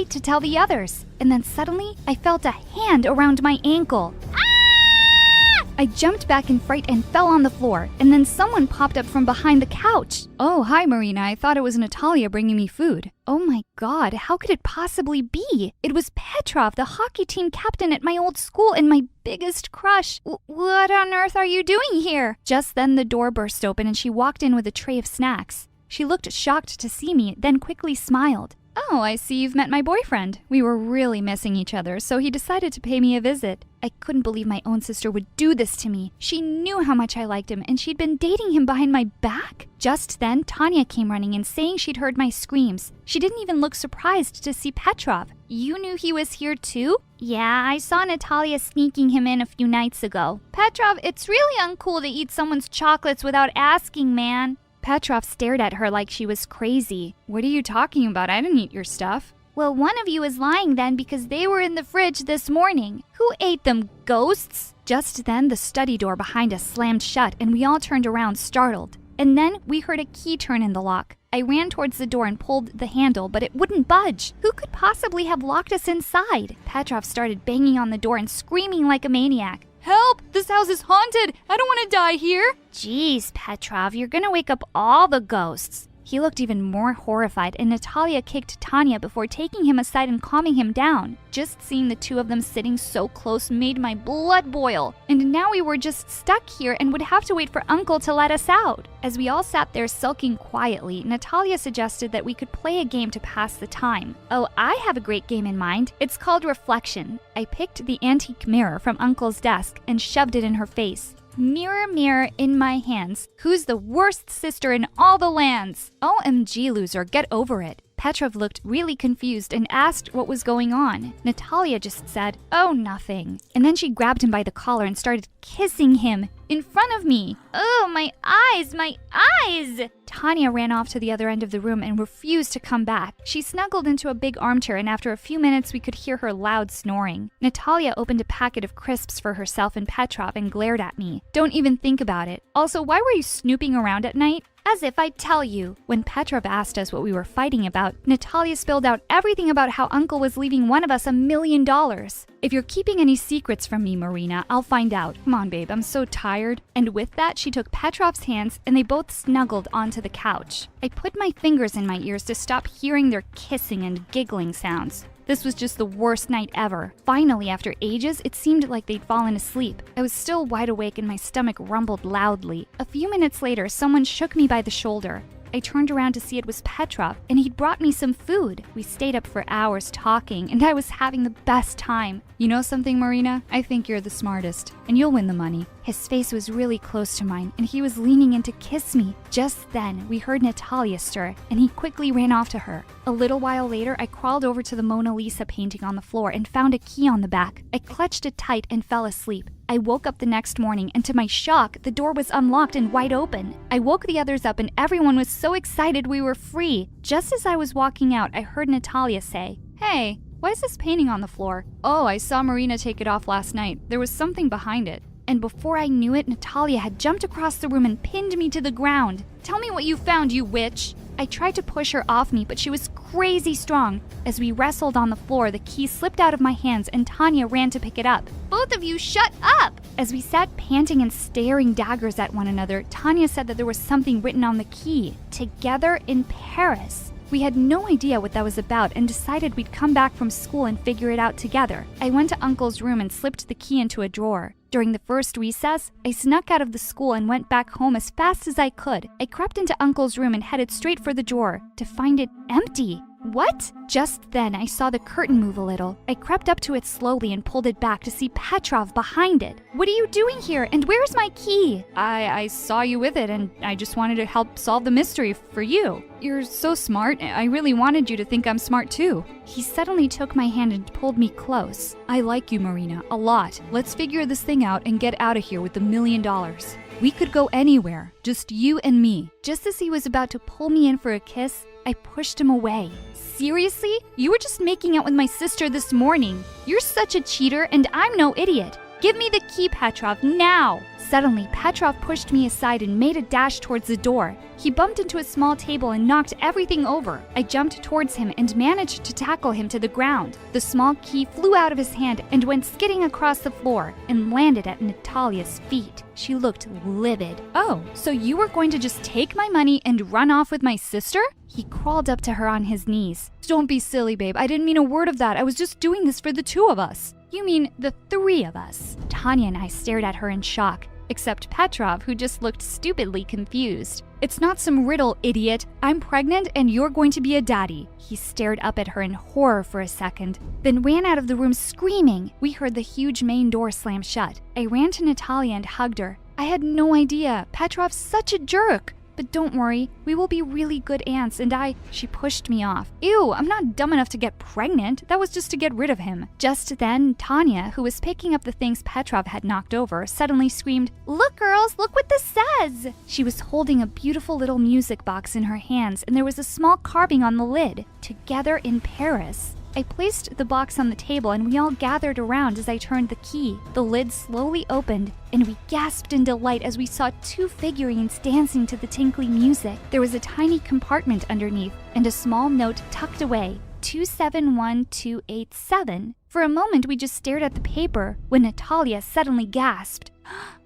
wait to tell the others. And then suddenly, I felt a hand around my ankle. I jumped back in fright and fell on the floor, and then someone popped up from behind the couch. Oh, hi, Marina. I thought it was Natalia bringing me food. Oh my God, how could it possibly be? It was Petrov, the hockey team captain at my old school and my biggest crush. What on earth are you doing here? Just then, the door burst open and she walked in with a tray of snacks. She looked shocked to see me, then quickly smiled. Oh, I see you've met my boyfriend. We were really missing each other, so he decided to pay me a visit. I couldn't believe my own sister would do this to me. She knew how much I liked him, and she'd been dating him behind my back. Just then, Tanya came running in, saying she'd heard my screams. She didn't even look surprised to see Petrov. You knew he was here too? Yeah, I saw Natalia sneaking him in a few nights ago. Petrov, it's really uncool to eat someone's chocolates without asking, man. Petrov stared at her like she was crazy. What are you talking about? I didn't eat your stuff. Well, one of you is lying then because they were in the fridge this morning. Who ate them, ghosts? Just then, the study door behind us slammed shut and we all turned around startled. And then we heard a key turn in the lock. I ran towards the door and pulled the handle, but it wouldn't budge. Who could possibly have locked us inside? Petrov started banging on the door and screaming like a maniac. Help! This house is haunted! I don't want to die here! Jeez, Petrov, you're gonna wake up all the ghosts. He looked even more horrified, and Natalia kicked Tanya before taking him aside and calming him down. Just seeing the two of them sitting so close made my blood boil. And now we were just stuck here and would have to wait for Uncle to let us out. As we all sat there sulking quietly, Natalia suggested that we could play a game to pass the time. Oh, I have a great game in mind. It's called Reflection. I picked the antique mirror from Uncle's desk and shoved it in her face. Mirror, mirror in my hands, who's the worst sister in all the lands? OMG, loser, get over it. Petrov looked really confused and asked what was going on. Natalia just said, oh, nothing. And then she grabbed him by the collar and started kissing him in front of me. Oh, my eyes, my eyes! Tanya ran off to the other end of the room and refused to come back. She snuggled into a big armchair, and after a few minutes, we could hear her loud snoring. Natalia opened a packet of crisps for herself and Petrov and glared at me. Don't even think about it. Also, why were you snooping around at night? As if I'd tell you. When Petrov asked us what we were fighting about, Natalia spilled out everything about how Uncle was leaving one of us $1 million. If you're keeping any secrets from me, Marina, I'll find out. Come on, babe, I'm so tired. And with that, she took Petrov's hands and they both snuggled onto the couch. I put my fingers in my ears to stop hearing their kissing and giggling sounds. This was just the worst night ever. Finally, after ages, it seemed like they'd fallen asleep. I was still wide awake and my stomach rumbled loudly. A few minutes later, someone shook me by the shoulder. I turned around to see it was Petrov, and he'd brought me some food. We stayed up for hours talking, and I was having the best time. You know something, Marina? I think you're the smartest, and you'll win the money. His face was really close to mine, and he was leaning in to kiss me. Just then, we heard Natalia stir, and he quickly ran off to her. A little while later, I crawled over to the Mona Lisa painting on the floor and found a key on the back. I clutched it tight and fell asleep. I woke up the next morning, and to my shock, the door was unlocked and wide open. I woke the others up, and everyone was so excited we were free. Just as I was walking out, I heard Natalia say, "Hey, why is this painting on the floor?" "Oh, I saw Marina take it off last night. There was something behind it." And before I knew it, Natalia had jumped across the room and pinned me to the ground. "Tell me what you found, you witch!" I tried to push her off me, but she was crazy strong. As we wrestled on the floor, the key slipped out of my hands and Tanya ran to pick it up. "Both of you, shut up!" As we sat panting and staring daggers at one another, Tanya said that there was something written on the key. Together in Paris. We had no idea what that was about and decided we'd come back from school and figure it out together. I went to Uncle's room and slipped the key into a drawer. During the first recess, I snuck out of the school and went back home as fast as I could. I crept into Uncle's room and headed straight for the drawer, to find it empty. What? Just then, I saw the curtain move a little. I crept up to it slowly and pulled it back to see Petrov behind it. "What are you doing here, and where's my key?" I saw you with it, and I just wanted to help solve the mystery for you. You're so smart. I really wanted you to think I'm smart too." He suddenly took my hand and pulled me close. "I like you, Marina, a lot. Let's figure this thing out and get out of here with the $1 million. We could go anywhere, just you and me." Just as he was about to pull me in for a kiss, I pushed him away. "Seriously? You were just making out with my sister this morning. You're such a cheater, and I'm no idiot. Give me the key, Petrov, now! Suddenly, Petrov pushed me aside and made a dash towards the door. He bumped into a small table and knocked everything over. I jumped towards him and managed to tackle him to the ground. The small key flew out of his hand and went skidding across the floor and landed at Natalia's feet. She looked livid. Oh, so you were going to just take my money and run off with my sister? He crawled up to her on his knees. Don't be silly, babe. I didn't mean a word of that. I was just doing this for the two of us. You mean the three of us? Tanya and I stared at her in shock. Except Petrov, who just looked stupidly confused. It's not some riddle, idiot. I'm pregnant and you're going to be a daddy. He stared up at her in horror for a second, then ran out of the room screaming. We heard the huge main door slam shut. I ran to Natalia and hugged her. I had no idea. Petrov's such a jerk. But don't worry, we will be really good aunts and She pushed me off. Ew, I'm not dumb enough to get pregnant. That was just to get rid of him. Just then, Tanya, who was picking up the things Petrov had knocked over, suddenly screamed, "Look, girls, look what this says!" She was holding a beautiful little music box in her hands and there was a small carving on the lid, "Together in Paris." I placed the box on the table and we all gathered around as I turned the key. The lid slowly opened and we gasped in delight as we saw two figurines dancing to the tinkly music. There was a tiny compartment underneath and a small note tucked away, 271287. For a moment we just stared at the paper when Natalia suddenly gasped.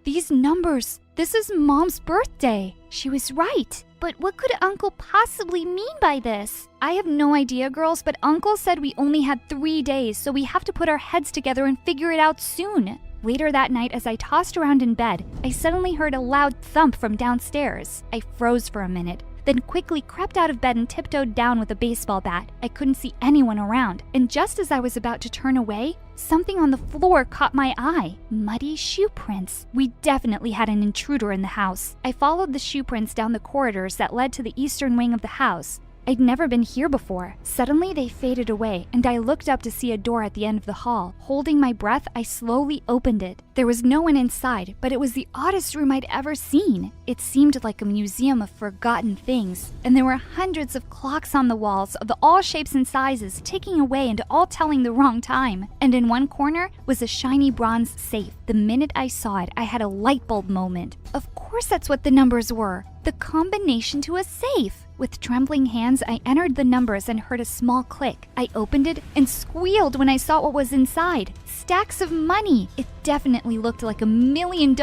These numbers! This is Mom's birthday! She was right! But what could Uncle possibly mean by this? I have no idea, girls, but Uncle said we only had 3 days, so we have to put our heads together and figure it out soon. Later that night, as I tossed around in bed, I suddenly heard a loud thump from downstairs. I froze for a minute, then quickly crept out of bed and tiptoed down with a baseball bat. I couldn't see anyone around, and just as I was about to turn away, something on the floor caught my eye. Muddy shoe prints. We definitely had an intruder in the house. I followed the shoe prints down the corridors that led to the eastern wing of the house. I'd never been here before. Suddenly they faded away, and I looked up to see a door at the end of the hall. Holding my breath, I slowly opened it. There was no one inside, but it was the oddest room I'd ever seen. It seemed like a museum of forgotten things, and there were hundreds of clocks on the walls of all shapes and sizes, ticking away and all telling the wrong time. And in one corner was a shiny bronze safe. The minute I saw it, I had a light bulb moment. Of course that's what the numbers were. The combination to a safe. With trembling hands, I entered the numbers and heard a small click. I opened it and squealed when I saw what was inside. Stacks of money. It definitely looked like $1 million.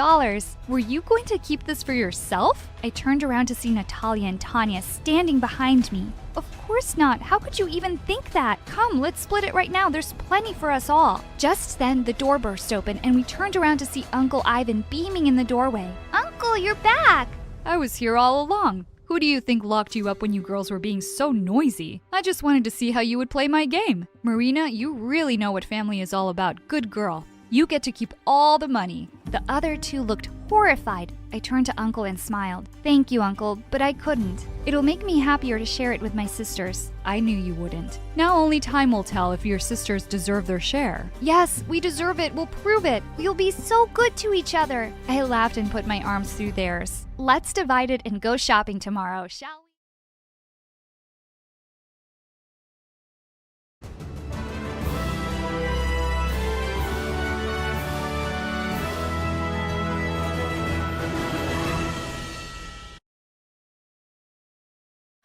Were you going to keep this for yourself? I turned around to see Natalia and Tanya standing behind me. Of course not. How could you even think that? Come, let's split it right now. There's plenty for us all. Just then, the door burst open and we turned around to see Uncle Ivan beaming in the doorway. Uncle, you're back! I was here all along. Who do you think locked you up when you girls were being so noisy? I just wanted to see how you would play my game. Marina, you really know what family is all about. Good girl. You get to keep all the money. The other two looked horrified. I turned to Uncle and smiled. Thank you, Uncle, but I couldn't. It'll make me happier to share it with my sisters. I knew you wouldn't. Now only time will tell if your sisters deserve their share. Yes, we deserve it. We'll prove it. We'll be so good to each other. I laughed and put my arms through theirs. Let's divide it and go shopping tomorrow, shall we?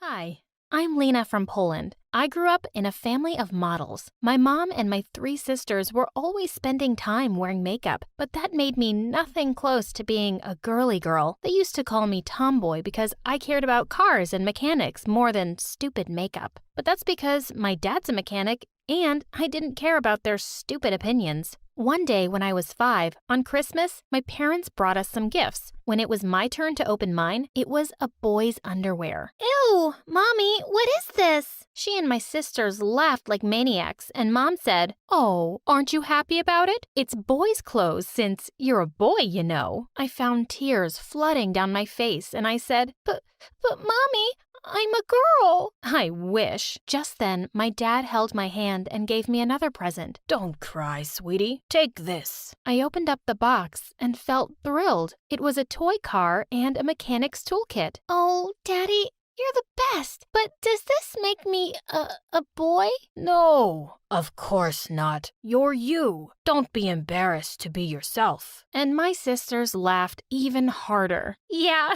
Hi, I'm Lena from Poland. I grew up in a family of models. My mom and my 3 sisters were always spending time wearing makeup, but that made me nothing close to being a girly girl. They used to call me tomboy because I cared about cars and mechanics more than stupid makeup. But that's because my dad's a mechanic and I didn't care about their stupid opinions. One day when I was 5, on Christmas, my parents brought us some gifts. When it was my turn to open mine, it was a boy's underwear. Ew, Mommy, what is this? She and my sisters laughed like maniacs, and Mom said, "Oh, aren't you happy about it? It's boys' clothes since you're a boy, you know." I found tears flooding down my face, and I said, But Mommy, I'm a girl." I wish. Just then, my dad held my hand and gave me another present. "Don't cry, sweetie. Take this." I opened up the box and felt thrilled. It was a toy car and a mechanic's toolkit. "Oh, Daddy, you're the best. But does this make me a boy?" "No, Of course not. You're you. Don't be embarrassed to be yourself. And my sisters laughed even harder. Yeah,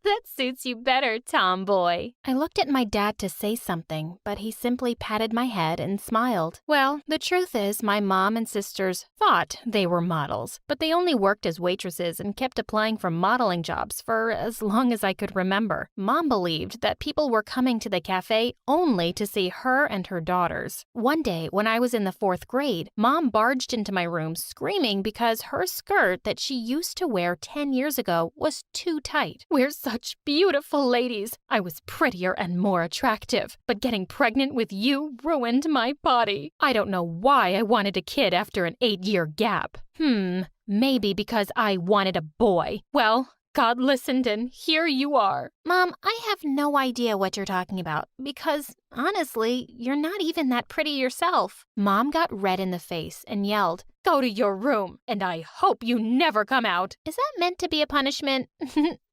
that suits you better, tomboy. I looked at my dad to say something, but he simply patted my head and smiled. Well, the truth is my mom and sisters thought they were models, but they only worked as waitresses and kept applying for modeling jobs for as long as I could remember. Mom believed that people were coming to the cafe only to see her and her daughters. One day, when I was in the 4th grade, Mom barged into my room screaming because her skirt that she used to wear 10 years ago was too tight. We're such beautiful ladies. I was prettier and more attractive, but getting pregnant with you ruined my body. I don't know why I wanted a kid after an 8-year gap. Maybe because I wanted a boy. Well, God listened and here you are. Mom, I have no idea what you're talking about because, honestly, you're not even that pretty yourself. Mom got red in the face and yelled, "Go to your room, and I hope you never come out." Is that meant to be a punishment?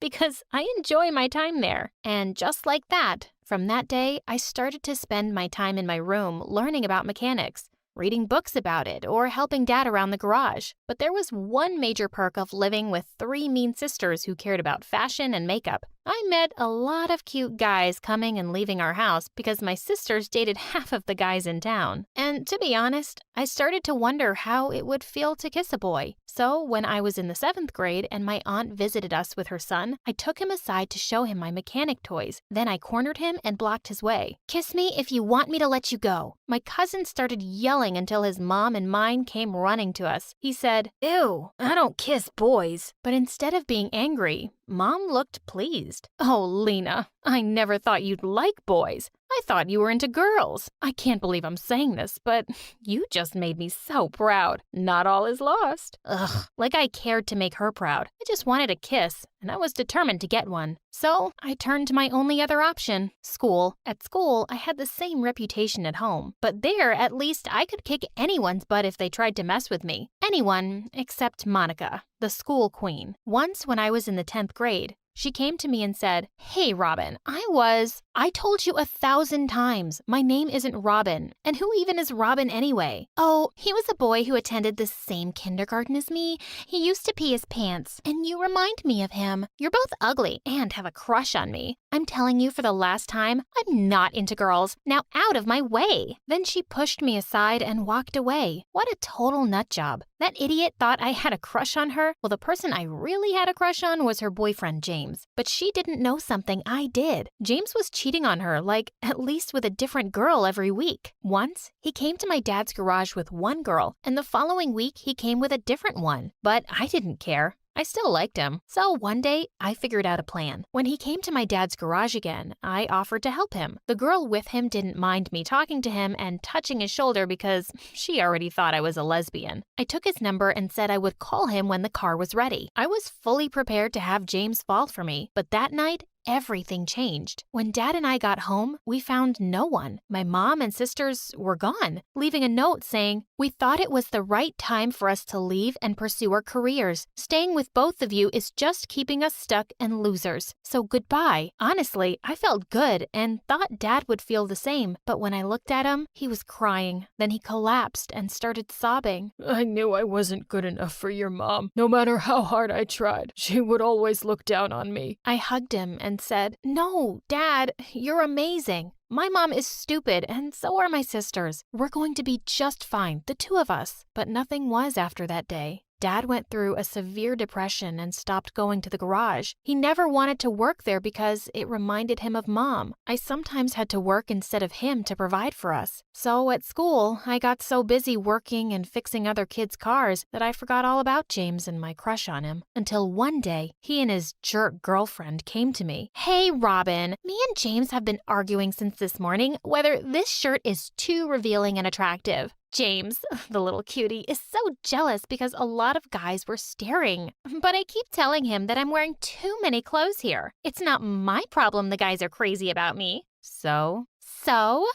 Because I enjoy my time there. And just like that, from that day, I started to spend my time in my room learning about mechanics, reading books about it, or helping Dad around the garage. But there was one major perk of living with 3 mean sisters who cared about fashion and makeup. I met a lot of cute guys coming and leaving our house because my sisters dated half of the guys in town. And to be honest, I started to wonder how it would feel to kiss a boy. So when I was in the 7th grade and my aunt visited us with her son, I took him aside to show him my mechanic toys. Then I cornered him and blocked his way. "Kiss me if you want me to let you go." My cousin started yelling until his mom and mine came running to us. He said, "Ew, I don't kiss boys." But instead of being angry, Mom looked pleased. "Oh, Lena, I never thought you'd like boys. I thought you were into girls. I can't believe I'm saying this, but you just made me so proud. Not all is lost." Ugh, like I cared to make her proud. I just wanted a kiss, and I was determined to get one. So I turned to my only other option, school. At school, I had the same reputation at home, but there, at least, I could kick anyone's butt if they tried to mess with me. Anyone except Monica, the school queen. Once when I was in the 10th grade, she came to me and said, "Hey, Robin, I told you 1,000 times, my name isn't Robin. And who even is Robin anyway?" "Oh, he was a boy who attended the same kindergarten as me. He used to pee his pants, and you remind me of him. You're both ugly and have a crush on me. I'm telling you for the last time, I'm not into girls. Now out of my way." Then she pushed me aside and walked away. What a total nut job. That idiot thought I had a crush on her. Well, the person I really had a crush on was her boyfriend, James. But she didn't know something I did. James was cheating on her, like, at least with a different girl every week. Once, he came to my dad's garage with one girl, and the following week he came with a different one. But I didn't care. I still liked him. So one day, I figured out a plan. When he came to my dad's garage again, I offered to help him. The girl with him didn't mind me talking to him and touching his shoulder because she already thought I was a lesbian. I took his number and said I would call him when the car was ready. I was fully prepared to have James fall for me, but that night, everything changed. When Dad and I got home, we found no one. My mom and sisters were gone, leaving a note saying, "We thought it was the right time for us to leave and pursue our careers. Staying with both of you is just keeping us stuck and losers. So goodbye." Honestly, I felt good and thought Dad would feel the same, but when I looked at him, he was crying. Then he collapsed and started sobbing. "I knew I wasn't good enough for your mom. No matter how hard I tried, she would always look down on me." I hugged him and said, "No, Dad, you're amazing. My mom is stupid, and so are my sisters. We're going to be just fine, the 2 of us." But nothing was after that day. Dad went through a severe depression and stopped going to the garage. He never wanted to work there because it reminded him of Mom. I sometimes had to work instead of him to provide for us. So at school, I got so busy working and fixing other kids' cars that I forgot all about James and my crush on him. Until one day, he and his jerk girlfriend came to me. "Hey, Robin, me and James have been arguing since this morning whether this shirt is too revealing and attractive." James, the little cutie, is so jealous because a lot of guys were staring. But I keep telling him that I'm wearing too many clothes here. It's not my problem the guys are crazy about me. So,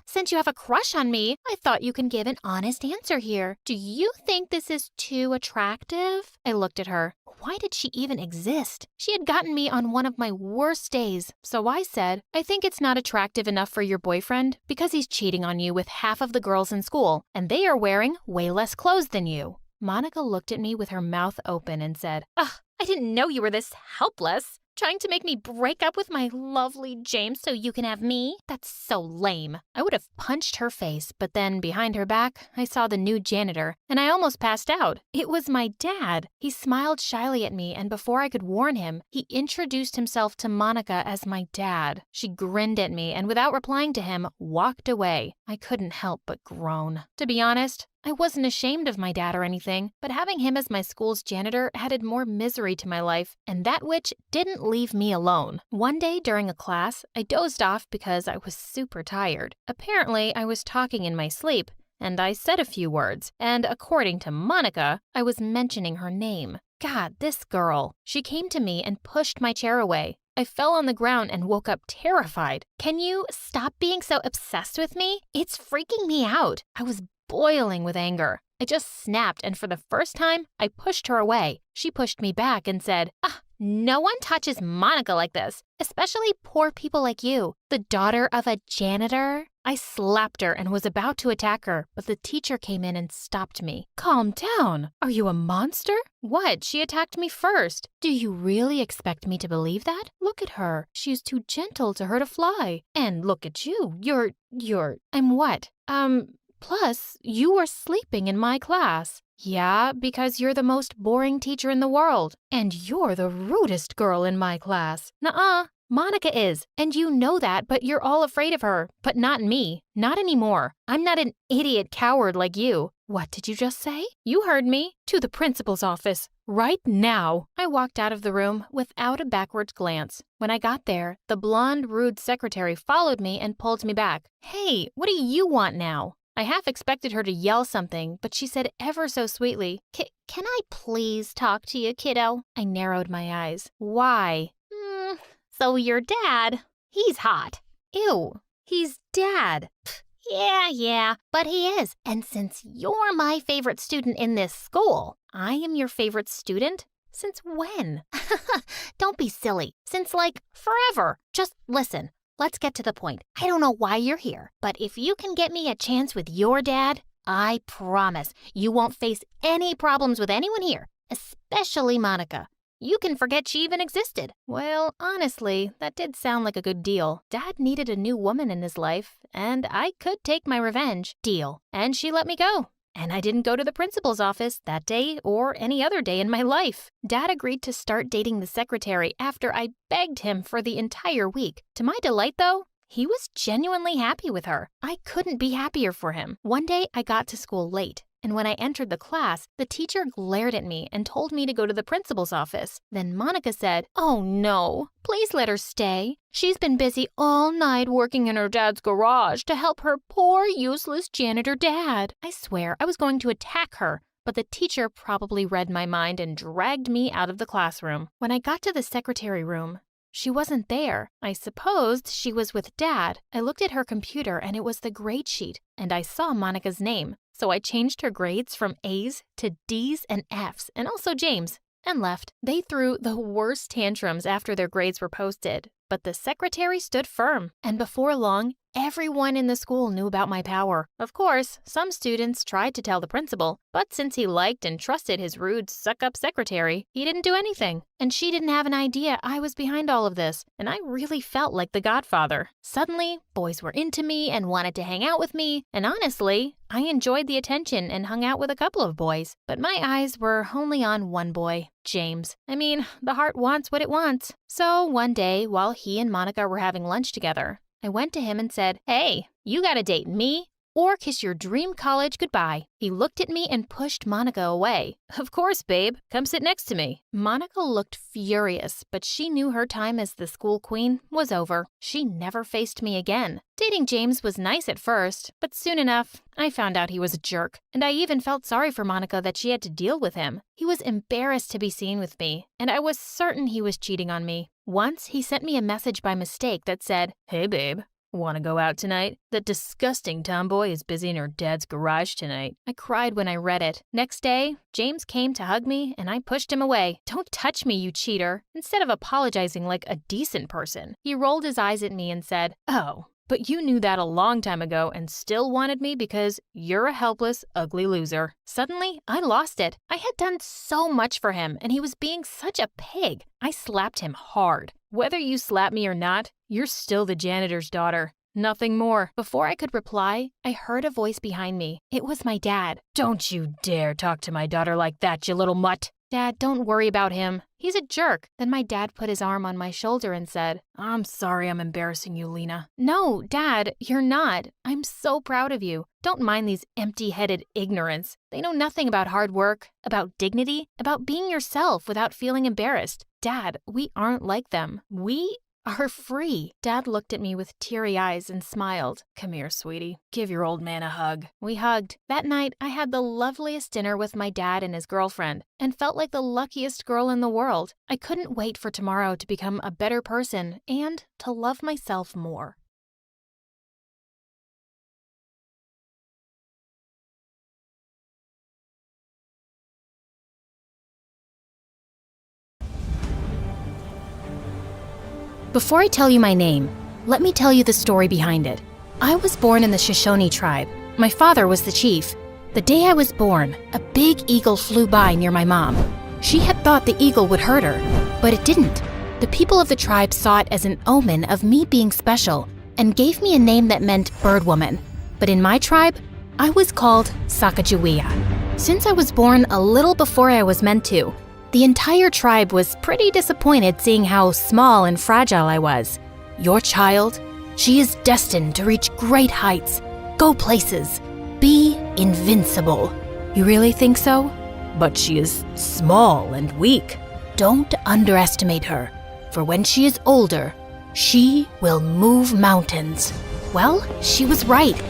since you have a crush on me, I thought you can give an honest answer here. Do you think this is too attractive? I looked at her. Why did she even exist? She had gotten me on one of my worst days, so I said, I think it's not attractive enough for your boyfriend because he's cheating on you with half of the girls in school, and they are wearing way less clothes than you. Monica looked at me with her mouth open and said, Ugh, I didn't know you were this helpless. Trying to make me break up with my lovely James so you can have me? That's so lame. I would have punched her face, but then behind her back, I saw the new janitor, and I almost passed out. It was my dad. He smiled shyly at me, and before I could warn him, he introduced himself to Monica as my dad. She grinned at me, and without replying to him, walked away. I couldn't help but groan. To be honest, I wasn't ashamed of my dad or anything, but having him as my school's janitor added more misery to my life, and that witch didn't leave me alone. One day during a class, I dozed off because I was super tired. Apparently, I was talking in my sleep, and I said a few words, and according to Monica, I was mentioning her name. God, this girl. She came to me and pushed my chair away. I fell on the ground and woke up terrified. Can you stop being so obsessed with me? It's freaking me out. I was boiling with anger. I just snapped, and for the first time, I pushed her away. She pushed me back and said, no one touches Monica like this, especially poor people like you, the daughter of a janitor. I slapped her and was about to attack her, but the teacher came in and stopped me. Calm down. Are you a monster? What? She attacked me first. Do you really expect me to believe that? Look at her. She's too gentle to hurt a fly. And look at you. I'm what? Plus, you were sleeping in my class. Yeah, because you're the most boring teacher in the world. And you're the rudest girl in my class. Nuh-uh. Monica is, and you know that, but you're all afraid of her. But not me. Not anymore. I'm not an idiot coward like you. What did you just say? You heard me. To the principal's office. Right now. I walked out of the room without a backwards glance. When I got there, the blonde, rude secretary followed me and pulled me back. Hey, what do you want now? I half expected her to yell something, but she said ever so sweetly, Can I please talk to you, kiddo? I narrowed my eyes. Why? So your dad, he's hot. Ew, he's dad. Yeah, but he is. And since you're my favorite student in this school, I am your favorite student? Since when? Don't be silly. Since, forever. Just listen. Let's get to the point. I don't know why you're here, but if you can get me a chance with your dad, I promise you won't face any problems with anyone here, especially Monica. You can forget she even existed. Well, honestly, that did sound like a good deal. Dad needed a new woman in his life, and I could take my revenge. Deal. And she let me go. And I didn't go to the principal's office that day or any other day in my life. Dad agreed to start dating the secretary after I begged him for the entire week. To my delight, though, he was genuinely happy with her. I couldn't be happier for him. One day, I got to school late. And when I entered the class, the teacher glared at me and told me to go to the principal's office. Then Monica said, Oh no, please let her stay. She's been busy all night working in her dad's garage to help her poor, useless janitor dad. I swear I was going to attack her, but the teacher probably read my mind and dragged me out of the classroom. When I got to the secretary room, she wasn't there. I supposed she was with Dad. I looked at her computer and it was the grade sheet, and I saw Monica's name. So I changed her grades from A's to D's and F's, and also James, and left. They threw the worst tantrums after their grades were posted, but the secretary stood firm, and before long, everyone in the school knew about my power. Of course, some students tried to tell the principal, but since he liked and trusted his rude, suck-up secretary, he didn't do anything. And she didn't have an idea I was behind all of this, and I really felt like the godfather. Suddenly, boys were into me and wanted to hang out with me, and honestly, I enjoyed the attention and hung out with a couple of boys. But my eyes were only on one boy, James. I mean, the heart wants what it wants. So one day, while he and Monica were having lunch together, I went to him and said, Hey, you gotta date me or kiss your dream college goodbye. He looked at me and pushed Monica away. Of course, babe. Come sit next to me. Monica looked furious, but she knew her time as the school queen was over. She never faced me again. Dating James was nice at first, but soon enough, I found out he was a jerk. And I even felt sorry for Monica that she had to deal with him. He was embarrassed to be seen with me, and I was certain he was cheating on me. Once, he sent me a message by mistake that said, Hey, babe, Want to go out tonight? That disgusting tomboy is busy in her dad's garage tonight. I cried when I read it. Next day, James came to hug me and I pushed him away. Don't touch me, you cheater. Instead of apologizing like a decent person, he rolled his eyes at me and said, "Oh, but you knew that a long time ago and still wanted me because you're a helpless, ugly loser." Suddenly, I lost it. I had done so much for him and he was being such a pig. I slapped him hard. Whether you slap me or not, you're still the janitor's daughter. Nothing more. Before I could reply, I heard a voice behind me. It was my dad. "Don't you dare talk to my daughter like that, you little mutt." "Dad, don't worry about him. He's a jerk." Then my dad put his arm on my shoulder and said, "I'm sorry I'm embarrassing you, Lena." "No, Dad, you're not. I'm so proud of you. Don't mind these empty-headed ignorants. They know nothing about hard work, about dignity, about being yourself without feeling embarrassed. Dad, we aren't like them. We are free." Dad looked at me with teary eyes and smiled. "Come here, sweetie. Give your old man a hug." We hugged. That night, I had the loveliest dinner with my dad and his girlfriend and felt like the luckiest girl in the world. I couldn't wait for tomorrow to become a better person and to love myself more. Before I tell you my name, let me tell you the story behind it. I was born in the Shoshone tribe. My father was the chief. The day I was born, a big eagle flew by near my mom. She had thought the eagle would hurt her, but it didn't. The people of the tribe saw it as an omen of me being special and gave me a name that meant bird woman. But in my tribe, I was called Sacagawea. Since I was born a little before I was meant to, the entire tribe was pretty disappointed seeing how small and fragile I was. "Your child, she is destined to reach great heights, go places, be invincible." "You really think so?" "But she is small and weak." "Don't underestimate her, for when she is older, she will move mountains." Well, she was right.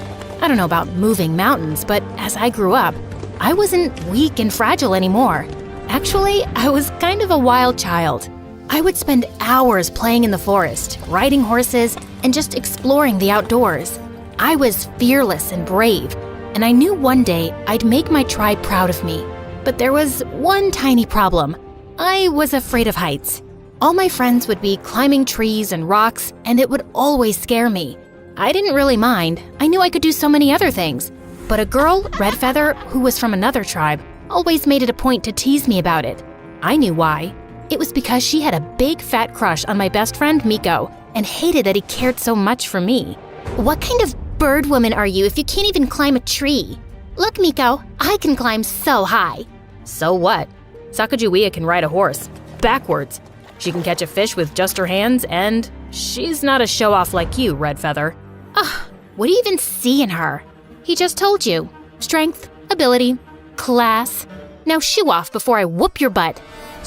I don't know about moving mountains, but as I grew up, I wasn't weak and fragile anymore. Actually, I was kind of a wild child. I would spend hours playing in the forest, riding horses, and just exploring the outdoors. I was fearless and brave, and I knew one day I'd make my tribe proud of me. But there was one tiny problem. I was afraid of heights. All my friends would be climbing trees and rocks, and it would always scare me. I didn't really mind. I knew I could do so many other things. But a girl, Red Feather, who was from another tribe, always made it a point to tease me about it. I knew why. It was because she had a big fat crush on my best friend Miko and hated that he cared so much for me. "What kind of bird woman are you if you can't even climb a tree? Look, Miko, I can climb so high." "So what? Sacagawea can ride a horse, backwards. She can catch a fish with just her hands, and she's not a show-off like you, Red Feather." "Ugh, what do you even see in her?" "He just told you. Strength, ability, class. Now shoo off before I whoop your butt."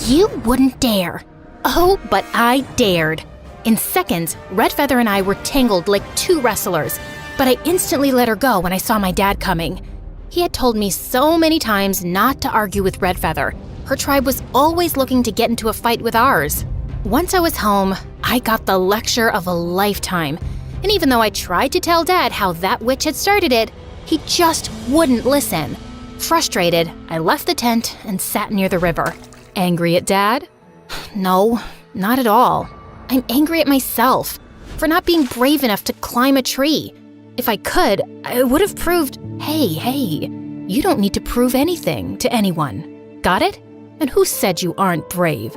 "You wouldn't dare." "Oh, but I dared." In seconds, Red Feather and I were tangled like two wrestlers, but I instantly let her go when I saw my dad coming. He had told me so many times not to argue with Red Feather. Her tribe was always looking to get into a fight with ours. Once I was home, I got the lecture of a lifetime. And even though I tried to tell Dad how that witch had started it, he just wouldn't listen. Frustrated, I left the tent and sat near the river. Angry at Dad? No, not at all. I'm angry at myself for not being brave enough to climb a tree. If I could, I would have proved, hey, you don't need to prove anything to anyone. Got it? And who said you aren't brave?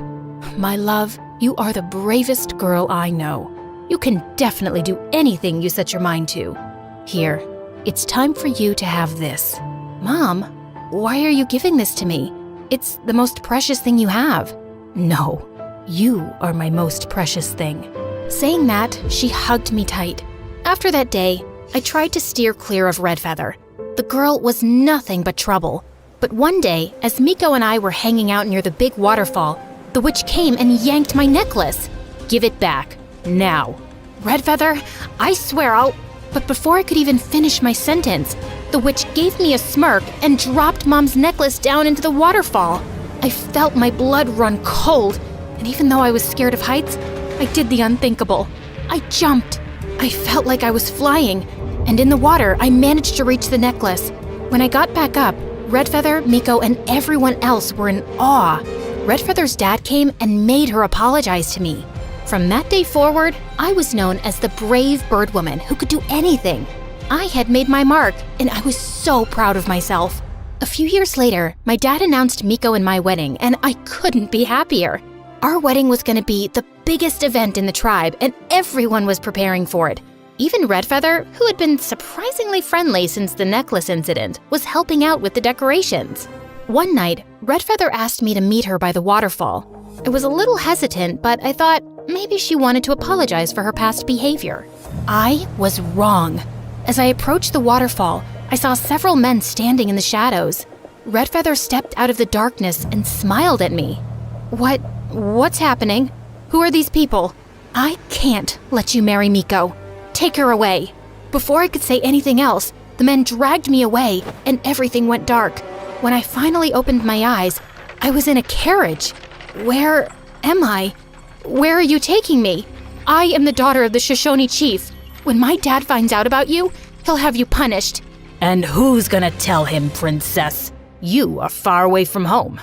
My love, you are the bravest girl I know. You can definitely do anything you set your mind to. Here, it's time for you to have this. Mom, why are you giving this to me? It's the most precious thing you have. No, you are my most precious thing. Saying that, she hugged me tight. After that day, I tried to steer clear of Red Feather. The girl was nothing but trouble. But one day, as Miko and I were hanging out near the big waterfall, the witch came and yanked my necklace. Give it back, now. Red Feather, I swear I'll... But before I could even finish my sentence, the witch gave me a smirk and dropped Mom's necklace down into the waterfall. I felt my blood run cold, and even though I was scared of heights, I did the unthinkable. I jumped. I felt like I was flying, and in the water, I managed to reach the necklace. When I got back up, Redfeather, Miko, and everyone else were in awe. Redfeather's dad came and made her apologize to me. From that day forward, I was known as the brave bird woman who could do anything. I had made my mark, and I was so proud of myself. A few years later, my dad announced Miko and my wedding, and I couldn't be happier. Our wedding was going to be the biggest event in the tribe, and everyone was preparing for it. Even Redfeather, who had been surprisingly friendly since the necklace incident, was helping out with the decorations. One night, Redfeather asked me to meet her by the waterfall. I was a little hesitant, but I thought maybe she wanted to apologize for her past behavior. I was wrong. As I approached the waterfall, I saw several men standing in the shadows. Redfeather stepped out of the darkness and smiled at me. What's happening? Who are these people? I can't let you marry Miko. Take her away. Before I could say anything else, the men dragged me away and everything went dark. When I finally opened my eyes, I was in a carriage. Where am I? Where are you taking me? I am the daughter of the Shoshone chief. When my dad finds out about you, he'll have you punished. And who's gonna tell him, princess? You are far away from home.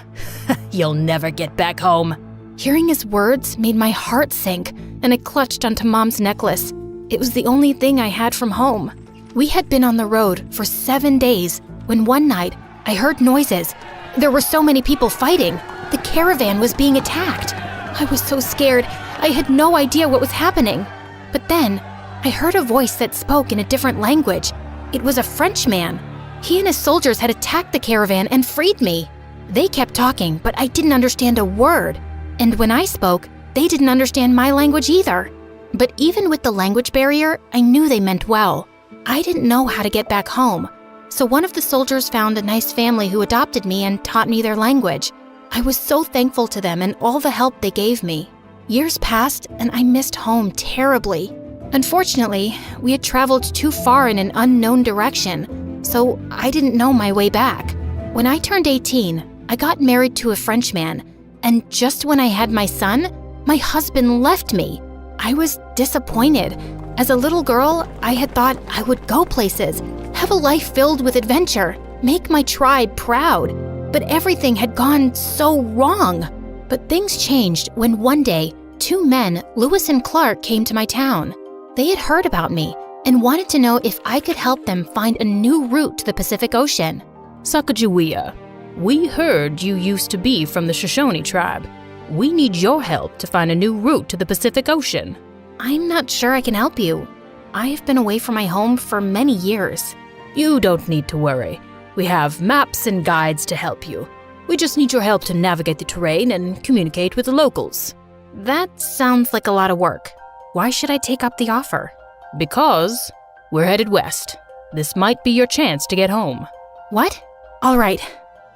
You'll never get back home. Hearing his words made my heart sink, and I clutched onto Mom's necklace. It was the only thing I had from home. We had been on the road for 7 days when one night I heard noises. There were so many people fighting. The caravan was being attacked. I was so scared. I had no idea what was happening. But then I heard a voice that spoke in a different language. It was a Frenchman. He and his soldiers had attacked the caravan and freed me. They kept talking, but I didn't understand a word. And when I spoke, they didn't understand my language either. But even with the language barrier, I knew they meant well. I didn't know how to get back home. So one of the soldiers found a nice family who adopted me and taught me their language. I was so thankful to them and all the help they gave me. Years passed and I missed home terribly. Unfortunately, we had traveled too far in an unknown direction, so I didn't know my way back. When I turned 18, I got married to a Frenchman, and just when I had my son, my husband left me. I was disappointed. As a little girl, I had thought I would go places, have a life filled with adventure, make my tribe proud. But everything had gone so wrong. But things changed when one day, 2 men, Lewis and Clark, came to my town. They had heard about me and wanted to know if I could help them find a new route to the Pacific Ocean. Sacagawea, we heard you used to be from the Shoshone tribe. We need your help to find a new route to the Pacific Ocean. I'm not sure I can help you. I have been away from my home for many years. You don't need to worry. We have maps and guides to help you. We just need your help to navigate the terrain and communicate with the locals. That sounds like a lot of work. Why should I take up the offer? Because we're headed west. This might be your chance to get home. What? All right,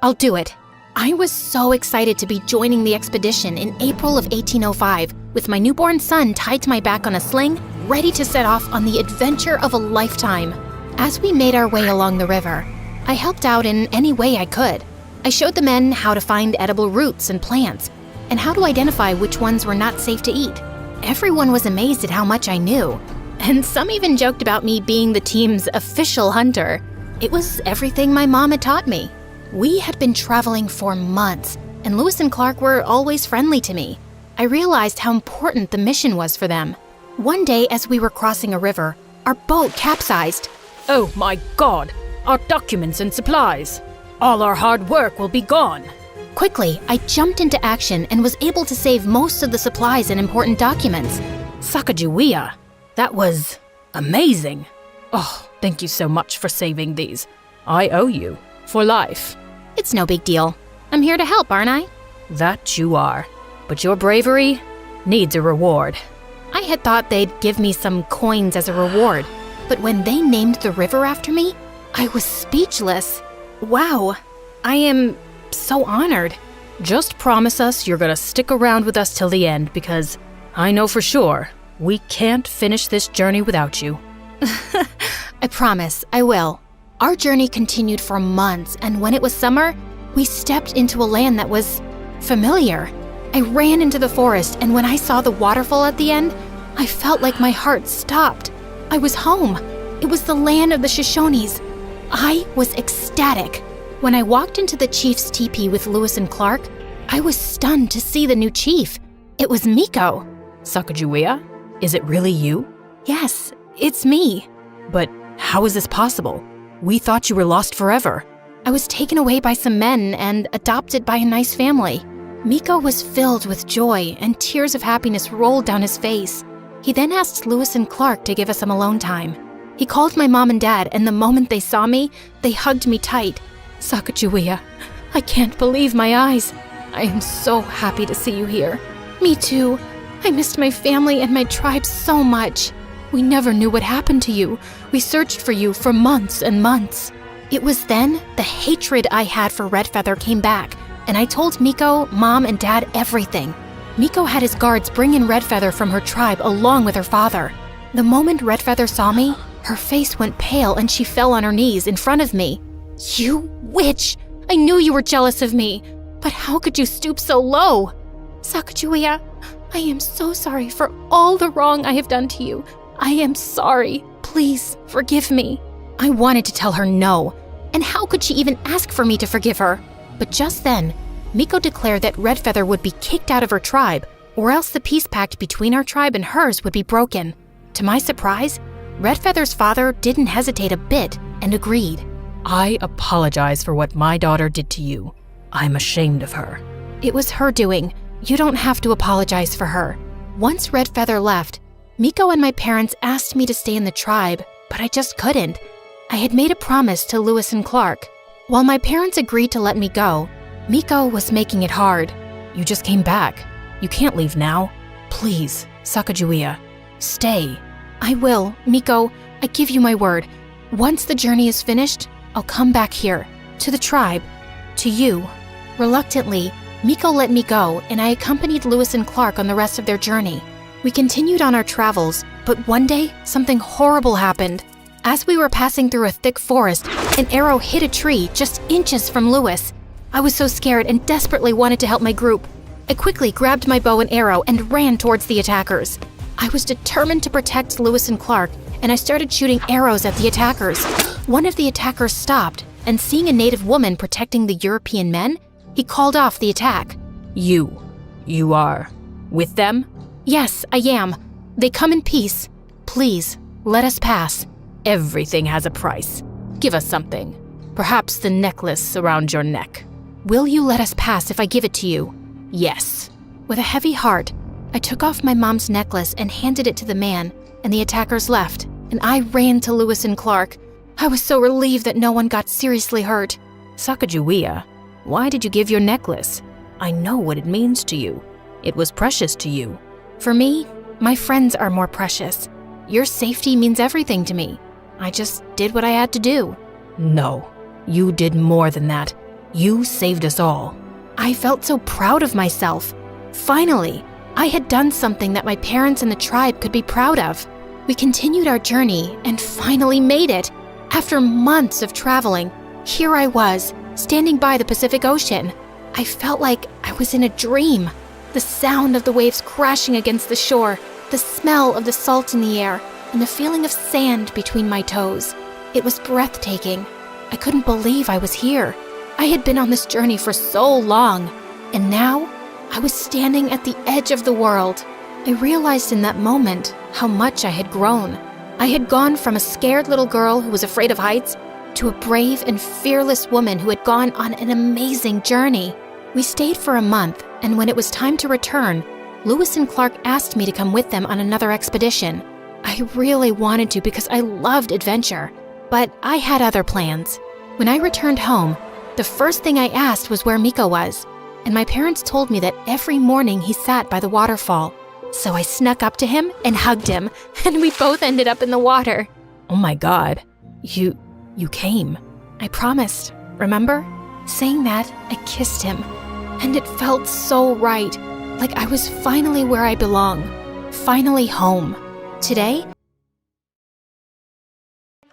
I'll do it. I was so excited to be joining the expedition in April of 1805 with my newborn son tied to my back on a sling, ready to set off on the adventure of a lifetime. As we made our way along the river, I helped out in any way I could. I showed the men how to find edible roots and plants, and how to identify which ones were not safe to eat. Everyone was amazed at how much I knew, and some even joked about me being the team's official hunter. It was everything my mom had taught me. We had been traveling for months, and Lewis and Clark were always friendly to me. I realized how important the mission was for them. One day, as we were crossing a river, our boat capsized. Oh my God! Our documents and supplies! All our hard work will be gone! Quickly, I jumped into action and was able to save most of the supplies and important documents. Sacagawea, that was amazing. Oh, thank you so much for saving these. I owe you for life. It's no big deal. I'm here to help, aren't I? That you are. But your bravery needs a reward. I had thought they'd give me some coins as a reward, but when they named the river after me, I was speechless. Wow, I am so honored. Just promise us you're gonna stick around with us till the end, because I know for sure we can't finish this journey without you. I promise, I will. Our journey continued for months, and when it was summer, we stepped into a land that was familiar. I ran into the forest, and when I saw the waterfall at the end, I felt like my heart stopped. I was home. It was the land of the Shoshones. I was ecstatic. When I walked into the chief's teepee with Lewis and Clark, I was stunned to see the new chief. It was Miko. Sacagawea? Is it really you? Yes, it's me. But how is this possible? We thought you were lost forever. I was taken away by some men and adopted by a nice family. Miko was filled with joy and tears of happiness rolled down his face. He then asked Lewis and Clark to give us some alone time. He called my mom and dad, and the moment they saw me, they hugged me tight. Sacagawea, I can't believe my eyes. I am so happy to see you here. Me too. I missed my family and my tribe so much. We never knew what happened to you. We searched for you for months and months. It was then the hatred I had for Redfeather came back, and I told Miko, Mom, and Dad everything. Miko had his guards bring in Redfeather from her tribe along with her father. The moment Redfeather saw me, her face went pale and she fell on her knees in front of me. You witch! I knew you were jealous of me, but how could you stoop so low? Sacagawea, I am so sorry for all the wrong I have done to you. I am sorry. Please forgive me. I wanted to tell her no, and how could she even ask for me to forgive her? But just then, Miko declared that Redfeather would be kicked out of her tribe, or else the peace pact between our tribe and hers would be broken. To my surprise, Redfeather's father didn't hesitate a bit and agreed. I apologize for what my daughter did to you. I'm ashamed of her. It was her doing. You don't have to apologize for her. Once Redfeather left, Miko and my parents asked me to stay in the tribe, but I just couldn't. I had made a promise to Lewis and Clark. While my parents agreed to let me go, Miko was making it hard. You just came back. You can't leave now. Please, Sacagawea, stay. I will, Miko. I give you my word. Once the journey is finished, I'll come back here, to the tribe, to you. Reluctantly, Miko let me go, and I accompanied Lewis and Clark on the rest of their journey. We continued on our travels, but one day, something horrible happened. As we were passing through a thick forest, an arrow hit a tree just inches from Lewis. I was so scared and desperately wanted to help my group. I quickly grabbed my bow and arrow and ran towards the attackers. I was determined to protect Lewis and Clark, and I started shooting arrows at the attackers. One of the attackers stopped, and seeing a native woman protecting the European men, he called off the attack. You are with them? Yes, I am. They come in peace. Please, let us pass. Everything has a price. Give us something. Perhaps the necklace around your neck. Will you let us pass if I give it to you? Yes. With a heavy heart, I took off my mom's necklace and handed it to the man, and the attackers left, and I ran to Lewis and Clark. I was so relieved that no one got seriously hurt. Sacagawea, why did you give your necklace? I know what it means to you. It was precious to you. For me, my friends are more precious. Your safety means everything to me. I just did what I had to do. No, you did more than that. You saved us all. I felt so proud of myself. Finally, I had done something that my parents and the tribe could be proud of. We continued our journey and finally made it. After months of traveling, here I was, standing by the Pacific Ocean. I felt like I was in a dream. The sound of the waves crashing against the shore, the smell of the salt in the air, and the feeling of sand between my toes. It was breathtaking. I couldn't believe I was here. I had been on this journey for so long, and now I was standing at the edge of the world. I realized in that moment how much I had grown. I had gone from a scared little girl who was afraid of heights to a brave and fearless woman who had gone on an amazing journey. We stayed for a month, and when it was time to return, Lewis and Clark asked me to come with them on another expedition. I really wanted to because I loved adventure, but I had other plans. When I returned home, the first thing I asked was where Miko was, and my parents told me that every morning he sat by the waterfall. So I snuck up to him and hugged him, and we both ended up in the water. Oh my God, you came. I promised, remember? Saying that, I kissed him, and it felt so right, like I was finally where I belong, finally home. Today,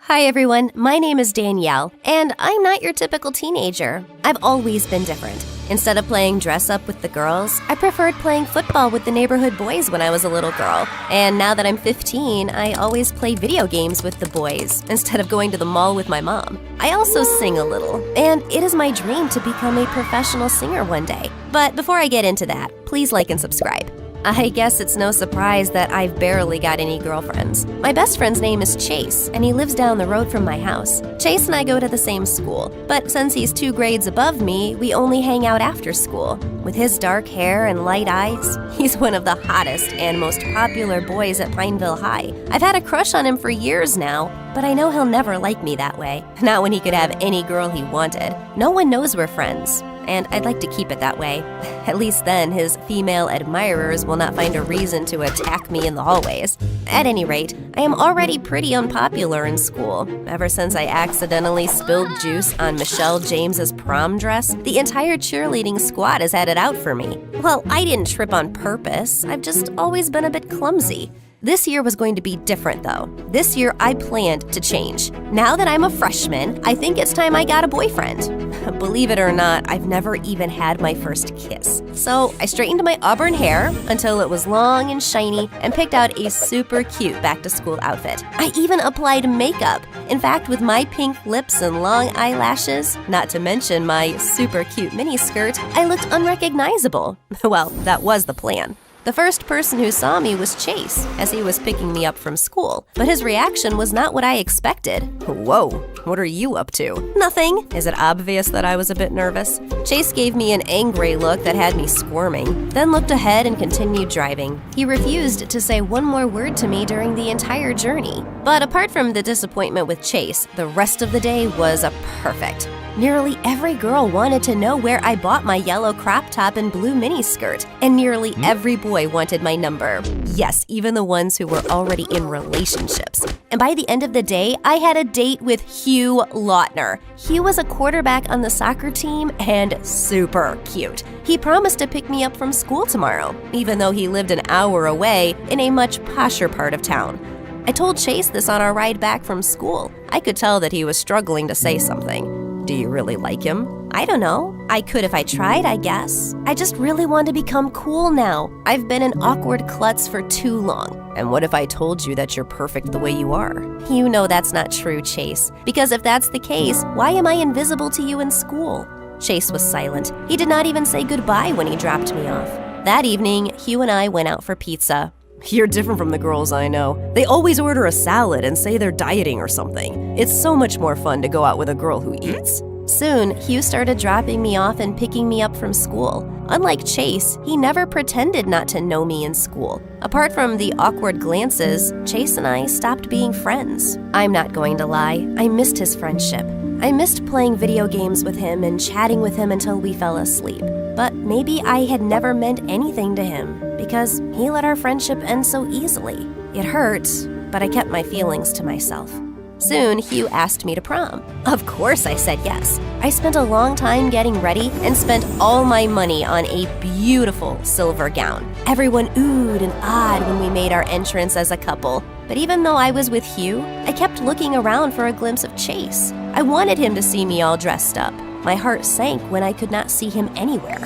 Hi everyone, my name is Danielle, and I'm not your typical teenager. I've always been different. Instead of playing dress-up with the girls, I preferred playing football with the neighborhood boys when I was a little girl. And now that I'm 15, I always play video games with the boys, instead of going to the mall with my mom. I also sing a little, and it is my dream to become a professional singer one day. But before I get into that, please like and subscribe. I guess it's no surprise that I've barely got any girlfriends. My best friend's name is Chase, and he lives down the road from my house. Chase and I go to the same school, but since he's 2 grades above me, we only hang out after school. With his dark hair and light eyes, he's one of the hottest and most popular boys at Pineville High. I've had a crush on him for years now, but I know he'll never like me that way. Not when he could have any girl he wanted. No one knows we're friends, and I'd like to keep it that way. At least then his female admirers will not find a reason to attack me in the hallways. At any rate, I am already pretty unpopular in school. Ever since I accidentally spilled juice on Michelle James's prom dress, the entire cheerleading squad has had it out for me. Well, I didn't trip on purpose. I've just always been a bit clumsy. This year was going to be different, though. This year, I planned to change. Now that I'm a freshman, I think it's time I got a boyfriend. Believe it or not, I've never even had my first kiss. So I straightened my auburn hair until it was long and shiny and picked out a super cute back-to-school outfit. I even applied makeup. In fact, with my pink lips and long eyelashes, not to mention my super cute miniskirt, I looked unrecognizable. Well, that was the plan. The first person who saw me was Chase, as he was picking me up from school. But his reaction was not what I expected. Whoa, what are you up to? Nothing. Is it obvious that I was a bit nervous? Chase gave me an angry look that had me squirming, then looked ahead and continued driving. He refused to say one more word to me during the entire journey. But apart from the disappointment with Chase, the rest of the day was perfect. Nearly every girl wanted to know where I bought my yellow crop top and blue miniskirt, and nearly every boy wanted my number. Yes, even the ones who were already in relationships. And by the end of the day, I had a date with Hugh Lautner. He was a quarterback on the soccer team and super cute. He promised to pick me up from school tomorrow, even though he lived an hour away in a much posher part of town. I told Chase this on our ride back from school. I could tell that he was struggling to say something. Do you really like him? I don't know. I could if I tried, I guess. I just really want to become cool now. I've been an awkward klutz for too long. And what if I told you that you're perfect the way you are? You know that's not true, Chase. Because if that's the case, why am I invisible to you in school? Chase was silent. He did not even say goodbye when he dropped me off. That evening, Hugh and I went out for pizza. You're different from the girls I know. They always order a salad and say they're dieting or something. It's so much more fun to go out with a girl who eats. Soon, Hugh started dropping me off and picking me up from school. Unlike Chase, he never pretended not to know me in school. Apart from the awkward glances, Chase and I stopped being friends. I'm not going to lie, I missed his friendship. I missed playing video games with him and chatting with him until we fell asleep. But maybe I had never meant anything to him because he let our friendship end so easily. It hurt, but I kept my feelings to myself. Soon, Hugh asked me to prom. Of course I said yes. I spent a long time getting ready and spent all my money on a beautiful silver gown. Everyone oohed and ahed when we made our entrance as a couple. But even though I was with Hugh, I kept looking around for a glimpse of Chase. I wanted him to see me all dressed up. My heart sank when I could not see him anywhere.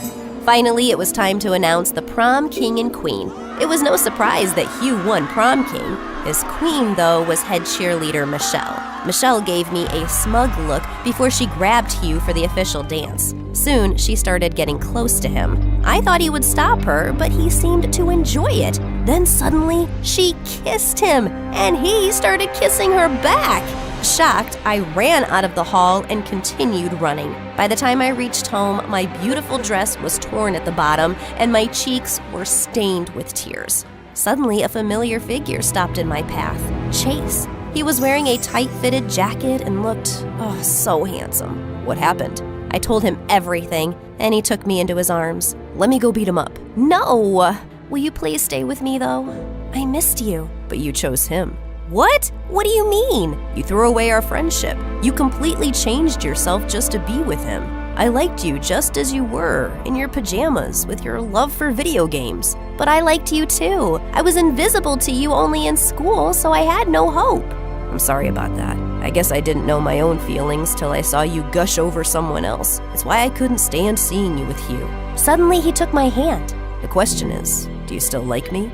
Finally, it was time to announce the prom king and queen. It was no surprise that Hugh won prom king. His queen, though, was head cheerleader Michelle. Michelle gave me a smug look before she grabbed Hugh for the official dance. Soon, she started getting close to him. I thought he would stop her, but he seemed to enjoy it. Then suddenly, she kissed him, and he started kissing her back. Shocked, I ran out of the hall and continued running. By the time I reached home, my beautiful dress was torn at the bottom and my cheeks were stained with tears. Suddenly, a familiar figure stopped in my path. Chase. He was wearing a tight-fitted jacket and looked, so handsome. What happened? I told him everything, and he took me into his arms. Let me go beat him up. No! Will you please stay with me, though? I missed you. But you chose him. What? What do you mean? You threw away our friendship. You completely changed yourself just to be with him. I liked you just as you were, in your pajamas, with your love for video games. But I liked you too. I was invisible to you only in school, so I had no hope. I'm sorry about that. I guess I didn't know my own feelings till I saw you gush over someone else. It's why I couldn't stand seeing you with Hugh. Suddenly, he took my hand. The question is, do you still like me?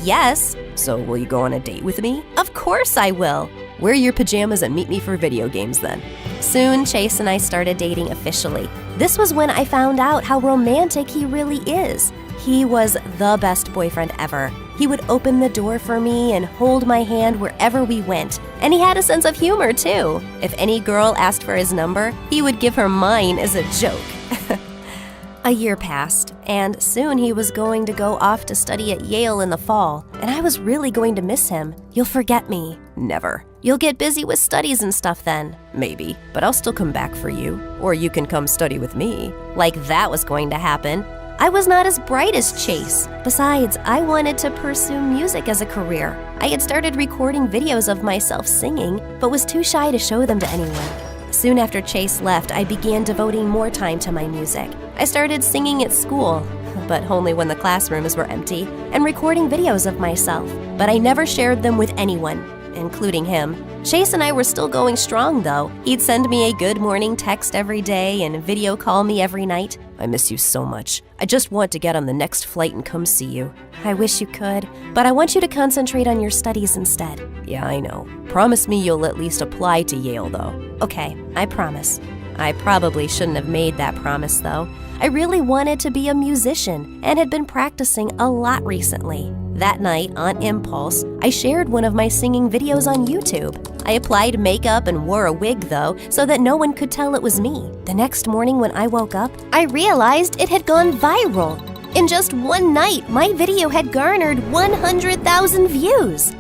Yes. So will you go on a date with me? Of course I will. Wear your pajamas and meet me for video games then. Soon, Chase and I started dating officially. This was when I found out how romantic he really is. He was the best boyfriend ever. He would open the door for me and hold my hand wherever we went. And he had a sense of humor, too. If any girl asked for his number, he would give her mine as a joke. A year passed, and soon he was going to go off to study at Yale in the fall, and I was really going to miss him. You'll forget me. Never. You'll get busy with studies and stuff then. Maybe, but I'll still come back for you. Or you can come study with me. Like that was going to happen. I was not as bright as Chase. Besides, I wanted to pursue music as a career. I had started recording videos of myself singing, but was too shy to show them to anyone. Soon after Chase left, I began devoting more time to my music. I started singing at school, but only when the classrooms were empty, and recording videos of myself. But I never shared them with anyone, including him. Chase and I were still going strong, though. He'd send me a good morning text every day and video call me every night. I miss you so much. I just want to get on the next flight and come see you. I wish you could, but I want you to concentrate on your studies instead. Yeah, I know. Promise me you'll at least apply to Yale, though. Okay, I promise. I probably shouldn't have made that promise, though. I really wanted to be a musician and had been practicing a lot recently. That night, on impulse, I shared one of my singing videos on YouTube. I applied makeup and wore a wig, though, so that no one could tell it was me. The next morning when I woke up, I realized it had gone viral. In just one night, my video had garnered 100,000 views.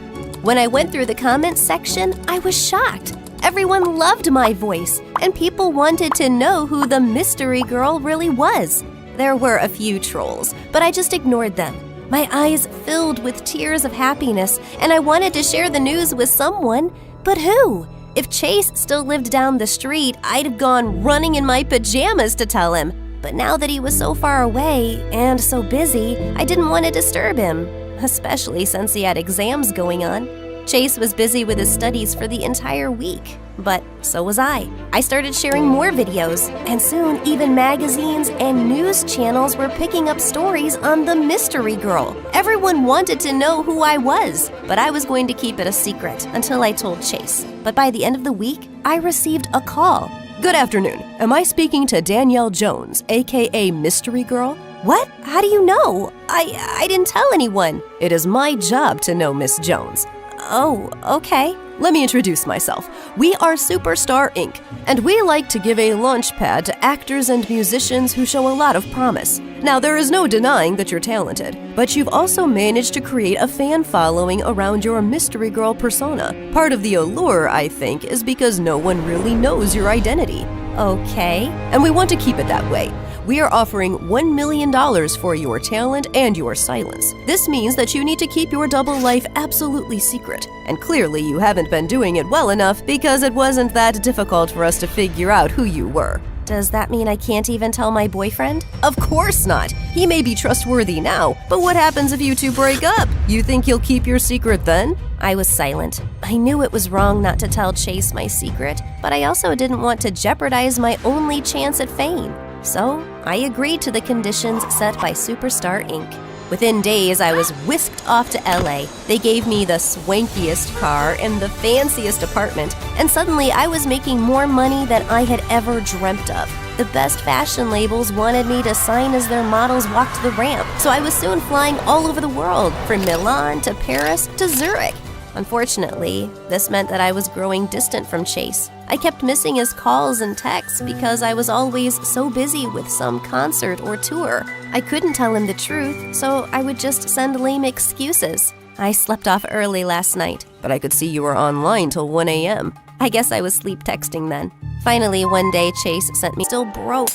When I went through the comments section, I was shocked. Everyone loved my voice, and people wanted to know who the mystery girl really was. There were a few trolls, but I just ignored them. My eyes filled with tears of happiness, and I wanted to share the news with someone. But who? If Chase still lived down the street, I'd have gone running in my pajamas to tell him. But now that he was so far away and so busy, I didn't want to disturb him, especially since he had exams going on. Chase was busy with his studies for the entire week, but so was I. I started sharing more videos, and soon even magazines and news channels were picking up stories on the mystery girl. Everyone wanted to know who I was, but I was going to keep it a secret until I told Chase. But by the end of the week, I received a call. Good afternoon. Am I speaking to Danielle Jones, aka Mystery Girl? What? How do you know? I didn't tell anyone. It is my job to know Miss Jones. Oh, okay. Let me introduce myself. We are Superstar Inc., and we like to give a launch pad to actors and musicians who show a lot of promise. Now, there is no denying that you're talented, but you've also managed to create a fan following around your mystery girl persona. Part of the allure, I think, is because no one really knows your identity. Okay. And we want to keep it that way. We are offering $1 million for your talent and your silence. This means that you need to keep your double life absolutely secret. And clearly you haven't been doing it well enough because it wasn't that difficult for us to figure out who you were. Does that mean I can't even tell my boyfriend? Of course not. He may be trustworthy now, but what happens if you two break up? You think you'll keep your secret then? I was silent. I knew it was wrong not to tell Chase my secret, but I also didn't want to jeopardize my only chance at fame. So, I agreed to the conditions set by Superstar Inc. Within days, I was whisked off to LA. They gave me the swankiest car and the fanciest apartment, and suddenly I was making more money than I had ever dreamt of. The best fashion labels wanted me to sign as their models walked the ramp, so I was soon flying all over the world, from Milan to Paris to Zurich. Unfortunately, this meant that I was growing distant from Chase. I kept missing his calls and texts because I was always so busy with some concert or tour. I couldn't tell him the truth, so I would just send lame excuses. I slept off early last night, but I could see you were online till 1 a.m. I guess I was sleep texting then. Finally, one day, Chase sent me still broke.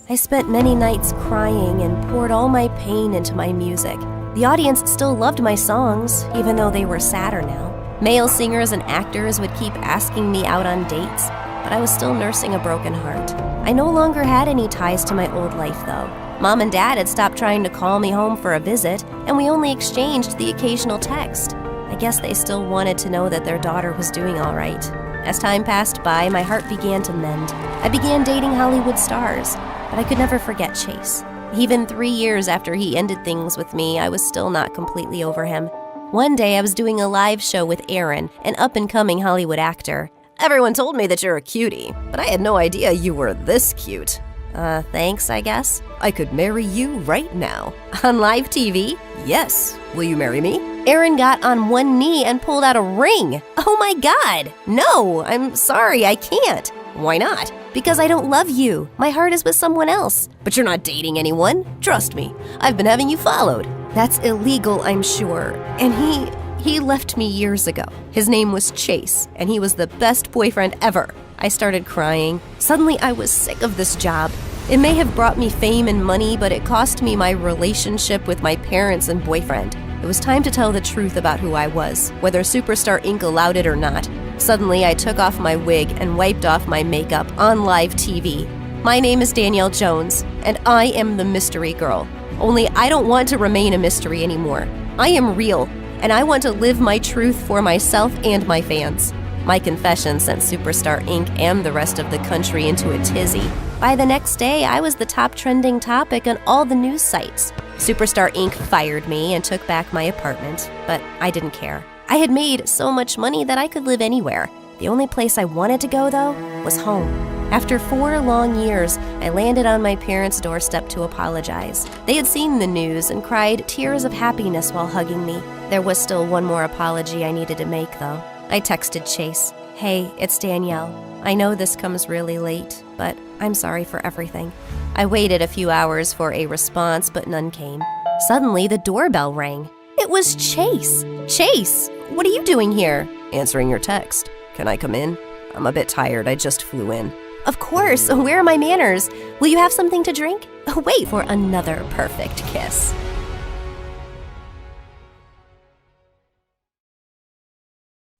I spent many nights crying and poured all my pain into my music. The audience still loved my songs, even though they were sadder now. Male singers and actors would keep asking me out on dates, but I was still nursing a broken heart. I no longer had any ties to my old life, though. Mom and Dad had stopped trying to call me home for a visit, and we only exchanged the occasional text. I guess they still wanted to know that their daughter was doing all right. As time passed by, my heart began to mend. I began dating Hollywood stars, but I could never forget Chase. Even 3 years after he ended things with me, I was still not completely over him. One day, I was doing a live show with Aaron, an up-and-coming Hollywood actor. Everyone told me that you're a cutie, but I had no idea you were this cute. Thanks, I guess. I could marry you right now. On live TV? Yes. Will you marry me? Aaron got on one knee and pulled out a ring. Oh my God! No, I'm sorry, I can't. Why not? Because I don't love you. My heart is with someone else. But you're not dating anyone. Trust me, I've been having you followed. That's illegal, I'm sure. And he left me years ago. His name was Chase, and he was the best boyfriend ever. I started crying. Suddenly, I was sick of this job. It may have brought me fame and money, but it cost me my relationship with my parents and boyfriend. It was time to tell the truth about who I was, whether Superstar Inc. allowed it or not. Suddenly, I took off my wig and wiped off my makeup on live TV. My name is Danielle Jones, and I am the mystery girl. Only I don't want to remain a mystery anymore. I am real, and I want to live my truth for myself and my fans. My confession sent Superstar Inc. and the rest of the country into a tizzy. By the next day, I was the top trending topic on all the news sites. Superstar Inc. fired me and took back my apartment, but I didn't care. I had made so much money that I could live anywhere. The only place I wanted to go, though, was home. After 4 long years, I landed on my parents' doorstep to apologize. They had seen the news and cried tears of happiness while hugging me. There was still one more apology I needed to make, though. I texted Chase, "Hey, it's Danielle. I know this comes really late, but I'm sorry for everything." I waited a few hours for a response, but none came. Suddenly, the doorbell rang. It was Chase. "Chase, what are you doing here?" "Answering your text. Can I come in? I'm a bit tired. I just flew in." "Of course. Where are my manners? Will you have something to drink?" "Wait for another perfect kiss."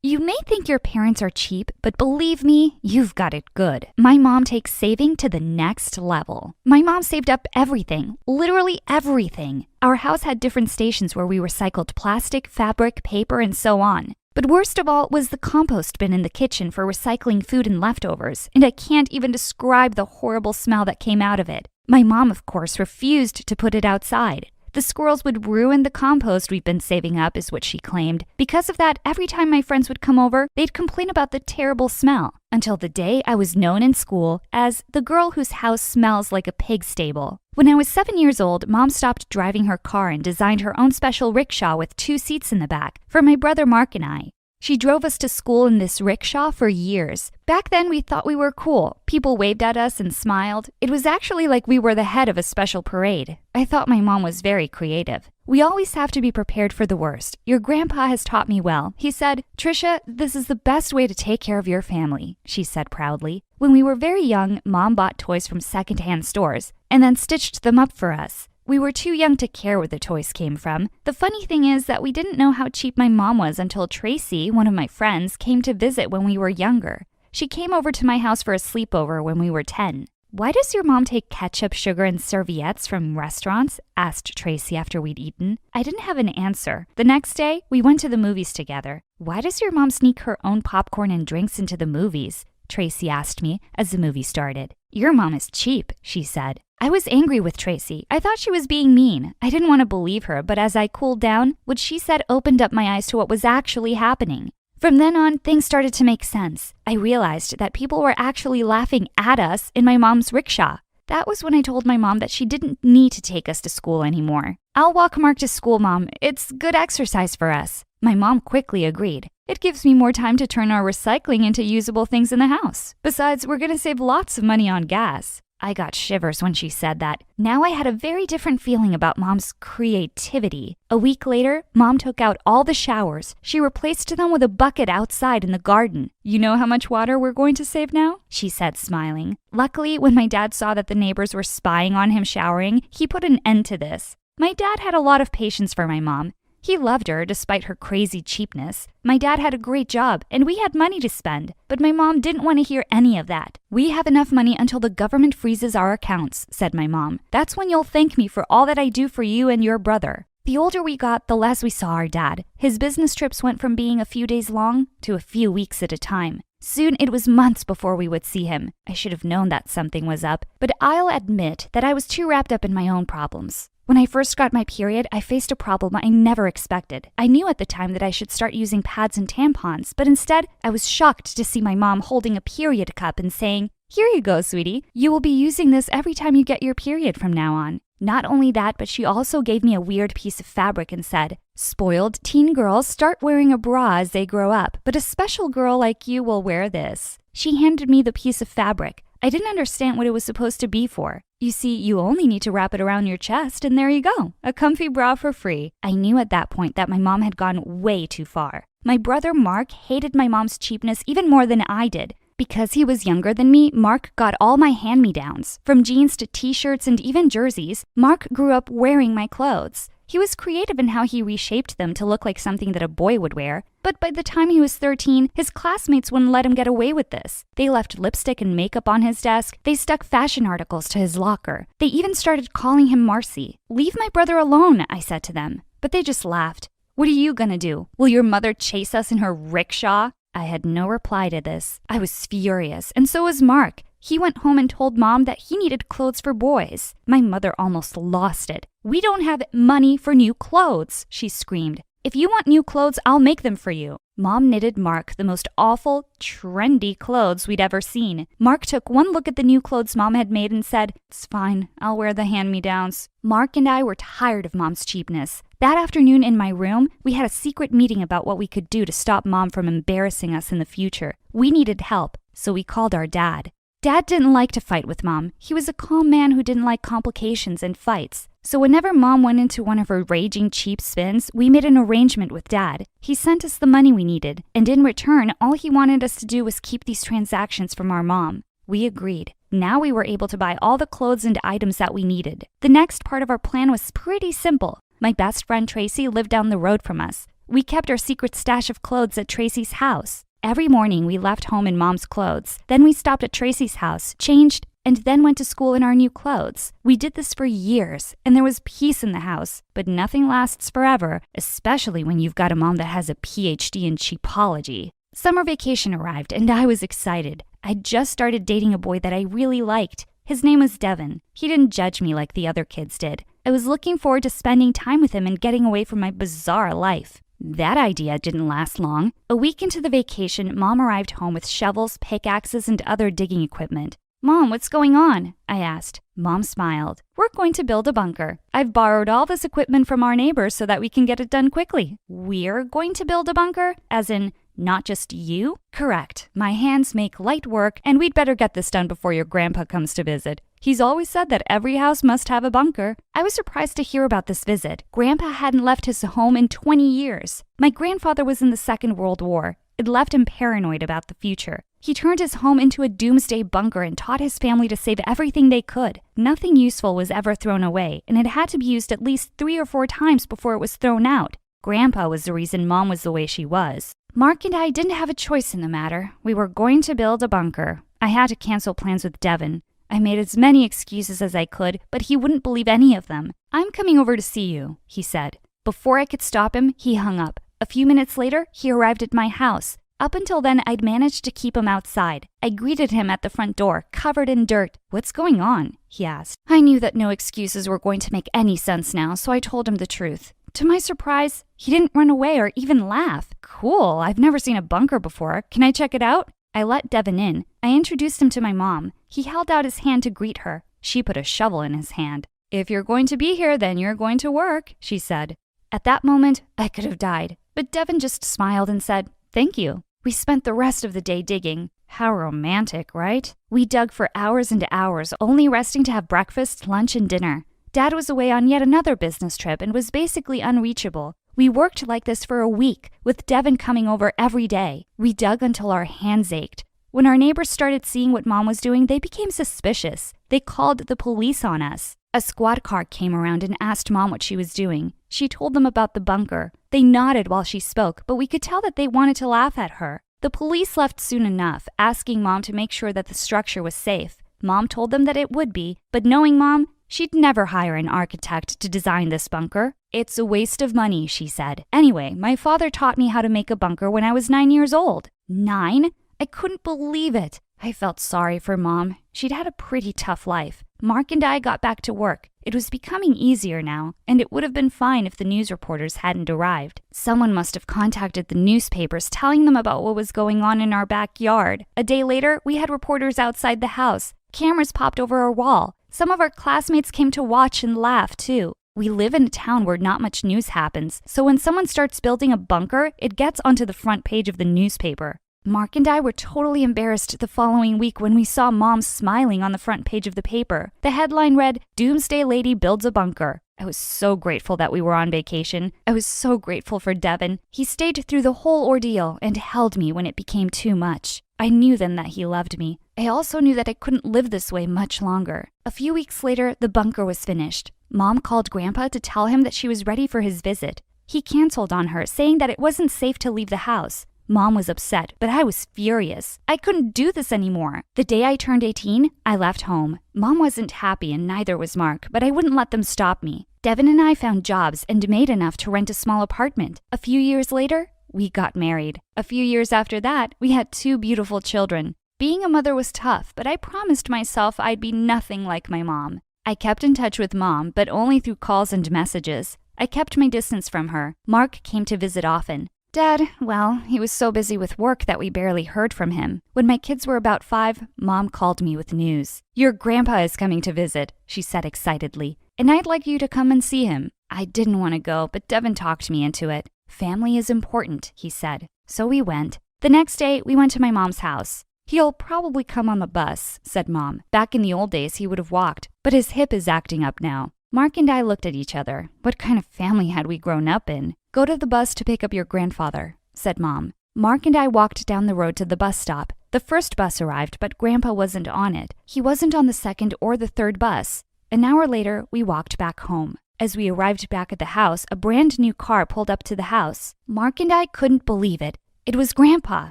You may think your parents are cheap, but believe me, you've got it good. My mom takes saving to the next level. My mom saved up everything, literally everything. Our house had different stations where we recycled plastic, fabric, paper, and so on. But worst of all was the compost bin in the kitchen for recycling food and leftovers, and I can't even describe the horrible smell that came out of it. My mom, of course, refused to put it outside. The squirrels would ruin the compost we've been saving up, is what she claimed. Because of that, every time my friends would come over, they'd complain about the terrible smell. Until the day I was known in school as the girl whose house smells like a pig stable. When I was 7 years old, Mom stopped driving her car and designed her own special rickshaw with 2 seats in the back for my brother Mark and I. She drove us to school in this rickshaw for years. Back then, we thought we were cool. People waved at us and smiled. It was actually like we were the head of a special parade. I thought my mom was very creative. "We always have to be prepared for the worst. Your grandpa has taught me well." He said, "Trisha, this is the best way to take care of your family," she said proudly. When we were very young, Mom bought toys from secondhand stores and then stitched them up for us. We were too young to care where the toys came from. The funny thing is that we didn't know how cheap my mom was until Tracy, one of my friends, came to visit when we were younger. She came over to my house for a sleepover when we were 10. "Why does your mom take ketchup, sugar, and serviettes from restaurants?" asked Tracy after we'd eaten. I didn't have an answer. The next day, we went to the movies together. "Why does your mom sneak her own popcorn and drinks into the movies?" Tracy asked me as the movie started. "Your mom is cheap," she said. I was angry with Tracy. I thought she was being mean. I didn't want to believe her, but as I cooled down, what she said opened up my eyes to what was actually happening. From then on, things started to make sense. I realized that people were actually laughing at us in my mom's rickshaw. That was when I told my mom that she didn't need to take us to school anymore. "I'll walk Mark to school, Mom. It's good exercise for us." My mom quickly agreed. "It gives me more time to turn our recycling into usable things in the house. Besides, we're going to save lots of money on gas." I got shivers when she said that. Now I had a very different feeling about Mom's creativity. A week later, Mom took out all the showers. She replaced them with a bucket outside in the garden. "You know how much water we're going to save now?" she said, smiling. Luckily, when my dad saw that the neighbors were spying on him showering, he put an end to this. My dad had a lot of patience for my mom. He loved her despite her crazy cheapness. My dad had a great job, and we had money to spend, but my mom didn't want to hear any of that. "We have enough money until the government freezes our accounts," said my mom. "That's when you'll thank me for all that I do for you and your brother." The older we got, the less we saw our dad. His business trips went from being a few days long to a few weeks at a time. Soon it was months before we would see him. I should have known that something was up, but I'll admit that I was too wrapped up in my own problems. When I first got my period, I faced a problem I never expected. I knew at the time that I should start using pads and tampons, but instead, I was shocked to see my mom holding a period cup and saying, "Here you go, sweetie. You will be using this every time you get your period from now on." Not only that, but she also gave me a weird piece of fabric and said, "Spoiled teen girls start wearing a bra as they grow up, but a special girl like you will wear this." She handed me the piece of fabric. I didn't understand what it was supposed to be for. You see, you only need to wrap it around your chest, and there you go, a comfy bra for free. I knew at that point that my mom had gone way too far. My brother Mark hated my mom's cheapness even more than I did. Because he was younger than me, Mark got all my hand-me-downs. From jeans to t-shirts and even jerseys, Mark grew up wearing my clothes. He was creative in how he reshaped them to look like something that a boy would wear. But by the time he was 13, his classmates wouldn't let him get away with this. They left lipstick and makeup on his desk. They stuck fashion articles to his locker. They even started calling him Marcy. "Leave my brother alone," I said to them. But they just laughed. "What are you gonna do? Will your mother chase us in her rickshaw?" I had no reply to this. I was furious, and so was Mark. He went home and told Mom that he needed clothes for boys. My mother almost lost it. "We don't have money for new clothes," she screamed. "If you want new clothes, I'll make them for you." Mom knitted Mark the most awful, trendy clothes we'd ever seen. Mark took one look at the new clothes Mom had made and said, "It's fine, I'll wear the hand-me-downs." Mark and I were tired of Mom's cheapness. That afternoon in my room, we had a secret meeting about what we could do to stop Mom from embarrassing us in the future. We needed help, so we called our dad. Dad didn't like to fight with Mom. He was a calm man who didn't like complications and fights. So whenever Mom went into one of her raging cheap spins, we made an arrangement with Dad. He sent us the money we needed, and in return, all he wanted us to do was keep these transactions from our mom. We agreed. Now we were able to buy all the clothes and items that we needed. The next part of our plan was pretty simple. My best friend Tracy lived down the road from us. We kept our secret stash of clothes at Tracy's house. Every morning we left home in Mom's clothes. Then we stopped at Tracy's house, changed, and then went to school in our new clothes. We did this for years, and there was peace in the house. But nothing lasts forever, especially when you've got a mom that has a PhD in cheapology. Summer vacation arrived, and I was excited. I'd just started dating a boy that I really liked. His name was Devin. He didn't judge me like the other kids did. I was looking forward to spending time with him and getting away from my bizarre life. That idea didn't last long. A week into the vacation, Mom arrived home with shovels, pickaxes, and other digging equipment. "Mom, what's going on?" I asked. Mom smiled. "We're going to build a bunker. I've borrowed all this equipment from our neighbors so that we can get it done quickly." "We're going to build a bunker? As in, not just you?" "Correct. My hands make light work, and we'd better get this done before your grandpa comes to visit. He's always said that every house must have a bunker." I was surprised to hear about this visit. Grandpa hadn't left his home in 20 years. My grandfather was in the Second World War. It left him paranoid about the future. He turned his home into a doomsday bunker and taught his family to save everything they could. Nothing useful was ever thrown away, and it had to be used at least 3 or 4 times before it was thrown out. Grandpa was the reason Mom was the way she was. Mark and I didn't have a choice in the matter. We were going to build a bunker. I had to cancel plans with Devin. I made as many excuses as I could, but he wouldn't believe any of them. "I'm coming over to see you," he said. Before I could stop him, he hung up. A few minutes later, he arrived at my house. Up until then, I'd managed to keep him outside. I greeted him at the front door, covered in dirt. "What's going on?" he asked. I knew that no excuses were going to make any sense now, so I told him the truth. To my surprise, he didn't run away or even laugh. "Cool, I've never seen a bunker before. Can I check it out?" I let Devin in. I introduced him to my mom. He held out his hand to greet her. She put a shovel in his hand. "If you're going to be here, then you're going to work," she said. At that moment, I could have died, but Devin just smiled and said, "Thank you." We spent the rest of the day digging. How romantic, right? We dug for hours and hours, only resting to have breakfast, lunch, and dinner. Dad was away on yet another business trip and was basically unreachable. We worked like this for a week, with Devin coming over every day. We dug until our hands ached. When our neighbors started seeing what Mom was doing, they became suspicious. They called the police on us. A squad car came around and asked Mom what she was doing. She told them about the bunker. They nodded while she spoke, but we could tell that they wanted to laugh at her. The police left soon enough, asking Mom to make sure that the structure was safe. Mom told them that it would be, but knowing Mom, She'd never hire an architect to design this bunker. It's a waste of money, she said. Anyway, my father taught me how to make a bunker when I was 9 years old. 9? I couldn't believe it. I felt sorry for Mom. She'd had a pretty tough life. Mark and I got back to work. It was becoming easier now, and it would have been fine if the news reporters hadn't arrived. Someone must have contacted the newspapers telling them about what was going on in our backyard. A day later, we had reporters outside the house. Cameras popped over our wall. Some of our classmates came to watch and laugh, too. We live in a town where not much news happens, so when someone starts building a bunker, it gets onto the front page of the newspaper. Mark and I were totally embarrassed the following week when we saw Mom smiling on the front page of the paper. The headline read, "Doomsday Lady Builds a Bunker." I was so grateful that we were on vacation. I was so grateful for Devin. He stayed through the whole ordeal and held me when it became too much. I knew then that he loved me. I also knew that I couldn't live this way much longer. A few weeks later, the bunker was finished. Mom called Grandpa to tell him that she was ready for his visit. He canceled on her, saying that it wasn't safe to leave the house. Mom was upset, but I was furious. I couldn't do this anymore. The day I turned 18, I left home. Mom wasn't happy and neither was Mark, but I wouldn't let them stop me. Devin and I found jobs and made enough to rent a small apartment. A few years later, we got married. A few years after that, we had 2 beautiful children. Being a mother was tough, but I promised myself I'd be nothing like my mom. I kept in touch with Mom, but only through calls and messages. I kept my distance from her. Mark came to visit often. Dad, well, he was so busy with work that we barely heard from him. When my kids were about 5, Mom called me with news. "Your grandpa is coming to visit," she said excitedly, "and I'd like you to come and see him." I didn't want to go, but Devin talked me into it. "Family is important," he said. So we went. The next day, we went to my mom's house. "He'll probably come on the bus," said Mom. "Back in the old days, he would have walked, but his hip is acting up now." Mark and I looked at each other. What kind of family had we grown up in? "Go to the bus to pick up your grandfather," said Mom. Mark and I walked down the road to the bus stop. The first bus arrived, but Grandpa wasn't on it. He wasn't on the second or the third bus. An hour later, we walked back home. As we arrived back at the house, a brand new car pulled up to the house. Mark and I couldn't believe it. It was Grandpa.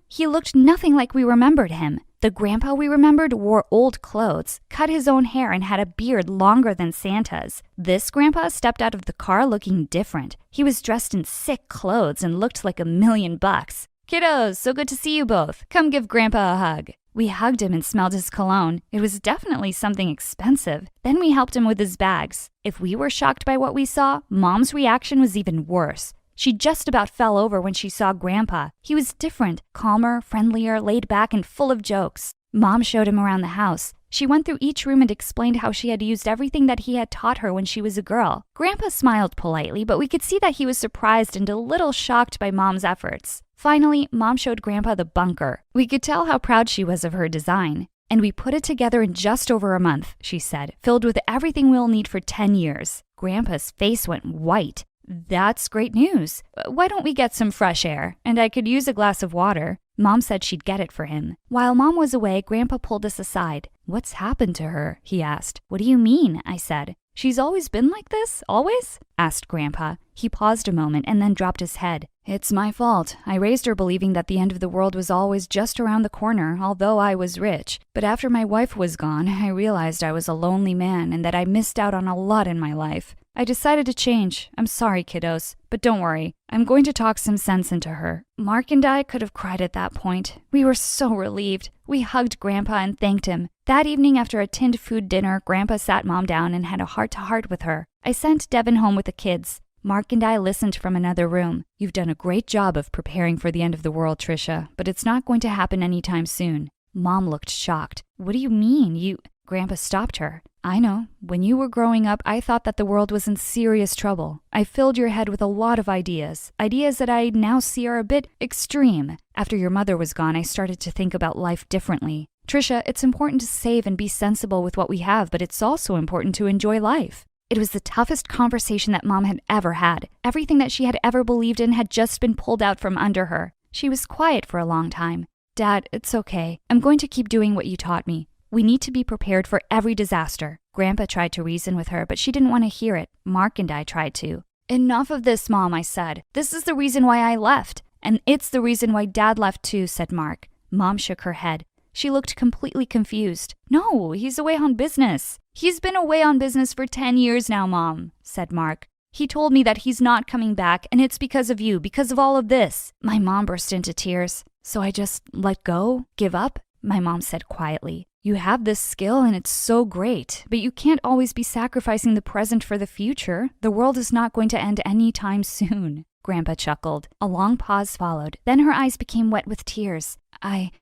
He looked nothing like we remembered him. The Grandpa we remembered wore old clothes, cut his own hair, and had a beard longer than Santa's. This Grandpa stepped out of the car looking different. He was dressed in sick clothes and looked like $1,000,000. "Kiddos, so good to see you both. Come give Grandpa a hug." We hugged him and smelled his cologne. It was definitely something expensive. Then we helped him with his bags. If we were shocked by what we saw, Mom's reaction was even worse. She just about fell over when she saw Grandpa. He was different, calmer, friendlier, laid back, and full of jokes. Mom showed him around the house. She went through each room and explained how she had used everything that he had taught her when she was a girl. Grandpa smiled politely, but we could see that he was surprised and a little shocked by Mom's efforts. Finally, Mom showed Grandpa the bunker. We could tell how proud she was of her design. "And we put it together in just over a month," she said, "filled with everything we'll need for 10 years. Grandpa's face went white. "That's great news. Why don't we get some fresh air? And I could use a glass of water." Mom said she'd get it for him. While Mom was away, Grandpa pulled us aside. "What's happened to her?" he asked. "What do you mean?" I said. "She's always been like this? Always?" asked Grandpa. He paused a moment and then dropped his head. "It's my fault. I raised her believing that the end of the world was always just around the corner, although I was rich. But after my wife was gone, I realized I was a lonely man and that I missed out on a lot in my life. I decided to change. I'm sorry, kiddos. But don't worry. I'm going to talk some sense into her." Mark and I could have cried at that point. We were so relieved. We hugged Grandpa and thanked him. That evening after a tinned food dinner, Grandpa sat Mom down and had a heart-to-heart with her. I sent Devin home with the kids. Mark and I listened from another room. "You've done a great job of preparing for the end of the world, Trisha, but it's not going to happen anytime soon." Mom looked shocked. "What do you mean? Grandpa stopped her. "I know. When you were growing up, I thought that the world was in serious trouble. I filled your head with a lot of ideas that I now see are a bit extreme. After your mother was gone, I started to think about life differently. Trisha, it's important to save and be sensible with what we have, but it's also important to enjoy life." It was the toughest conversation that Mom had ever had. Everything that she had ever believed in had just been pulled out from under her. She was quiet for a long time. "Dad, it's okay. I'm going to keep doing what you taught me. We need to be prepared for every disaster." Grandpa tried to reason with her, but she didn't want to hear it. Mark and I tried to. "Enough of this, Mom," I said. "This is the reason why I left. And it's the reason why Dad left too," said Mark. Mom shook her head. She looked completely confused. No, he's away on business. He's been away on business for 10 years now, Mom, said Mark. He told me that he's not coming back, and it's because of you, because of all of this. My mom burst into tears. So I just let go? Give up? My mom said quietly. You have this skill and it's so great, but you can't always be sacrificing the present for the future. The world is not going to end anytime soon. Grandpa chuckled. A long pause followed. Then her eyes became wet with tears.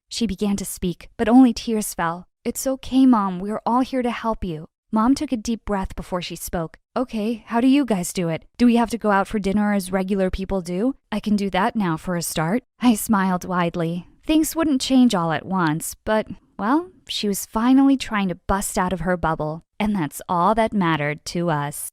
She began to speak, but only tears fell. It's okay, Mom. We're all here to help you. Mom took a deep breath before she spoke. Okay, how do you guys do it? Do we have to go out for dinner as regular people do? I can do that now for a start. I smiled widely. Things wouldn't change all at once, but, well, she was finally trying to bust out of her bubble. And that's all that mattered to us.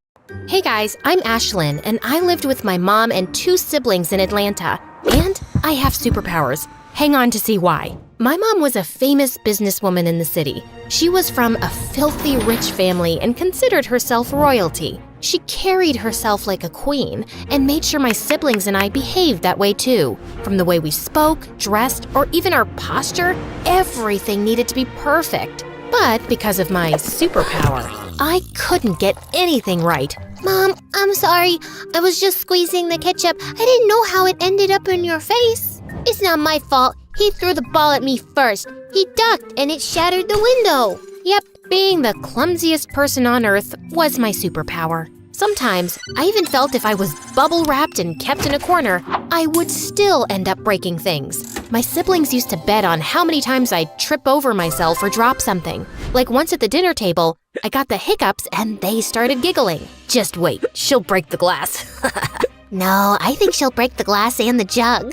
Hey guys, I'm Ashlyn, and I lived with my mom and 2 siblings in Atlanta. And I have superpowers. Hang on to see why. My mom was a famous businesswoman in the city. She was from a filthy rich family and considered herself royalty. She carried herself like a queen and made sure my siblings and I behaved that way too. From the way we spoke, dressed, or even our posture, everything needed to be perfect. But because of my superpower, I couldn't get anything right. Mom, I'm sorry. I was just squeezing the ketchup. I didn't know how it ended up in your face. It's not my fault. He threw the ball at me first. He ducked and it shattered the window. Yep, being the clumsiest person on earth was my superpower. Sometimes, I even felt if I was bubble wrapped and kept in a corner, I would still end up breaking things. My siblings used to bet on how many times I'd trip over myself or drop something. Like once at the dinner table, I got the hiccups and they started giggling. Just wait, she'll break the glass. No, I think she'll break the glass and the jug.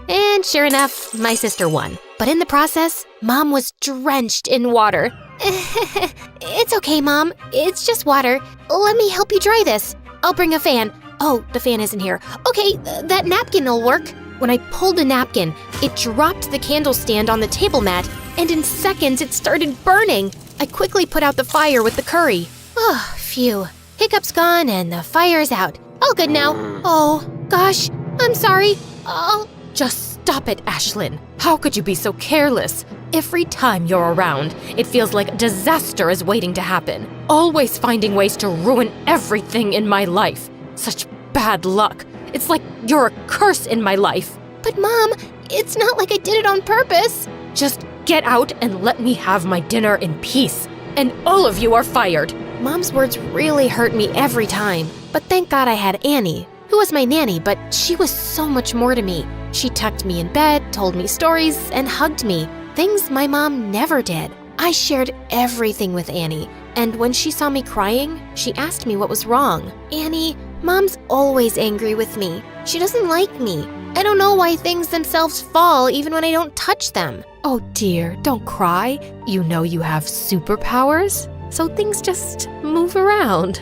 And sure enough, my sister won. But in the process, Mom was drenched in water. It's okay, Mom. It's just water. Let me help you dry this. I'll bring a fan. Oh, the fan isn't here. Okay, that napkin will work. When I pulled the napkin, it dropped the candle stand on the table mat, and in seconds it started burning. I quickly put out the fire with the curry. Oh, phew. Hiccup's gone and the fire's out. All good now. Oh, gosh, I'm sorry. Oh. Just stop it, Ashlyn. How could you be so careless? Every time you're around, it feels like a disaster is waiting to happen. Always finding ways to ruin everything in my life. Such bad luck. It's like you're a curse in my life. But Mom, it's not like I did it on purpose. Just get out and let me have my dinner in peace. And all of you are fired. Mom's words really hurt me every time. But thank God I had Annie, who was my nanny, but she was so much more to me. She tucked me in bed, told me stories, and hugged me. Things my mom never did. I shared everything with Annie, and when she saw me crying, she asked me what was wrong. Annie, Mom's always angry with me. She doesn't like me. I don't know why things themselves fall even when I don't touch them. Oh dear, don't cry. You know you have superpowers, so things just move around.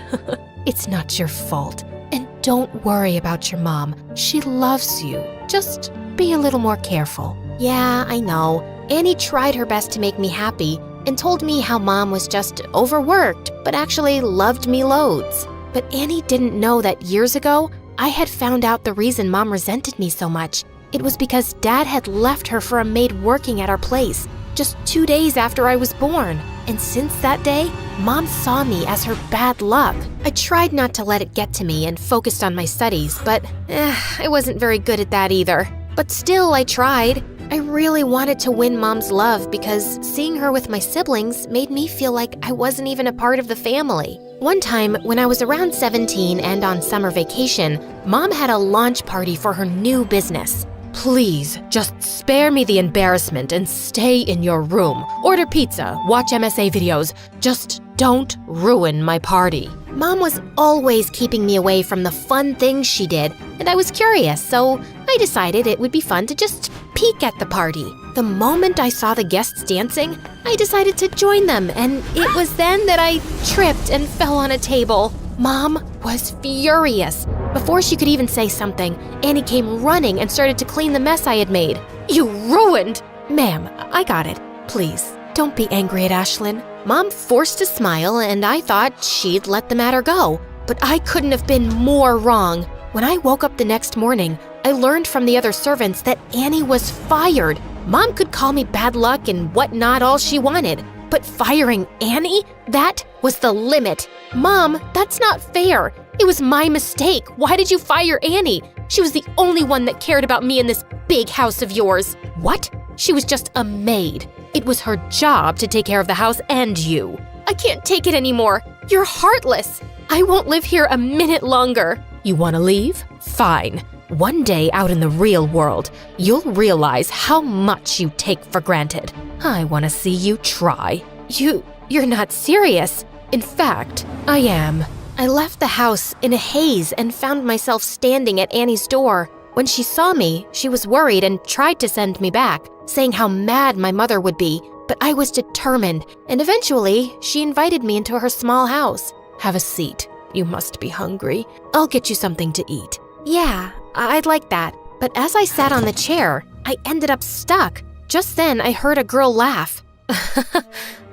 It's not your fault. And don't worry about your mom. She loves you. Just be a little more careful. Yeah, I know. Annie tried her best to make me happy and told me how Mom was just overworked, but actually loved me loads. But Annie didn't know that years ago, I had found out the reason Mom resented me so much. It was because Dad had left her for a maid working at our place just 2 days after I was born. And since that day, Mom saw me as her bad luck. I tried not to let it get to me and focused on my studies, but I wasn't very good at that either. But still, I tried. I really wanted to win Mom's love because seeing her with my siblings made me feel like I wasn't even a part of the family. One time, when I was around 17 and on summer vacation, Mom had a launch party for her new business. Please, just spare me the embarrassment and stay in your room. Order pizza, watch MSA videos. Just don't ruin my party. Mom was always keeping me away from the fun things she did, and I was curious, so I decided it would be fun to just peek at the party. The moment I saw the guests dancing, I decided to join them, and it was then that I tripped and fell on a table. Mom was furious. Before she could even say something, Annie came running and started to clean the mess I had made. You ruined! Ma'am, I got it. Please, don't be angry at Ashlyn. Mom forced a smile, and I thought she'd let the matter go. But I couldn't have been more wrong. When I woke up the next morning, I learned from the other servants that Annie was fired. Mom could call me bad luck and whatnot all she wanted, but firing Annie? That was the limit. Mom, that's not fair. It was my mistake. Why did you fire Annie? She was the only one that cared about me in this big house of yours. What? She was just a maid. It was her job to take care of the house and you. I can't take it anymore. You're heartless. I won't live here a minute longer. You want to leave? Fine. One day out in the real world, you'll realize how much you take for granted. I want to see you try. You're not serious. In fact, I am. I left the house in a haze and found myself standing at Annie's door. When she saw me, she was worried and tried to send me back, saying how mad my mother would be. But I was determined, and eventually, she invited me into her small house. Have a seat. You must be hungry. I'll get you something to eat. Yeah, I'd like that. But as I sat on the chair, I ended up stuck. Just then, I heard a girl laugh.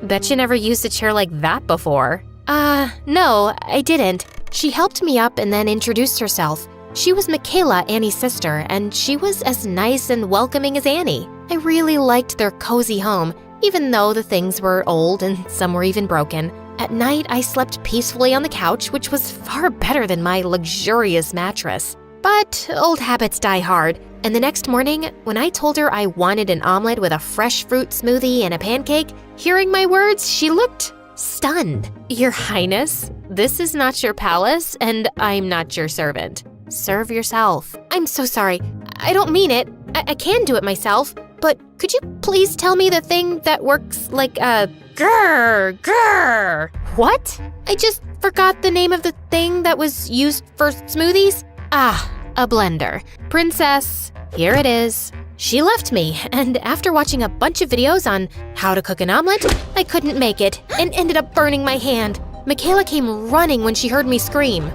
Bet you never used a chair like that before. No, I didn't. She helped me up and then introduced herself. She was Michaela, Annie's sister, and she was as nice and welcoming as Annie. I really liked their cozy home, even though the things were old and some were even broken. At night, I slept peacefully on the couch, which was far better than my luxurious mattress. But old habits die hard, and the next morning, when I told her I wanted an omelet with a fresh fruit smoothie and a pancake, hearing my words, she looked stunned. Your Highness, this is not your palace, and I'm not your servant. Serve yourself. I'm so sorry. I don't mean it. I can do it myself, but could you please tell me the thing that works like a grrr? What? I just forgot the name of the thing that was used for smoothies. A blender. Princess, here it is. She left me, and after watching a bunch of videos on how to cook an omelet, I couldn't make it and ended up burning my hand. Michaela came running when she heard me scream.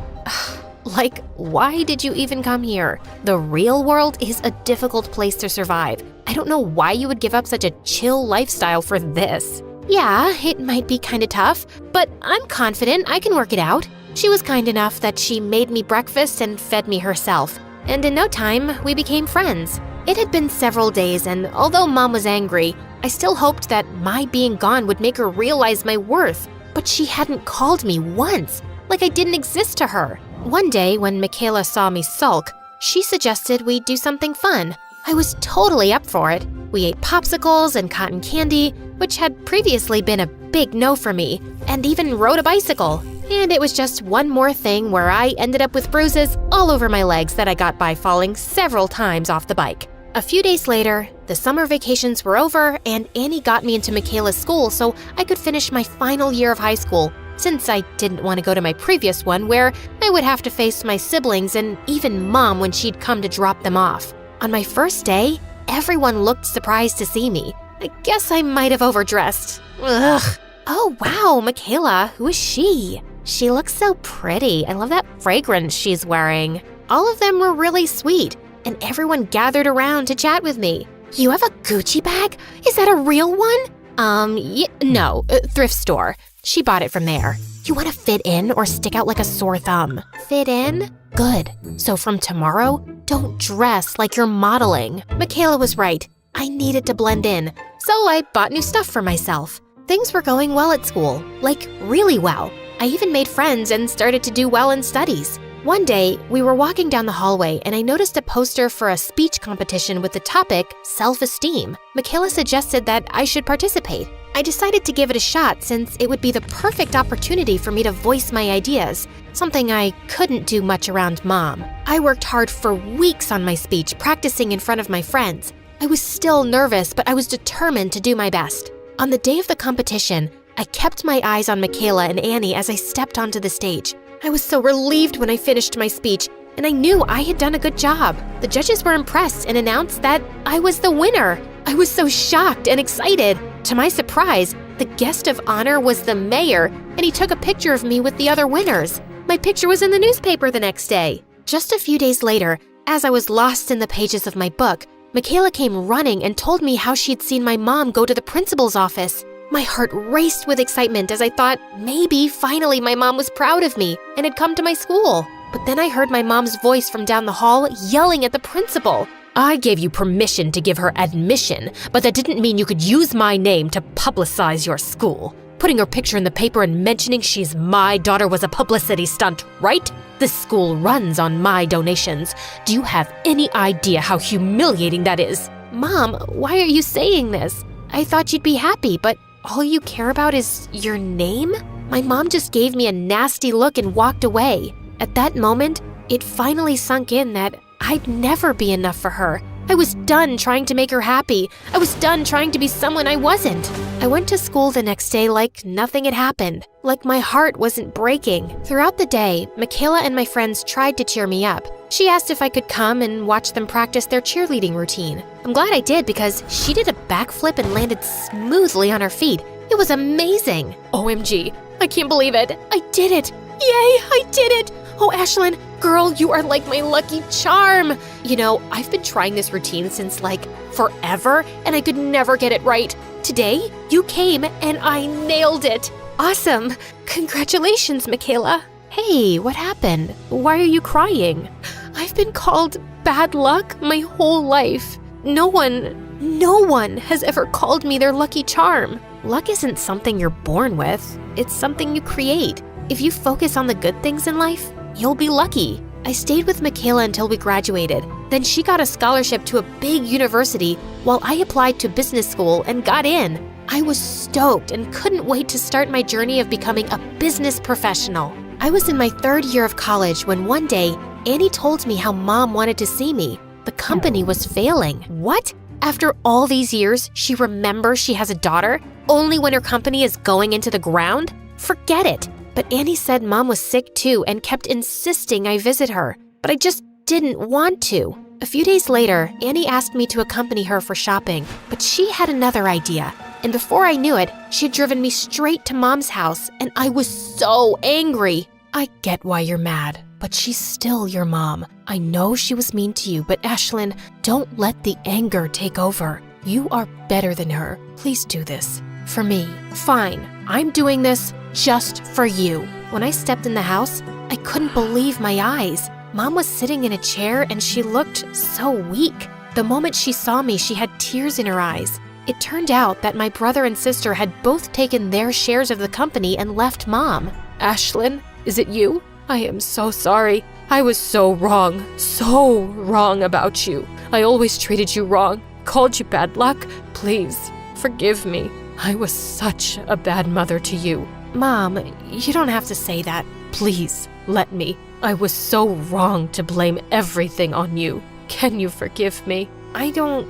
Like, why did you even come here? The real world is a difficult place to survive. I don't know why you would give up such a chill lifestyle for this. Yeah, it might be kind of tough, but I'm confident I can work it out. She was kind enough that she made me breakfast and fed me herself. And in no time, we became friends. It had been several days, and although Mom was angry, I still hoped that my being gone would make her realize my worth. But she hadn't called me once, like I didn't exist to her. One day, when Michaela saw me sulk, she suggested we do something fun. I was totally up for it. We ate popsicles and cotton candy, which had previously been a big no for me, and even rode a bicycle. And it was just one more thing where I ended up with bruises all over my legs that I got by falling several times off the bike. A few days later, the summer vacations were over, and Annie got me into Michaela's school so I could finish my final year of high school, since I didn't want to go to my previous one where I would have to face my siblings and even Mom when she'd come to drop them off. On my first day, everyone looked surprised to see me. I guess I might have overdressed. Ugh. Oh wow, Michaela, who is she? She looks so pretty. I love that fragrance she's wearing. All of them were really sweet, and everyone gathered around to chat with me. You have a Gucci bag? Is that a real one? No, thrift store. She bought it from there. You want to fit in or stick out like a sore thumb? Fit in? Good. So from tomorrow, don't dress like you're modeling. Michaela was right. I needed to blend in. So I bought new stuff for myself. Things were going well at school, like really well. I even made friends and started to do well in studies. One day, we were walking down the hallway and I noticed a poster for a speech competition with the topic self-esteem. Michaela suggested that I should participate. I decided to give it a shot since it would be the perfect opportunity for me to voice my ideas, something I couldn't do much around Mom. I worked hard for weeks on my speech, practicing in front of my friends. I was still nervous, but I was determined to do my best. On the day of the competition, I kept my eyes on Michaela and Annie as I stepped onto the stage. I was so relieved when I finished my speech, and I knew I had done a good job. The judges were impressed and announced that I was the winner. I was so shocked and excited. To my surprise, the guest of honor was the mayor, and he took a picture of me with the other winners. My picture was in the newspaper the next day. Just a few days later, as I was lost in the pages of my book, Michaela came running and told me how she'd seen my mom go to the principal's office. My heart raced with excitement as I thought maybe finally my mom was proud of me and had come to my school. But then I heard my mom's voice from down the hall yelling at the principal. I gave you permission to give her admission, but that didn't mean you could use my name to publicize your school. Putting her picture in the paper and mentioning she's my daughter was a publicity stunt, right? This school runs on my donations. Do you have any idea how humiliating that is? Mom, why are you saying this? I thought you'd be happy, but all you care about is your name? My mom just gave me a nasty look and walked away. At that moment, it finally sunk in that I'd never be enough for her. I was done trying to make her happy. I was done trying to be someone I wasn't. I went to school the next day like nothing had happened, like my heart wasn't breaking. Throughout the day, Michaela and my friends tried to cheer me up. She asked if I could come and watch them practice their cheerleading routine. I'm glad I did because she did a backflip and landed smoothly on her feet. It was amazing. OMG, I can't believe it. I did it. Yay, I did it. Oh, Ashlyn, girl, you are like my lucky charm. You know, I've been trying this routine since like forever, and I could never get it right. Today, you came and I nailed it. Awesome. Congratulations, Michaela. Hey, what happened? Why are you crying? I've been called bad luck my whole life. No one has ever called me their lucky charm. Luck isn't something you're born with. It's something you create. If you focus on the good things in life, you'll be lucky. I stayed with Michaela until we graduated. Then she got a scholarship to a big university while I applied to business school and got in. I was stoked and couldn't wait to start my journey of becoming a business professional. I was in my 3rd year of college when one day, Annie told me how Mom wanted to see me. The company was failing. What? After all these years, she remembers she has a daughter, only when her company is going into the ground? Forget it. But Annie said Mom was sick too and kept insisting I visit her. But I just didn't want to. A few days later, Annie asked me to accompany her for shopping, but she had another idea. And before I knew it, she had driven me straight to Mom's house, and I was so angry. I get why you're mad, but she's still your mom. I know she was mean to you, but Ashlyn, don't let the anger take over. You are better than her. Please do this. For me. Fine, I'm doing this just for you. When I stepped in the house, I couldn't believe my eyes. Mom was sitting in a chair and she looked so weak. The moment she saw me, she had tears in her eyes. It turned out that my brother and sister had both taken their shares of the company and left Mom. Ashlyn, is it you? I am so sorry. I was so wrong about you. I always treated you wrong, called you bad luck. Please, forgive me. I was such a bad mother to you. Mom, you don't have to say that. Please, let me. I was so wrong to blame everything on you. Can you forgive me? I don't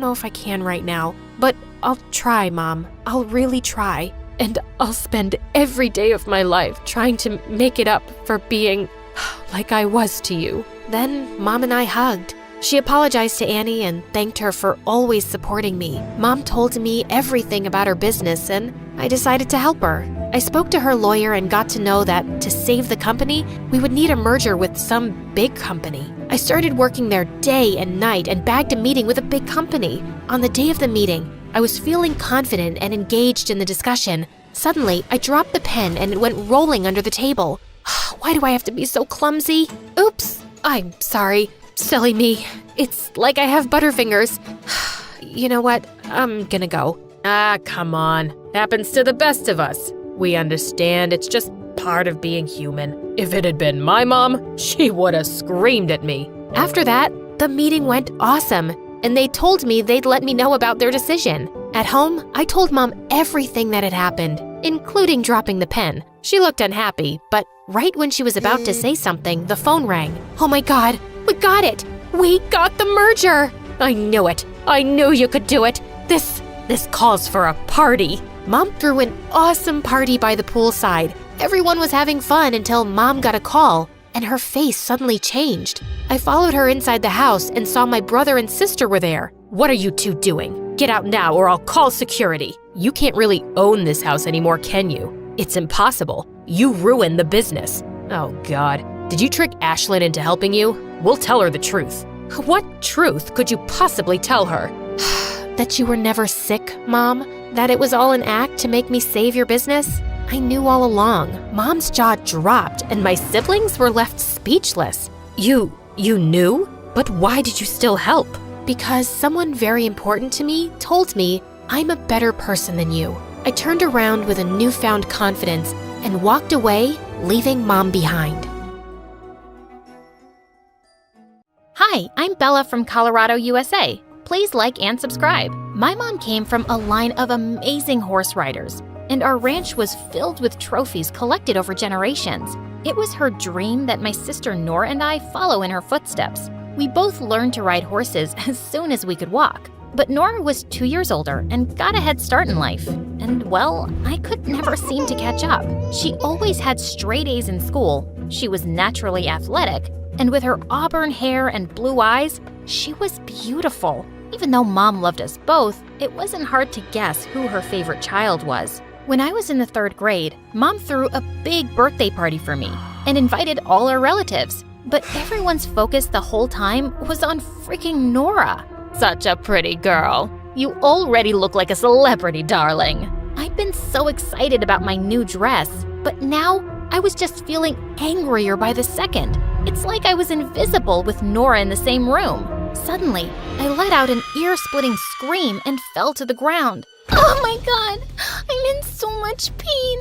know if I can right now, but I'll try, Mom. I'll really try. And I'll spend every day of my life trying to make it up for being like I was to you. Then Mom and I hugged. She apologized to Annie and thanked her for always supporting me. Mom told me everything about her business and I decided to help her. I spoke to her lawyer and got to know that to save the company, we would need a merger with some big company. I started working there day and night and bagged a meeting with a big company. On the day of the meeting, I was feeling confident and engaged in the discussion. Suddenly, I dropped the pen and it went rolling under the table. Why do I have to be so clumsy? Oops, I'm sorry. Silly me. It's like I have butterfingers. You know what? I'm gonna go. Ah, come on. Happens to the best of us. We understand it's just part of being human. If it had been my mom, she would have screamed at me. After that, the meeting went awesome, and they told me they'd let me know about their decision. At home, I told Mom everything that had happened, including dropping the pen. She looked unhappy, but right when she was about to say something, the phone rang. Oh my God, we got it! We got the merger! I knew it. I knew you could do it. This calls for a party. Mom threw an awesome party by the poolside. Everyone was having fun until Mom got a call, and her face suddenly changed. I followed her inside the house and saw my brother and sister were there. What are you two doing? Get out now or I'll call security. You can't really own this house anymore, can you? It's impossible. You ruined the business. Oh God, did you trick Ashlyn into helping you? We'll tell her the truth. What truth could you possibly tell her? That you were never sick, Mom? That it was all an act to make me save your business? I knew all along. Mom's jaw dropped and my siblings were left speechless. You knew? But why did you still help? Because someone very important to me told me I'm a better person than you. I turned around with a newfound confidence and walked away, leaving Mom behind. Hi, I'm Bella from Colorado, USA. Please like and subscribe. My mom came from a line of amazing horse riders, and our ranch was filled with trophies collected over generations. It was her dream that my sister Nora and I follow in her footsteps. We both learned to ride horses as soon as we could walk. But Nora was 2 years older and got a head start in life. And well, I could never seem to catch up. She always had straight A's in school. She was naturally athletic. And with her auburn hair and blue eyes, she was beautiful. Even though Mom loved us both, it wasn't hard to guess who her favorite child was. When I was in the 3rd grade, Mom threw a big birthday party for me and invited all our relatives. But everyone's focus the whole time was on freaking Nora. Such a pretty girl. You already look like a celebrity, darling. I'd been so excited about my new dress, but now I was just feeling angrier by the second. It's like I was invisible with Nora in the same room. Suddenly, I let out an ear-splitting scream and fell to the ground. Oh my God, I'm in so much pain.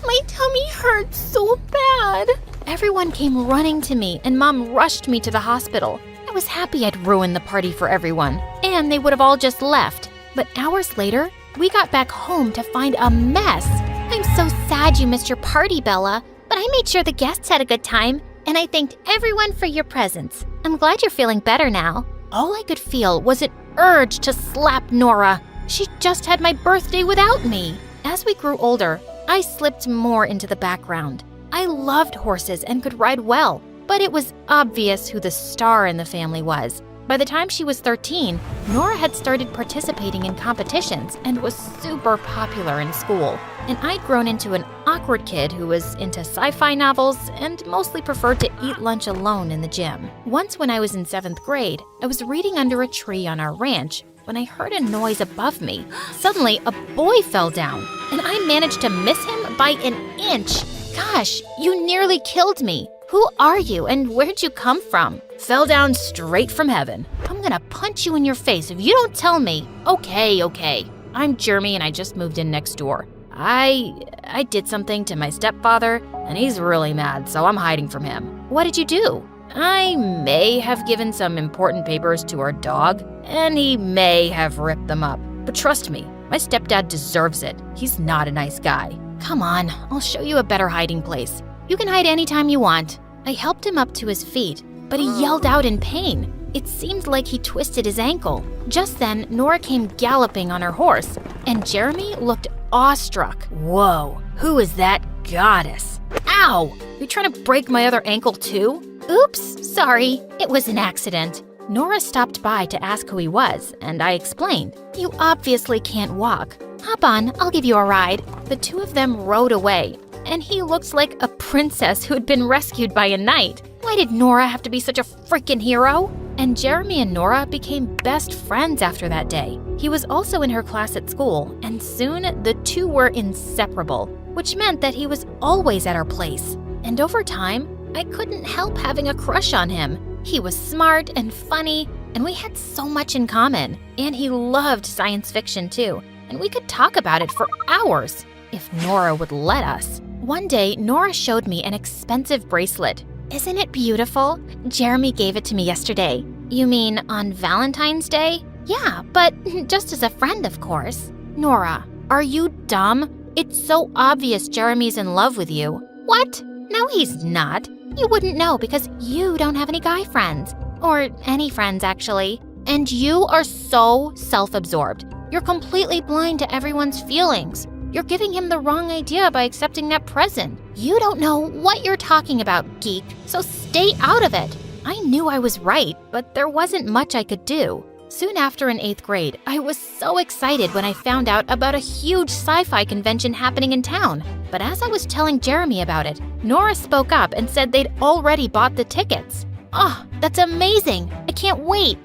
My tummy hurts so bad. Everyone came running to me and Mom rushed me to the hospital. I was happy I'd ruined the party for everyone, and they would have all just left. But hours later, we got back home to find a mess. I'm so sad you missed your party, Bella, but I made sure the guests had a good time, and I thanked everyone for your presents. I'm glad you're feeling better now. All I could feel was an urge to slap Nora. She just had my birthday without me. As we grew older, I slipped more into the background. I loved horses and could ride well, but it was obvious who the star in the family was. By the time she was 13, Nora had started participating in competitions and was super popular in school. And I'd grown into an awkward kid who was into sci-fi novels and mostly preferred to eat lunch alone in the gym. Once when I was in 7th grade, I was reading under a tree on our ranch when I heard a noise above me. Suddenly, a boy fell down, and I managed to miss him by an inch. Gosh, you nearly killed me. Who are you and where'd you come from? Fell down straight from heaven. I'm gonna punch you in your face if you don't tell me. Okay. I'm Jeremy and I just moved in next door. I did something to my stepfather and he's really mad, so I'm hiding from him. What did you do? I may have given some important papers to our dog and he may have ripped them up. But trust me, my stepdad deserves it. He's not a nice guy. Come on, I'll show you a better hiding place. You can hide anytime you want. I helped him up to his feet, but he yelled out in pain. It seemed like he twisted his ankle. Just then, Nora came galloping on her horse, and Jeremy looked awestruck. Whoa, who is that goddess? Ow! You trying to break my other ankle too? Oops, sorry. It was an accident. Nora stopped by to ask who he was, and I explained. You obviously can't walk. Hop on, I'll give you a ride. The two of them rode away, and he looked like a princess who had been rescued by a knight. Why did Nora have to be such a freaking hero? And Jeremy and Nora became best friends after that day. He was also in her class at school, and soon the two were inseparable, which meant that he was always at our place. And over time, I couldn't help having a crush on him. He was smart and funny, and we had so much in common. And he loved science fiction too, and we could talk about it for hours, if Nora would let us. One day, Nora showed me an expensive bracelet. Isn't it beautiful? Jeremy gave it to me yesterday. You mean on Valentine's Day? Yeah, but just as a friend, of course. Nora, are you dumb? It's so obvious Jeremy's in love with you. What? No, he's not. You wouldn't know because you don't have any guy friends. Or any friends, actually. And you are so self-absorbed. You're completely blind to everyone's feelings. You're giving him the wrong idea by accepting that present. You don't know what you're talking about, geek, so stay out of it. I knew I was right, but there wasn't much I could do. Soon after in 8th grade, I was so excited when I found out about a huge sci-fi convention happening in town. But as I was telling Jeremy about it, Nora spoke up and said they'd already bought the tickets. Oh, that's amazing. I can't wait.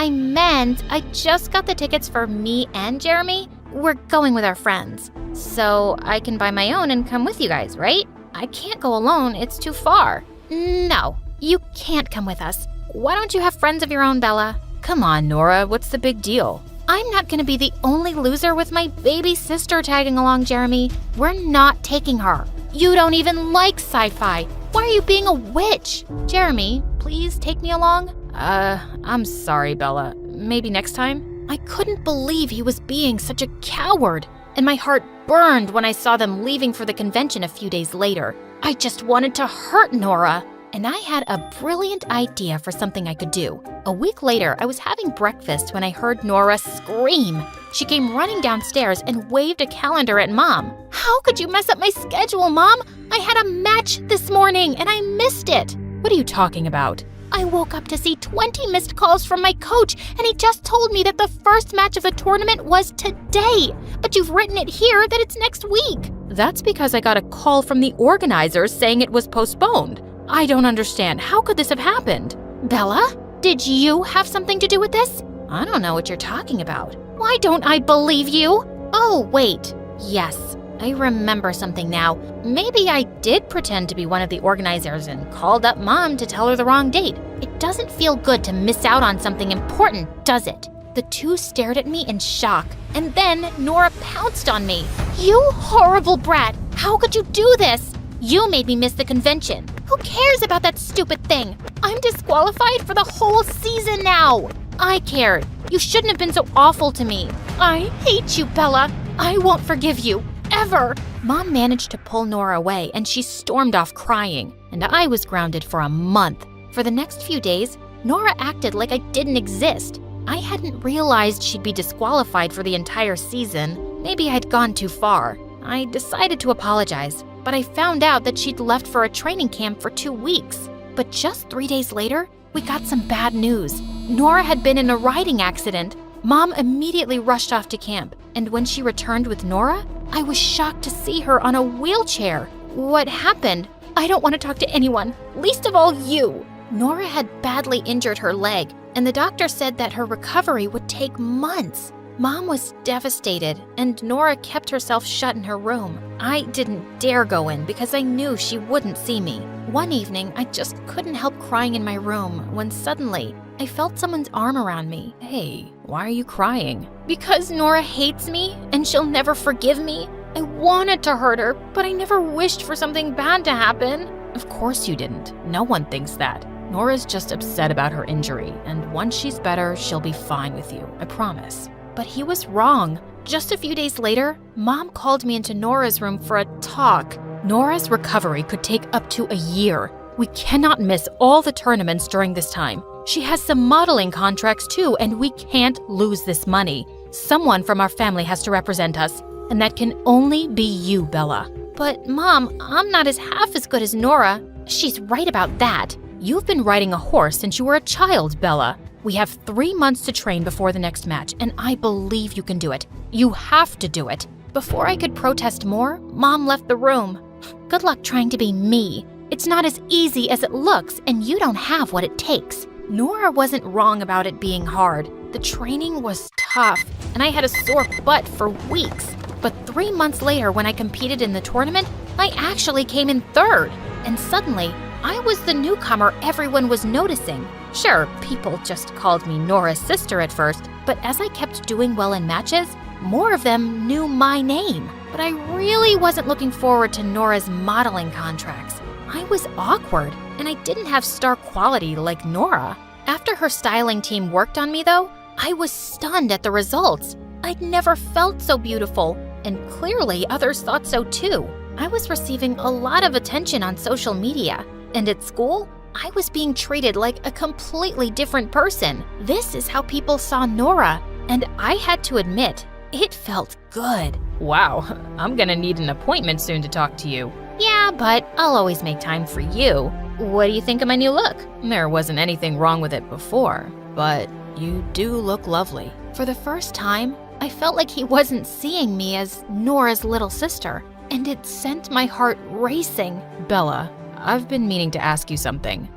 I meant I just got the tickets for me and Jeremy. We're going with our friends. So I can buy my own and come with you guys, right? I can't go alone, it's too far. No, you can't come with us. Why don't you have friends of your own, Bella? Come on, Nora, what's the big deal? I'm not gonna be the only loser with my baby sister tagging along, Jeremy. We're not taking her. You don't even like sci-fi. Why are you being a witch? Jeremy, please take me along. I'm sorry, Bella. Maybe next time? I couldn't believe he was being such a coward, and my heart burned when I saw them leaving for the convention a few days later. I just wanted to hurt Nora. And I had a brilliant idea for something I could do. A week later, I was having breakfast when I heard Nora scream. She came running downstairs and waved a calendar at Mom. How could you mess up my schedule, Mom? I had a match this morning and I missed it. What are you talking about? I woke up to see 20 missed calls from my coach, and he just told me that the first match of the tournament was today. But you've written it here that it's next week. That's because I got a call from the organizers saying it was postponed. I don't understand. How could this have happened? Bella, did you have something to do with this? I don't know what you're talking about. Why don't I believe you? Oh, wait. Yes, I remember something now. Maybe I did pretend to be one of the organizers and called up Mom to tell her the wrong date. It doesn't feel good to miss out on something important, does it? The two stared at me in shock, and then Nora pounced on me. You horrible brat! How could you do this? You made me miss the convention. Who cares about that stupid thing? I'm disqualified for the whole season now. I cared. You shouldn't have been so awful to me. I hate you, Bella. I won't forgive you, ever. Mom managed to pull Nora away, and she stormed off crying, and I was grounded for a month. For the next few days, Nora acted like I didn't exist. I hadn't realized she'd be disqualified for the entire season. Maybe I'd gone too far. I decided to apologize, but I found out that she'd left for a training camp for 2 weeks. But just 3 days later, we got some bad news. Nora had been in a riding accident. Mom immediately rushed off to camp, and when she returned with Nora, I was shocked to see her on a wheelchair. What happened? I don't want to talk to anyone, least of all you. Nora had badly injured her leg, and the doctor said that her recovery would take months. Mom was devastated, and Nora kept herself shut in her room. I didn't dare go in because I knew she wouldn't see me. One evening, I just couldn't help crying in my room when suddenly I felt someone's arm around me. Hey, why are you crying? Because Nora hates me and she'll never forgive me. I wanted to hurt her, but I never wished for something bad to happen. Of course you didn't. No one thinks that. Nora's just upset about her injury, and once she's better, she'll be fine with you, I promise. But he was wrong. Just a few days later, Mom called me into Nora's room for a talk. Nora's recovery could take up to a year. We cannot miss all the tournaments during this time. She has some modeling contracts too, and we can't lose this money. Someone from our family has to represent us, and that can only be you, Bella. But Mom, I'm not half as good as Nora. She's right about that. You've been riding a horse since you were a child, Bella. We have 3 months to train before the next match, and I believe you can do it. You have to do it. Before I could protest more, Mom left the room. Good luck trying to be me. It's not as easy as it looks, and you don't have what it takes. Nora wasn't wrong about it being hard. The training was tough, and I had a sore butt for weeks. But 3 months later, when I competed in the tournament, I actually came in third. And suddenly, I was the newcomer everyone was noticing. Sure, people just called me Nora's sister at first, but as I kept doing well in matches, more of them knew my name. But I really wasn't looking forward to Nora's modeling contracts. I was awkward, and I didn't have star quality like Nora. After her styling team worked on me, though, I was stunned at the results. I'd never felt so beautiful, and clearly others thought so too. I was receiving a lot of attention on social media, and at school, I was being treated like a completely different person. This is how people saw Nora, and I had to admit, it felt good. Wow, I'm gonna need an appointment soon to talk to you. Yeah, but I'll always make time for you. What do you think of my new look? There wasn't anything wrong with it before, but you do look lovely. For the first time, I felt like he wasn't seeing me as Nora's little sister, and it sent my heart racing. Bella, I've been meaning to ask you something.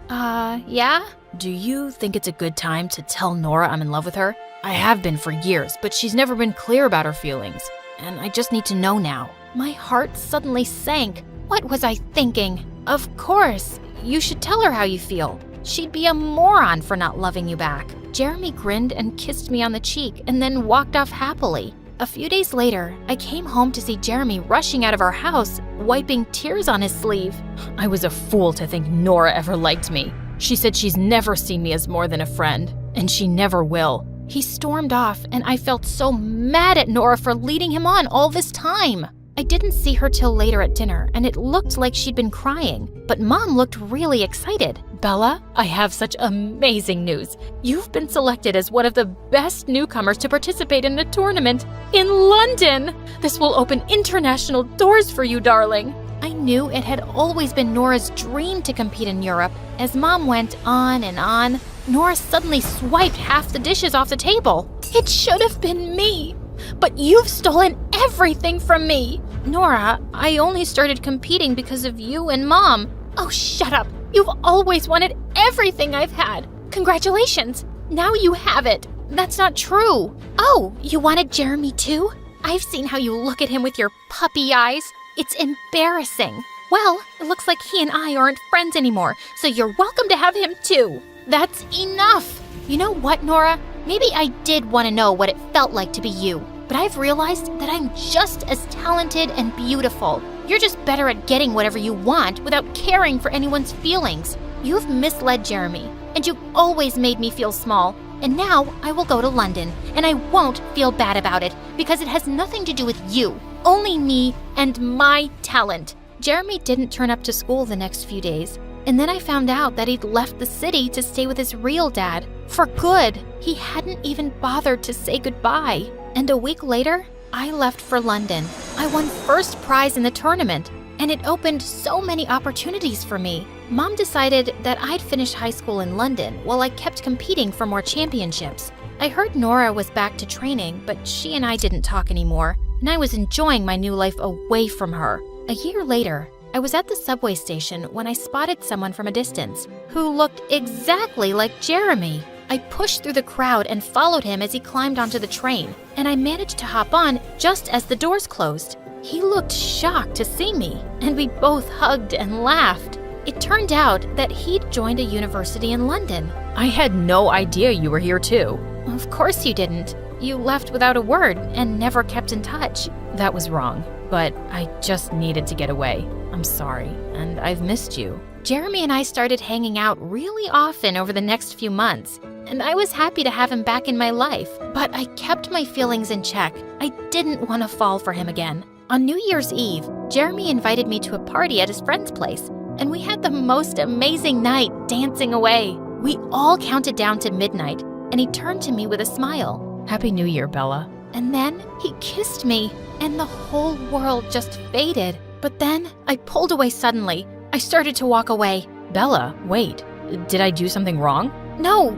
Yeah? Do you think it's a good time to tell Nora I'm in love with her? I have been for years, but she's never been clear about her feelings, and I just need to know now. My heart suddenly sank. What was I thinking? Of course, you should tell her how you feel. she'd be a moron for not loving you back. Jeremy grinned and kissed me on the cheek and then walked off happily. A few days later, I came home to see Jeremy rushing out of our house, wiping tears on his sleeve. I was a fool to think Nora ever liked me. She said she's never seen me as more than a friend, and she never will. He stormed off, and I felt so mad at Nora for leading him on all this time. I didn't see her till later at dinner, and it looked like she'd been crying, but Mom looked really excited. Bella, I have such amazing news. You've been selected as one of the best newcomers to participate in a tournament in London. This will open international doors for you, darling. I knew it had always been Nora's dream to compete in Europe. As Mom went on and on, Nora suddenly swiped half the dishes off the table. It should have been me, but you've stolen everything from me. Nora, I only started competing because of you and Mom. Oh, shut up. You've always wanted everything I've had. Congratulations. Now you have it. That's not true. Oh, you wanted Jeremy too? I've seen how you look at him with your puppy eyes. It's embarrassing. Well, it looks like he and I aren't friends anymore, so you're welcome to have him too. That's enough. You know what, Nora? Maybe I did want to know what it felt like to be you, but I've realized that I'm just as talented and beautiful. You're just better at getting whatever you want without caring for anyone's feelings. You've misled Jeremy, and you've always made me feel small. And now I will go to London, and I won't feel bad about it because it has nothing to do with you. Only me and my talent. Jeremy didn't turn up to school the next few days, and then I found out that he'd left the city to stay with his real dad. For good. He hadn't even bothered to say goodbye. And a week later, I left for London. I won first prize in the tournament, and it opened so many opportunities for me. Mom decided that I'd finish high school in London while I kept competing for more championships. I heard Nora was back to training, but she and I didn't talk anymore, and I was enjoying my new life away from her. A year later, I was at the subway station when I spotted someone from a distance who looked exactly like Jeremy. I pushed through the crowd and followed him as he climbed onto the train, and I managed to hop on just as the doors closed. He looked shocked to see me, and we both hugged and laughed. It turned out that he'd joined a university in London. I had no idea you were here too. Of course you didn't. You left without a word and never kept in touch. That was wrong, but I just needed to get away. I'm sorry, and I've missed you. Jeremy and I started hanging out really often over the next few months, and I was happy to have him back in my life, but I kept my feelings in check. I didn't want to fall for him again. On New Year's Eve, Jeremy invited me to a party at his friend's place, and we had the most amazing night dancing away. We all counted down to midnight, and he turned to me with a smile. Happy New Year, Bella. And then he kissed me, and the whole world just faded. But then I pulled away suddenly. I started to walk away. Bella, wait. Did I do something wrong? No,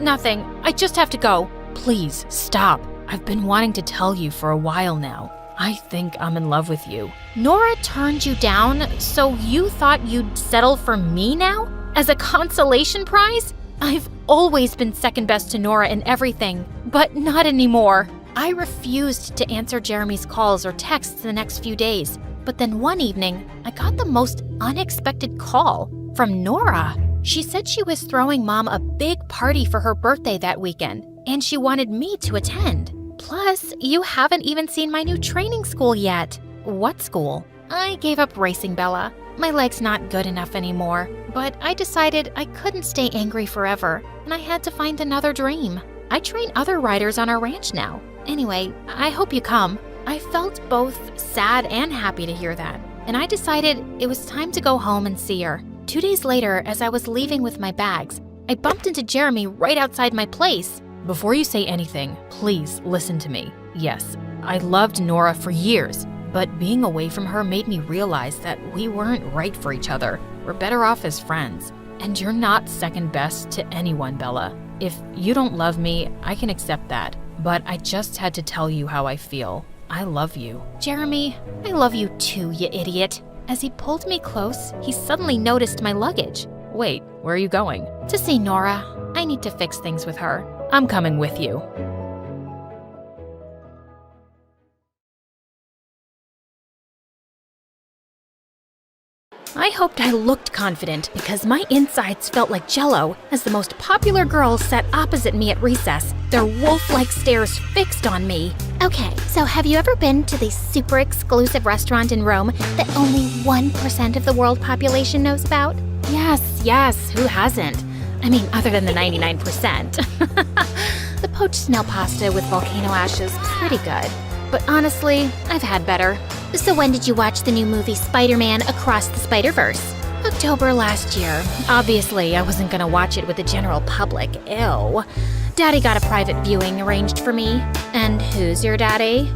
nothing. I just have to go. Please, stop. I've been wanting to tell you for a while now. I think I'm in love with you. Nora turned you down, so you thought you'd settle for me now? As a consolation prize? I've always been second best to Nora in everything, but not anymore. I refused to answer Jeremy's calls or texts the next few days. But then one evening, I got the most unexpected call from Nora. She said she was throwing Mom a big party for her birthday that weekend, and she wanted me to attend. Plus, you haven't even seen my new training school yet. What school? I gave up racing, Bella. My leg's not good enough anymore, but I decided I couldn't stay angry forever, and I had to find another dream. I train other riders on our ranch now. Anyway, I hope you come. I felt both sad and happy to hear that, and I decided it was time to go home and see her. 2 days later, as I was leaving with my bags, I bumped into Jeremy right outside my place. Before you say anything, please listen to me. Yes, I loved Nora for years, but being away from her made me realize that we weren't right for each other. We're better off as friends. And you're not second best to anyone, Bella. If you don't love me, I can accept that, but I just had to tell you how I feel. I love you. Jeremy, I love you too, you idiot. As he pulled me close, he suddenly noticed my luggage. Wait, where are you going? To see Nora. I need to fix things with her. I'm coming with you. I hoped I looked confident because my insides felt like jello as the most popular girls sat opposite me at recess, their wolf-like stares fixed on me. Okay, so have you ever been to this super exclusive restaurant in Rome that only 1% of the world population knows about? Yes, who hasn't? I mean, other than the 99%. The poached snail pasta with volcano ashes, pretty good. But honestly, I've had better. So when did you watch the new movie Spider-Man Across the Spider-Verse? October last year. Obviously, I wasn't gonna watch it with the general public. Ew. Daddy got a private viewing arranged for me. And who's your daddy?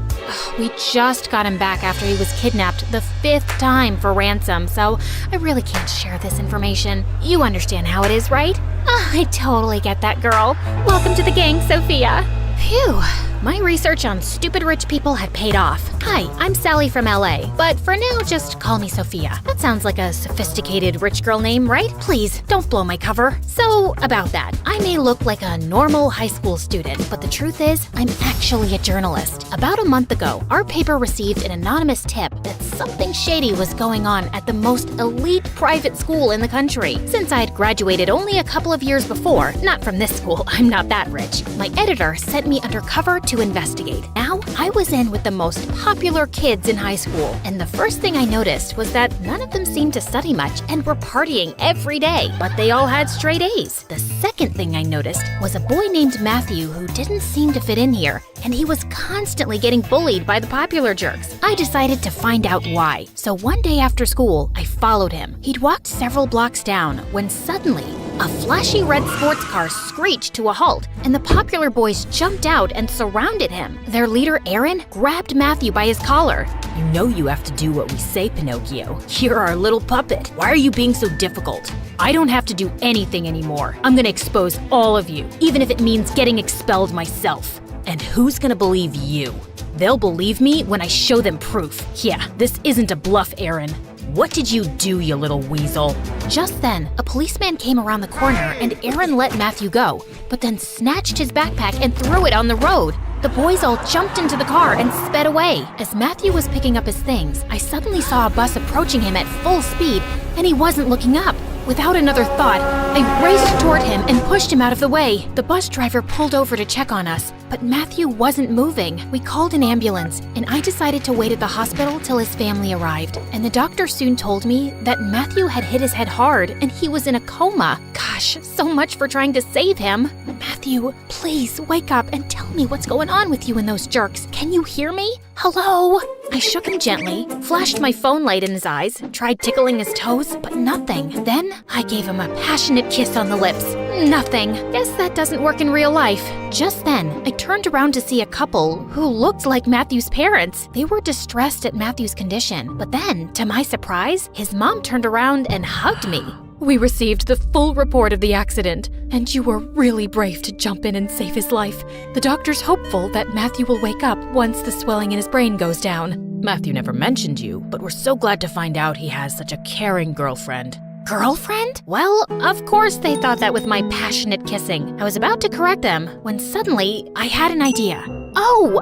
We just got him back after he was kidnapped the 5th time for ransom, so I really can't share this information. You understand how it is, right? I totally get that, girl. Welcome to the gang, Sophia. Phew. My research on stupid rich people had paid off. Hi, I'm Sally from LA, but for now, just call me Sophia. That sounds like a sophisticated rich girl name, right? Please, don't blow my cover. So, about that, I may look like a normal high school student, but the truth is, I'm actually a journalist. About a month ago, our paper received an anonymous tip that something shady was going on at the most elite private school in the country. Since I'd graduated only a couple of years before, not from this school, I'm not that rich, my editor sent me undercover to investigate. Now, I was in with the most popular kids in high school, and the first thing I noticed was that none of them seemed to study much and were partying every day, but they all had straight A's. The second thing I noticed was a boy named Matthew who didn't seem to fit in here, and he was constantly getting bullied by the popular jerks. I decided to find out why. So one day after school, I followed him. He'd walked several blocks down when suddenly, a flashy red sports car screeched to a halt, and the popular boys jumped out and surrounded him. Their leader, Aaron, grabbed Matthew by his collar. You know you have to do what we say, Pinocchio. You're our little puppet. Why are you being so difficult? I don't have to do anything anymore. I'm gonna expose all of you, even if it means getting expelled myself. And who's gonna believe you? They'll believe me when I show them proof. Yeah, this isn't a bluff, Aaron. What did you do, you little weasel? Just then, a policeman came around the corner and Aaron let Matthew go, but then snatched his backpack and threw it on the road. The boys all jumped into the car and sped away. As Matthew was picking up his things, I suddenly saw a bus approaching him at full speed, and he wasn't looking up. Without another thought, I raced toward him and pushed him out of the way. The bus driver pulled over to check on us, but Matthew wasn't moving. We called an ambulance, and I decided to wait at the hospital till his family arrived. And the doctor soon told me that Matthew had hit his head hard and he was in a coma. Gosh, so much for trying to save him. Matthew, please wake up and tell me what's going on with you and those jerks. Can you hear me? Hello? I shook him gently, flashed my phone light in his eyes, tried tickling his toes, but nothing. Then I gave him a passionate kiss on the lips. Nothing. Guess that doesn't work in real life. Just then, I turned around to see a couple who looked like Matthew's parents. They were distressed at Matthew's condition, but then, to my surprise, his mom turned around and hugged me. We received the full report of the accident, and you were really brave to jump in and save his life. The doctor's hopeful that Matthew will wake up once the swelling in his brain goes down. Matthew never mentioned you, but we're so glad to find out he has such a caring girlfriend. Girlfriend? Well, of course they thought that with my passionate kissing. I was about to correct them when suddenly I had an idea. Oh,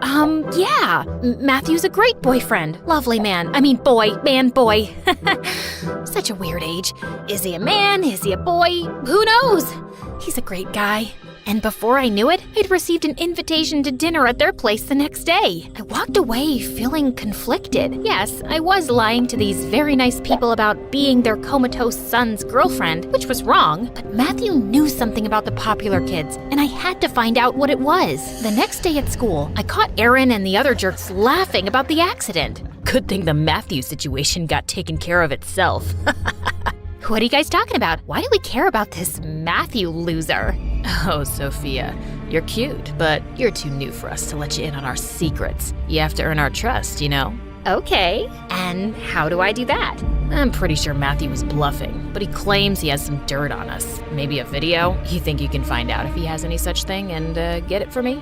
yeah. Matthew's a great boyfriend. Lovely man. I mean boy. Such a weird age. Is he a man? Is he a boy? Who knows? He's a great guy. And before I knew it, I'd received an invitation to dinner at their place the next day. I walked away feeling conflicted. Yes, I was lying to these very nice people about being their comatose son's girlfriend, which was wrong, but Matthew knew something about the popular kids, and I had to find out what it was. The next day at school, I caught Aaron and the other jerks laughing about the accident. Good thing the Matthew situation got taken care of itself. What are you guys talking about? Why do we care about this Matthew loser? Oh, Sophia, you're cute, but you're too new for us to let you in on our secrets. You have to earn our trust, you know? Okay, and how do I do that? I'm pretty sure Matthew was bluffing, but he claims he has some dirt on us. Maybe a video? You think you can find out if he has any such thing and get it for me?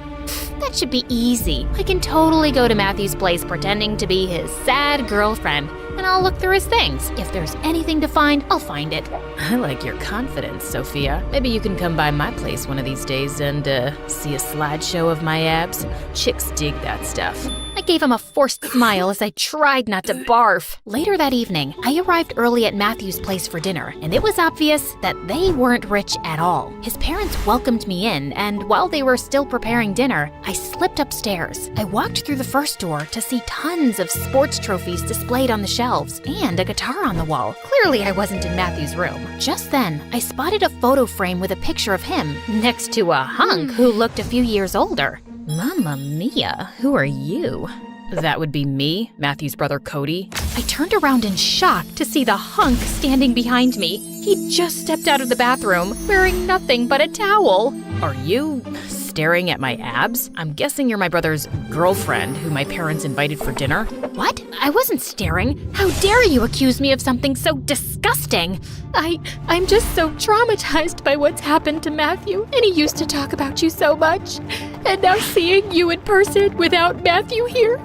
That should be easy. I can totally go to Matthew's place pretending to be his sad girlfriend. and I'll look through his things. If there's anything to find, I'll find it. I like your confidence, Sophia. Maybe you can come by my place one of these days and, see a slideshow of my abs. Chicks dig that stuff. I gave him a forced smile as I tried not to barf. Later that evening, I arrived early at Matthew's place for dinner, and it was obvious that they weren't rich at all. His parents welcomed me in, and while they were still preparing dinner, I slipped upstairs. I walked through the first door to see tons of sports trophies displayed on the shelves and a guitar on the wall. Clearly, I wasn't in Matthew's room. Just then, I spotted a photo frame with a picture of him next to a hunk who looked a few years older. Mamma mia, who are you? That would be me, Matthew's brother Cody. I turned around in shock to see the hunk standing behind me. He just stepped out of the bathroom, wearing nothing but a towel. Are you staring at my abs? I'm guessing you're my brother's girlfriend who my parents invited for dinner. What? I wasn't staring. How dare you accuse me of something so disgusting? I'm just so traumatized by what's happened to Matthew, and he used to talk about you so much. And now seeing you in person without Matthew here,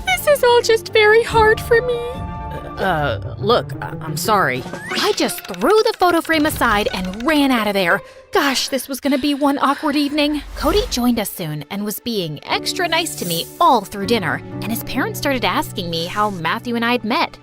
this is all just very hard for me. Look, I'm sorry. I just threw the photo frame aside and ran out of there. Gosh, this was gonna be one awkward evening. Cody joined us soon and was being extra nice to me all through dinner, and his parents started asking me how Matthew and I'd met.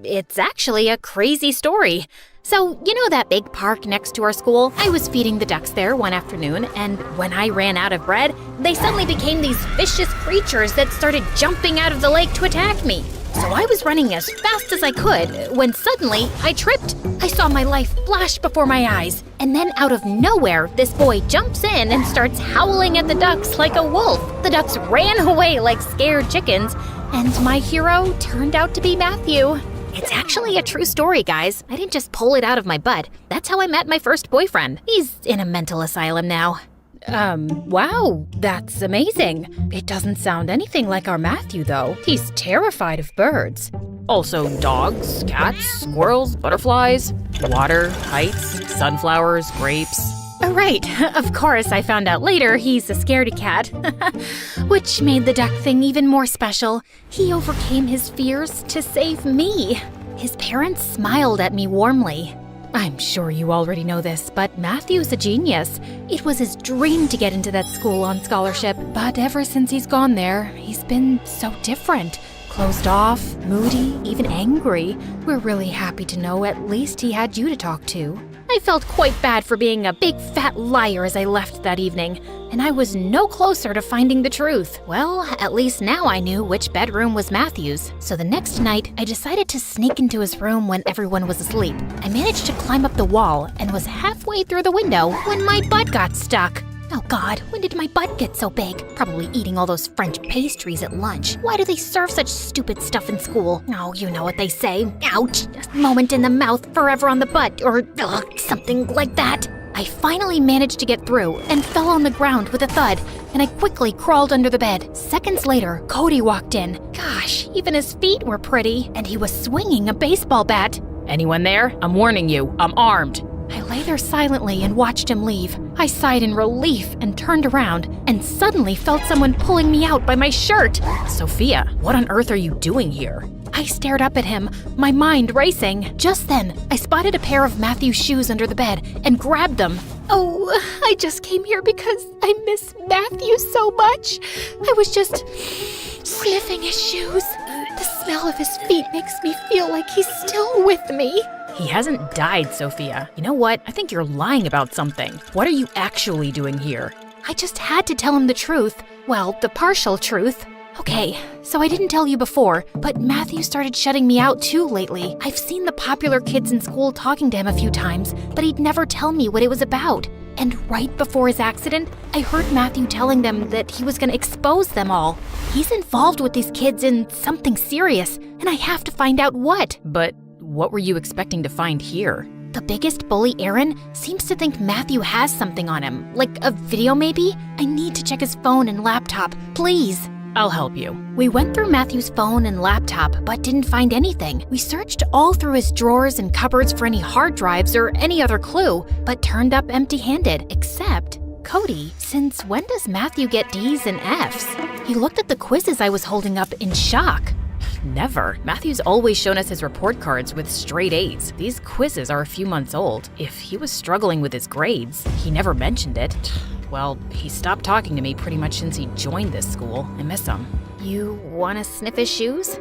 It's actually a crazy story. So, you know that big park next to our school? I was feeding the ducks there one afternoon, and when I ran out of bread, they suddenly became these vicious creatures that started jumping out of the lake to attack me. So I was running as fast as I could when suddenly I tripped. I saw my life flash before my eyes, and then out of nowhere, this boy jumps in and starts howling at the ducks like a wolf. The ducks ran away like scared chickens, and my hero turned out to be Matthew. It's actually a true story, guys. I didn't just pull it out of my butt. That's how I met my first boyfriend. He's in a mental asylum now. Wow, that's amazing. It doesn't sound anything like our Matthew, though. He's terrified of birds. Also dogs, cats, squirrels, butterflies, water, heights, sunflowers, grapes. Right, of course, I found out later he's a scaredy cat, which made the duck thing even more special. He overcame his fears to save me. His parents smiled at me warmly. I'm sure you already know this, but Matthew's a genius. It was his dream to get into that school on scholarship, but ever since he's gone there, he's been so different. Closed off, moody, even angry. We're really happy to know at least he had you to talk to. I felt quite bad for being a big fat liar as I left that evening, and I was no closer to finding the truth. Well, at least now I knew which bedroom was Matthew's. So the next night, I decided to sneak into his room when everyone was asleep. I managed to climb up the wall and was halfway through the window when my butt got stuck. Oh God, when did my butt get so big? Probably eating all those French pastries at lunch. Why do they serve such stupid stuff in school? Oh, you know what they say. Ouch! A moment in the mouth, forever on the butt, or something like that. I finally managed to get through and fell on the ground with a thud, and I quickly crawled under the bed. Seconds later, Cody walked in. Gosh, even his feet were pretty, and he was swinging a baseball bat. Anyone there? I'm warning you, I'm armed. I lay there silently and watched him leave. I sighed in relief and turned around and suddenly felt someone pulling me out by my shirt. Sophia, what on earth are you doing here? I stared up at him, my mind racing. Just then, I spotted a pair of Matthew's shoes under the bed and grabbed them. Oh, I just came here because I miss Matthew so much. I was just sniffing his shoes. The smell of his feet makes me feel like he's still with me. He hasn't died, Sophia. You know what? I think you're lying about something. What are you actually doing here? I just had to tell him the truth. Well, the partial truth. Okay, so I didn't tell you before, but Matthew started shutting me out too lately. I've seen the popular kids in school talking to him a few times, but he'd never tell me what it was about. And right before his accident, I heard Matthew telling them that he was going to expose them all. He's involved with these kids in something serious, and I have to find out what. But what were you expecting to find here? The biggest bully, Aaron, seems to think Matthew has something on him, like a video maybe? I need to check his phone and laptop, please. I'll help you. We went through Matthew's phone and laptop, but didn't find anything. We searched all through his drawers and cupboards for any hard drives or any other clue, but turned up empty-handed, except Cody. Since when does Matthew get D's and F's? He looked at the quizzes I was holding up in shock. Never. Matthew's always shown us his report cards with straight A's. These quizzes are a few months old. If he was struggling with his grades, he never mentioned it. Well, he stopped talking to me pretty much since he joined this school. I miss him. You want to sniff his shoes?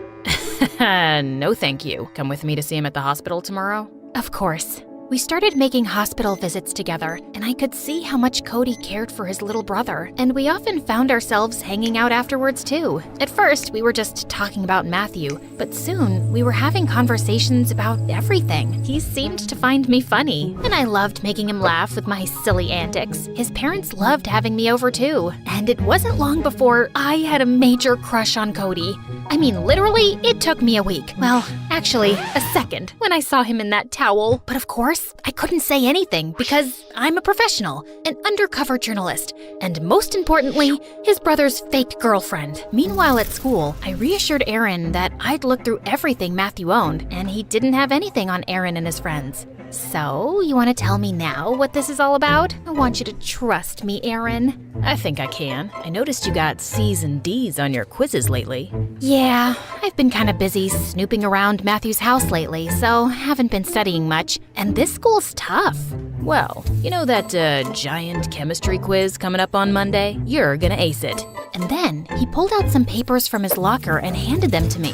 No thank you. Come with me to see him at the hospital tomorrow? Of course. We started making hospital visits together, and I could see how much Cody cared for his little brother, and we often found ourselves hanging out afterwards too. At first, we were just talking about Matthew, but soon we were having conversations about everything. He seemed to find me funny, and I loved making him laugh with my silly antics. His parents loved having me over too, and it wasn't long before I had a major crush on Cody. I mean, literally, it took me a week. Well, actually, a second when I saw him in that towel. But of course, I couldn't say anything because I'm a professional, an undercover journalist, and most importantly, his brother's fake girlfriend. Meanwhile at school, I reassured Aaron that I'd looked through everything Matthew owned, and he didn't have anything on Aaron and his friends. So, you want to tell me now what this is all about? I want you to trust me, Aaron. I think I can. I noticed you got C's and D's on your quizzes lately. Yeah, I've been kind of busy snooping around Matthew's house lately, so haven't been studying much, and this school's tough. Well, you know that giant chemistry quiz coming up on Monday? You're gonna ace it. And then he pulled out some papers from his locker and handed them to me.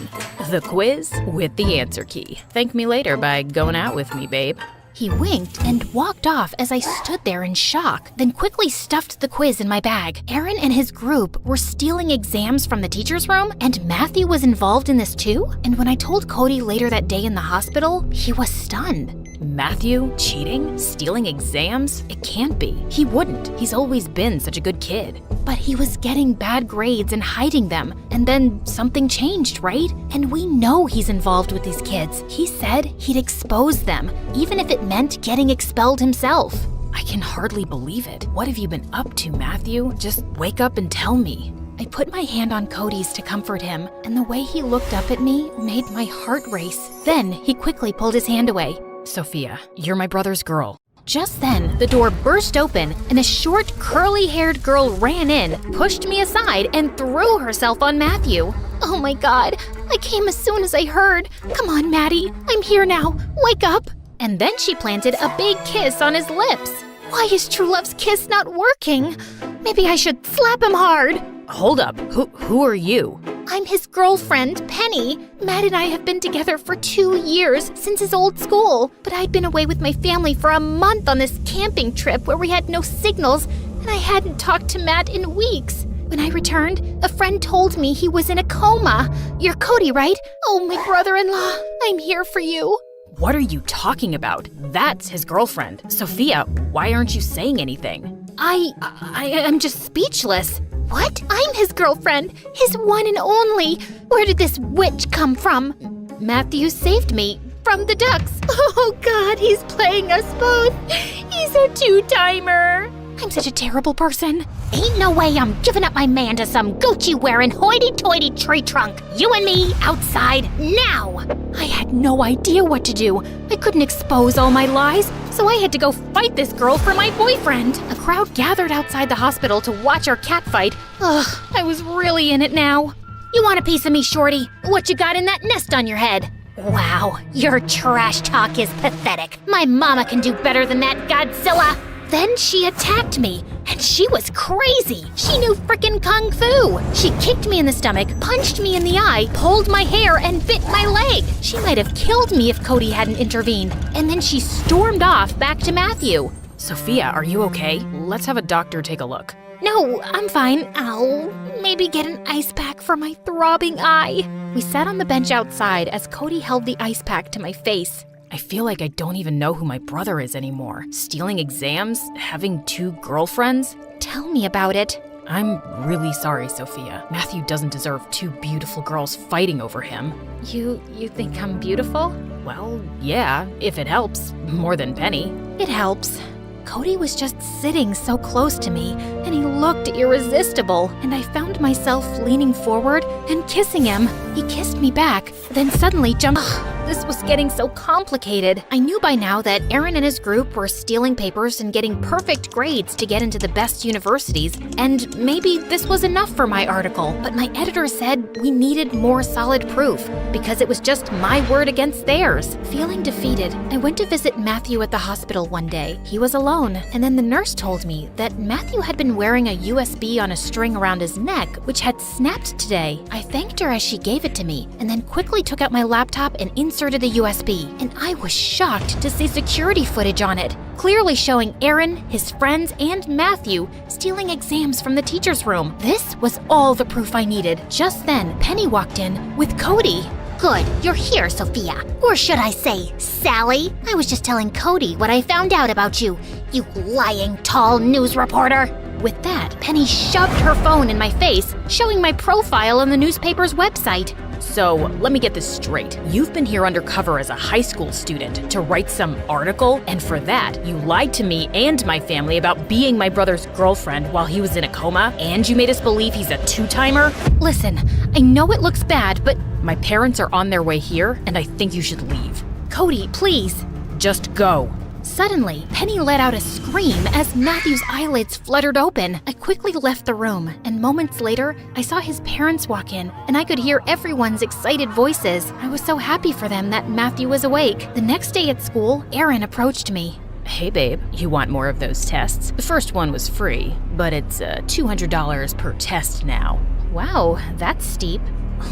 The quiz with the answer key. Thank me later by going out with me, babe. He winked and walked off as I stood there in shock, then quickly stuffed the quiz in my bag. Aaron and his group were stealing exams from the teacher's room, and Matthew was involved in this too? And when I told Cody later that day in the hospital, he was stunned. Matthew? Cheating? Stealing exams? It can't be. He wouldn't. He's always been such a good kid. But he was getting bad grades and hiding them, and then something changed, right? And we know he's involved with these kids. He said he'd expose them, even if it meant getting expelled himself. I can hardly believe it. What have you been up to, Matthew? Just wake up and tell me. I put my hand on Cody's to comfort him, and the way he looked up at me made my heart race. Then he quickly pulled his hand away. Sophia, you're my brother's girl. Just then, the door burst open, and a short, curly-haired girl ran in, pushed me aside, and threw herself on Matthew. Oh my God, I came as soon as I heard. Come on, Maddie, I'm here now. Wake up. And then she planted a big kiss on his lips. Why is True Love's kiss not working? Maybe I should slap him hard. Hold up, who are you? I'm his girlfriend, Penny. Matt and I have been together for 2 years, since his old school. But I'd been away with my family for a month on this camping trip where we had no signals, and I hadn't talked to Matt in weeks. When I returned, a friend told me he was in a coma. You're Cody, right? Oh, my brother-in-law, I'm here for you. What are you talking about? That's his girlfriend. Sophia, why aren't you saying anything? I'm just speechless. What? I'm his girlfriend, his one and only. Where did this witch come from? Matthew saved me from the ducks. Oh God, he's playing us both. He's a two-timer. I'm such a terrible person. Ain't no way I'm giving up my man to some Gucci-wearing hoity-toity tree trunk. You and me outside now. I had no idea what to do. I couldn't expose all my lies, so I had to go fight this girl for my boyfriend. A crowd gathered outside the hospital to watch our catfight. Ugh, I was really in it now. You want a piece of me, Shorty? What you got in that nest on your head? Wow, your trash talk is pathetic. My mama can do better than that, Godzilla. Then she attacked me, and she was crazy. She knew frickin' kung fu. She kicked me in the stomach, punched me in the eye, pulled my hair, and bit my leg. She might have killed me if Cody hadn't intervened. And then she stormed off back to Matthew. Sophia, are you okay? Let's have a doctor take a look. No, I'm fine. I'll maybe get an ice pack for my throbbing eye. We sat on the bench outside as Cody held the ice pack to my face. I feel like I don't even know who my brother is anymore. Stealing exams? Having 2 girlfriends? Tell me about it. I'm really sorry, Sophia. Matthew doesn't deserve 2 beautiful girls fighting over him. You think I'm beautiful? Well, yeah, if it helps. More than Penny. It helps. Cody was just sitting so close to me, and he looked irresistible, and I found myself leaning forward and kissing him. He kissed me back, then suddenly jumped. This was getting so complicated. I knew by now that Aaron and his group were stealing papers and getting perfect grades to get into the best universities, and maybe this was enough for my article, but my editor said we needed more solid proof because it was just my word against theirs. Feeling defeated, I went to visit Matthew at the hospital one day. He was alone, and then the nurse told me that Matthew had been wearing a USB on a string around his neck, which had snapped today. I thanked her as she gave it to me, and then quickly took out my laptop and inserted the USB, and I was shocked to see security footage on it, clearly showing Aaron, his friends, and Matthew stealing exams from the teacher's room. This was all the proof I needed. Just then, Penny walked in with Cody. Good, you're here, Sophia. Or should I say, Sally? I was just telling Cody what I found out about you, you lying tall news reporter. With that, Penny shoved her phone in my face, showing my profile on the newspaper's website. So, let me get this straight. You've been here undercover as a high school student to write some article, and for that, you lied to me and my family about being my brother's girlfriend while he was in a coma, and you made us believe he's a two-timer? Listen, I know it looks bad, but My parents are on their way here, and I think you should leave. Cody, please. Just go. Suddenly, Penny let out a scream as Matthew's eyelids fluttered open. I quickly left the room, and moments later, I saw his parents walk in, and I could hear everyone's excited voices. I was so happy for them that Matthew was awake. The next day at school, Aaron approached me. Hey babe, you want more of those tests? The first one was free, but it's $200 per test now. Wow, that's steep.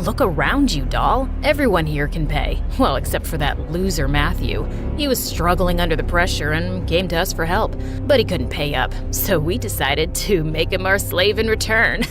Look around you, doll. Everyone here can pay. Well, except for that loser Matthew. He was struggling under the pressure and came to us for help, but he couldn't pay up, so we decided to make him our slave in return.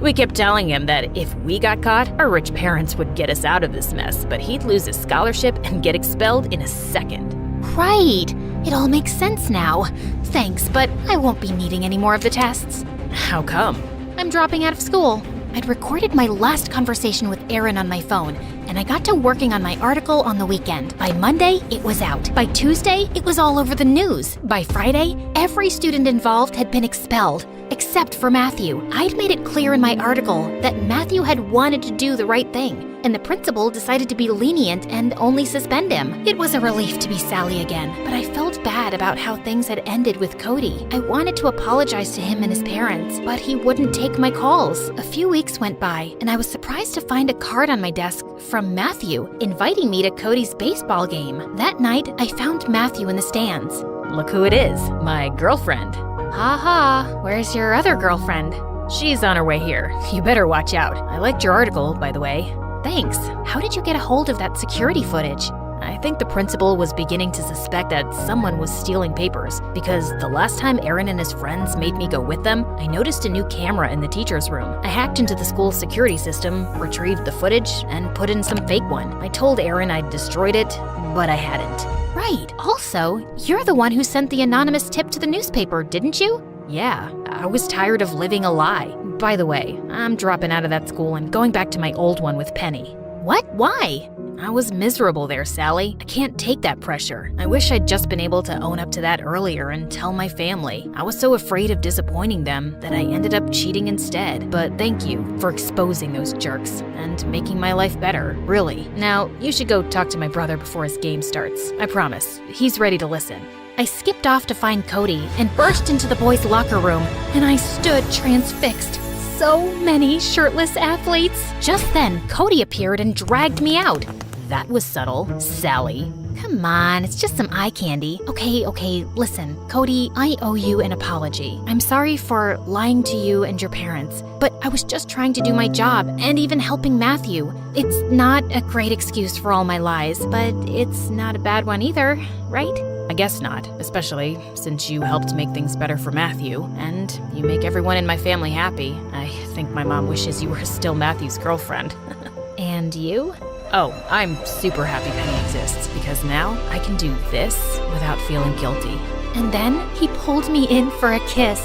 We kept telling him that if we got caught, our rich parents would get us out of this mess, but he'd lose his scholarship and get expelled in a second. Right. It all makes sense now. Thanks, but I won't be needing any more of the tests. How come? I'm dropping out of school. I'd recorded my last conversation with Aaron on my phone, and I got to working on my article on the weekend. By Monday, it was out. By Tuesday, it was all over the news. By Friday, every student involved had been expelled, except for Matthew. I'd made it clear in my article that Matthew had wanted to do the right thing, and the principal decided to be lenient and only suspend him. It was a relief to be Sally again, but I felt bad about how things had ended with Cody. I wanted to apologize to him and his parents, but he wouldn't take my calls. A few weeks went by, and I was surprised to find a card on my desk from Matthew, inviting me to Cody's baseball game. That night, I found Matthew in the stands. Look who it is, my girlfriend. Ha ha, where's your other girlfriend? She's on her way here. You better watch out. I liked your article, by the way. Thanks. How did you get a hold of that security footage? I think the principal was beginning to suspect that someone was stealing papers, because the last time Aaron and his friends made me go with them, I noticed a new camera in the teacher's room. I hacked into the school's security system, retrieved the footage, and put in some fake one. I told Aaron I'd destroyed it, but I hadn't. Right. Also, you're the one who sent the anonymous tip to the newspaper, didn't you? Yeah, I was tired of living a lie. By the way, I'm dropping out of that school and going back to my old one with Penny. What? Why? I was miserable there, Sally. I can't take that pressure. I wish I'd just been able to own up to that earlier and tell my family. I was so afraid of disappointing them that I ended up cheating instead. But thank you for exposing those jerks and making my life better, really. Now, you should go talk to my brother before his game starts. I promise. He's ready to listen. I skipped off to find Cody and burst into the boys' locker room, and I stood transfixed. So many shirtless athletes. Just then, Cody appeared and dragged me out. That was subtle, Sally. Come on, it's just some eye candy. Okay, listen, Cody, I owe you an apology. I'm sorry for lying to you and your parents, but I was just trying to do my job and even helping Matthew. It's not a great excuse for all my lies, but it's not a bad one either, right? I guess not, especially since you helped make things better for Matthew, and you make everyone in my family happy. I think my mom wishes you were still Matthew's girlfriend. And you? Oh, I'm super happy Penny exists, because now I can do this without feeling guilty. And then he pulled me in for a kiss.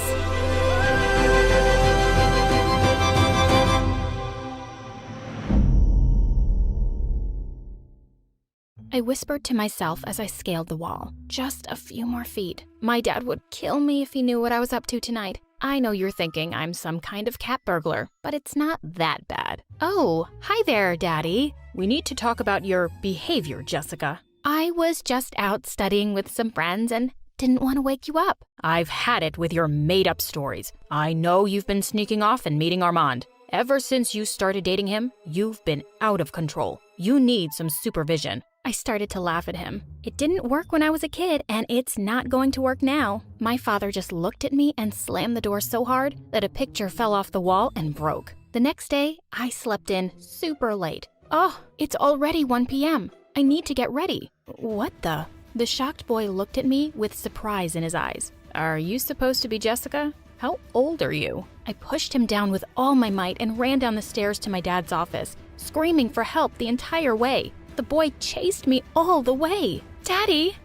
I whispered to myself as I scaled the wall. Just a few more feet. My dad would kill me if he knew what I was up to tonight. I know you're thinking I'm some kind of cat burglar, but it's not that bad. Oh, hi there, Daddy. We need to talk about your behavior, Jessica. I was just out studying with some friends and didn't want to wake you up. I've had it with your made-up stories. I know you've been sneaking off and meeting Armand. Ever since you started dating him, you've been out of control. You need some supervision. I started to laugh at him. It didn't work when I was a kid, and it's not going to work now. My father just looked at me and slammed the door so hard that a picture fell off the wall and broke. The next day, I slept in super late. Oh, it's already 1 p.m. I need to get ready. What the? The shocked boy looked at me with surprise in his eyes. Are you supposed to be Jessica? How old are you? I pushed him down with all my might and ran down the stairs to my dad's office, screaming for help the entire way. The boy chased me all the way. Daddy,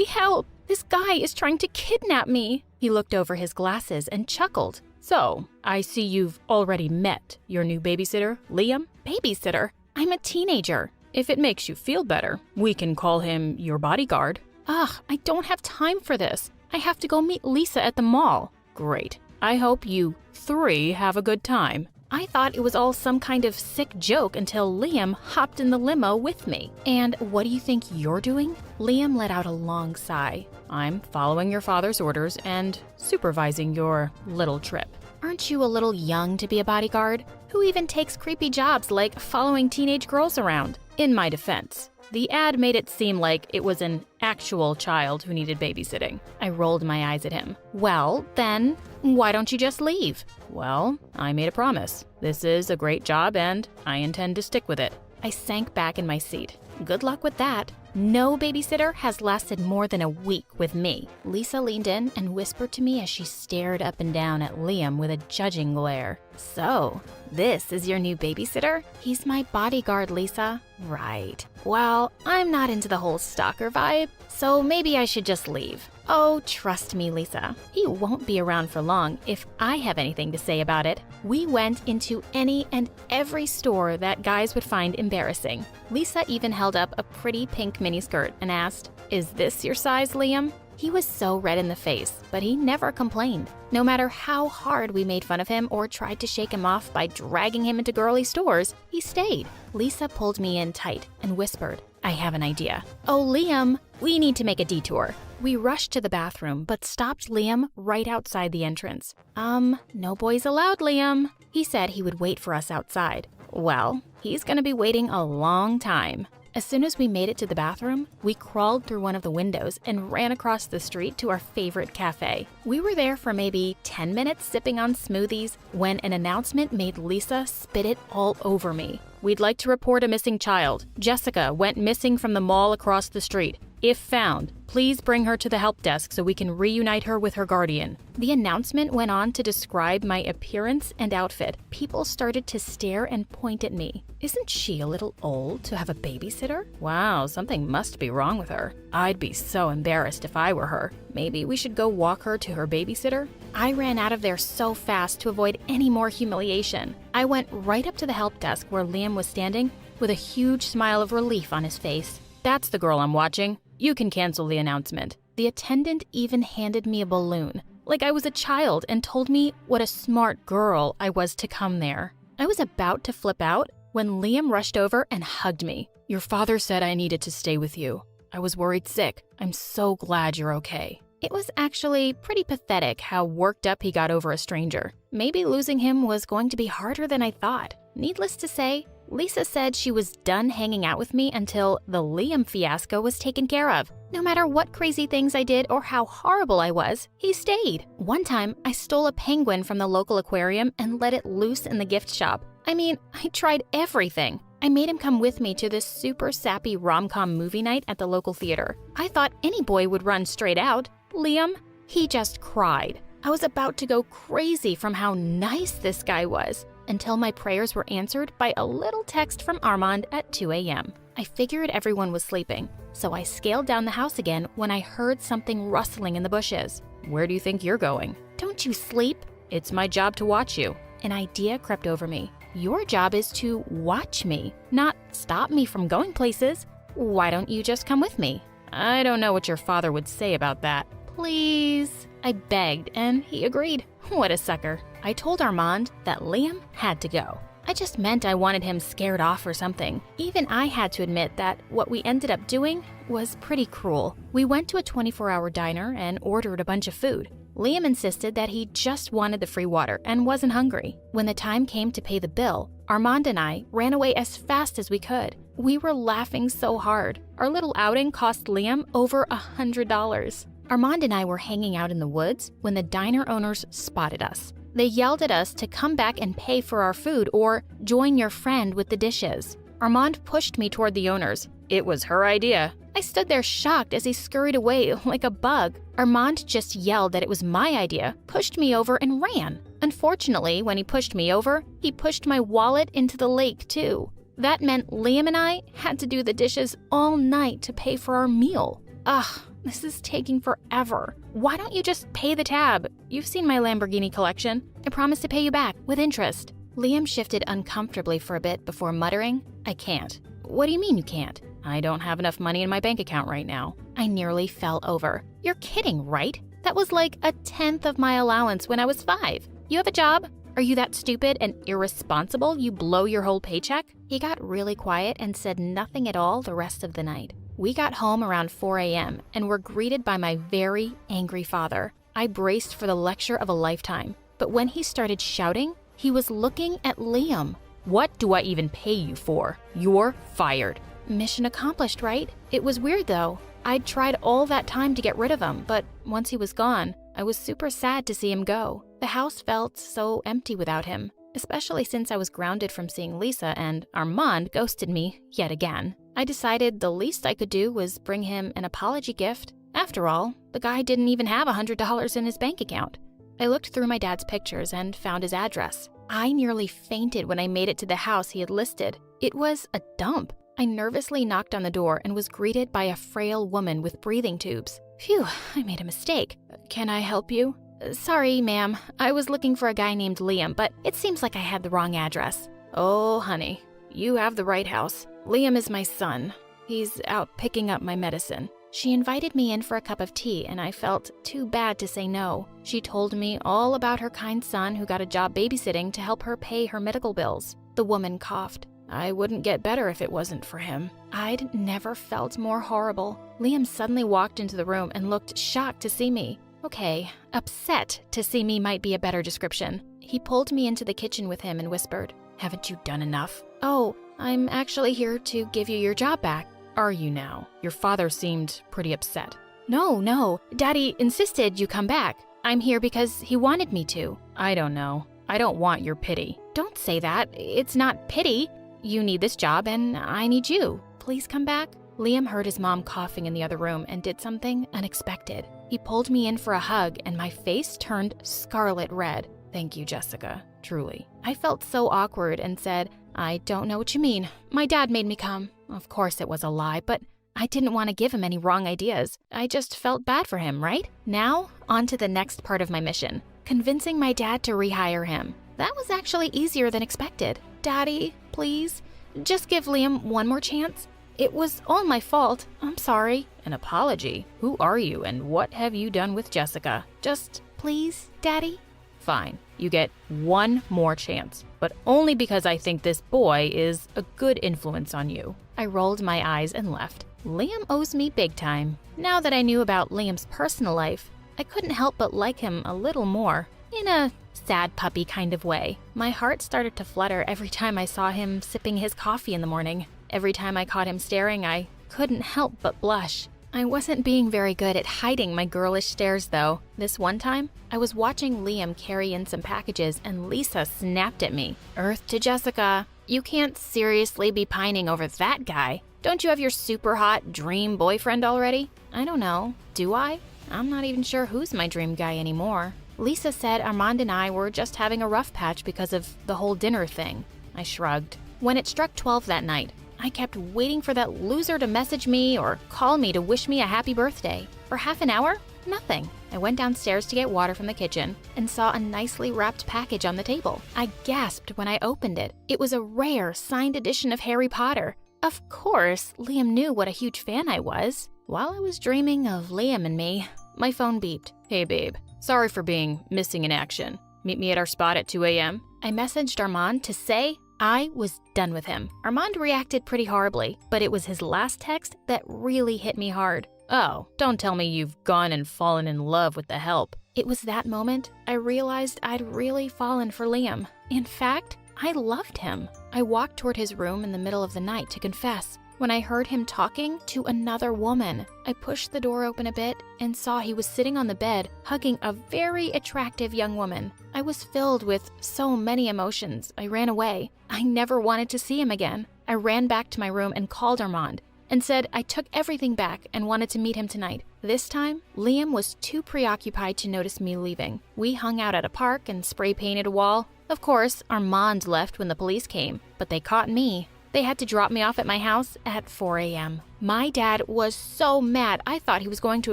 help! This guy is trying to kidnap me. He looked over his glasses and chuckled. So, I see you've already met your new babysitter, Liam? Babysitter? I'm a teenager. If it makes you feel better, we can call him your bodyguard. Ugh, I don't have time for this. I have to go meet Lisa at the mall. Great. I hope you 3 have a good time. I thought it was all some kind of sick joke until Liam hopped in the limo with me. And what do you think you're doing? Liam let out a long sigh. I'm following your father's orders and supervising your little trip. Aren't you a little young to be a bodyguard? Who even takes creepy jobs like following teenage girls around? In my defense, the ad made it seem like it was an actual child who needed babysitting. I rolled my eyes at him. Well, then, why don't you just leave? Well, I made a promise. This is a great job and I intend to stick with it. I sank back in my seat. Good luck with that. No babysitter has lasted more than a week with me. Lisa leaned in and whispered to me as she stared up and down at Liam with a judging glare. So, this is your new babysitter? He's my bodyguard, Lisa. Right. Well, I'm not into the whole stalker vibe, so maybe I should just leave. Oh, trust me, Lisa. He won't be around for long if I have anything to say about it. We went into any and every store that guys would find embarrassing. Lisa even held up a pretty pink miniskirt and asked, "Is this your size, Liam?" He was so red in the face, but he never complained. No matter how hard we made fun of him or tried to shake him off by dragging him into girly stores, he stayed. Lisa pulled me in tight and whispered, "I have an idea." "Oh, Liam, we need to make a detour." We rushed to the bathroom, but stopped Liam right outside the entrance. No boys allowed, Liam." He said he would wait for us outside. Well, he's gonna be waiting a long time. As soon as we made it to the bathroom, we crawled through one of the windows and ran across the street to our favorite cafe. We were there for maybe 10 minutes sipping on smoothies when an announcement made Lisa spit it all over me. We'd like to report a missing child. Jessica went missing from the mall across the street. If found, please bring her to the help desk so we can reunite her with her guardian. The announcement went on to describe my appearance and outfit. People started to stare and point at me. Isn't she a little old to have a babysitter? Wow, something must be wrong with her. I'd be so embarrassed if I were her. Maybe we should go walk her to her babysitter? I ran out of there so fast to avoid any more humiliation. I went right up to the help desk where Liam was standing with a huge smile of relief on his face. "That's the girl I'm watching. You can cancel the announcement." The attendant even handed me a balloon, like I was a child, and told me what a smart girl I was to come there. I was about to flip out when Liam rushed over and hugged me. "Your father said I needed to stay with you. I was worried sick. I'm so glad you're okay." It was actually pretty pathetic how worked up he got over a stranger. Maybe losing him was going to be harder than I thought. Needless to say, Lisa said she was done hanging out with me until the Liam fiasco was taken care of. No matter what crazy things I did or how horrible I was, he stayed. One time, I stole a penguin from the local aquarium and let it loose in the gift shop. I mean, I tried everything. I made him come with me to this super sappy rom-com movie night at the local theater. I thought any boy would run straight out. Liam, he just cried. I was about to go crazy from how nice this guy was, until my prayers were answered by a little text from Armand at 2 a.m. I figured everyone was sleeping, so I scaled down the house again when I heard something rustling in the bushes. "Where do you think you're going?" "Don't you sleep?" "It's my job to watch you." An idea crept over me. Your job is to watch me, not stop me from going places. Why don't you just come with me? "I don't know what your father would say about that." please. I begged, and he agreed. What a sucker. I told Armand that Liam had to go. I just meant I wanted him scared off or something. Even I had to admit that what we ended up doing was pretty cruel. We went to a 24-hour diner and ordered a bunch of food. Liam insisted that he just wanted the free water and wasn't hungry. When the time came to pay the bill, Armand and I ran away as fast as we could. We were laughing so hard. Our little outing cost Liam over $100. Armand and I were hanging out in the woods when the diner owners spotted us. They yelled at us to come back and pay for our food or join your friend with the dishes. Armand pushed me toward the owners. It was her idea. I stood there shocked as he scurried away like a bug. Armand just yelled that it was my idea, pushed me over, and ran. Unfortunately, when he pushed me over, he pushed my wallet into the lake too. That meant Liam and I had to do the dishes all night to pay for our meal. Ugh, this is taking forever. Why don't you just pay the tab? You've seen my Lamborghini collection. I promise to pay you back with interest. Liam shifted uncomfortably for a bit before muttering, I can't. What do you mean you can't? I don't have enough money in my bank account right now. I nearly fell over. You're kidding, right? That was like a 10th of my allowance when I was 5. You have a job? Are you that stupid and irresponsible you blow your whole paycheck? He got really quiet and said nothing at all the rest of the night. We got home around 4 a.m. and were greeted by my very angry father. I braced for the lecture of a lifetime, but when he started shouting, he was looking at Liam. What do I even pay you for? You're fired. Mission accomplished, right? It was weird though. I'd tried all that time to get rid of him, but once he was gone, I was super sad to see him go. The house felt so empty without him, especially since I was grounded from seeing Lisa and Armand ghosted me yet again. I decided the least I could do was bring him an apology gift. After all, the guy didn't even have $100 in his bank account. I looked through my dad's pictures and found his address. I nearly fainted when I made it to the house he had listed. It was a dump. I nervously knocked on the door and was greeted by a frail woman with breathing tubes. Phew, I made a mistake. Can I help you? Sorry, ma'am. I was looking for a guy named Liam, but it seems like I had the wrong address. Oh, honey, you have the right house. Liam is my son. He's out picking up my medicine. She invited me in for a cup of tea, and I felt too bad to say no. She told me all about her kind son who got a job babysitting to help her pay her medical bills. The woman coughed. I wouldn't get better if it wasn't for him. I'd never felt more horrible. Liam suddenly walked into the room and looked shocked to see me. Okay, upset to see me might be a better description. He pulled me into the kitchen with him and whispered, Haven't you done enough? Oh, I'm actually here to give you your job back. Are you now? Your father seemed pretty upset. No. Daddy insisted you come back. I'm here because he wanted me to. I don't know. I don't want your pity. Don't say that. It's not pity. You need this job and I need you. Please come back. Liam heard his mom coughing in the other room and did something unexpected. He pulled me in for a hug and my face turned scarlet red. Thank you, Jessica. Truly. I felt so awkward and said, I don't know what you mean. My dad made me come. Of course it was a lie, but I didn't want to give him any wrong ideas. I just felt bad for him, right? Now, on to the next part of my mission. Convincing my dad to rehire him. That was actually easier than expected. Daddy, please, just give Liam one more chance. It was all my fault. I'm sorry. An apology? Who are you and what have you done with Jessica? Just please, Daddy? Fine. You get one more chance, but only because I think this boy is a good influence on you. I rolled my eyes and left. Liam owes me big time. Now that I knew about Liam's personal life, I couldn't help but like him a little more. In a sad puppy kind of way. My heart started to flutter every time I saw him sipping his coffee in the morning. Every time I caught him staring, I couldn't help but blush. I wasn't being very good at hiding my girlish stares though. This one time, I was watching Liam carry in some packages and Lisa snapped at me. Earth to Jessica, you can't seriously be pining over that guy. Don't you have your super hot dream boyfriend already? I don't know. Do I? I'm not even sure who's my dream guy anymore. Lisa said Armand and I were just having a rough patch because of the whole dinner thing. I shrugged. When it struck 12 that night, I kept waiting for that loser to message me or call me to wish me a happy birthday. For half an hour, nothing. I went downstairs to get water from the kitchen and saw a nicely wrapped package on the table. I gasped when I opened it. It was a rare, signed edition of Harry Potter. Of course, Liam knew what a huge fan I was. While I was dreaming of Liam and me, my phone beeped. Hey babe, sorry for being missing in action. Meet me at our spot at 2 a.m.? I messaged Armand to say I was done with him. Armand reacted pretty horribly, but it was his last text that really hit me hard. Oh, don't tell me you've gone and fallen in love with the help. It was that moment I realized I'd really fallen for Liam. In fact, I loved him. I walked toward his room in the middle of the night to confess when I heard him talking to another woman. I pushed the door open a bit and saw he was sitting on the bed hugging a very attractive young woman. I was filled with so many emotions. I ran away. I never wanted to see him again. I ran back to my room and called Armand and said I took everything back and wanted to meet him tonight. This time, Liam was too preoccupied to notice me leaving. We hung out at a park and spray painted a wall. Of course, Armand left when the police came, but they caught me. They had to drop me off at my house at 4 a.m. My dad was so mad I thought he was going to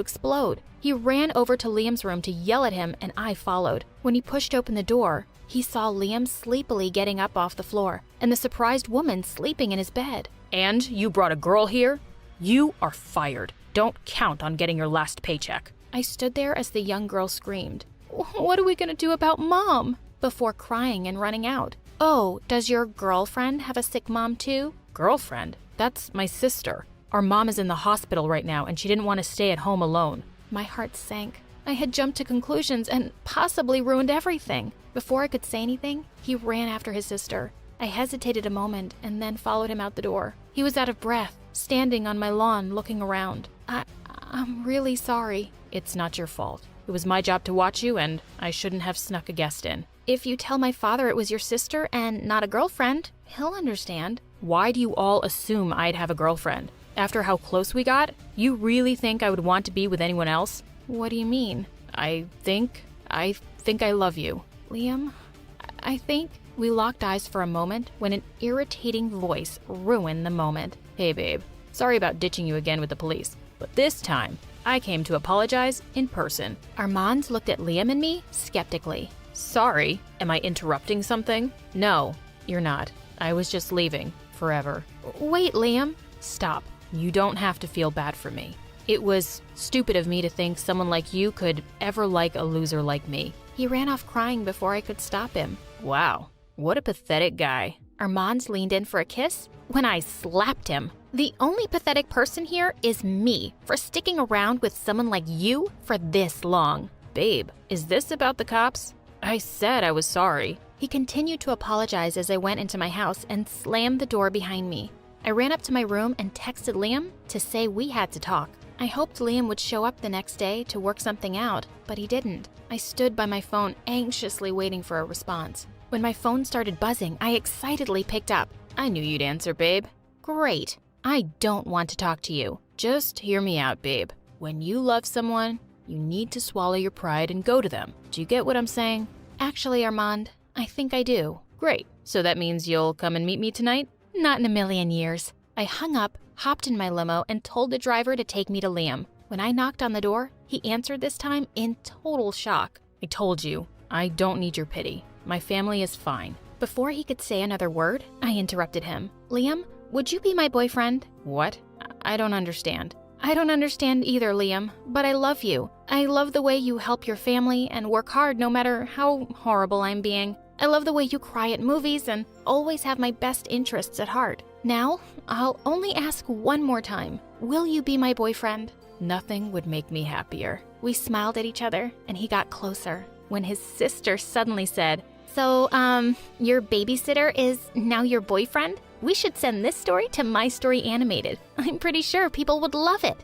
explode. He ran over to Liam's room to yell at him and I followed. When he pushed open the door, he saw Liam sleepily getting up off the floor and the surprised woman sleeping in his bed. And you brought a girl here? You are fired. Don't count on getting your last paycheck. I stood there as the young girl screamed, "What are we gonna do about Mom?" before crying and running out. "Oh, does your girlfriend have a sick mom too?" Girlfriend? That's my sister. Our mom is in the hospital right now and she didn't want to stay at home alone. My heart sank. I had jumped to conclusions and possibly ruined everything. Before I could say anything, he ran after his sister. I hesitated a moment and then followed him out the door. He was out of breath, standing on my lawn looking around. I'm really sorry. It's not your fault. It was my job to watch you and I shouldn't have snuck a guest in. If you tell my father it was your sister and not a girlfriend, he'll understand. Why do you all assume I'd have a girlfriend? After how close we got, you really think I would want to be with anyone else? What do you mean? I think I love you. Liam, I think... We locked eyes for a moment when an irritating voice ruined the moment. Hey babe, sorry about ditching you again with the police, but this time I came to apologize in person. Armand looked at Liam and me skeptically. Sorry? Am I interrupting something? No, you're not. I was just leaving. Forever. Wait, Liam. Stop. You don't have to feel bad for me. It was stupid of me to think someone like you could ever like a loser like me. He ran off crying before I could stop him. Wow. What a pathetic guy. Armand leaned in for a kiss when I slapped him. The only pathetic person here is me for sticking around with someone like you for this long. Babe, is this about the cops? I said I was sorry. He continued to apologize as I went into my house and slammed the door behind me. I ran up to my room and texted Liam to say we had to talk. I hoped Liam would show up the next day to work something out, but he didn't. I stood by my phone anxiously waiting for a response. When my phone started buzzing, I excitedly picked up. I knew you'd answer, babe. Great. I don't want to talk to you. Just hear me out, babe. When you love someone, you need to swallow your pride and go to them. Do you get what I'm saying? Actually, Armand, I think I do. Great. So that means you'll come and meet me tonight? Not in a million years. I hung up, hopped in my limo, and told the driver to take me to Liam. When I knocked on the door, he answered this time in total shock. I told you, I don't need your pity. My family is fine. Before he could say another word, I interrupted him. Liam, would you be my boyfriend? What? I don't understand. I don't understand either, Liam, but I love you. I love the way you help your family and work hard no matter how horrible I'm being. I love the way you cry at movies and always have my best interests at heart. Now, I'll only ask one more time. Will you be my boyfriend? Nothing would make me happier. We smiled at each other and he got closer when his sister suddenly said, "So, your babysitter is now your boyfriend? We should send this story to My Story Animated. I'm pretty sure people would love it."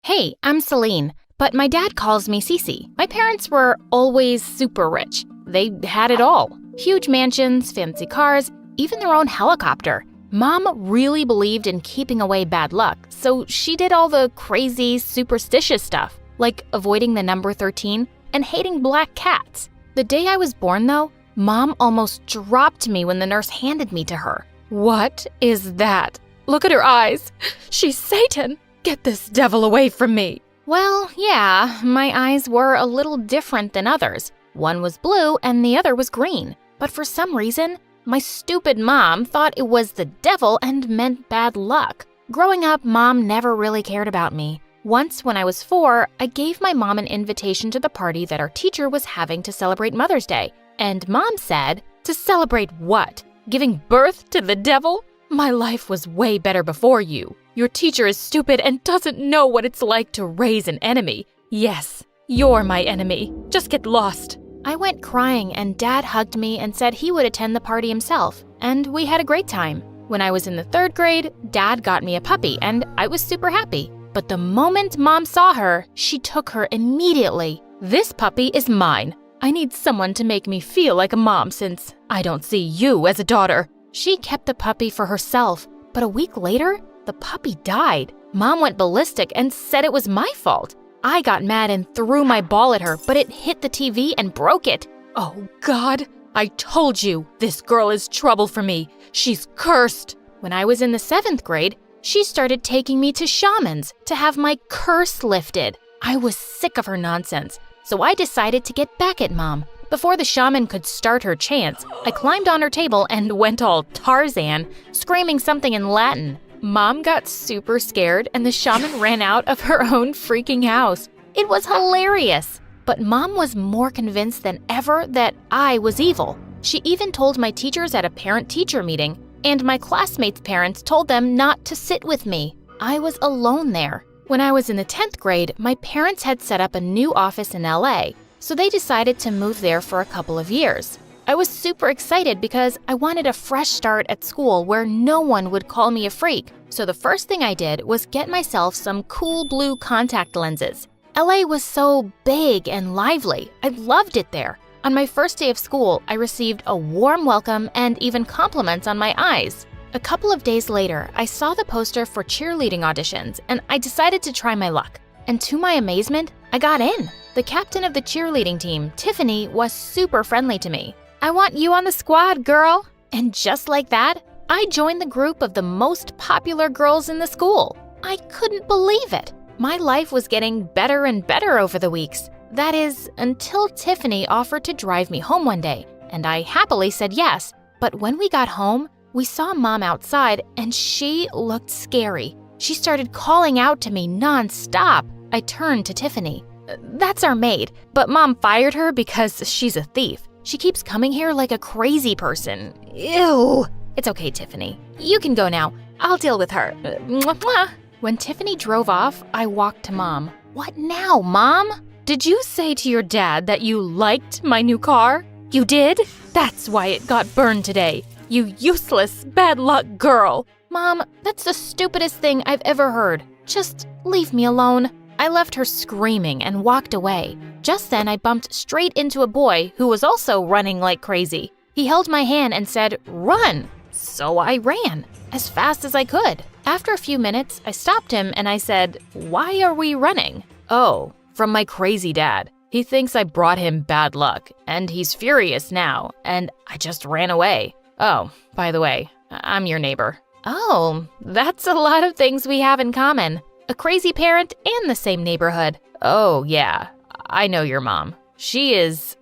Hey, I'm Celine, but my dad calls me Cece. My parents were always super rich. They had it all. Huge mansions, fancy cars, even their own helicopter. Mom really believed in keeping away bad luck, so she did all the crazy, superstitious stuff, like avoiding the number 13 and hating black cats. The day I was born, though, Mom almost dropped me when the nurse handed me to her. What is that? Look at her eyes. She's Satan. Get this devil away from me. Well, yeah, my eyes were a little different than others. One was blue and the other was green. But for some reason, my stupid mom thought it was the devil and meant bad luck. Growing up, Mom never really cared about me. Once, when I was 4, I gave my mom an invitation to the party that our teacher was having to celebrate Mother's Day. And Mom said, "To celebrate what? Giving birth to the devil? My life was way better before you. Your teacher is stupid and doesn't know what it's like to raise an enemy. Yes, you're my enemy. Just get lost." I went crying, and Dad hugged me and said he would attend the party himself, and we had a great time. When I was in the 3rd grade, Dad got me a puppy, and I was super happy. But the moment Mom saw her, she took her immediately. "This puppy is mine. I need someone to make me feel like a mom since I don't see you as a daughter." She kept the puppy for herself, but a week later, the puppy died. Mom went ballistic and said it was my fault. I got mad and threw my ball at her, but it hit the TV and broke it. Oh God, I told you, this girl is trouble for me. She's cursed. When I was in the 7th grade, she started taking me to shamans to have my curse lifted. I was sick of her nonsense, so I decided to get back at Mom. Before the shaman could start her chants, I climbed on her table and went all Tarzan, screaming something in Latin. Mom got super scared and the shaman ran out of her own freaking house. It was hilarious. But Mom was more convinced than ever that I was evil. She even told my teachers at a parent-teacher meeting, and my classmates' parents told them not to sit with me. I was alone there. When I was in the 10th grade, my parents had set up a new office in LA, so they decided to move there for a couple of years. I was super excited because I wanted a fresh start at school where no one would call me a freak. So the first thing I did was get myself some cool blue contact lenses. LA was so big and lively. I loved it there. On my first day of school, I received a warm welcome and even compliments on my eyes. A couple of days later, I saw the poster for cheerleading auditions and I decided to try my luck. And to my amazement, I got in. The captain of the cheerleading team, Tiffany, was super friendly to me. "I want you on the squad, girl." And just like that, I joined the group of the most popular girls in the school. I couldn't believe it. My life was getting better and better over the weeks. That is, until Tiffany offered to drive me home one day, and I happily said yes. But when we got home, we saw Mom outside, and she looked scary. She started calling out to me nonstop. I turned to Tiffany. "That's our maid, but Mom fired her because she's a thief. She keeps coming here like a crazy person. Ew." "It's okay, Tiffany. You can go now. I'll deal with her." Mwah, mwah. When Tiffany drove off, I walked to Mom. "What now, Mom?" "Did you say to your dad that you liked my new car?" "You did? That's why it got burned today. You useless, bad luck girl." "Mom, that's the stupidest thing I've ever heard. Just leave me alone." I left her screaming and walked away. Just then, I bumped straight into a boy who was also running like crazy. He held my hand and said, "Run." So I ran as fast as I could. After a few minutes, I stopped him and I said, "Why are we running?" "Oh, from my crazy dad. He thinks I brought him bad luck, and he's furious now, and I just ran away. Oh, by the way, I'm your neighbor." "Oh, that's a lot of things we have in common. A crazy parent and the same neighborhood." "Oh, yeah, I know your mom. She is...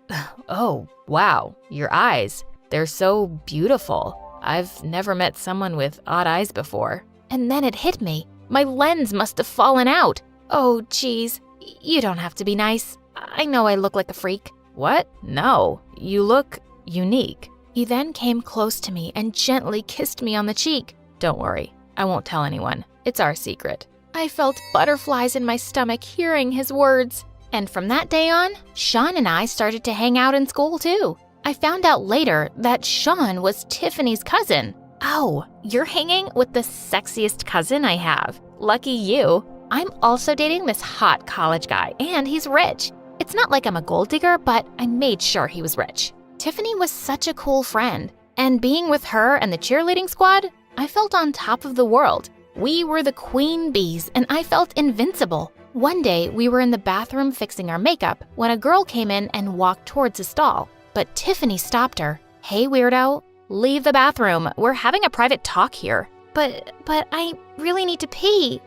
Oh, wow, your eyes. They're so beautiful. I've never met someone with odd eyes before." And then it hit me. My lens must have fallen out. "Oh, geez, you don't have to be nice. I know I look like a freak." "What? No, you look unique." He then came close to me and gently kissed me on the cheek. "Don't worry, I won't tell anyone. It's our secret." I felt butterflies in my stomach hearing his words. And from that day on, Sean and I started to hang out in school too. I found out later that Sean was Tiffany's cousin. "Oh, you're hanging with the sexiest cousin I have. Lucky you." I'm also dating this hot college guy, and he's rich. It's not like I'm a gold digger, but I made sure he was rich. Tiffany was such a cool friend, and being with her and the cheerleading squad, I felt on top of the world. We were the queen bees, and I felt invincible. One day, we were in the bathroom fixing our makeup when a girl came in and walked towards a stall, but Tiffany stopped her. "Hey, weirdo, leave the bathroom. We're having a private talk here." But I really need to pee."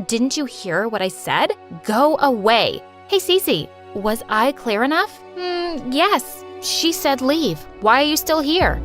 Didn't you hear what I said? Go away." "Hey, Cece, was I clear enough?" Yes. She said leave. Why are you still here?"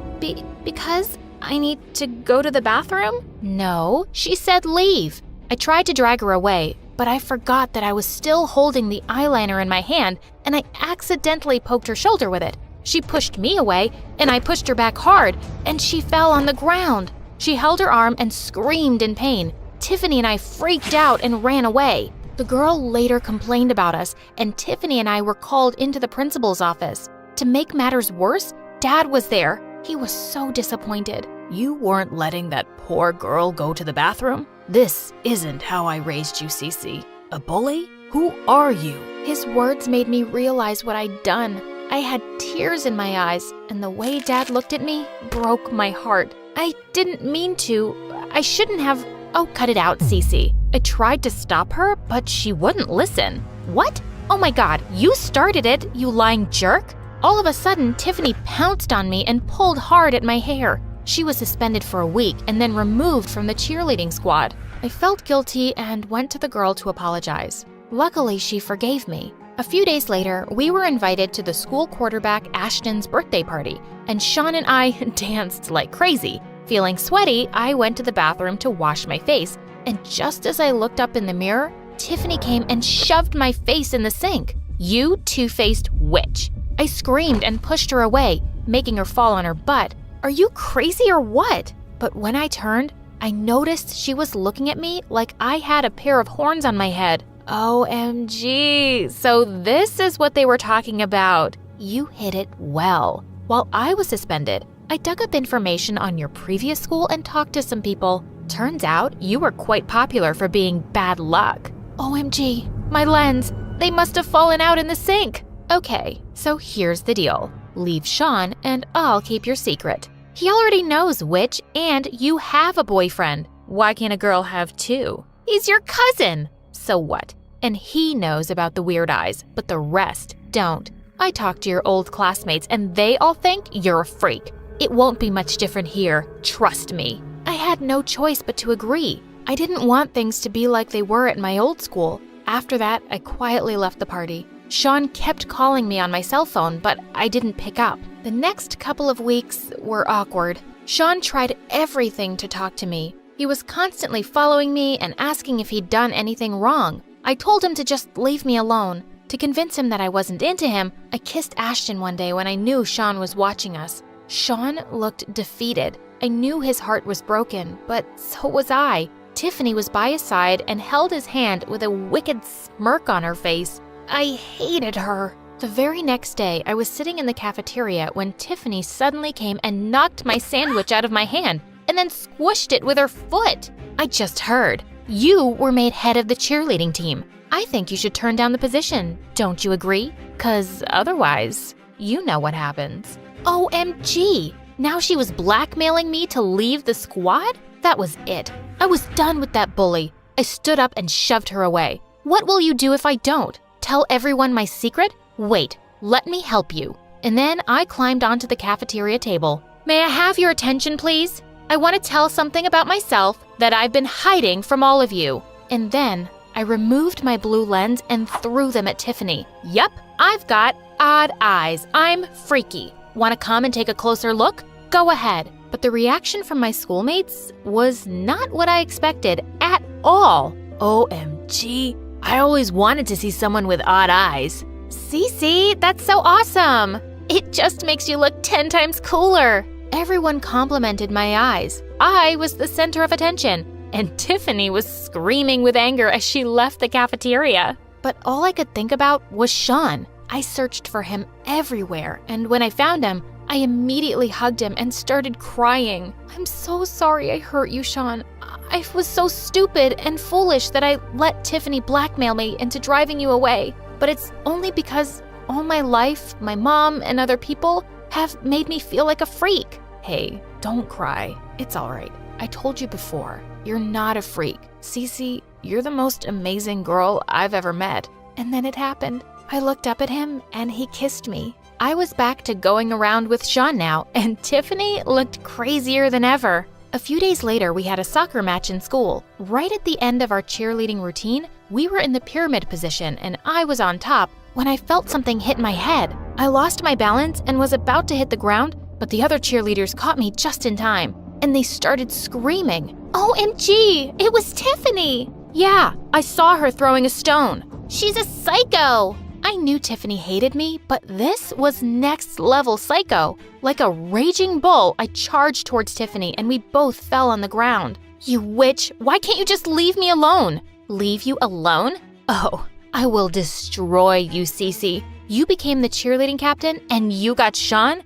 Because I need to go to the bathroom." "No, she said leave." I tried to drag her away, but I forgot that I was still holding the eyeliner in my hand, and I accidentally poked her shoulder with it. She pushed me away, and I pushed her back hard, and she fell on the ground. She held her arm and screamed in pain. Tiffany and I freaked out and ran away. The girl later complained about us, and Tiffany and I were called into the principal's office. To make matters worse, Dad was there. He was so disappointed. You weren't letting that poor girl go to the bathroom? This isn't how I raised you, Cece. A bully? Who are you? His words made me realize what I'd done. I had tears in my eyes, and the way Dad looked at me broke my heart. I didn't mean to. I shouldn't have. Oh, cut it out, Cece. I tried to stop her, but she wouldn't listen. What? Oh my God, you started it, you lying jerk. All of a sudden, Tiffany pounced on me and pulled hard at my hair. She was suspended for a week and then removed from the cheerleading squad. I felt guilty and went to the girl to apologize. Luckily, she forgave me. A few days later, we were invited to the school quarterback Ashton's birthday party, and Sean and I danced like crazy. Feeling sweaty, I went to the bathroom to wash my face, and just as I looked up in the mirror, Tiffany came and shoved my face in the sink. You two-faced witch. I screamed and pushed her away, making her fall on her butt. Are you crazy or what? But when I turned, I noticed she was looking at me like I had a pair of horns on my head. OMG, so this is what they were talking about. You hid it well. While I was suspended, I dug up information on your previous school and talked to some people. Turns out you were quite popular for being bad luck. OMG, my lens, they must have fallen out in the sink. Okay, so here's the deal. Leave Sean and I'll keep your secret. He already knows which, and you have a boyfriend. Why can't a girl have two? He's your cousin. So what? And he knows about the weird eyes, but the rest don't. I talked to your old classmates and they all think you're a freak. It won't be much different here, trust me. I had no choice but to agree. I didn't want things to be like they were at my old school. After that, I quietly left the party. Sean kept calling me on my cell phone, but I didn't pick up. The next couple of weeks were awkward. Sean tried everything to talk to me. He was constantly following me and asking if he'd done anything wrong. I told him to just leave me alone. To convince him that I wasn't into him, I kissed Ashton one day when I knew Sean was watching us. Sean looked defeated. I knew his heart was broken, but so was I. Tiffany was by his side and held his hand with a wicked smirk on her face. I hated her. The very next day, I was sitting in the cafeteria when Tiffany suddenly came and knocked my sandwich out of my hand and then squished it with her foot. I just heard. You were made head of the cheerleading team. I think you should turn down the position. Don't you agree? 'Cause otherwise, you know what happens. OMG! Now she was blackmailing me to leave the squad? That was it. I was done with that bully. I stood up and shoved her away. What will you do if I don't? Tell everyone my secret? Wait, let me help you. And then I climbed onto the cafeteria table. May I have your attention, please? I want to tell something about myself that I've been hiding from all of you. And then I removed my blue lens and threw them at Tiffany. Yup, I've got odd eyes. I'm freaky. Want to come and take a closer look? Go ahead. But the reaction from my schoolmates was not what I expected at all. OMG, I always wanted to see someone with odd eyes. Cece, that's so awesome. It just makes you look 10 times cooler. Everyone complimented my eyes. I was the center of attention, and Tiffany was screaming with anger as she left the cafeteria. But all I could think about was Sean. I searched for him everywhere, and when I found him, I immediately hugged him and started crying. I'm so sorry I hurt you, Sean. I was so stupid and foolish that I let Tiffany blackmail me into driving you away. But it's only because all my life, my mom and other people have made me feel like a freak. Hey, don't cry. It's all right. I told you before, you're not a freak. Cece, you're the most amazing girl I've ever met. And then it happened. I looked up at him and he kissed me. I was back to going around with Sean now, and Tiffany looked crazier than ever. A few days later, we had a soccer match in school. Right at the end of our cheerleading routine, we were in the pyramid position and I was on top when I felt something hit my head. I lost my balance and was about to hit the ground, but the other cheerleaders caught me just in time, and they started screaming. OMG, it was Tiffany! Yeah, I saw her throwing a stone. She's a psycho. I knew Tiffany hated me, but this was next level psycho. Like a raging bull, I charged towards Tiffany and we both fell on the ground. You witch, why can't you just leave me alone? Leave you alone? Oh, I will destroy you, Cece. You became the cheerleading captain and you got Sean?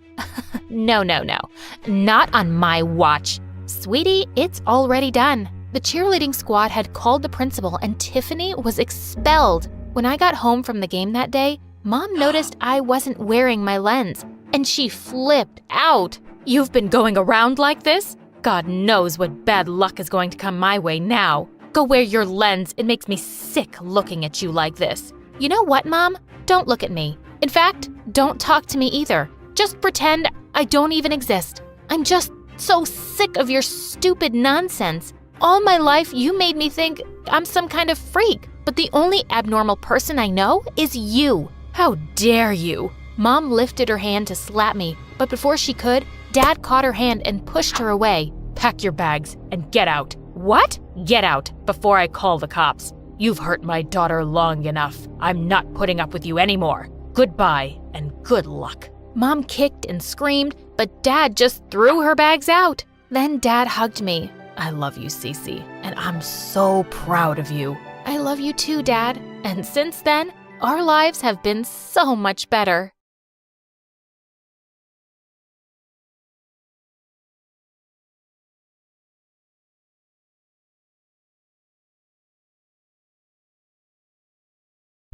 No. Not on my watch. Sweetie, it's already done. The cheerleading squad had called the principal and Tiffany was expelled. When I got home from the game that day, Mom noticed I wasn't wearing my lens, and she flipped out. You've been going around like this? God knows what bad luck is going to come my way now. Go wear your lens. It makes me sick looking at you like this. You know what, Mom? Don't look at me. In fact, don't talk to me either. Just pretend I don't even exist. I'm just so sick of your stupid nonsense. All my life, you made me think I'm some kind of freak. But the only abnormal person I know is you. How dare you? Mom lifted her hand to slap me, but before she could, Dad caught her hand and pushed her away. Pack your bags and get out. What? Get out before I call the cops. You've hurt my daughter long enough. I'm not putting up with you anymore. Goodbye and good luck. Mom kicked and screamed, but Dad just threw her bags out. Then Dad hugged me. I love you, Cece, and I'm so proud of you. I love you too, Dad. And since then, our lives have been so much better.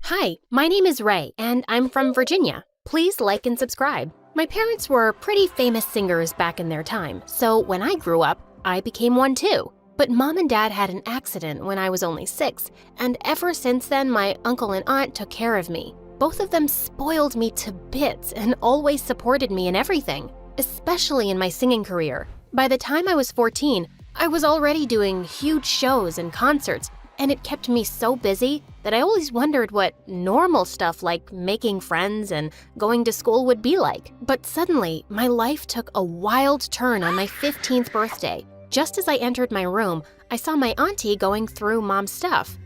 Hi, my name is Ray, and I'm from Virginia. Please like and subscribe. My parents were pretty famous singers back in their time, so when I grew up, I became one too. But Mom and Dad had an accident when I was only 6, and ever since then my uncle and aunt took care of me. Both of them spoiled me to bits and always supported me in everything, especially in my singing career. By the time I was 14, I was already doing huge shows and concerts, and it kept me so busy that I always wondered what normal stuff like making friends and going to school would be like. But suddenly, my life took a wild turn on my 15th birthday. Just as I entered my room, I saw my auntie going through Mom's stuff.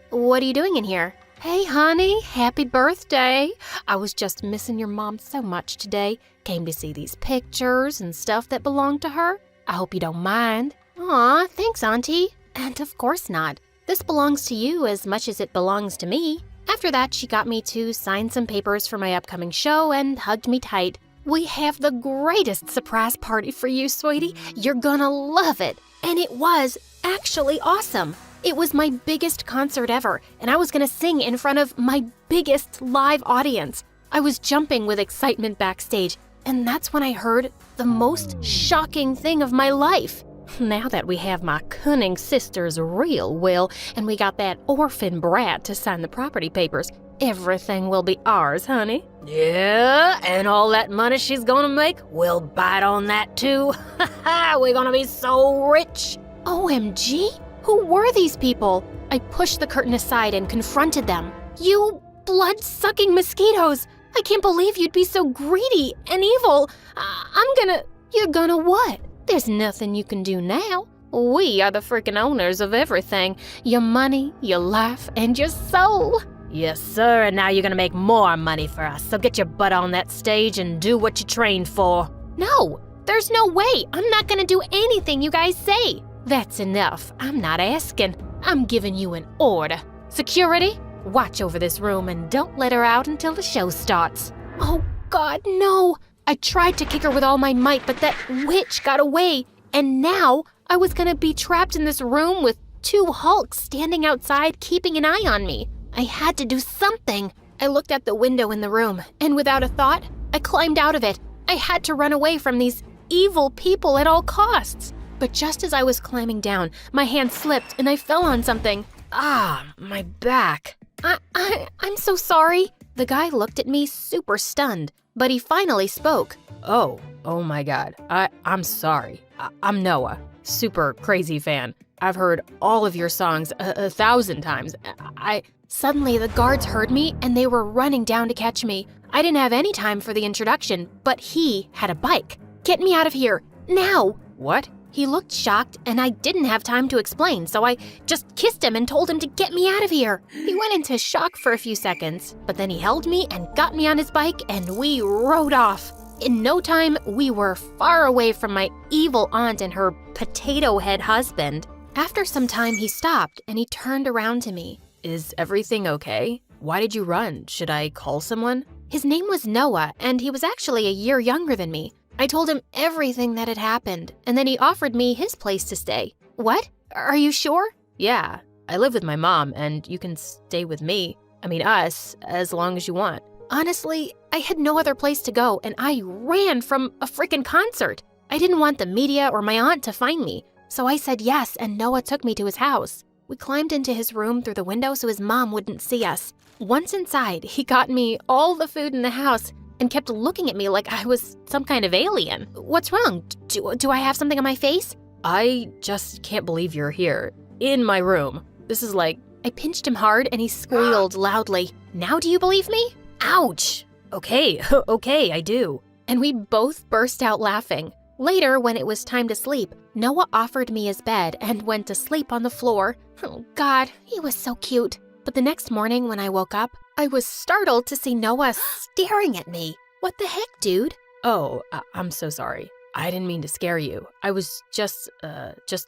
What are you doing in here? Hey, honey, happy birthday. I was just missing your mom so much today. Came to see these pictures and stuff that belonged to her. I hope you don't mind. Aw, thanks, auntie. And of course not. This belongs to you as much as it belongs to me. After that, she got me to sign some papers for my upcoming show and hugged me tight. We have the greatest surprise party for you, sweetie. You're gonna love it. And it was actually awesome. It was my biggest concert ever, and I was gonna sing in front of my biggest live audience. I was jumping with excitement backstage, and that's when I heard the most shocking thing of my life. Now that we have my cunning sister's real will, and we got that orphan brat to sign the property papers, everything will be ours, honey. Yeah, and all that money she's gonna make, we'll bite on that too. We're gonna be so rich. OMG, who were these people? I pushed the curtain aside and confronted them. You blood-sucking mosquitoes! I can't believe you'd be so greedy and evil. You're gonna what? There's nothing you can do now. We are the freaking owners of everything. Your money, your life, and your soul. Yes, sir, and now you're gonna make more money for us, so get your butt on that stage and do what you trained for. No, there's no way. I'm not gonna do anything you guys say. That's enough. I'm not asking. I'm giving you an order. Security, watch over this room and don't let her out until the show starts. Oh, God, no. I tried to kick her with all my might, but that witch got away. And now I was gonna be trapped in this room with 2 Hulks standing outside keeping an eye on me. I had to do something. I looked out the window in the room, and without a thought, I climbed out of it. I had to run away from these evil people at all costs. But just as I was climbing down, my hand slipped and I fell on something. Ah, my back. I'm so sorry. The guy looked at me super stunned, but he finally spoke. Oh my God. I'm sorry. I'm Noah, super crazy fan. I've heard all of your songs 1,000 times. Suddenly the guards heard me and they were running down to catch me. I didn't have any time for the introduction, but he had a bike. Get me out of here, now! What? He looked shocked, and I didn't have time to explain, so I just kissed him and told him to get me out of here. He went into shock for a few seconds, but then he held me and got me on his bike, and we rode off. In no time, we were far away from my evil aunt and her potato head husband. After some time, he stopped, and he turned around to me. Is everything okay? Why did you run? Should I call someone? His name was Noah, and he was actually a year younger than me. I told him everything that had happened, and then he offered me his place to stay. What? Are you sure? Yeah, I live with my mom, and you can stay with me. Us, as long as you want. Honestly, I had no other place to go, and I ran from a freaking concert. I didn't want the media or my aunt to find me, so I said yes, and Noah took me to his house. We climbed into his room through the window so his mom wouldn't see us. Once inside, he got me all the food in the house and kept looking at me like I was some kind of alien. What's wrong? Do I have something on my face? I just can't believe you're here. In my room. This is like... I pinched him hard and he squealed loudly. Now do you believe me? Ouch! Okay, okay, I do. And we both burst out laughing. Later, when it was time to sleep, Noah offered me his bed and went to sleep on the floor. Oh God, he was so cute. But the next morning when I woke up, I was startled to see Noah staring at me. What the heck, dude? Oh, I'm so sorry. I didn't mean to scare you. I was just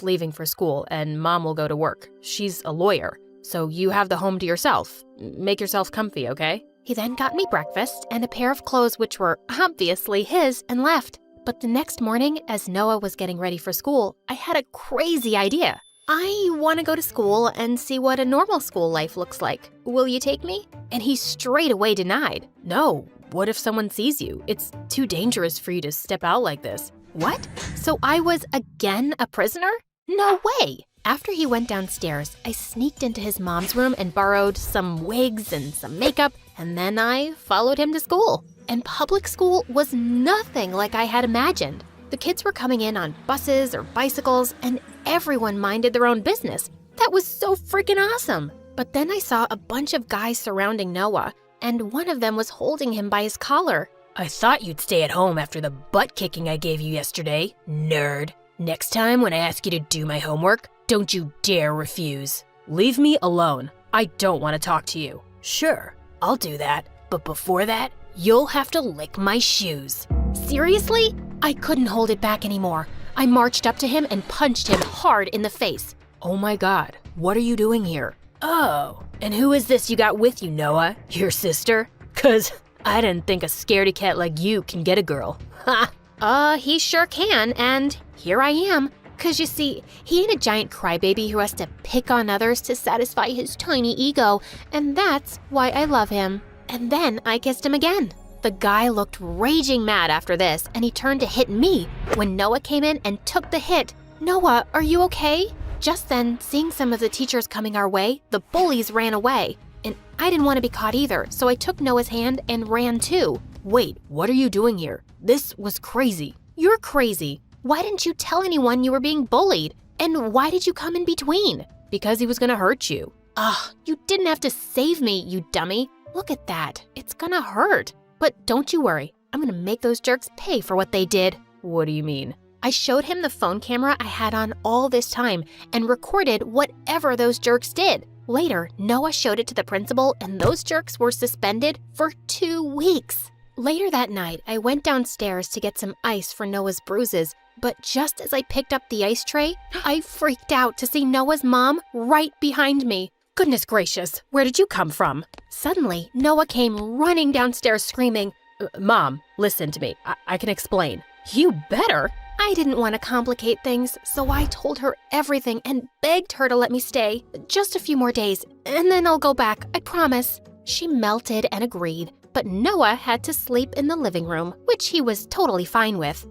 leaving for school, and Mom will go to work. She's a lawyer, so you have the home to yourself. Make yourself comfy, okay? He then got me breakfast and a pair of clothes which were obviously his and left. But the next morning, as Noah was getting ready for school, I had a crazy idea. I want to go to school and see what a normal school life looks like. Will you take me? And he straight away denied. No. What if someone sees you? It's too dangerous for you to step out like this. What? So I was again a prisoner? No way! After he went downstairs, I sneaked into his mom's room and borrowed some wigs and some makeup, and then I followed him to school. And public school was nothing like I had imagined. The kids were coming in on buses or bicycles, and everyone minded their own business. That was so freaking awesome. But then I saw a bunch of guys surrounding Noah, and one of them was holding him by his collar. I thought you'd stay at home after the butt kicking I gave you yesterday, nerd. Next time when I ask you to do my homework, don't you dare refuse. Leave me alone. I don't want to talk to you. Sure, I'll do that, but before that, you'll have to lick my shoes. Seriously? I couldn't hold it back anymore. I marched up to him and punched him hard in the face. Oh my God, what are you doing here? Oh, and who is this you got with you, Noah? Your sister? 'Cause I didn't think a scaredy cat like you can get a girl. Ha! He sure can, and here I am. 'Cause you see, he ain't a giant crybaby who has to pick on others to satisfy his tiny ego, and that's why I love him. And then I kissed him again. The guy looked raging mad after this, and he turned to hit me when Noah came in and took the hit. Noah, are you okay? Just then, seeing some of the teachers coming our way, the bullies ran away. And I didn't want to be caught either, so I took Noah's hand and ran too. Wait, what are you doing here? This was crazy. You're crazy. Why didn't you tell anyone you were being bullied? And why did you come in between? Because he was gonna hurt you. Ugh, you didn't have to save me, you dummy. Look at that. It's gonna hurt. But don't you worry. I'm gonna make those jerks pay for what they did. What do you mean? I showed him the phone camera I had on all this time and recorded whatever those jerks did. Later, Noah showed it to the principal, and those jerks were suspended for 2 weeks. Later that night, I went downstairs to get some ice for Noah's bruises, but just as I picked up the ice tray, I freaked out to see Noah's mom right behind me. Goodness gracious, where did you come from? Suddenly, Noah came running downstairs screaming, Mom, listen to me. I can explain. You better. I didn't want to complicate things, so I told her everything and begged her to let me stay. Just a few more days, and then I'll go back, I promise. She melted and agreed, but Noah had to sleep in the living room, which he was totally fine with.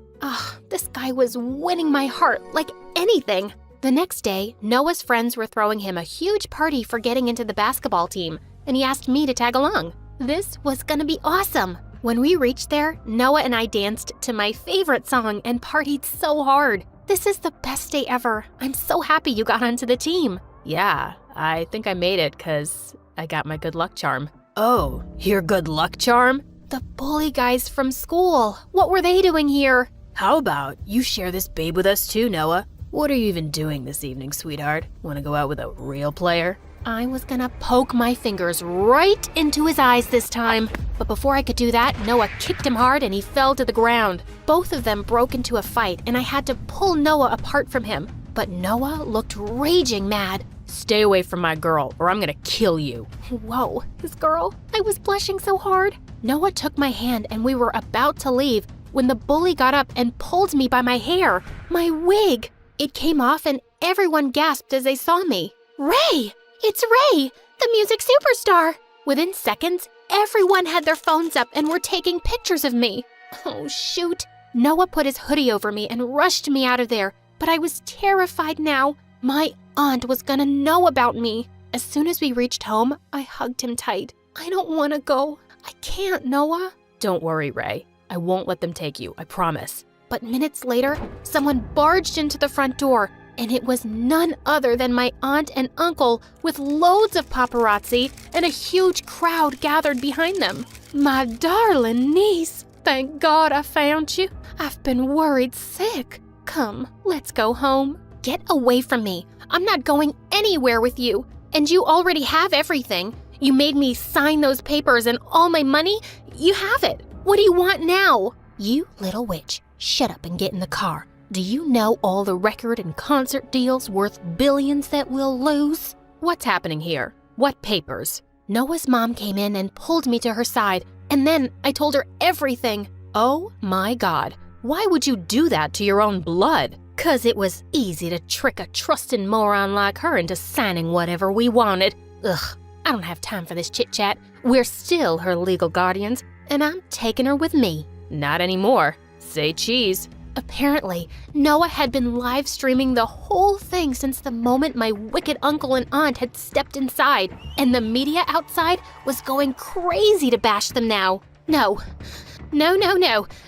This guy was winning my heart like anything. The next day, Noah's friends were throwing him a huge party for getting into the basketball team, and he asked me to tag along. This was gonna be awesome. When we reached there, Noah and I danced to my favorite song and partied so hard. This is the best day ever. I'm so happy you got onto the team. Yeah, I think I made it because I got my good luck charm. Oh, your good luck charm? The bully guys from school. What were they doing here? How about you share this babe with us too, Noah? What are you even doing this evening, sweetheart? Want to go out with a real player? I was gonna poke my fingers right into his eyes this time. But before I could do that, Noah kicked him hard and he fell to the ground. Both of them broke into a fight and I had to pull Noah apart from him. But Noah looked raging mad. Stay away from my girl or I'm gonna kill you. Whoa, his girl? I was blushing so hard. Noah took my hand and we were about to leave when the bully got up and pulled me by my hair, my wig. It came off and everyone gasped as they saw me. Ray! It's Ray, the music superstar! Within seconds, everyone had their phones up and were taking pictures of me. Oh, shoot. Noah put his hoodie over me and rushed me out of there, but I was terrified now. My aunt was gonna know about me. As soon as we reached home, I hugged him tight. I don't want to go. I can't, Noah. Don't worry, Ray. I won't let them take you, I promise. But minutes later, someone barged into the front door, and it was none other than my aunt and uncle with loads of paparazzi and a huge crowd gathered behind them. My darling niece, thank God I found you. I've been worried sick. Come, let's go home. Get away from me. I'm not going anywhere with you. And you already have everything. You made me sign those papers and all my money. You have it. What do you want now? You little witch, shut up and get in the car. Do you know all the record and concert deals worth billions that we'll lose? What's happening here? What papers? Noah's mom came in and pulled me to her side, and then I told her everything. Oh my God. Why would you do that to your own blood? 'Cause it was easy to trick a trusting moron like her into signing whatever we wanted. Ugh, I don't have time for this chit-chat. We're still her legal guardians, and I'm taking her with me. Not anymore. Say cheese. Apparently, Noah had been live streaming the whole thing since the moment my wicked uncle and aunt had stepped inside, and the media outside was going crazy to bash them now. No,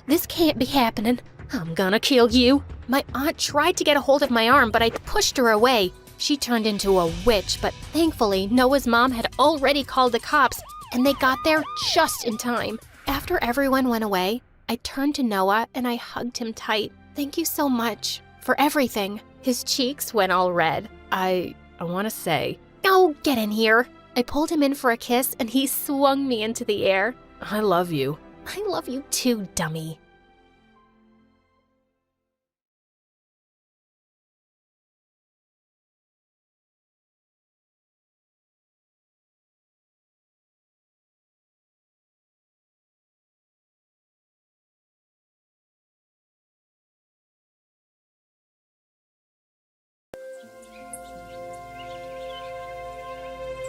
this can't be happening. I'm gonna kill you. My aunt tried to get a hold of my arm, but I pushed her away. She turned into a witch, but thankfully, Noah's mom had already called the cops, and they got there just in time. After everyone went away, I turned to Noah and I hugged him tight. Thank you so much for everything. His cheeks went all red. I want to say, Oh, get in here. I pulled him in for a kiss and he swung me into the air. I love you. I love you too, dummy.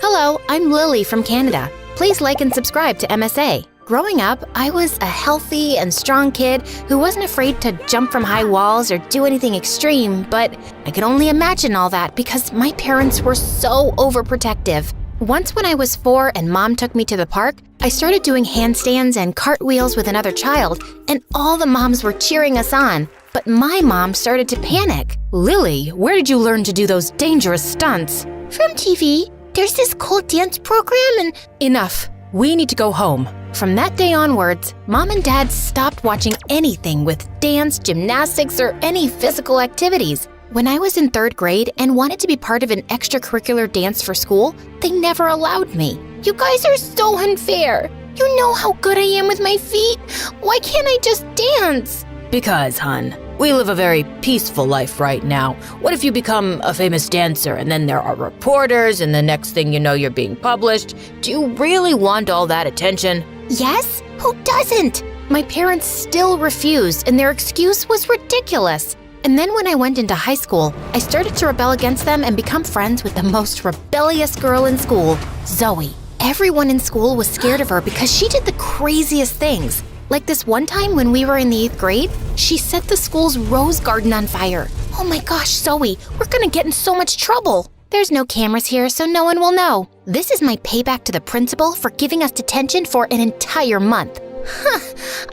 Hello, I'm Lily from Canada. Please like and subscribe to MSA. Growing up, I was a healthy and strong kid who wasn't afraid to jump from high walls or do anything extreme, but I could only imagine all that because my parents were so overprotective. Once when I was 4 and Mom took me to the park, I started doing handstands and cartwheels with another child, and all the moms were cheering us on. But my mom started to panic. Lily, where did you learn to do those dangerous stunts? From TV. There's this cool dance program and... Enough. We need to go home. From that day onwards, Mom and Dad stopped watching anything with dance, gymnastics, or any physical activities. When I was in 3rd grade and wanted to be part of an extracurricular dance for school, they never allowed me. You guys are so unfair. You know how good I am with my feet. Why can't I just dance? Because, hun, we live a very peaceful life right now. What if you become a famous dancer and then there are reporters and the next thing you know you're being published? Do you really want all that attention? Yes? Who doesn't? My parents still refused and their excuse was ridiculous. And then when I went into high school, I started to rebel against them and become friends with the most rebellious girl in school, Zoe. Everyone in school was scared of her because she did the craziest things. Like this one time when we were in the 8th grade, she set the school's rose garden on fire. Oh my gosh, Zoe, we're gonna get in so much trouble. There's no cameras here, so no one will know. This is my payback to the principal for giving us detention for an entire month.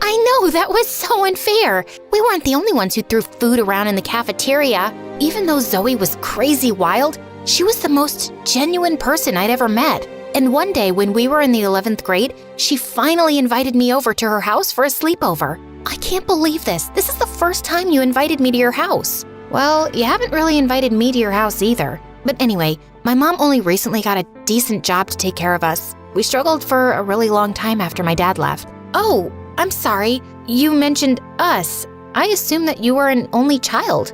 I know, that was so unfair. We weren't the only ones who threw food around in the cafeteria. Even though Zoe was crazy wild, she was the most genuine person I'd ever met. And one day when we were in the 11th grade, she finally invited me over to her house for a sleepover. I can't believe this. This is the first time you invited me to your house. Well, you haven't really invited me to your house either. But anyway, my mom only recently got a decent job to take care of us. We struggled for a really long time after my dad left. Oh, I'm sorry. You mentioned us. I assumed that you were an only child.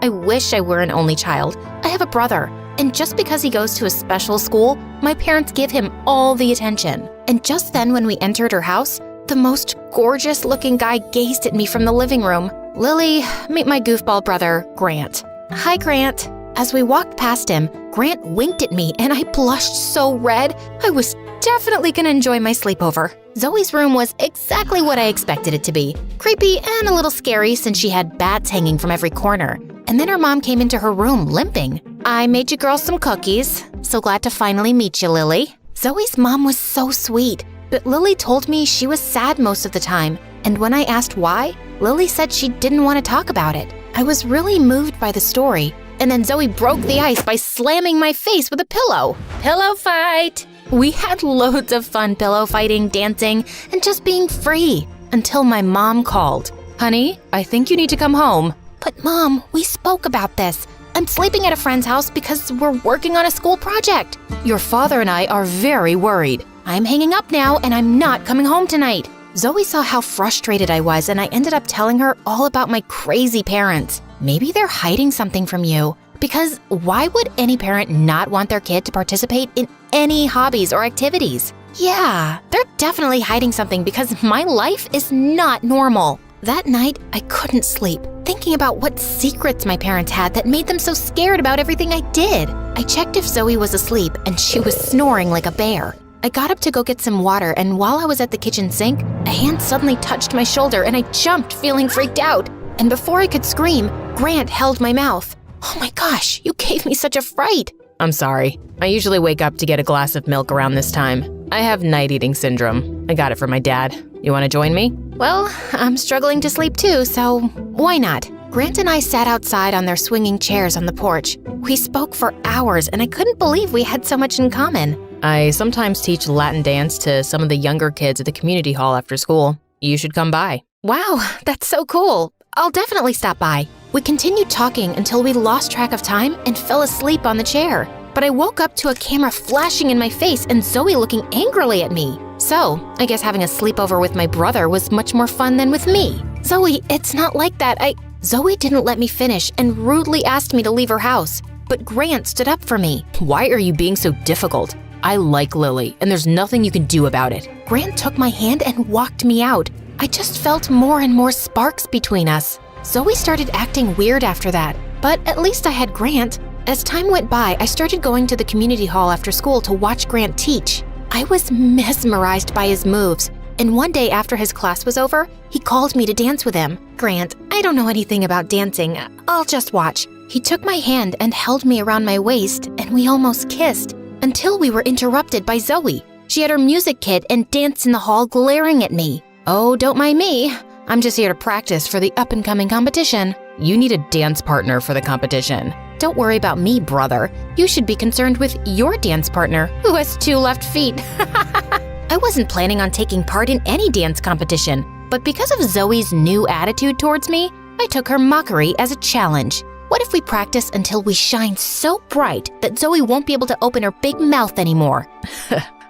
I wish I were an only child. I have a brother, and just because he goes to a special school, my parents give him all the attention. And just then when we entered her house, the most gorgeous-looking guy gazed at me from the living room. Lily, meet my goofball brother, Grant. Hi, Grant. As we walked past him, Grant winked at me and I blushed so red. I was definitely gonna enjoy my sleepover. Zoe's room was exactly what I expected it to be. Creepy and a little scary since she had bats hanging from every corner. And then her mom came into her room limping. I made you girls some cookies. So glad to finally meet you, Lily. Zoe's mom was so sweet, but Lily told me she was sad most of the time. And when I asked why, Lily said she didn't want to talk about it. I was really moved by the story. And then Zoe broke the ice by slamming my face with a pillow. Pillow fight! We had loads of fun pillow fighting, dancing, and just being free until my mom called. Honey, I think you need to come home. But Mom, we spoke about this. I'm sleeping at a friend's house because we're working on a school project. Your father and I are very worried. I'm hanging up now and I'm not coming home tonight. Zoe saw how frustrated I was and I ended up telling her all about my crazy parents. Maybe they're hiding something from you. Because why would any parent not want their kid to participate in any hobbies or activities? Yeah, they're definitely hiding something because my life is not normal. That night, I couldn't sleep, thinking about what secrets my parents had that made them so scared about everything I did. I checked if Zoe was asleep and she was snoring like a bear. I got up to go get some water, and while I was at the kitchen sink, a hand suddenly touched my shoulder and I jumped, feeling freaked out. And before I could scream, Grant held my mouth. Oh my gosh, you gave me such a fright. I'm sorry. I usually wake up to get a glass of milk around this time. I have night eating syndrome. I got it from my dad. You want to join me? Well, I'm struggling to sleep too, so why not? Grant and I sat outside on their swinging chairs on the porch. We spoke for hours and I couldn't believe we had so much in common. I sometimes teach Latin dance to some of the younger kids at the community hall after school. You should come by. Wow, that's so cool. I'll definitely stop by. We continued talking until we lost track of time and fell asleep on the chair. But I woke up to a camera flashing in my face and Zoe looking angrily at me. So, I guess having a sleepover with my brother was much more fun than with me. Zoe, it's not like that. Zoe didn't let me finish and rudely asked me to leave her house. But Grant stood up for me. Why are you being so difficult? I like Lily, and there's nothing you can do about it. Grant took my hand and walked me out. I just felt more and more sparks between us. Zoe started acting weird after that, but at least I had Grant. As time went by, I started going to the community hall after school to watch Grant teach. I was mesmerized by his moves, and one day after his class was over, he called me to dance with him. Grant, I don't know anything about dancing. I'll just watch. He took my hand and held me around my waist, and we almost kissed, until we were interrupted by Zoe. She had her music kit and danced in the hall glaring at me. Oh, don't mind me. I'm just here to practice for the up-and-coming competition. You need a dance partner for the competition. Don't worry about me, brother. You should be concerned with your dance partner, who has 2 left feet. I wasn't planning on taking part in any dance competition, but because of Zoe's new attitude towards me, I took her mockery as a challenge. What if we practice until we shine so bright that Zoe won't be able to open her big mouth anymore?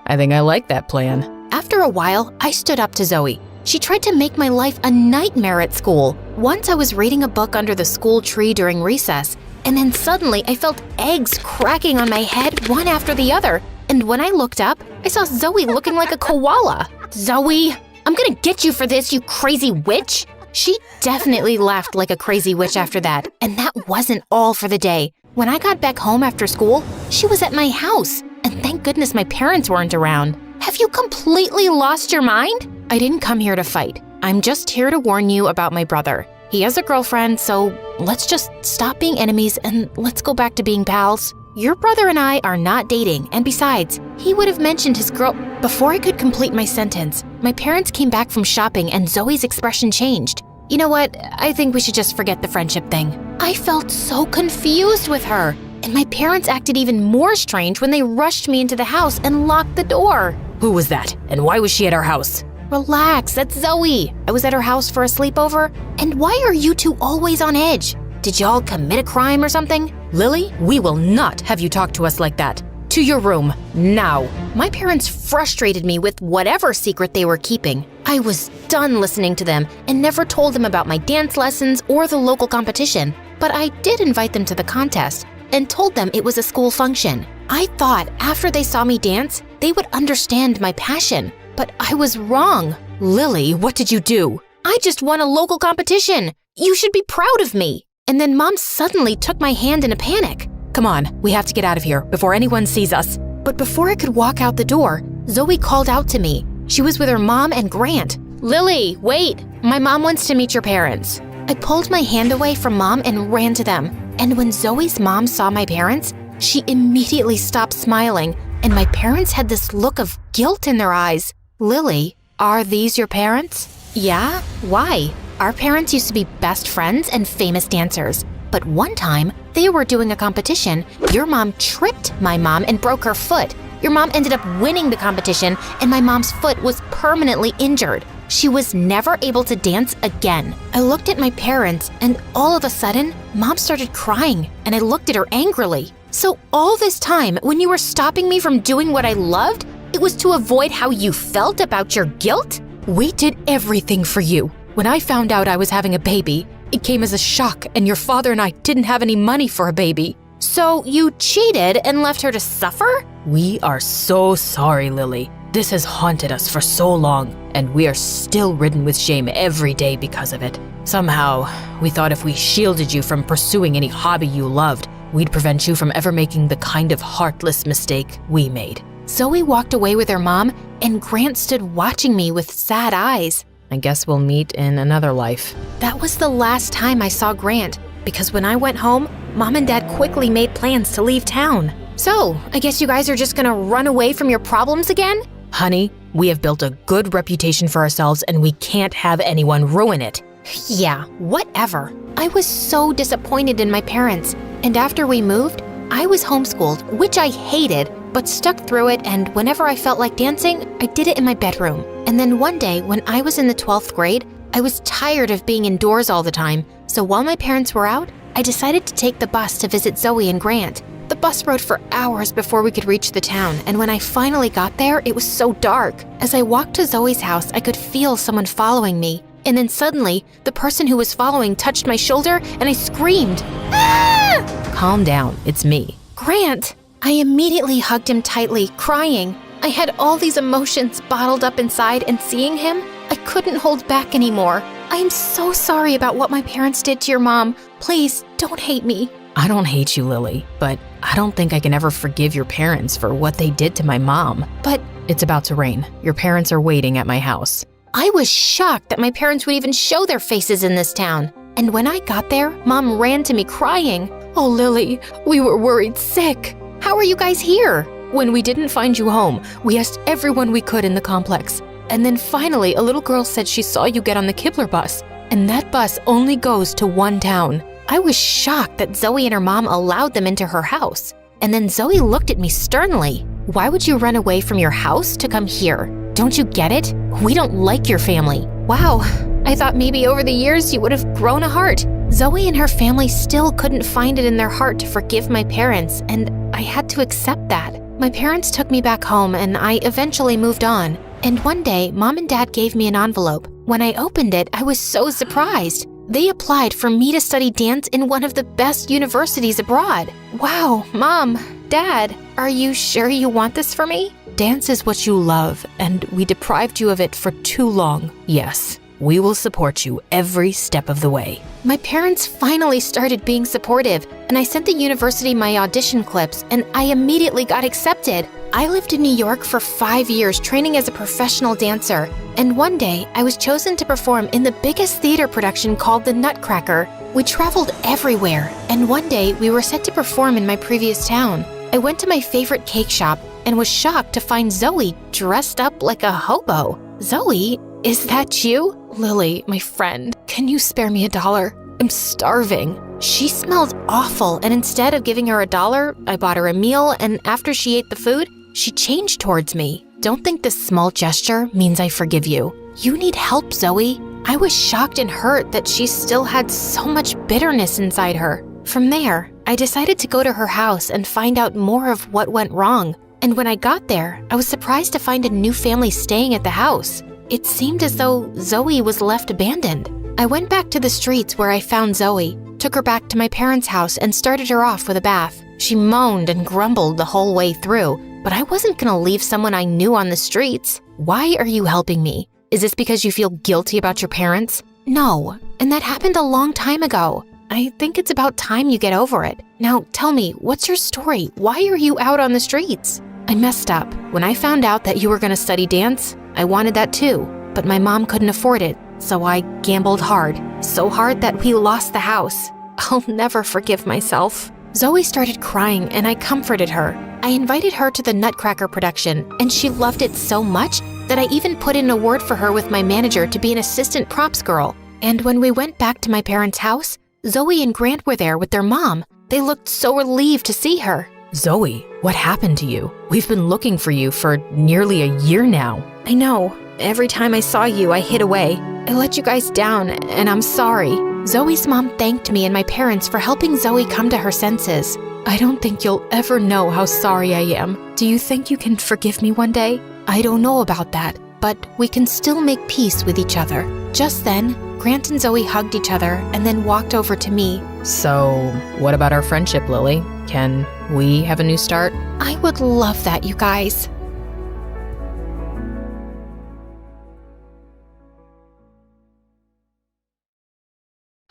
I think I like that plan. After a while, I stood up to Zoe. She tried to make my life a nightmare at school. Once I was reading a book under the school tree during recess, and then suddenly I felt eggs cracking on my head one after the other. And when I looked up, I saw Zoe looking like a koala. Zoe, I'm gonna get you for this, you crazy witch. She definitely laughed like a crazy witch after that. And that wasn't all for the day. When I got back home after school, she was at my house. And thank goodness my parents weren't around. Have you completely lost your mind? I didn't come here to fight. I'm just here to warn you about my brother. He has a girlfriend, so let's just stop being enemies and let's go back to being pals. Your brother and I are not dating, and besides, he would have mentioned his girl. Before I could complete my sentence, my parents came back from shopping and Zoe's expression changed. You know what? I think we should just forget the friendship thing. I felt so confused with her, and my parents acted even more strange when they rushed me into the house and locked the door. Who was that? And why was she at our house? Relax, that's Zoe. I was at her house for a sleepover. And why are you two always on edge? Did y'all commit a crime or something? Lily, we will not have you talk to us like that. To your room, now. My parents frustrated me with whatever secret they were keeping. I was done listening to them and never told them about my dance lessons or the local competition. But I did invite them to the contest and told them it was a school function. I thought after they saw me dance, they would understand my passion. But I was wrong. Lily, what did you do? I just won a local competition. You should be proud of me. And then Mom suddenly took my hand in a panic. Come on, we have to get out of here before anyone sees us. But before I could walk out the door, Zoe called out to me. She was with her mom and Grant. Lily, wait. My mom wants to meet your parents. I pulled my hand away from Mom and ran to them. And when Zoe's mom saw my parents, she immediately stopped smiling, and my parents had this look of guilt in their eyes. Lily, are these your parents? Yeah? Why? Our parents used to be best friends and famous dancers. But one time, they were doing a competition. Your mom tripped my mom and broke her foot. Your mom ended up winning the competition, and my mom's foot was permanently injured. She was never able to dance again. I looked at my parents, and all of a sudden, Mom started crying, and I looked at her angrily. So all this time, when you were stopping me from doing what I loved, it was to avoid how you felt about your guilt? We did everything for you. When I found out I was having a baby, it came as a shock, and your father and I didn't have any money for a baby. So you cheated and left her to suffer? We are so sorry, Lily. This has haunted us for so long, and we are still ridden with shame every day because of it. Somehow, we thought if we shielded you from pursuing any hobby you loved, we'd prevent you from ever making the kind of heartless mistake we made. Zoe walked away with her mom, and Grant stood watching me with sad eyes. I guess we'll meet in another life. That was the last time I saw Grant, because when I went home, Mom and Dad quickly made plans to leave town. So, I guess you guys are just gonna run away from your problems again? Honey, we have built a good reputation for ourselves, and we can't have anyone ruin it. Yeah, whatever. I was so disappointed in my parents, and after we moved, I was homeschooled, which I hated, but stuck through it, and whenever I felt like dancing, I did it in my bedroom. And then one day, when I was in the 12th grade, I was tired of being indoors all the time, so while my parents were out, I decided to take the bus to visit Zoe and Grant. The bus rode for hours before we could reach the town, and when I finally got there, it was so dark. As I walked to Zoe's house, I could feel someone following me. And then suddenly, the person who was following touched my shoulder, and I screamed, "Ah!" Calm down, it's me. Grant! I immediately hugged him tightly, crying. I had all these emotions bottled up inside, and seeing him, I couldn't hold back anymore. I am so sorry about what my parents did to your mom. Please, don't hate me. I don't hate you, Lily, but I don't think I can ever forgive your parents for what they did to my mom. But it's about to rain. Your parents are waiting at my house. I was shocked that my parents would even show their faces in this town. And when I got there, Mom ran to me crying. Oh, Lily, we were worried sick. How are you guys here? When we didn't find you home, we asked everyone we could in the complex. And then finally, a little girl said she saw you get on the Kibler bus. And that bus only goes to one town. I was shocked that Zoe and her mom allowed them into her house. And then Zoe looked at me sternly. Why would you run away from your house to come here? Don't you get it? We don't like your family. Wow, I thought maybe over the years you would have grown a heart. Zoe and her family still couldn't find it in their heart to forgive my parents, and I had to accept that. My parents took me back home, and I eventually moved on. And one day, Mom and Dad gave me an envelope. When I opened it, I was so surprised. They applied for me to study dance in one of the best universities abroad. Wow, Mom, Dad, are you sure you want this for me? Dance is what you love, and we deprived you of it for too long. Yes, we will support you every step of the way. My parents finally started being supportive, and I sent the university my audition clips, and I immediately got accepted. I lived in New York for 5 years training as a professional dancer, and one day I was chosen to perform in the biggest theater production called The Nutcracker. We traveled everywhere, and one day we were set to perform in my previous town. I went to my favorite cake shop and was shocked to find Zoe dressed up like a hobo. Zoe, is that you? Lily, my friend, can you spare me $1? I'm starving. She smelled awful, and instead of giving her $1, I bought her a meal, and after she ate the food, she changed towards me. don't think this small gesture means I forgive you. You need help, Zoe. I was shocked and hurt that she still had so much bitterness inside her. From there, I decided to go to her house and find out more of what went wrong. And when I got there, I was surprised to find a new family staying at the house. It seemed as though Zoe was left abandoned. I went back to the streets where I found Zoe, took her back to my parents' house, and started her off with a bath. She moaned and grumbled the whole way through, but I wasn't gonna leave someone I knew on the streets. Why are you helping me? Is this because you feel guilty about your parents? No, and that happened a long time ago. I think it's about time you get over it. Now tell me, what's your story? Why are you out on the streets? I messed up. When I found out that you were gonna study dance, I wanted that too, but my mom couldn't afford it, so I gambled hard. So hard that we lost the house. I'll never forgive myself. Zoe started crying and I comforted her. I invited her to the Nutcracker production and she loved it so much that I even put in a word for her with my manager to be an assistant props girl. And when we went back to my parents' house, Zoe and Grant were there with their mom. They looked so relieved to see her. Zoe, what happened to you? We've been looking for you for nearly a year now. I know. Every time I saw you, I hid away. I let you guys down, and I'm sorry. Zoe's mom thanked me and my parents for helping Zoe come to her senses. I don't think you'll ever know how sorry I am. Do you think you can forgive me one day? I don't know about that, but we can still make peace with each other. Just then, Grant and Zoe hugged each other and then walked over to me. So, what about our friendship, Lily? Can we have a new start? I would love that, you guys.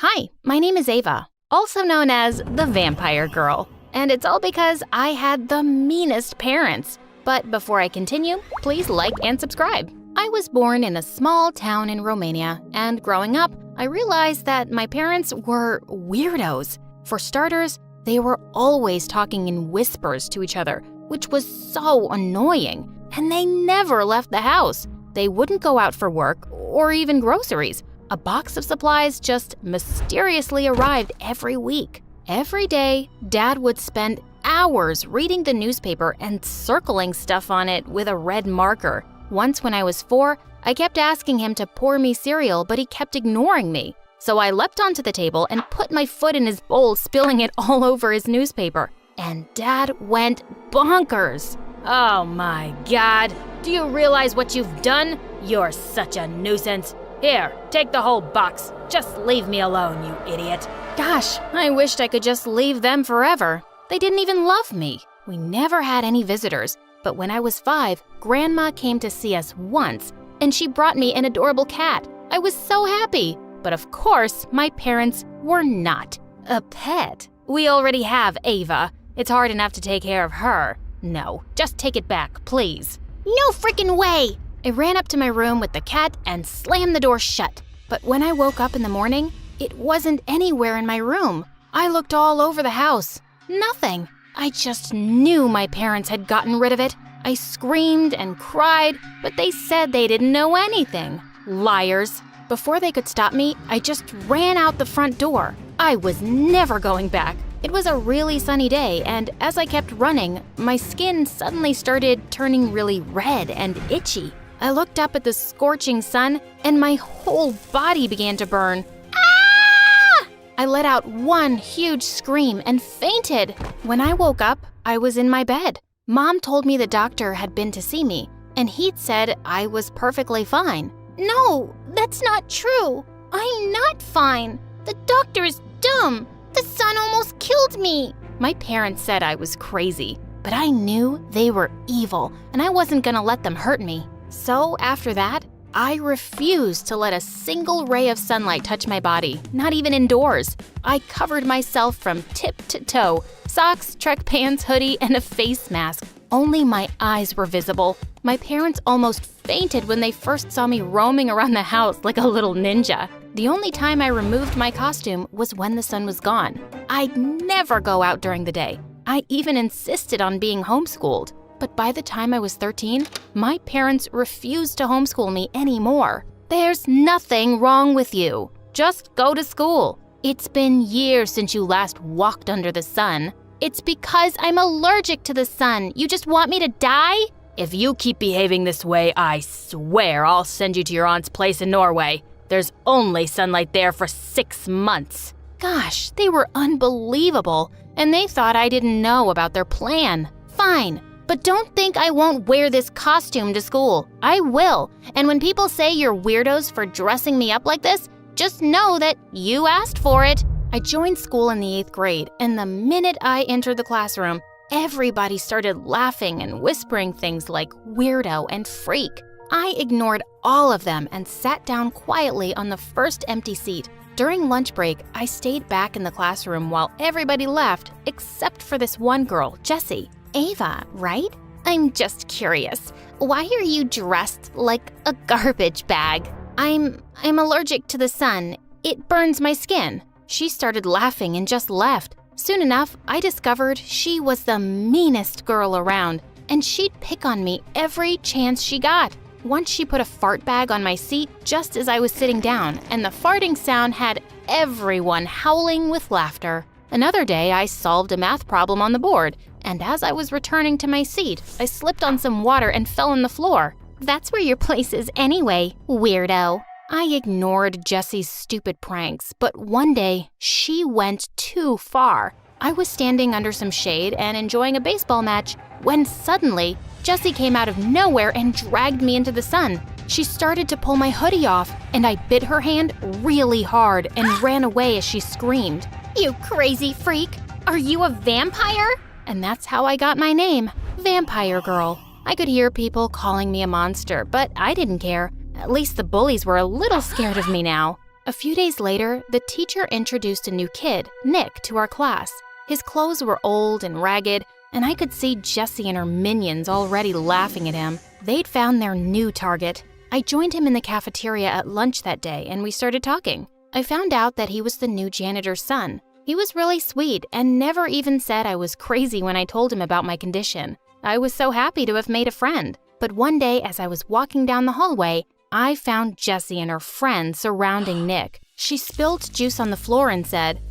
Hi, my name is Ava, also known as the Vampire Girl. And it's all because I had the meanest parents. But before I continue, please like and subscribe. I was born in a small town in Romania, and growing up, I realized that my parents were weirdos. For starters, they were always talking in whispers to each other, which was so annoying. And they never left the house. They wouldn't go out for work or even groceries. A box of supplies just mysteriously arrived every week. Every day, Dad would spend hours reading the newspaper and circling stuff on it with a red marker. Once when I was 4, I kept asking him to pour me cereal, but he kept ignoring me. So I leapt onto the table and put my foot in his bowl, spilling it all over his newspaper. And Dad went bonkers. Oh my God. Do you realize what you've done? You're such a nuisance. Here, take the whole box. Just leave me alone, you idiot. Gosh, I wished I could just leave them forever. They didn't even love me. We never had any visitors. But when I was 5, Grandma came to see us once, and she brought me an adorable cat. I was so happy. But of course, my parents were not. A pet? We already have Ava. It's hard enough to take care of her. No, just take it back, please. No freaking way! I ran up to my room with the cat and slammed the door shut. But when I woke up in the morning, it wasn't anywhere in my room. I looked all over the house. Nothing. I just knew my parents had gotten rid of it. I screamed and cried, but they said they didn't know anything. Liars. Before they could stop me, I just ran out the front door. I was never going back. It was a really sunny day, and as I kept running, my skin suddenly started turning really red and itchy. I looked up at the scorching sun, and my whole body began to burn. Ah! I let out one huge scream and fainted. When I woke up, I was in my bed. Mom told me the doctor had been to see me, and he'd said I was perfectly fine. No, that's not true. I'm not fine. The doctor is dumb. The sun almost killed me. My parents said I was crazy, but I knew they were evil, and I wasn't gonna let them hurt me. So after that, I refused to let a single ray of sunlight touch my body, not even indoors. I covered myself from tip to toe, socks, Trek pants, hoodie, and a face mask. Only my eyes were visible. My parents almost fainted when they first saw me roaming around the house like a little ninja. The only time I removed my costume was when the sun was gone. I'd never go out during the day. I even insisted on being homeschooled. But by the time I was 13, my parents refused to homeschool me anymore. There's nothing wrong with you. Just go to school. It's been years since you last walked under the sun. It's because I'm allergic to the sun. You just want me to die? If you keep behaving this way, I swear I'll send you to your aunt's place in Norway. There's only sunlight there for 6 months. Gosh, they were unbelievable, and they thought I didn't know about their plan. Fine, but don't think I won't wear this costume to school. I will, and when people say you're weirdos for dressing me up like this, just know that you asked for it. I joined school in the 8th grade, and the minute I entered the classroom, everybody started laughing and whispering things like weirdo and freak. I ignored all of them and sat down quietly on the first empty seat. During lunch break, I stayed back in the classroom while everybody left, except for this one girl, Jessie. Ava, right? I'm just curious. Why are you dressed like a garbage bag? I'm allergic to the sun. It burns my skin. She started laughing and just left. Soon enough, I discovered she was the meanest girl around, and she'd pick on me every chance she got. Once she put a fart bag on my seat just as I was sitting down, and the farting sound had everyone howling with laughter. Another day, I solved a math problem on the board, and as I was returning to my seat, I slipped on some water and fell on the floor. That's where your place is anyway, weirdo. I ignored Jessie's stupid pranks, but one day, she went too far. I was standing under some shade and enjoying a baseball match when suddenly, Jessie came out of nowhere and dragged me into the sun. She started to pull my hoodie off, and I bit her hand really hard and ran away as she screamed. You crazy freak! Are you a vampire? And that's how I got my name, Vampire Girl. I could hear people calling me a monster, but I didn't care. At least the bullies were a little scared of me now. A few days later, the teacher introduced a new kid, Nick, to our class. His clothes were old and ragged, and I could see Jessie and her minions already laughing at him. They'd found their new target. I joined him in the cafeteria at lunch that day, and we started talking. I found out that he was the new janitor's son. He was really sweet and never even said I was crazy when I told him about my condition. I was so happy to have made a friend. But one day, as I was walking down the hallway, I found Jessie and her friend surrounding Nick. She spilled juice on the floor and said,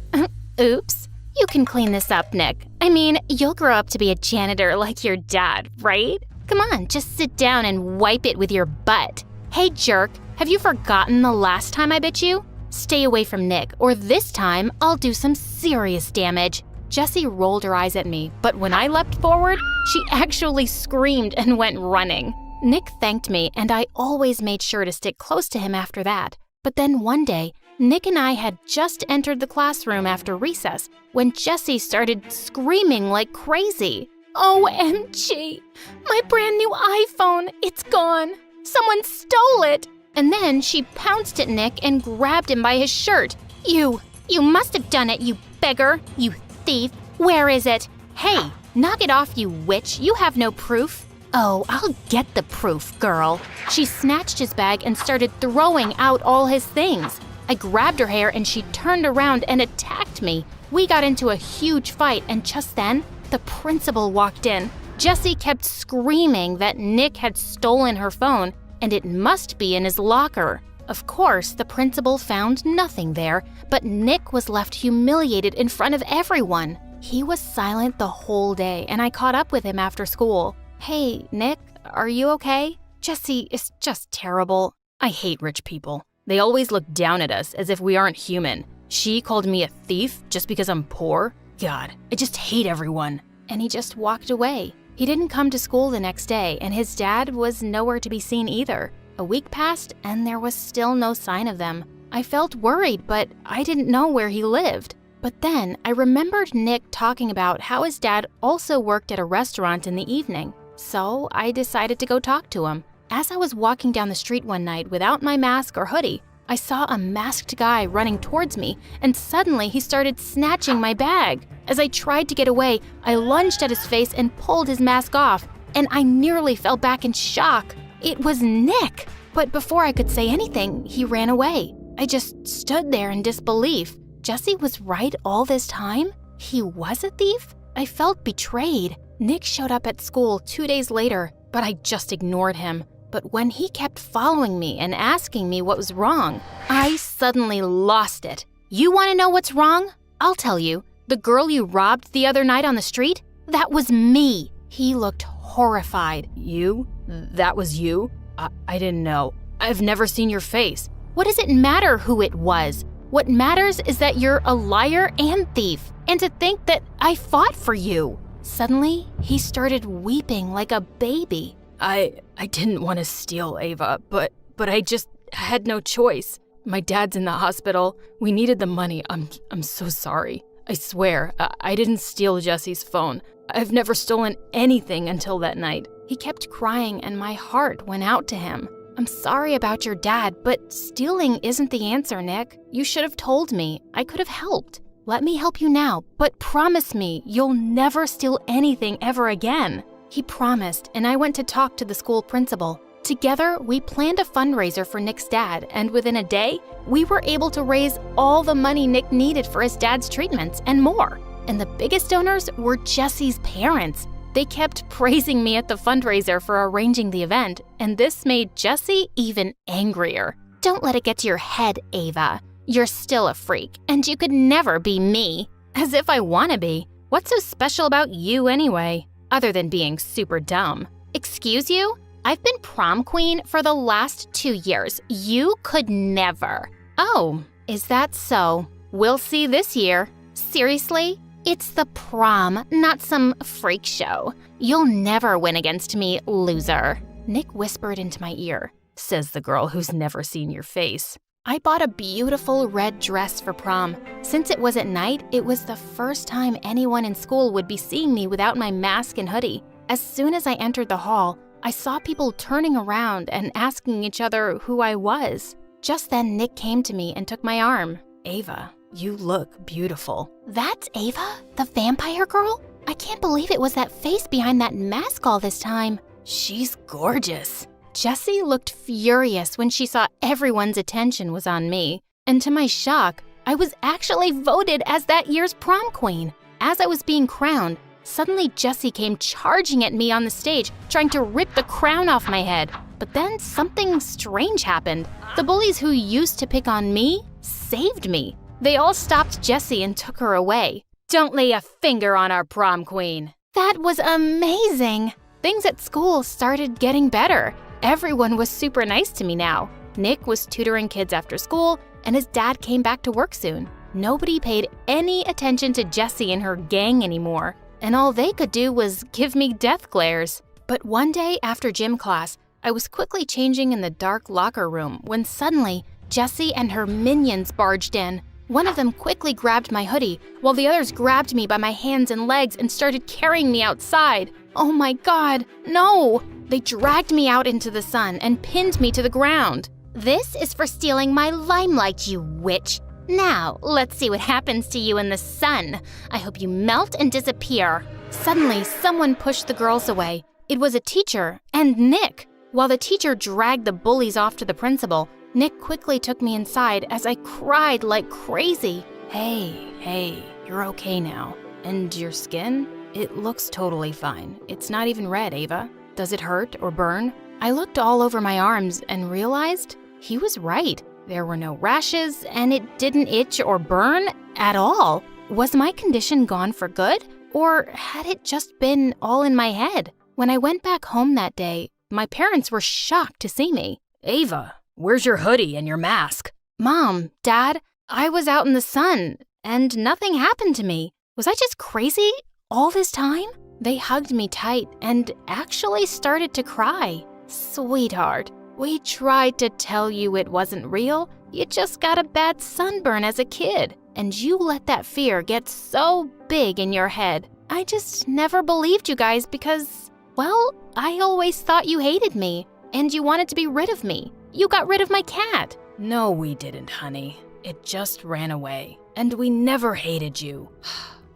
"Oops, you can clean this up, Nick. I mean, you'll grow up to be a janitor like your dad, right? Come on, just sit down and wipe it with your butt. Hey, jerk, have you forgotten the last time I bit you? Stay away from Nick, or this time I'll do some serious damage." Jessie rolled her eyes at me, but when I leapt forward, she actually screamed and went running. Nick thanked me, and I always made sure to stick close to him after that. But then one day, Nick and I had just entered the classroom after recess when Jessie started screaming like crazy. OMG! My brand new iPhone! It's gone! Someone stole it! And then she pounced at Nick and grabbed him by his shirt. You must have done it, you beggar! You thief! Where is it? Hey, knock it off, you witch! You have no proof! Oh, I'll get the proof, girl. She snatched his bag and started throwing out all his things. I grabbed her hair and she turned around and attacked me. We got into a huge fight, and just then, the principal walked in. Jessie kept screaming that Nick had stolen her phone and it must be in his locker. Of course, the principal found nothing there, but Nick was left humiliated in front of everyone. He was silent the whole day, and I caught up with him after school. Hey, Nick, are you okay? Jessie is just terrible. I hate rich people. They always look down at us as if we aren't human. She called me a thief just because I'm poor? God, I just hate everyone. And he just walked away. He didn't come to school the next day, and his dad was nowhere to be seen either. A week passed, and there was still no sign of them. I felt worried, but I didn't know where he lived. But then I remembered Nick talking about how his dad also worked at a restaurant in the evening. So I decided to go talk to him. As I was walking down the street one night without my mask or hoodie, I saw a masked guy running towards me, and suddenly he started snatching my bag. As I tried to get away, I lunged at his face and pulled his mask off, and I nearly fell back in shock. It was Nick! But before I could say anything, he ran away. I just stood there in disbelief. Jessie was right all this time? He was a thief? I felt betrayed. Nick showed up at school 2 days later, but I just ignored him. But when he kept following me and asking me what was wrong, I suddenly lost it. You want to know what's wrong? I'll tell you. The girl you robbed the other night on the street? That was me. He looked horrified. You? That was you? I didn't know. I've never seen your face. What does it matter who it was? What matters is that you're a liar and thief, and to think that I fought for you. Suddenly, he started weeping like a baby. I didn't want to steal, Ava, but I just had no choice. My dad's in the hospital. We needed the money. I'm so sorry. I swear, I didn't steal Jesse's phone. I've never stolen anything until that night. He kept crying, and my heart went out to him. I'm sorry about your dad, but stealing isn't the answer, Nick. You should have told me. I could have helped. Let me help you now, but promise me you'll never steal anything ever again. He promised, and I went to talk to the school principal. Together, we planned a fundraiser for Nick's dad, and within a day, we were able to raise all the money Nick needed for his dad's treatments and more. And the biggest donors were Jesse's parents. They kept praising me at the fundraiser for arranging the event, and this made Jesse even angrier. Don't let it get to your head, Ava. You're still a freak, and you could never be me. As if I want to be. What's so special about you anyway? Other than being super dumb. Excuse you? I've been prom queen for the last 2 years. You could never. Oh, Is that so? We'll see this year. Seriously? It's the prom, not some freak show. You'll never win against me, loser. Nick whispered into my ear. says the girl who's never seen your face. I bought a beautiful red dress for prom. Since it was at night, it was the first time anyone in school would be seeing me without my mask and hoodie. As soon as I entered the hall, I saw people turning around and asking each other who I was. Just then, Nick came to me and took my arm. Ava, you look beautiful. That's Ava, the vampire girl? I can't believe it was that face behind that mask all this time. She's gorgeous. Jessie looked furious when she saw everyone's attention was on me. And to my shock, I was actually voted as that year's prom queen. As I was being crowned, suddenly Jessie came charging at me on the stage, trying to rip the crown off my head. But then something strange happened. The bullies who used to pick on me saved me. They all stopped Jessie and took her away. Don't lay a finger on our prom queen. That was amazing. Things at school started getting better. Everyone was super nice to me now. Nick was tutoring kids after school, and his dad came back to work soon. Nobody paid any attention to Jessie and her gang anymore, and all they could do was give me death glares. But one day after gym class, I was quickly changing in the dark locker room when suddenly Jessie and her minions barged in. One of them quickly grabbed my hoodie, while the others grabbed me by my hands and legs and started carrying me outside. Oh my God, no! They dragged me out into the sun and pinned me to the ground. This is for stealing my limelight, you witch. Now, let's see what happens to you in the sun. I hope you melt and disappear. Suddenly, someone pushed the girls away. It was a teacher, and Nick. While the teacher dragged the bullies off to the principal, Nick quickly took me inside as I cried like crazy. Hey, you're okay now. And your skin? It looks totally fine. It's not even red, Ava. Does it hurt or burn? I looked all over my arms and realized he was right. There were no rashes, and it didn't itch or burn at all. Was my condition gone for good? Or had it just been all in my head? When I went back home that day, my parents were shocked to see me. Ava, where's your hoodie and your mask? Mom, Dad, I was out in the sun, and nothing happened to me. Was I just crazy all this time? They hugged me tight and actually started to cry. Sweetheart, we tried to tell you it wasn't real. You just got a bad sunburn as a kid, and you let that fear get so big in your head. I just never believed you guys because, well, I always thought you hated me, and you wanted to be rid of me. You got rid of my cat. No, we didn't, honey. It just ran away. And we never hated you.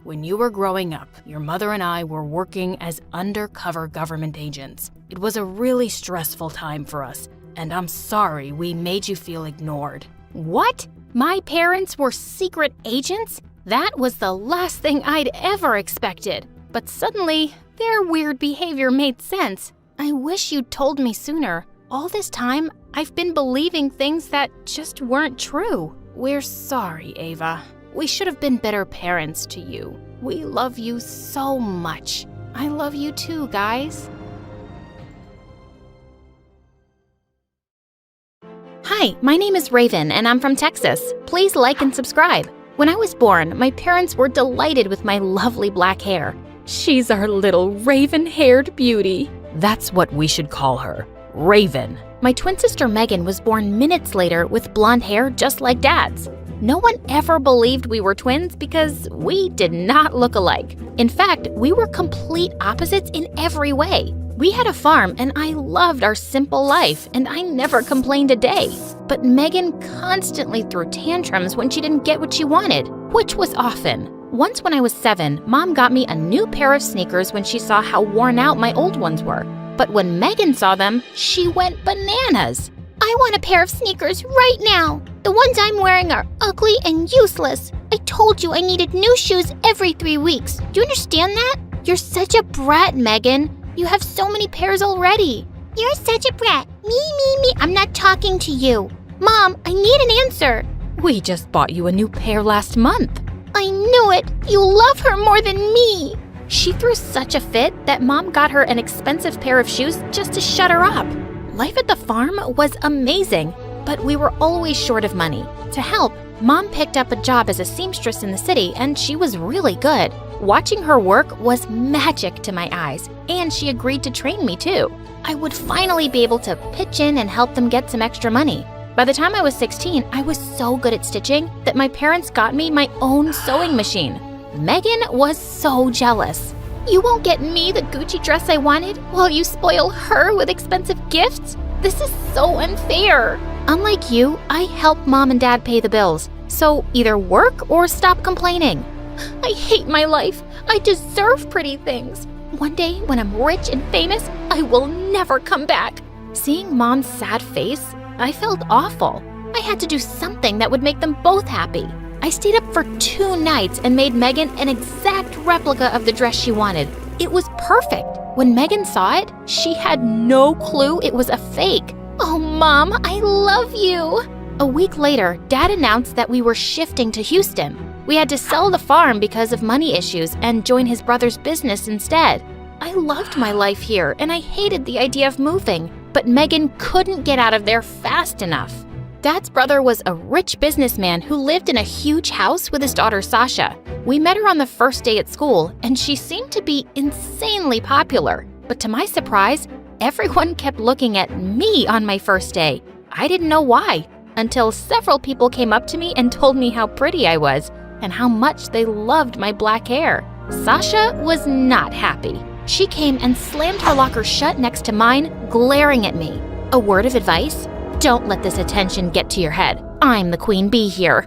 When you were growing up, your mother and I were working as undercover government agents. It was a really stressful time for us, and I'm sorry we made you feel ignored. What? My parents were secret agents? That was the last thing I'd ever expected. But suddenly, their weird behavior made sense. I wish you'd told me sooner. All this time, I've been believing things that just weren't true. We're sorry, Ava. We should have been better parents to you. We love you so much. I love you too, guys. Hi, my name is Raven and I'm from Texas. Please like and subscribe. When I was born, my parents were delighted with my lovely black hair. She's our little raven-haired beauty. That's what we should call her, Raven. My twin sister Megan was born minutes later with blonde hair just like Dad's. No one ever believed we were twins because we did not look alike. In fact, we were complete opposites in every way. We had a farm and I loved our simple life and I never complained a day. But Megan constantly threw tantrums when she didn't get what she wanted, which was often. Once when I was 7, Mom got me a new pair of sneakers when she saw how worn out my old ones were. But when Megan saw them, she went bananas. I want a pair of sneakers right now. The ones I'm wearing are ugly and useless. I told you I needed new shoes every 3 weeks. Do you understand that? You're such a brat, Megan. You have so many pairs already. You're such a brat. Me. I'm not talking to you. Mom, I need an answer. We just bought you a new pair last month. I knew it. You love her more than me. She threw such a fit that Mom got her an expensive pair of shoes just to shut her up. Life at the farm was amazing, but we were always short of money. To help, Mom picked up a job as a seamstress in the city and she was really good. Watching her work was magic to my eyes, and she agreed to train me too. I would finally be able to pitch in and help them get some extra money. By the time I was 16, I was so good at stitching that my parents got me my own sewing machine. Megan was so jealous. You won't get me the Gucci dress I wanted while you spoil her with expensive gifts? This is so unfair. Unlike you, I help Mom and Dad pay the bills, so either work or stop complaining. I hate my life. I deserve pretty things. One day, when I'm rich and famous, I will never come back. Seeing Mom's sad face, I felt awful. I had to do something that would make them both happy. I stayed up for 2 nights and made Megan an exact replica of the dress she wanted. It was perfect. When Megan saw it, she had no clue it was a fake. Oh, Mom, I love you. A week later, Dad announced that we were shifting to Houston. We had to sell the farm because of money issues and join his brother's business instead. I loved my life here and I hated the idea of moving, but Megan couldn't get out of there fast enough. Dad's brother was a rich businessman who lived in a huge house with his daughter Sasha. We met her on the first day at school and she seemed to be insanely popular. But to my surprise, everyone kept looking at me on my first day. I didn't know why, until several people came up to me and told me how pretty I was and how much they loved my black hair. Sasha was not happy. She came and slammed her locker shut next to mine, glaring at me. A word of advice? Don't let this attention get to your head. I'm the queen bee here.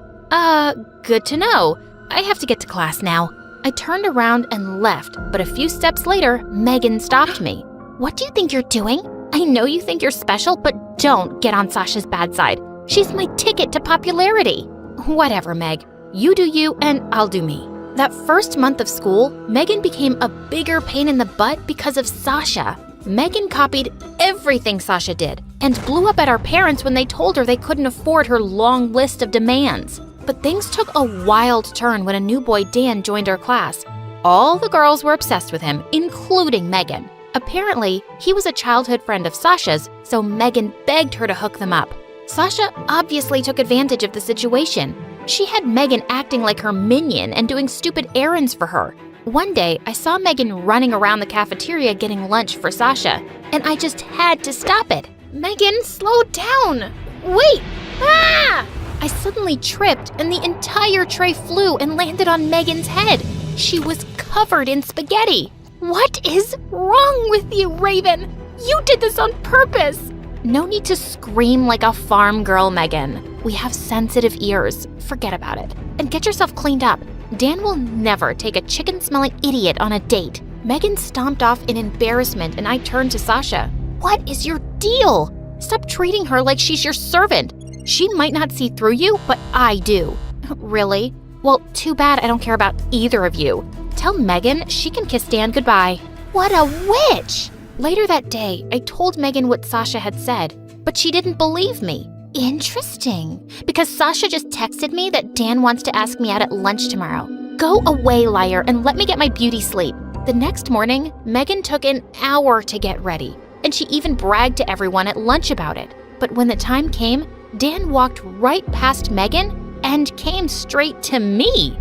Good to know. I have to get to class now. I turned around and left, but a few steps later, Megan stopped me. What do you think you're doing? I know you think you're special, but don't get on Sasha's bad side. She's my ticket to popularity. Whatever, Meg. You do you, and I'll do me. That first month of school, Megan became a bigger pain in the butt because of Sasha. Megan copied everything Sasha did and blew up at our parents when they told her they couldn't afford her long list of demands. But things took a wild turn when a new boy, Dan, joined our class. All the girls were obsessed with him, including Megan. Apparently, he was a childhood friend of Sasha's, so Megan begged her to hook them up. Sasha obviously took advantage of the situation. She had Megan acting like her minion and doing stupid errands for her. One day, I saw Megan running around the cafeteria getting lunch for Sasha, and I just had to stop it. Megan, slow down! Wait! Ah! I suddenly tripped, and the entire tray flew and landed on Megan's head. She was covered in spaghetti. What is wrong with you, Raven? You did this on purpose! No need to scream like a farm girl, Megan. We have sensitive ears. Forget about it. And get yourself cleaned up. Dan will never take a chicken-smelling idiot on a date. Megan stomped off in embarrassment and I turned to Sasha. What is your deal? Stop treating her like she's your servant. She might not see through you, but I do. Really? Well, too bad I don't care about either of you. Tell Megan she can kiss Dan goodbye. What a witch! Later that day, I told Megan what Sasha had said, but she didn't believe me. Interesting, because Sasha just texted me that Dan wants to ask me out at lunch tomorrow. Go away, liar, and let me get my beauty sleep. The next morning, Megan took an hour to get ready, and she even bragged to everyone at lunch about it. But when the time came, Dan walked right past Megan and came straight to me.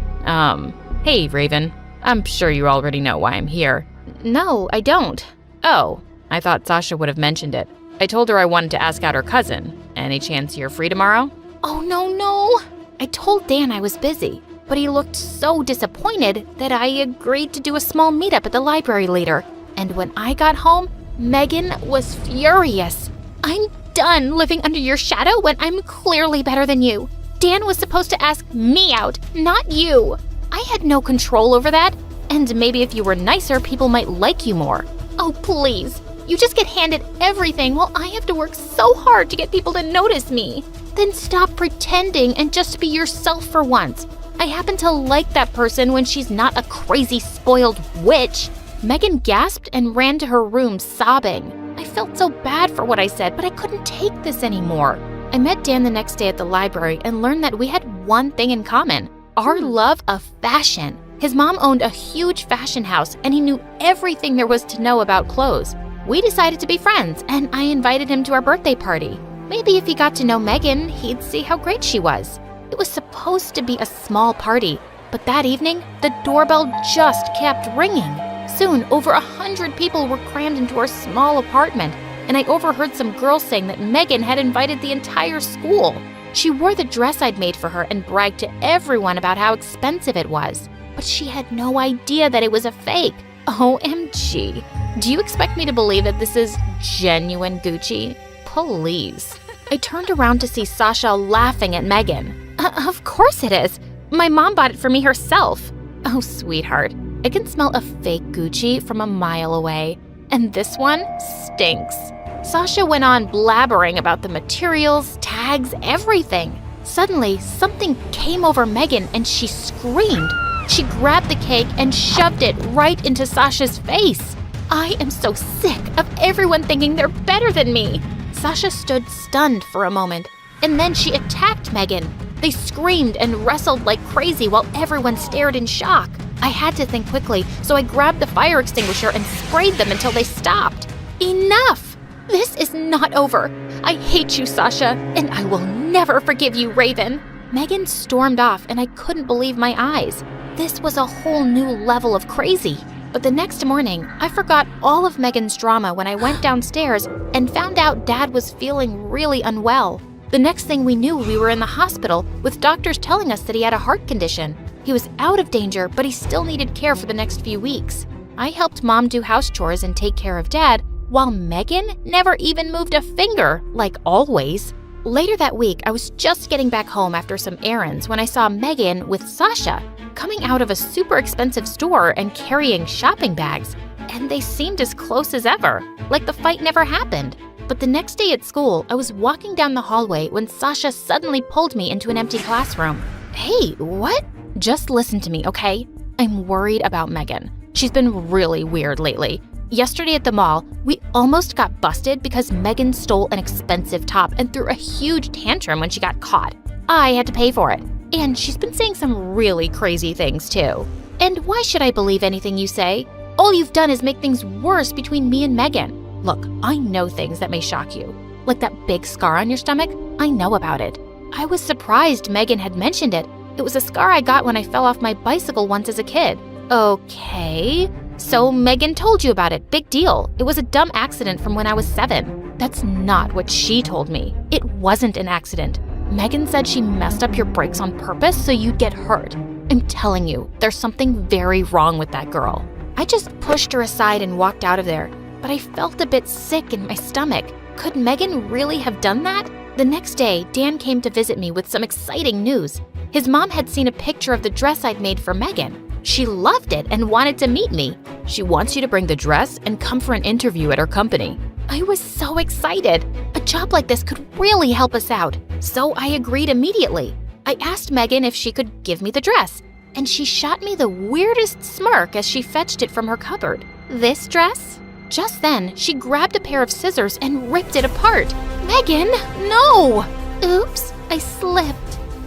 Hey, Raven. I'm sure you already know why I'm here. No, I don't. Oh, I thought Sasha would have mentioned it. I told her I wanted to ask out her cousin. Any chance you're free tomorrow? Oh, no. I told Dan I was busy, but he looked so disappointed that I agreed to do a small meetup at the library later. And when I got home, Megan was furious. I'm done living under your shadow when I'm clearly better than you. Dan was supposed to ask me out, not you. I had no control over that, and maybe if you were nicer, people might like you more. Oh, please. You just get handed everything while I have to work so hard to get people to notice me. Then stop pretending and just be yourself for once. I happen to like that person when she's not a crazy, spoiled witch. Megan gasped and ran to her room sobbing. I felt so bad for what I said, but I couldn't take this anymore. I met Dan the next day at the library and learned that we had one thing in common: our love of fashion. His mom owned a huge fashion house, and he knew everything there was to know about clothes. We decided to be friends, and I invited him to our birthday party. Maybe if he got to know Megan, he'd see how great she was. It was supposed to be a small party, but that evening, the doorbell just kept ringing. Soon, over 100 people were crammed into our small apartment, and I overheard some girls saying that Megan had invited the entire school. She wore the dress I'd made for her and bragged to everyone about how expensive it was. But she had no idea that it was a fake. OMG. Do you expect me to believe that this is genuine Gucci? Please. I turned around to see Sasha laughing at Megan. Of course it is. My mom bought it for me herself. Oh, sweetheart. I can smell a fake Gucci from a mile away. And this one stinks. Sasha went on blabbering about the materials, tags, everything. Suddenly, something came over Megan and she screamed. She grabbed the cake and shoved it right into Sasha's face. I am so sick of everyone thinking they're better than me. Sasha stood stunned for a moment, and then she attacked Megan. They screamed and wrestled like crazy while everyone stared in shock. I had to think quickly, so I grabbed the fire extinguisher and sprayed them until they stopped. Enough! This is not over. I hate you, Sasha, and I will never forgive you, Raven. Megan stormed off, and I couldn't believe my eyes. This was a whole new level of crazy. But the next morning, I forgot all of Megan's drama when I went downstairs and found out Dad was feeling really unwell. The next thing we knew, we were in the hospital with doctors telling us that he had a heart condition. He was out of danger, but he still needed care for the next few weeks. I helped Mom do house chores and take care of Dad, while Megan never even moved a finger, like always. Later that week, I was just getting back home after some errands when I saw Megan with Sasha coming out of a super expensive store and carrying shopping bags. And they seemed as close as ever, like the fight never happened. But the next day at school, I was walking down the hallway when Sasha suddenly pulled me into an empty classroom. Hey, what? Just listen to me, okay? I'm worried about Megan. She's been really weird lately. Yesterday at the mall, we almost got busted because Megan stole an expensive top and threw a huge tantrum when she got caught. I had to pay for it. And she's been saying some really crazy things too. And why should I believe anything you say? All you've done is make things worse between me and Megan. Look, I know things that may shock you. Like that big scar on your stomach, I know about it. I was surprised Megan had mentioned it. It was a scar I got when I fell off my bicycle once as a kid. Okay. So Megan told you about it. Big deal. It was a dumb accident from when I was 7. That's not what she told me. It wasn't an accident. Megan said she messed up your brakes on purpose so you'd get hurt. I'm telling you, there's something very wrong with that girl. I just pushed her aside and walked out of there, but I felt a bit sick in my stomach. Could Megan really have done that? The next day, Dan came to visit me with some exciting news. His mom had seen a picture of the dress I'd made for Megan. She loved it and wanted to meet me. She wants you to bring the dress and come for an interview at her company. I was so excited. A job like this could really help us out, so I agreed immediately. I asked Megan if she could give me the dress, and she shot me the weirdest smirk as she fetched it from her cupboard. This dress? Just then, she grabbed a pair of scissors and ripped it apart. Megan, no! Oops, I slipped.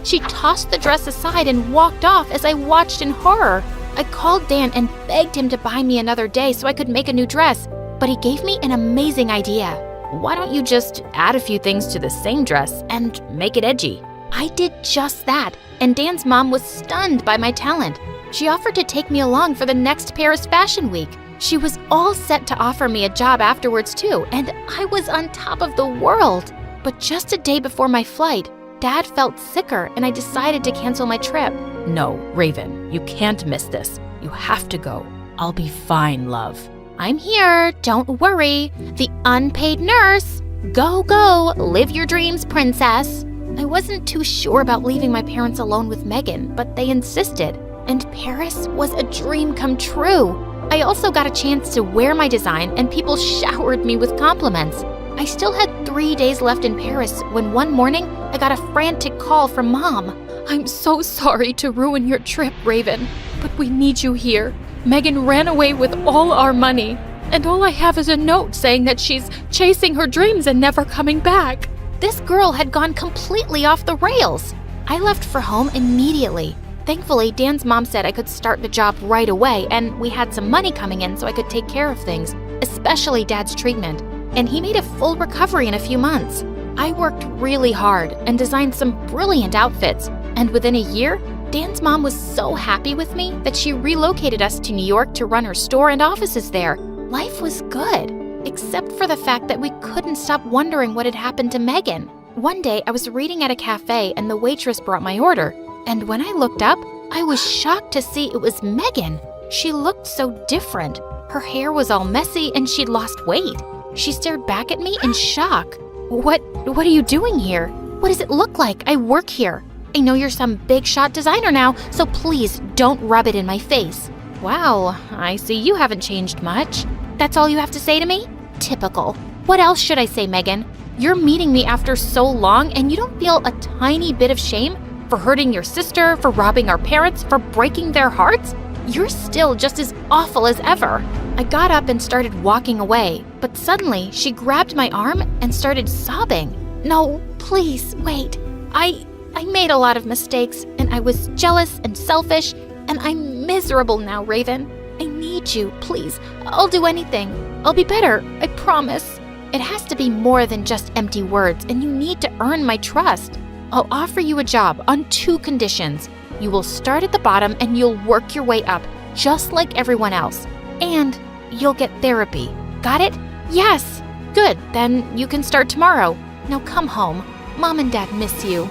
She tossed the dress aside and walked off as I watched in horror. I called Dan and begged him to buy me another day so I could make a new dress, but he gave me an amazing idea. Why don't you just add a few things to the same dress and make it edgy? I did just that, and Dan's mom was stunned by my talent. She offered to take me along for the next Paris Fashion Week. She was all set to offer me a job afterwards too, and I was on top of the world. But just a day before my flight, Dad felt sicker and I decided to cancel my trip. No, Raven, you can't miss this. You have to go. I'll be fine, love. I'm here, don't worry. The unpaid nurse. Go, go, live your dreams, princess. I wasn't too sure about leaving my parents alone with Megan, but they insisted. And Paris was a dream come true. I also got a chance to wear my design and people showered me with compliments. I still had 3 days left in Paris when one morning I got a frantic call from Mom. I'm so sorry to ruin your trip, Raven, but we need you here. Megan ran away with all our money, and all I have is a note saying that she's chasing her dreams and never coming back. This girl had gone completely off the rails. I left for home immediately. Thankfully, Dan's mom said I could start the job right away, and we had some money coming in so I could take care of things, especially Dad's treatment. And he made a full recovery in a few months. I worked really hard and designed some brilliant outfits, and within a year, Dan's mom was so happy with me that she relocated us to New York to run her store and offices there. Life was good, except for the fact that we couldn't stop wondering what had happened to Megan. One day, I was reading at a cafe and the waitress brought my order, and when I looked up, I was shocked to see it was Megan. She looked so different. Her hair was all messy and she'd lost weight. She stared back at me in shock. What are you doing here? What does it look like? I work here. I know you're some big shot designer now, so please don't rub it in my face. Wow, I see you haven't changed much. That's all you have to say to me? Typical. What else should I say, Megan? You're meeting me after so long and you don't feel a tiny bit of shame for hurting your sister, for robbing our parents, for breaking their hearts? You're still just as awful as ever. I got up and started walking away, but suddenly she grabbed my arm and started sobbing. No, please, wait. I made a lot of mistakes, and I was jealous and selfish, and I'm miserable now, Raven. I need you, please. I'll do anything. I'll be better, I promise. It has to be more than just empty words, and you need to earn my trust. I'll offer you a job on 2 conditions. You will start at the bottom and you'll work your way up, just like everyone else. And you'll get therapy. Got it? Yes. Good, then you can start tomorrow. Now come home. Mom and Dad miss you.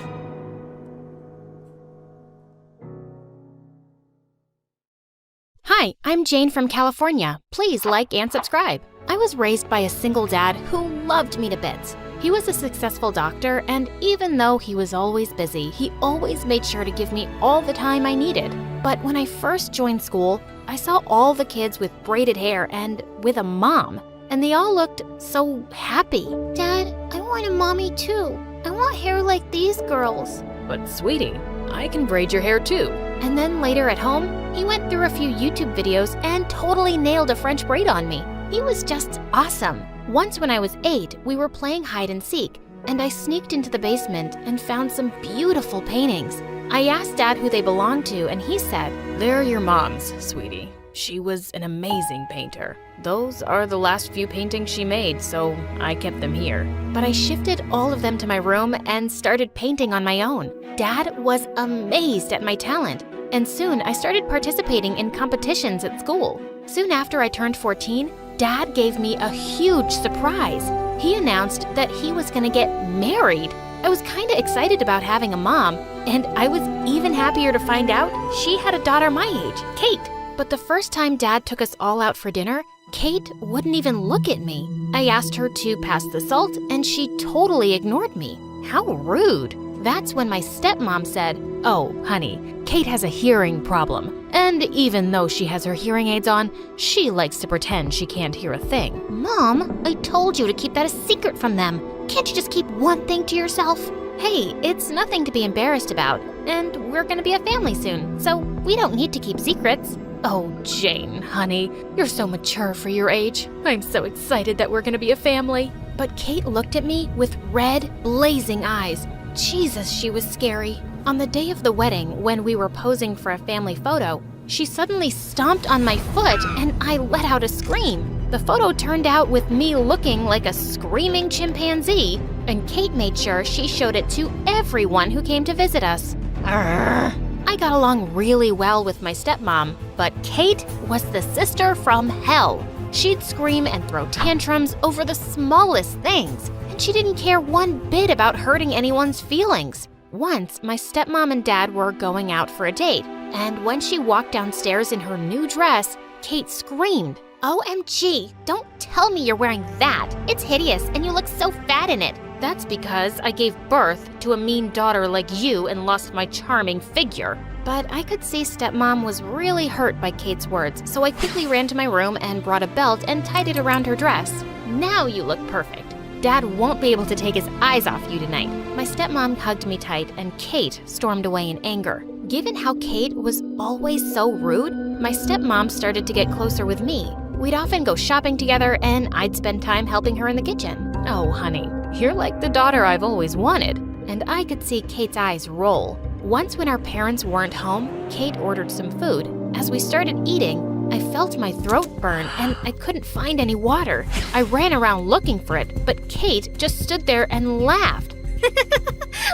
Hi, I'm Jane from California. Please like and subscribe. I was raised by a single dad who loved me to bits. He was a successful doctor, and even though he was always busy, he always made sure to give me all the time I needed. But when I first joined school, I saw all the kids with braided hair and with a mom, and they all looked so happy. Dad, I want a mommy too. I want hair like these girls. But sweetie, I can braid your hair too. And then later at home, he went through a few YouTube videos and totally nailed a French braid on me. He was just awesome. Once when I was 8, we were playing hide and seek, and I sneaked into the basement and found some beautiful paintings. I asked Dad who they belonged to, and he said, They're your mom's, sweetie. She was an amazing painter. Those are the last few paintings she made, so I kept them here. But I shifted all of them to my room and started painting on my own. Dad was amazed at my talent, and soon I started participating in competitions at school. Soon after I turned 14, Dad gave me a huge surprise. He announced that he was gonna get married. I was kinda excited about having a mom, and I was even happier to find out she had a daughter my age, Kate. But the first time Dad took us all out for dinner, Kate wouldn't even look at me. I asked her to pass the salt, and she totally ignored me. How rude. That's when my stepmom said, Oh, honey, Kate has a hearing problem. And even though she has her hearing aids on, she likes to pretend she can't hear a thing. Mom, I told you to keep that a secret from them. Can't you just keep one thing to yourself? Hey, it's nothing to be embarrassed about, and we're gonna be a family soon, so we don't need to keep secrets. Oh, Jane, honey, you're so mature for your age. I'm so excited that we're gonna be a family. But Kate looked at me with red, blazing eyes. Jesus, she was scary. On the day of the wedding, when we were posing for a family photo, she suddenly stomped on my foot and I let out a scream. The photo turned out with me looking like a screaming chimpanzee, and Kate made sure she showed it to everyone who came to visit us. I got along really well with my stepmom, but Kate was the sister from hell. She'd scream and throw tantrums over the smallest things, and she didn't care one bit about hurting anyone's feelings. Once, my stepmom and dad were going out for a date, and when she walked downstairs in her new dress, Kate screamed. OMG, don't tell me you're wearing that. It's hideous and you look so fat in it. That's because I gave birth to a mean daughter like you and lost my charming figure. But I could see stepmom was really hurt by Kate's words, so I quickly ran to my room and brought a belt and tied it around her dress. Now you look perfect. Dad won't be able to take his eyes off you tonight. My stepmom hugged me tight and Kate stormed away in anger. Given how Kate was always so rude, my stepmom started to get closer with me. We'd often go shopping together and I'd spend time helping her in the kitchen. Oh, honey, you're like the daughter I've always wanted. And I could see Kate's eyes roll. Once when our parents weren't home, Kate ordered some food. As we started eating, I felt my throat burn and I couldn't find any water. I ran around looking for it, but Kate just stood there and laughed.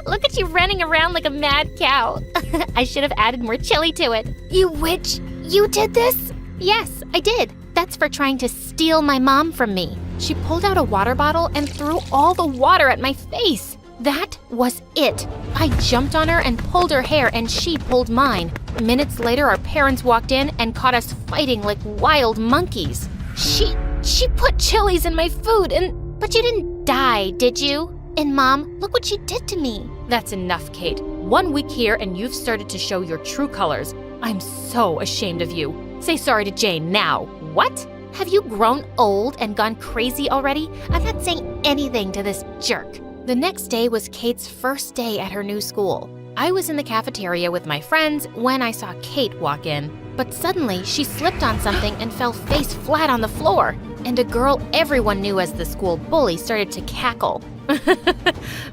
Look at you running around like a mad cow. I should have added more chili to it. You witch, you did this? Yes, I did. That's for trying to steal my mom from me. She pulled out a water bottle and threw all the water at my face. That was it. I jumped on her and pulled her hair and she pulled mine. Minutes later, our parents walked in and caught us fighting like wild monkeys. She put chilies in my food But you didn't die, did you? And Mom, look what she did to me. That's enough, Kate. 1 week here and you've started to show your true colors. I'm so ashamed of you. Say sorry to Jane now. What? Have you grown old and gone crazy already? I'm not saying anything to this jerk. The next day was Kate's first day at her new school. I was in the cafeteria with my friends when I saw Kate walk in. But suddenly, she slipped on something and fell face flat on the floor. And a girl everyone knew as the school bully started to cackle.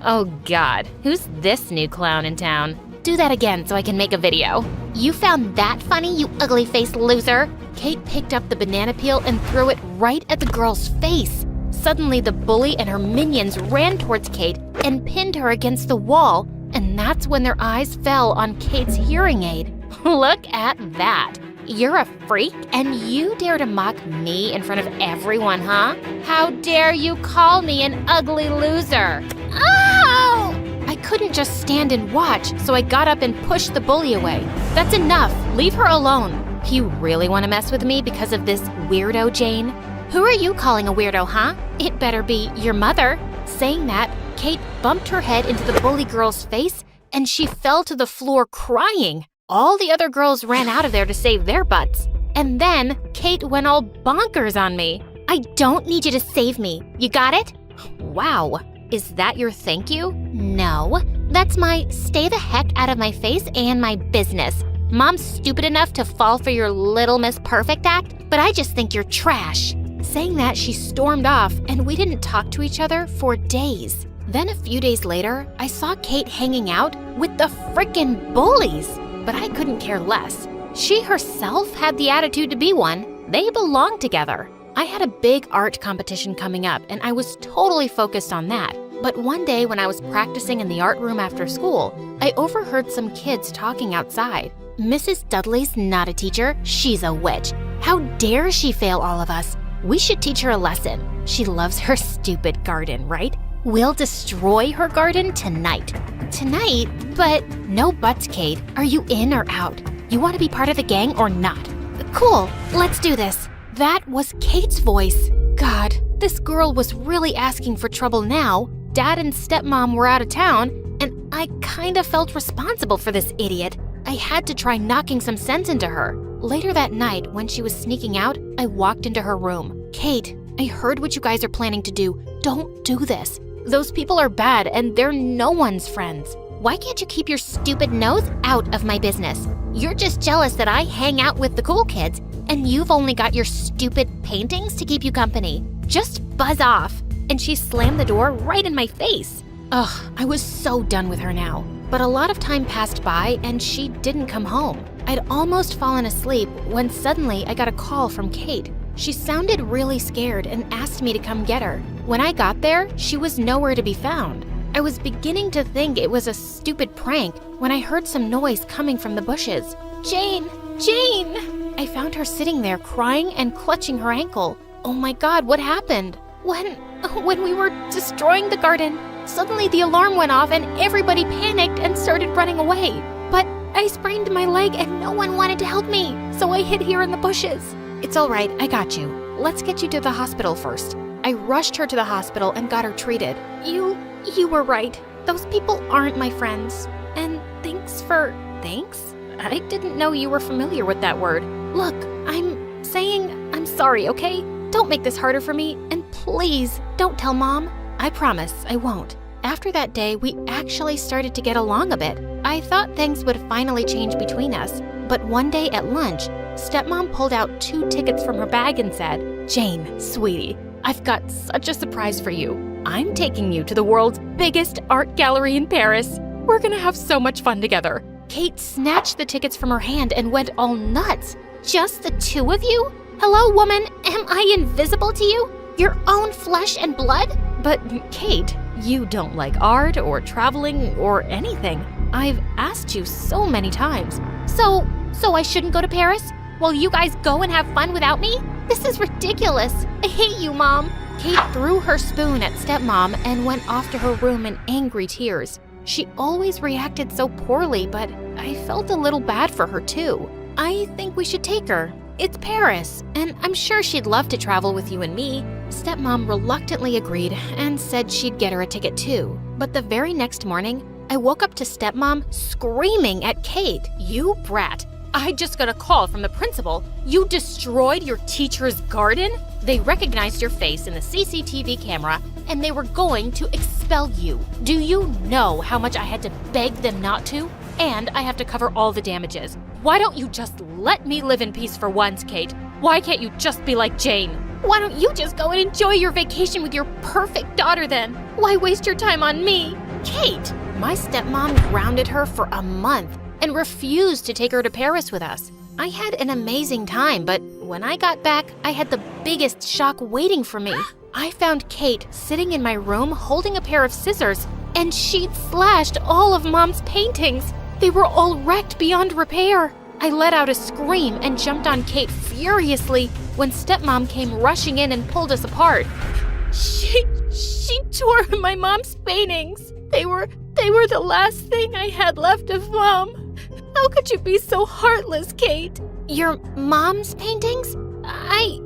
Oh God, who's this new clown in town? Do that again so I can make a video. You found that funny, you ugly-faced loser? Kate picked up the banana peel and threw it right at the girl's face. Suddenly, the bully and her minions ran towards Kate and pinned her against the wall, and that's when their eyes fell on Kate's hearing aid. Look at that. You're a freak, and you dare to mock me in front of everyone, huh? How dare you call me an ugly loser? Ow! I couldn't just stand and watch, so I got up and pushed the bully away. That's enough. Leave her alone. You really want to mess with me because of this weirdo, Jane? Who are you calling a weirdo, huh? It better be your mother. Saying that, Kate bumped her head into the bully girl's face, and she fell to the floor crying. All the other girls ran out of there to save their butts. And then Kate went all bonkers on me. I don't need you to save me. You got it? Wow. Is that your thank you? No. That's my stay the heck out of my face and my business. Mom's stupid enough to fall for your Little Miss Perfect act, but I just think you're trash. Saying that, she stormed off, and we didn't talk to each other for days. Then a few days later, I saw Kate hanging out with the frickin' bullies. But I couldn't care less. She herself had the attitude to be one. They belonged together. I had a big art competition coming up, and I was totally focused on that. But one day when I was practicing in the art room after school, I overheard some kids talking outside. Mrs. Dudley's not a teacher, she's a witch. How dare she fail all of us? We should teach her a lesson. She loves her stupid garden, right? We'll destroy her garden tonight. Tonight? But no buts, Kate. Are you in or out? You want to be part of the gang or not? Cool, let's do this. That was Kate's voice. God, this girl was really asking for trouble now. Dad and stepmom were out of town, and I kind of felt responsible for this idiot. I had to try knocking some sense into her. Later that night, when she was sneaking out, I walked into her room. Kate, I heard what you guys are planning to do. Don't do this. Those people are bad, and they're no one's friends. Why can't you keep your stupid nose out of my business? You're just jealous that I hang out with the cool kids, and you've only got your stupid paintings to keep you company. Just buzz off. And she slammed the door right in my face. Ugh, I was so done with her now. But a lot of time passed by, and she didn't come home. I'd almost fallen asleep when suddenly I got a call from Kate. She sounded really scared and asked me to come get her. When I got there, she was nowhere to be found. I was beginning to think it was a stupid prank when I heard some noise coming from the bushes. Jane! Jane! I found her sitting there crying and clutching her ankle. Oh my God, what happened? When we were destroying the garden, suddenly the alarm went off and everybody panicked and started running away. But I sprained my leg and no one wanted to help me, so I hid here in the bushes. It's all right, I got you. Let's get you to the hospital first. I rushed her to the hospital and got her treated. You were right. Those people aren't my friends. And thanks? I didn't know you were familiar with that word. Look, I'm saying I'm sorry, okay? Don't make this harder for me, and please don't tell Mom. I promise I won't. After that day, we actually started to get along a bit. I thought things would finally change between us, but one day at lunch, Stepmom pulled out 2 tickets from her bag and said, "Jane, sweetie, I've got such a surprise for you. I'm taking you to the world's biggest art gallery in Paris. We're gonna have so much fun together." Kate snatched the tickets from her hand and went all nuts. Just the 2 of you? Hello, woman, am I invisible to you? Your own flesh and blood? But Kate, you don't like art or traveling or anything. I've asked you so many times. So I shouldn't go to Paris? While you guys go and have fun without me? This is ridiculous. I hate you, Mom. Kate threw her spoon at Stepmom and went off to her room in angry tears. She always reacted so poorly, but I felt a little bad for her too. I think we should take her. It's Paris, and I'm sure she'd love to travel with you and me. Stepmom reluctantly agreed and said she'd get her a ticket too. But the very next morning, I woke up to Stepmom screaming at Kate. "You brat! I just got a call from the principal. You destroyed your teacher's garden? They recognized your face in the CCTV camera, and they were going to expel you. Do you know how much I had to beg them not to? And I have to cover all the damages. Why don't you just let me live in peace for once, Kate? Why can't you just be like Jane? Why don't you just go and enjoy your vacation with your perfect daughter then? Why waste your time on me? Kate!" My stepmom grounded her for a month and refused to take her to Paris with us. I had an amazing time, but when I got back, I had the biggest shock waiting for me. I found Kate sitting in my room holding a pair of scissors, and she'd slashed all of Mom's paintings. They were all wrecked beyond repair. I let out a scream and jumped on Kate furiously when Stepmom came rushing in and pulled us apart. She tore my mom's paintings. They were the last thing I had left of Mom. How could you be so heartless, Kate? Your mom's paintings? I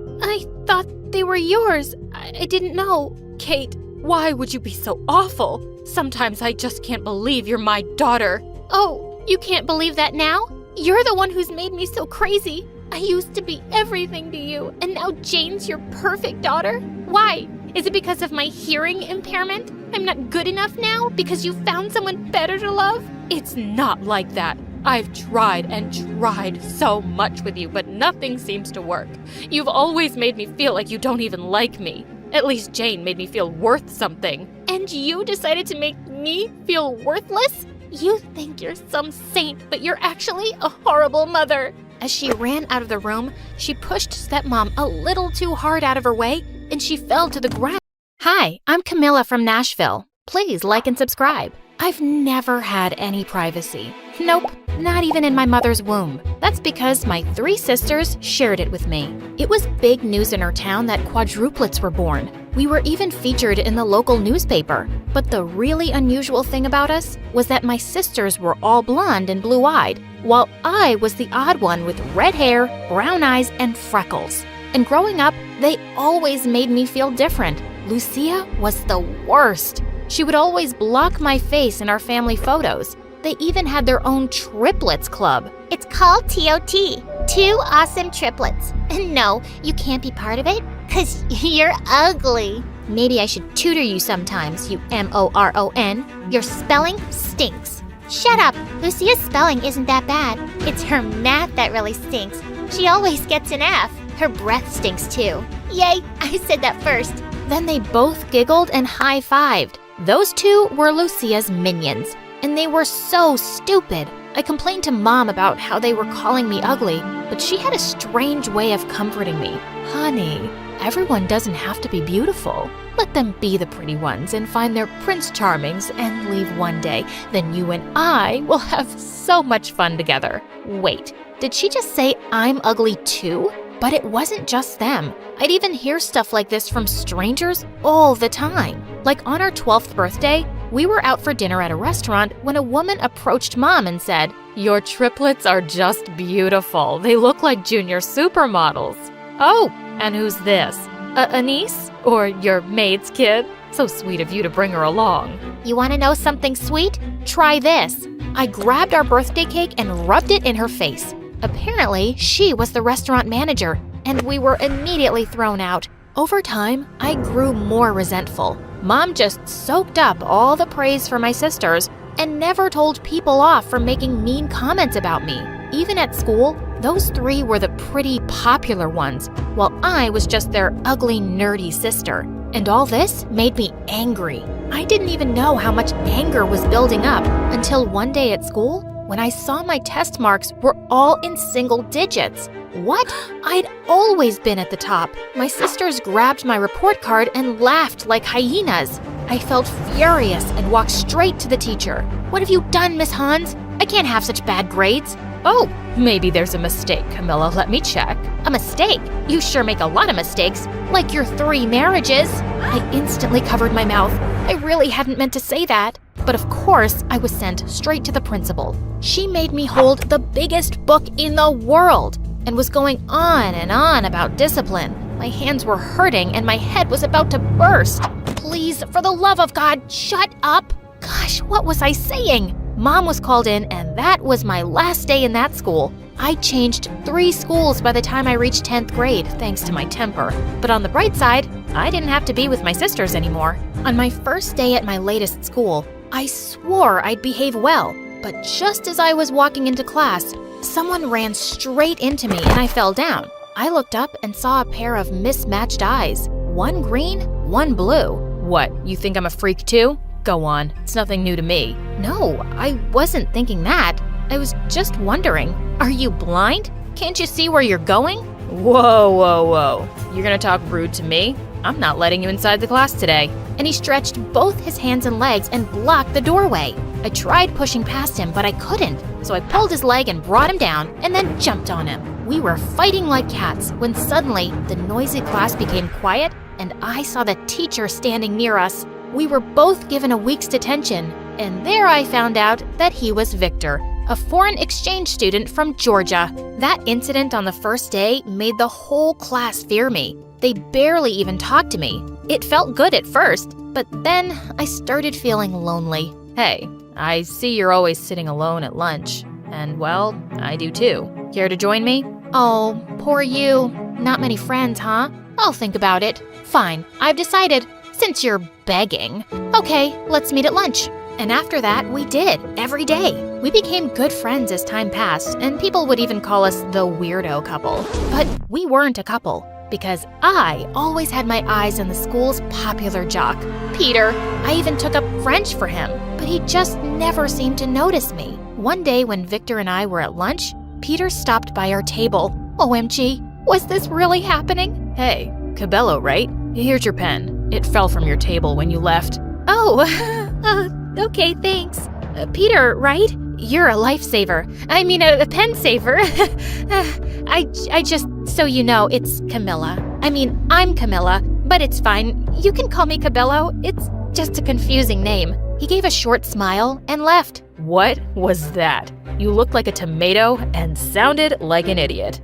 thought they were yours. I didn't know. Kate, why would you be so awful? Sometimes I just can't believe you're my daughter. Oh, you can't believe that now? You're the one who's made me so crazy. I used to be everything to you, and now Jane's your perfect daughter? Why? Is it because of my hearing impairment? I'm not good enough now because you found someone better to love? It's not like that. I've tried and tried so much with you, but nothing seems to work. You've always made me feel like you don't even like me. At least Jane made me feel worth something. And you decided to make me feel worthless? You think you're some saint, but you're actually a horrible mother. As she ran out of the room, she pushed Stepmom a little too hard out of her way, and she fell to the ground. Hi, I'm Camilla from Nashville. Please like and subscribe. I've never had any privacy. Nope, not even in my mother's womb. That's because my 3 sisters shared it with me. It was big news in our town that quadruplets were born. We were even featured in the local newspaper. But the really unusual thing about us was that my sisters were all blonde and blue-eyed, while I was the odd one with red hair, brown eyes, and freckles. And growing up, they always made me feel different. Lucia was the worst. She would always block my face in our family photos. They even had their own triplets club. It's called TOT, 2 Awesome Triplets. And no, you can't be part of it, 'cause you're ugly. Maybe I should tutor you sometimes, you MORON. Your spelling stinks. Shut up, Lucia's spelling isn't that bad. It's her math that really stinks. She always gets an F. Her breath stinks too. Yay, I said that first. Then they both giggled and high-fived. Those 2 were Lucia's minions, and they were so stupid. I complained to Mom about how they were calling me ugly, but she had a strange way of comforting me. Honey, everyone doesn't have to be beautiful. Let them be the pretty ones and find their Prince Charmings and leave one day. Then you and I will have so much fun together. Wait, did she just say I'm ugly too? But it wasn't just them. I'd even hear stuff like this from strangers all the time. Like on our 12th birthday, we were out for dinner at a restaurant when a woman approached Mom and said, "Your triplets are just beautiful. They look like junior supermodels." Oh, and who's this? A niece? Or your maid's kid? So sweet of you to bring her along. You want to know something sweet? Try this. I grabbed our birthday cake and rubbed it in her face. Apparently, she was the restaurant manager, and we were immediately thrown out. Over time, I grew more resentful. Mom just soaked up all the praise for my sisters and never told people off for making mean comments about me. Even at school, those three were the pretty popular ones, while I was just their ugly, nerdy sister. And all this made me angry. I didn't even know how much anger was building up until one day at school when I saw my test marks were all in single digits. What? I'd always been at the top. My sisters grabbed my report card and laughed like hyenas. I felt furious and walked straight to the teacher. "What have you done, Miss Hans? I can't have such bad grades." Oh, maybe there's a mistake, Camilla. Let me check. "A mistake? You sure make a lot of mistakes, like your 3 marriages." I instantly covered my mouth. I really hadn't meant to say that. But of course, I was sent straight to the principal. She made me hold the biggest book in the world and was going on and on about discipline. My hands were hurting and my head was about to burst. "Please, for the love of God, shut up." Gosh, what was I saying? Mom was called in, and that was my last day in that school. I changed 3 schools by the time I reached 10th grade, thanks to my temper. But on the bright side, I didn't have to be with my sisters anymore. On my first day at my latest school, I swore I'd behave well. But just as I was walking into class, someone ran straight into me and I fell down. I looked up and saw a pair of mismatched eyes. One green, one blue. What, you think I'm a freak too? Go on, it's nothing new to me. No, I wasn't thinking that. I was just wondering, are you blind? Can't you see where you're going? Whoa, whoa, whoa. You're gonna talk rude to me? I'm not letting you inside the class today. And he stretched both his hands and legs and blocked the doorway. I tried pushing past him, but I couldn't. So I pulled his leg and brought him down and then jumped on him. We were fighting like cats when suddenly the noisy class became quiet and I saw the teacher standing near us. We were both given a week's detention, and there I found out that he was Victor, a foreign exchange student from Georgia. That incident on the first day made the whole class fear me. They barely even talked to me. It felt good at first, but then I started feeling lonely. Hey, I see you're always sitting alone at lunch. And well, I do too. Care to join me? Oh, poor you. Not many friends, huh? I'll think about it. Fine, I've decided. Since you're begging. Okay, let's meet at lunch. And after that, we did, every day. We became good friends as time passed, and people would even call us the weirdo couple. But we weren't a couple, because I always had my eyes on the school's popular jock, Peter. I even took up French for him, but he just never seemed to notice me. One day when Victor and I were at lunch, Peter stopped by our table. OMG, was this really happening? Hey, Cabello, right? Here's your pen. It fell from your table when you left. Oh, okay, thanks. Peter, right? You're a lifesaver. I mean, a pen saver. I just, so you know, it's Camilla. I mean, I'm Camilla, but it's fine. You can call me Cabello. It's just a confusing name. He gave a short smile and left. What was that? You looked like a tomato and sounded like an idiot.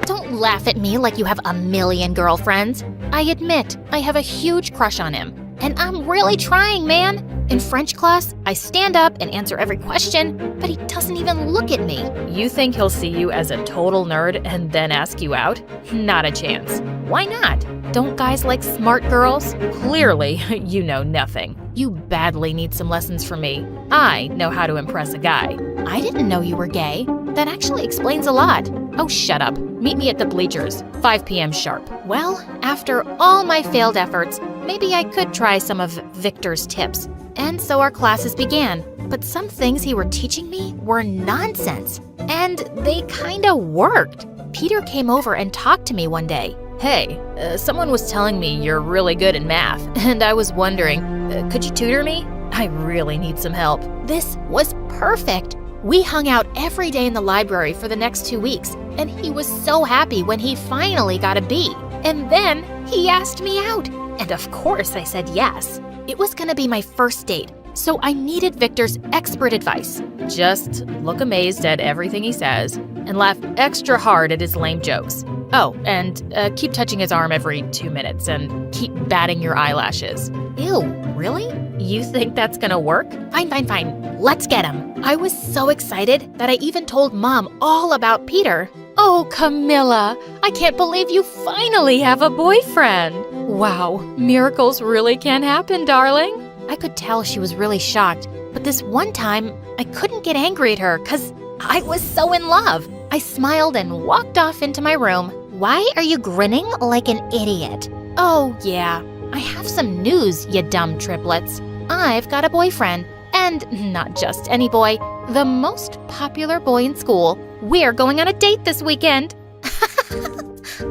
Don't laugh at me like you have a million girlfriends. I admit, I have a huge crush on him. And I'm really trying, man. In French class, I stand up and answer every question, but he doesn't even look at me. You think he'll see you as a total nerd and then ask you out? Not a chance. Why not? Don't guys like smart girls? Clearly, you know nothing. You badly need some lessons from me. I know how to impress a guy. I didn't know you were gay. That actually explains a lot. Oh, shut up. Meet me at the bleachers, 5 p.m. sharp. Well, after all my failed efforts, maybe I could try some of Victor's tips. And so our classes began. But some things he were teaching me were nonsense. And they kinda worked. Peter came over and talked to me one day. Hey, someone was telling me you're really good in math, and I was wondering, could you tutor me? I really need some help. This was perfect. We hung out every day in the library for the next 2 weeks, and he was so happy when he finally got a B. And then he asked me out. And of course I said yes. It was gonna be my first date, so I needed Victor's expert advice. Just look amazed at everything he says and laugh extra hard at his lame jokes. Oh, and keep touching his arm every 2 minutes and keep batting your eyelashes. Ew, really? You think that's gonna work? Fine. Let's get him. I was so excited that I even told Mom all about Peter. Oh, Camilla, I can't believe you finally have a boyfriend. Wow, miracles really can happen, darling. I could tell she was really shocked, but this one time, I couldn't get angry at her because I was so in love. I smiled and walked off into my room. Why are you grinning like an idiot? Oh, yeah, I have some news, you dumb triplets. I've got a boyfriend, and not just any boy, the most popular boy in school. We're going on a date this weekend.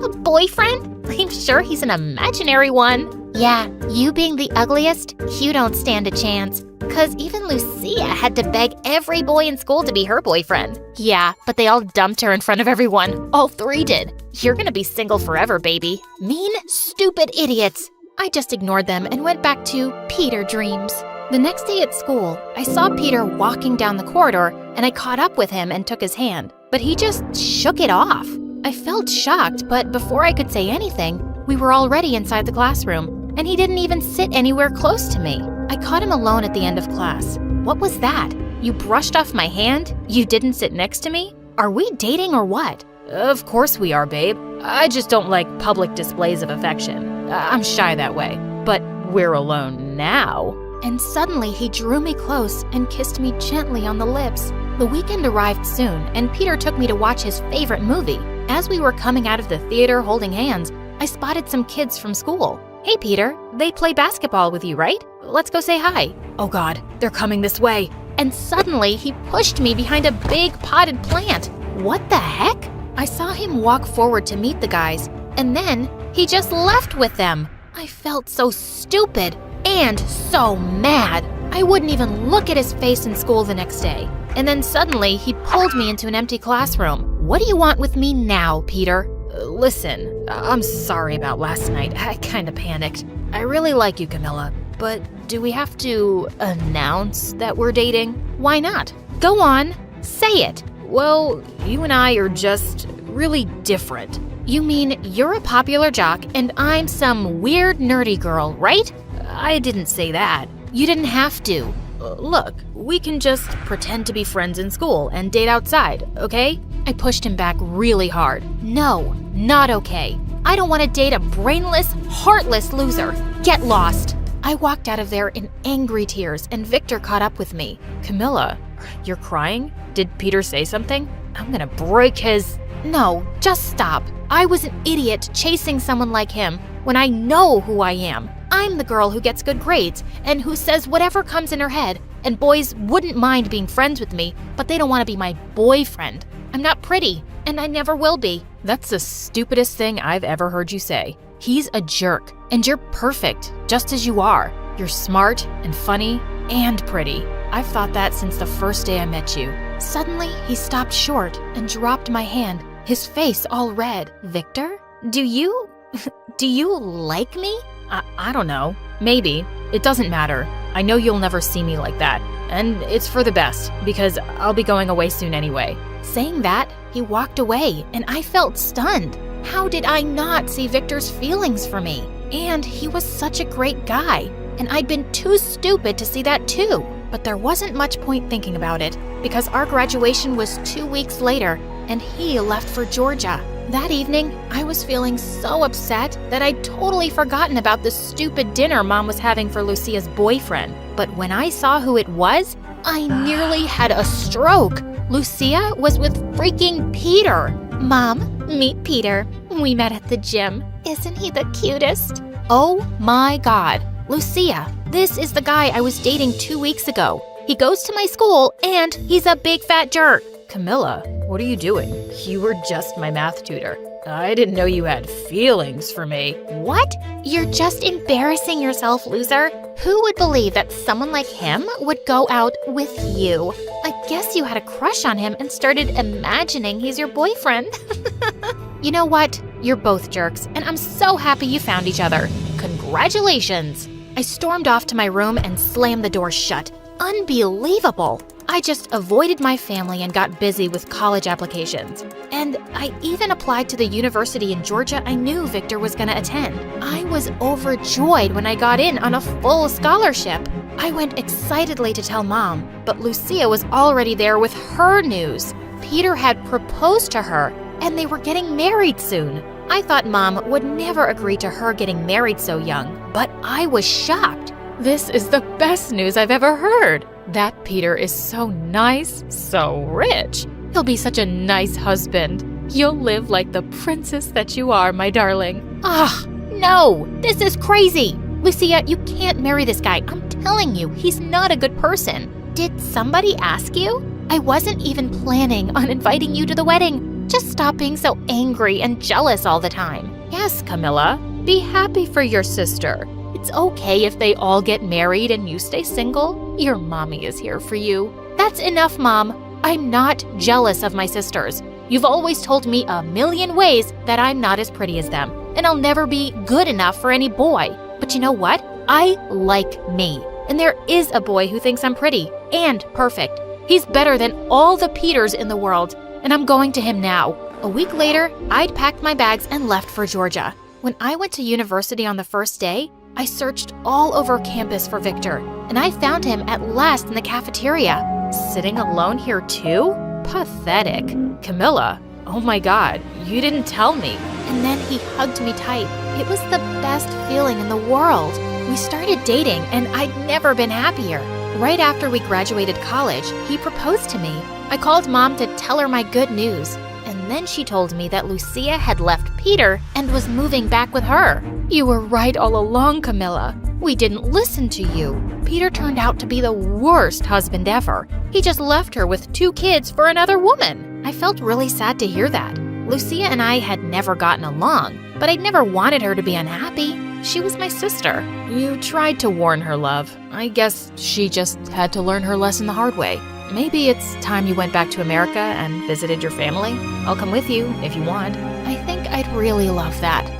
A boyfriend? I'm sure he's an imaginary one. Yeah, you being the ugliest, you don't stand a chance. 'Cause even Lucia had to beg every boy in school to be her boyfriend. Yeah, but they all dumped her in front of everyone. All 3 did. You're gonna be single forever, baby. Mean, stupid idiots. I just ignored them and went back to Peter dreams. The next day at school, I saw Peter walking down the corridor, and I caught up with him and took his hand. But he just shook it off. I felt shocked, but before I could say anything, we were already inside the classroom, and he didn't even sit anywhere close to me. I caught him alone at the end of class. What was that? You brushed off my hand? You didn't sit next to me? Are we dating or what? Of course we are, babe. I just don't like public displays of affection. I'm shy that way. But we're alone now. And suddenly he drew me close and kissed me gently on the lips. The weekend arrived soon, and Peter took me to watch his favorite movie. As we were coming out of the theater holding hands, I spotted some kids from school. Hey, Peter, they play basketball with you, right? Let's go say hi. Oh God, they're coming this way. And suddenly he pushed me behind a big potted plant. What the heck? I saw him walk forward to meet the guys, and then he just left with them. I felt so stupid and so mad. I wouldn't even look at his face in school the next day. And then suddenly he pulled me into an empty classroom. What do you want with me now, Peter? Listen, I'm sorry about last night. I kinda panicked. I really like you, Camilla, but do we have to announce that we're dating? Why not? Go on, say it. Well, you and I are just really different. You mean you're a popular jock and I'm some weird nerdy girl, right? I didn't say that. You didn't have to. Look, we can just pretend to be friends in school and date outside, okay? I pushed him back really hard. No, not okay. I don't want to date a brainless, heartless loser. Get lost. I walked out of there in angry tears, and Victor caught up with me. Camilla, you're crying? Did Peter say something? I'm gonna break his... No, just stop. I was an idiot chasing someone like him when I know who I am. I'm the girl who gets good grades and who says whatever comes in her head, and boys wouldn't mind being friends with me, but they don't want to be my boyfriend. I'm not pretty, and I never will be. That's the stupidest thing I've ever heard you say. He's a jerk, and you're perfect, just as you are. You're smart and funny and pretty. I've thought that since the first day I met you. Suddenly, he stopped short and dropped my hand, his face all red. Victor, do you like me? I don't know. Maybe. It doesn't matter. I know you'll never see me like that. And it's for the best, because I'll be going away soon anyway. Saying that, he walked away, and I felt stunned. How did I not see Victor's feelings for me? And he was such a great guy, and I'd been too stupid to see that too. But there wasn't much point thinking about it, because our graduation was 2 weeks later, and he left for Georgia. That evening, I was feeling so upset that I'd totally forgotten about the stupid dinner Mom was having for Lucia's boyfriend. But when I saw who it was, I nearly had a stroke. Lucia was with freaking Peter. Mom, meet Peter. We met at the gym. Isn't he the cutest? Oh my god. Lucia, this is the guy I was dating 2 weeks ago. He goes to my school and he's a big fat jerk. Camilla, what are you doing? You were just my math tutor. I didn't know you had feelings for me. What? You're just embarrassing yourself, loser. Who would believe that someone like him would go out with you? I guess you had a crush on him and started imagining he's your boyfriend. You know what? You're both jerks, and I'm so happy you found each other. Congratulations! I stormed off to my room and slammed the door shut. Unbelievable! I just avoided my family and got busy with college applications. And I even applied to the university in Georgia I knew Victor was gonna attend. I was overjoyed when I got in on a full scholarship. I went excitedly to tell Mom, but Lucia was already there with her news. Peter had proposed to her, and they were getting married soon. I thought Mom would never agree to her getting married so young, but I was shocked. This is the best news I've ever heard. That Peter is so nice, so rich. He'll be such a nice husband. You'll live like the princess that you are, my darling. No, this is crazy. Lucia, you can't marry this guy. I'm telling you, he's not a good person. Did somebody ask you? I wasn't even planning on inviting you to the wedding. Just stop being so angry and jealous all the time. Yes, Camilla, be happy for your sister. It's okay if they all get married and you stay single. Your mommy is here for you. That's enough, Mom. I'm not jealous of my sisters. You've always told me a million ways that I'm not as pretty as them, and I'll never be good enough for any boy. But you know what? I like me. And there is a boy who thinks I'm pretty and perfect. He's better than all the Peters in the world, and I'm going to him now. A week later, I'd packed my bags and left for Georgia. When I went to university on the first day, I searched all over campus for Victor, and I found him at last in the cafeteria. Sitting alone here too? Pathetic. Camilla, oh my god, you didn't tell me. And then he hugged me tight. It was the best feeling in the world. We started dating, and I'd never been happier. Right after we graduated college, he proposed to me. I called Mom to tell her my good news, and then she told me that Lucia had left Peter and was moving back with her. You were right all along, Camilla. We didn't listen to you. Peter turned out to be the worst husband ever. He just left her with 2 kids for another woman. I felt really sad to hear that. Lucia and I had never gotten along, but I'd never wanted her to be unhappy. She was my sister. You tried to warn her, love. I guess she just had to learn her lesson the hard way. Maybe it's time you went back to America and visited your family. I'll come with you if you want. I think I'd really love that.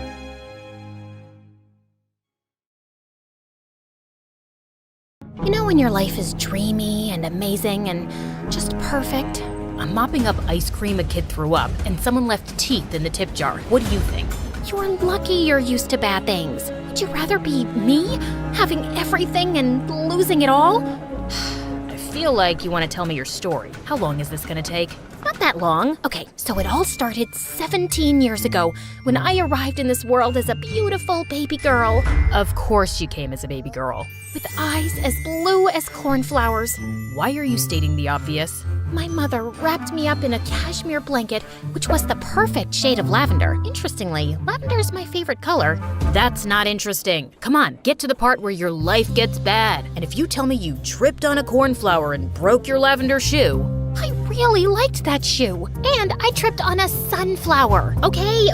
You know when your life is dreamy and amazing and just perfect? I'm mopping up ice cream a kid threw up, and someone left teeth in the tip jar. What do you think? You're lucky you're used to bad things. Would you rather be me, having everything and losing it all? I feel like you want to tell me your story. How long is this gonna take? Not that long. Okay, so it all started 17 years ago when I arrived in this world as a beautiful baby girl. Of course you came as a baby girl. With eyes as blue as cornflowers. Why are you stating the obvious? My mother wrapped me up in a cashmere blanket, which was the perfect shade of lavender. Interestingly, lavender is my favorite color. That's not interesting. Come on, get to the part where your life gets bad. And if you tell me you tripped on a cornflower and broke your lavender shoe. I really liked that shoe. And I tripped on a sunflower. Okay.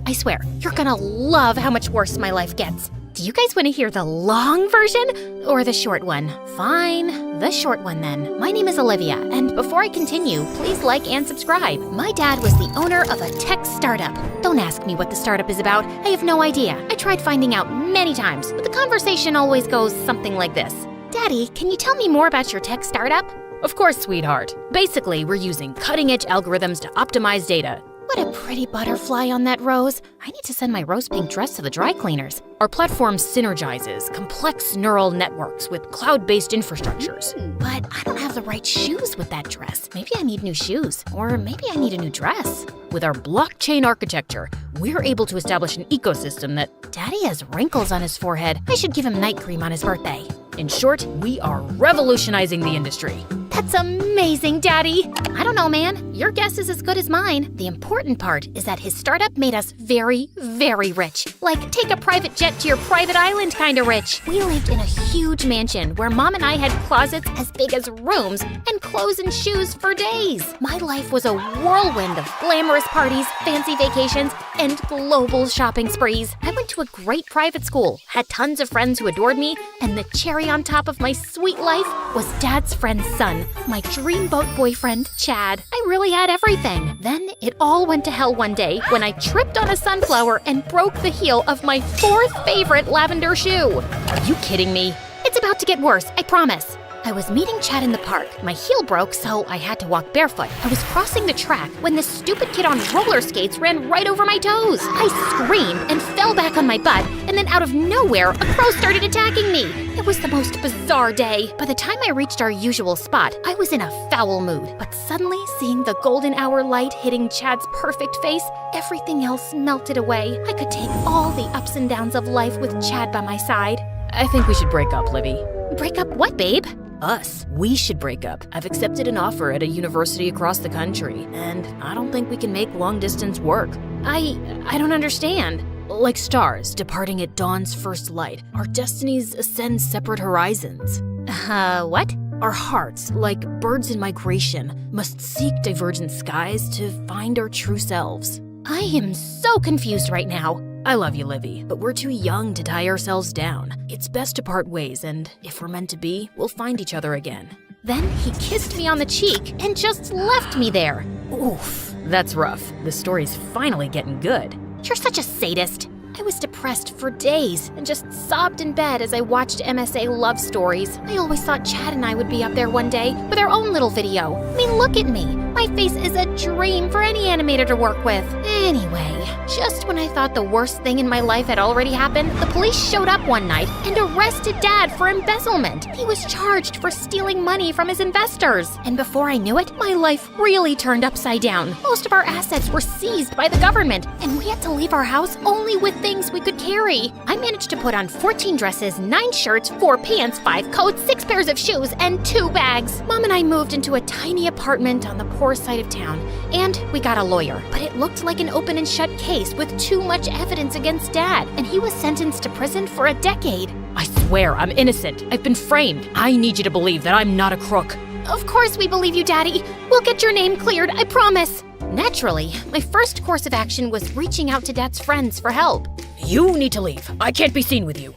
I swear, you're gonna love how much worse my life gets. Do you guys want to hear the long version or the short one? Fine, the short one then. My name is Olivia, and before I continue, please like and subscribe. My dad was the owner of a tech startup. Don't ask me what the startup is about. I have no idea. I tried finding out many times, but the conversation always goes something like this. Daddy, can you tell me more about your tech startup? Of course, sweetheart. Basically, we're using cutting-edge algorithms to optimize data. What a pretty butterfly on that rose. I need to send my rose pink dress to the dry cleaners. Our platform synergizes complex neural networks with cloud-based infrastructures. But I don't have the right shoes with that dress. Maybe I need new shoes, or maybe I need a new dress. With our blockchain architecture, we're able to establish an ecosystem that... Daddy has wrinkles on his forehead. I should give him night cream on his birthday. In short, we are revolutionizing the industry. That's amazing, Daddy. I don't know, man. your guess is as good as mine. The important part is that his startup made us very, very rich. Like, take a private jet to your private island kind of rich. We lived in a huge mansion where Mom and I had closets as big as rooms and clothes and shoes for days. My life was a whirlwind of glamorous parties, fancy vacations, and global shopping sprees. I went to a great private school, had tons of friends who adored me, and the cherry on top of my sweet life was Dad's friend's son, my dreamboat boyfriend, Chad. I really had everything. Then it all went to hell one day when I tripped on a sunflower and broke the heel of my fourth favorite lavender shoe. Are you kidding me? It's about to get worse, I promise. I was meeting Chad in the park. My heel broke, so I had to walk barefoot. I was crossing the track when this stupid kid on roller skates ran right over my toes. I screamed and fell back on my butt, and then out of nowhere, a crow started attacking me. It was the most bizarre day. By the time I reached our usual spot, I was in a foul mood. But suddenly, seeing the golden hour light hitting Chad's perfect face, everything else melted away. I could take all the ups and downs of life with Chad by my side. I think we should break up, Livy. Break up what, babe? Us. We should break up. I've accepted an offer at a university across the country, and I don't think we can make long distance work. I don't understand. Like stars departing at dawn's first light, our destinies ascend separate horizons. What? Our hearts, like birds in migration, must seek divergent skies to find our true selves. I am so confused right now. I love you, Livy, but we're too young to tie ourselves down. It's best to part ways, and if we're meant to be, we'll find each other again. Then he kissed me on the cheek and just left me there. Oof, that's rough. The story's finally getting good. You're such a sadist. I was depressed for days and just sobbed in bed as I watched MSA love stories. I always thought Chad and I would be up there one day with our own little video. I mean, look at me. My face is a dream for any animator to work with. Anyway, just when I thought the worst thing in my life had already happened, the police showed up one night and arrested Dad for embezzlement. He was charged for stealing money from his investors. And before I knew it, my life really turned upside down. Most of our assets were seized by the government, and we had to leave our house only with things we could carry. I managed to put on 14 dresses, 9 shirts, 4 pants, 5 coats, 6 pairs of shoes, and 2 bags. Mom and I moved into a tiny apartment on the poor side of town, and we got a lawyer. But it looked like an open and shut case with too much evidence against Dad, and he was sentenced to prison for a decade. I swear I'm innocent. I've been framed. I need you to believe that I'm not a crook. Of course we believe you, Daddy. We'll get your name cleared, I promise. Naturally, my first course of action was reaching out to Dad's friends for help. You need to leave. I can't be seen with you.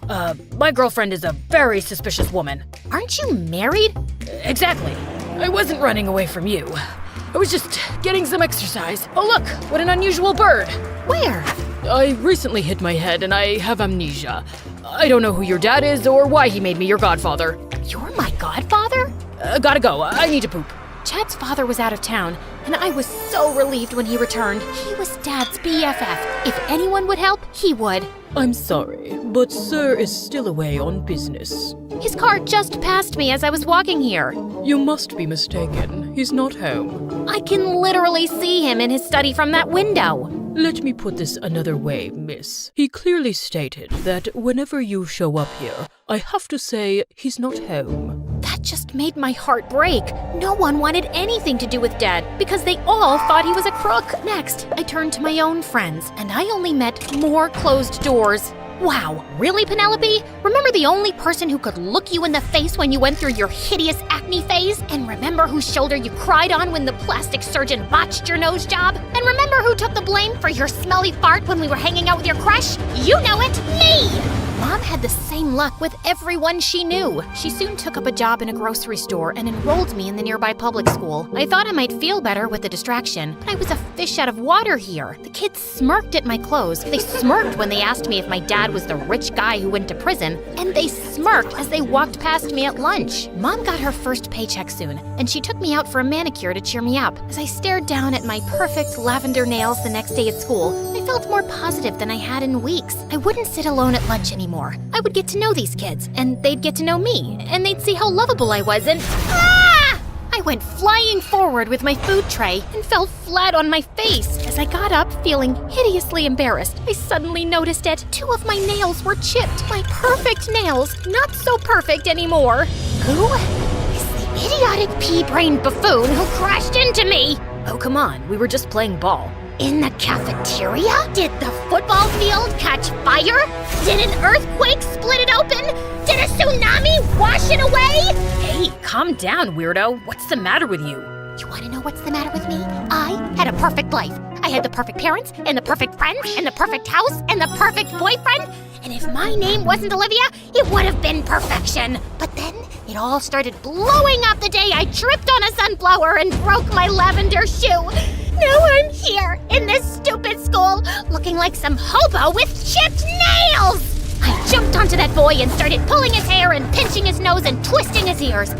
My girlfriend is a very suspicious woman. Aren't you married? Exactly. I wasn't running away from you. I was just getting some exercise. Oh look, what an unusual bird. Where? I recently hit my head and I have amnesia. I don't know who your dad is or why he made me your godfather. You're my godfather? Gotta go. I need to poop. Chad's father was out of town, and I was so relieved when he returned. He was Dad's BFF. If anyone would help, he would. I'm sorry, but Sir is still away on business. His car just passed me as I was walking here. You must be mistaken. He's not home. I can literally see him in his study from that window. Let me put this another way, miss. He clearly stated that whenever you show up here, I have to say he's not home. That just made my heart break. No one wanted anything to do with Dad because they all thought he was a crook. Next, I turned to my own friends, and I only met more closed doors. Wow, really, Penelope? Remember the only person who could look you in the face when you went through your hideous acne phase? And remember whose shoulder you cried on when the plastic surgeon botched your nose job? And remember who took the blame for your smelly fart when we were hanging out with your crush? You know it, me! Mom had the same luck with everyone she knew. She soon took up a job in a grocery store and enrolled me in the nearby public school. I thought I might feel better with the distraction, but I was a fish out of water here. The kids smirked at my clothes. They smirked when they asked me if my dad was the rich guy who went to prison, and they smirked as they walked past me at lunch. Mom got her first paycheck soon, and she took me out for a manicure to cheer me up. As I stared down at my perfect lavender nails the next day at school, I felt more positive than I had in weeks. I wouldn't sit alone at lunch anymore. I would get to know these kids, and they'd get to know me, and they'd see how lovable I was, and I went flying forward with my food tray and fell flat on my face. As I got up, feeling hideously embarrassed, I suddenly noticed it. 2 of my nails were chipped. My perfect nails, not so perfect anymore. Who is the idiotic pea-brained buffoon who crashed into me? Oh, come on, we were just playing ball. In the cafeteria? Did the football field catch fire? Did an earthquake split it open? Did a tsunami wash it away? Hey, calm down, weirdo. What's the matter with you? You want to know what's the matter with me? I had a perfect life. I had the perfect parents, and the perfect friends, and the perfect house, and the perfect boyfriend. And if my name wasn't Olivia, it would have been perfection. But then it all started blowing up the day I tripped on a sunflower and broke my lavender shoe. Now I'm here in this stupid school, looking like some hobo with chipped nails. I jumped onto that boy and started pulling his hair and pinching his nose and twisting his ears.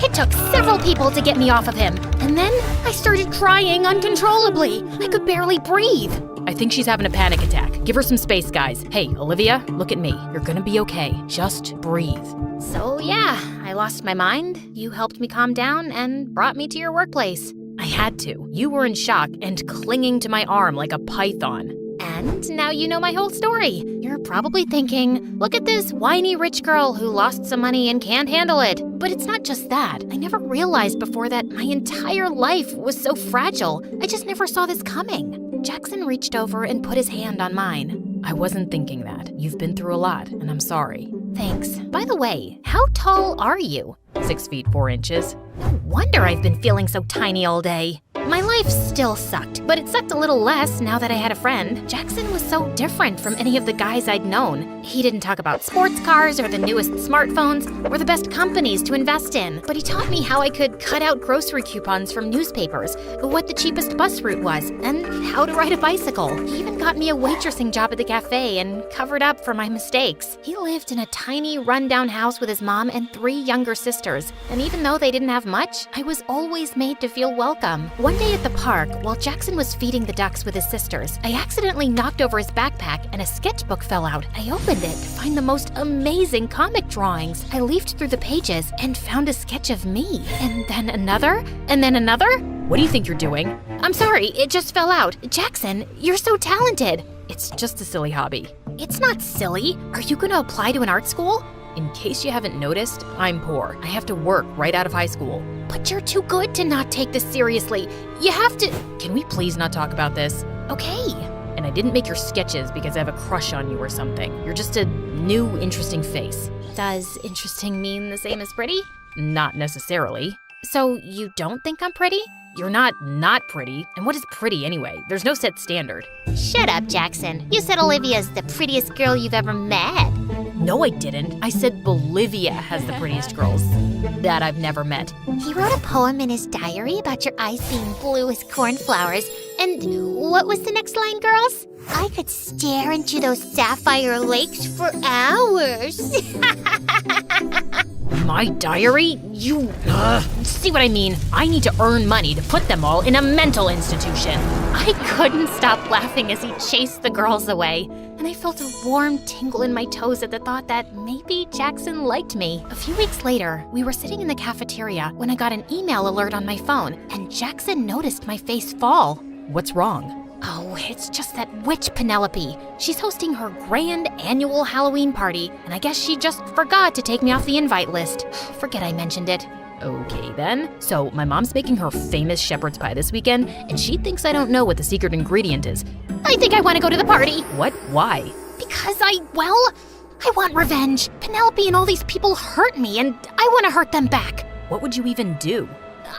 It took several people to get me off of him. And then I started crying uncontrollably. I could barely breathe. I think she's having a panic attack. Give her some space, guys. Hey, Olivia, look at me. You're gonna be okay. Just breathe. So yeah, I lost my mind. You helped me calm down and brought me to your workplace. I had to. You were in shock and clinging to my arm like a python. And now you know my whole story. You're probably thinking, look at this whiny rich girl who lost some money and can't handle it. But it's not just that. I never realized before that my entire life was so fragile. I just never saw this coming. Jackson reached over and put his hand on mine. I wasn't thinking that. You've been through a lot, and I'm sorry. Thanks. By the way, how tall are you? 6 feet 4 inches. No wonder I've been feeling so tiny all day. My life still sucked, but it sucked a little less now that I had a friend. Jackson was so different from any of the guys I'd known. He didn't talk about sports cars or the newest smartphones or the best companies to invest in, but he taught me how I could cut out grocery coupons from newspapers, what the cheapest bus route was, and how to ride a bicycle. He even got me a waitressing job at the cafe and covered up for my mistakes. He lived in a tiny, rundown house with his mom and 3 younger sisters, and even though they didn't have much, I was always made to feel welcome. One day at the park, while Jackson was feeding the ducks with his sisters, I accidentally knocked over his backpack and a sketchbook fell out. I opened it to find the most amazing comic drawings. I leafed through the pages and found a sketch of me. And then another, and then another. What do you think you're doing? I'm sorry, it just fell out. Jackson, you're so talented. It's just a silly hobby. It's not silly. Are you going to apply to an art school? In case you haven't noticed, I'm poor. I have to work right out of high school. But you're too good to not take this seriously. You have to... Can we please not talk about this? Okay. And I didn't make your sketches because I have a crush on you or something. You're just a new, interesting face. Does interesting mean the same as pretty? Not necessarily. So you don't think I'm pretty? You're not pretty. And what is pretty anyway? There's no set standard. Shut up, Jackson. You said Olivia's the prettiest girl you've ever met. No, I didn't. I said Bolivia has the prettiest girls that I've never met. He wrote a poem in his diary about your eyes being blue as cornflowers. And what was the next line, girls? I could stare into those sapphire lakes for hours. My diary? You... see what I mean? I need to earn money to put them all in a mental institution. I couldn't stop laughing as he chased the girls away, and I felt a warm tingle in my toes at the thought that maybe Jackson liked me. A few weeks later, we were sitting in the cafeteria when I got an email alert on my phone, and Jackson noticed my face fall. What's wrong? Oh, it's just that witch Penelope. She's hosting her grand annual Halloween party, and I guess she just forgot to take me off the invite list. Forget I mentioned it. Okay then. So my mom's making her famous shepherd's pie this weekend, and she thinks I don't know what the secret ingredient is. I think I want to go to the party. What? Why? Because I want revenge. Penelope and all these people hurt me, and I want to hurt them back. What would you even do?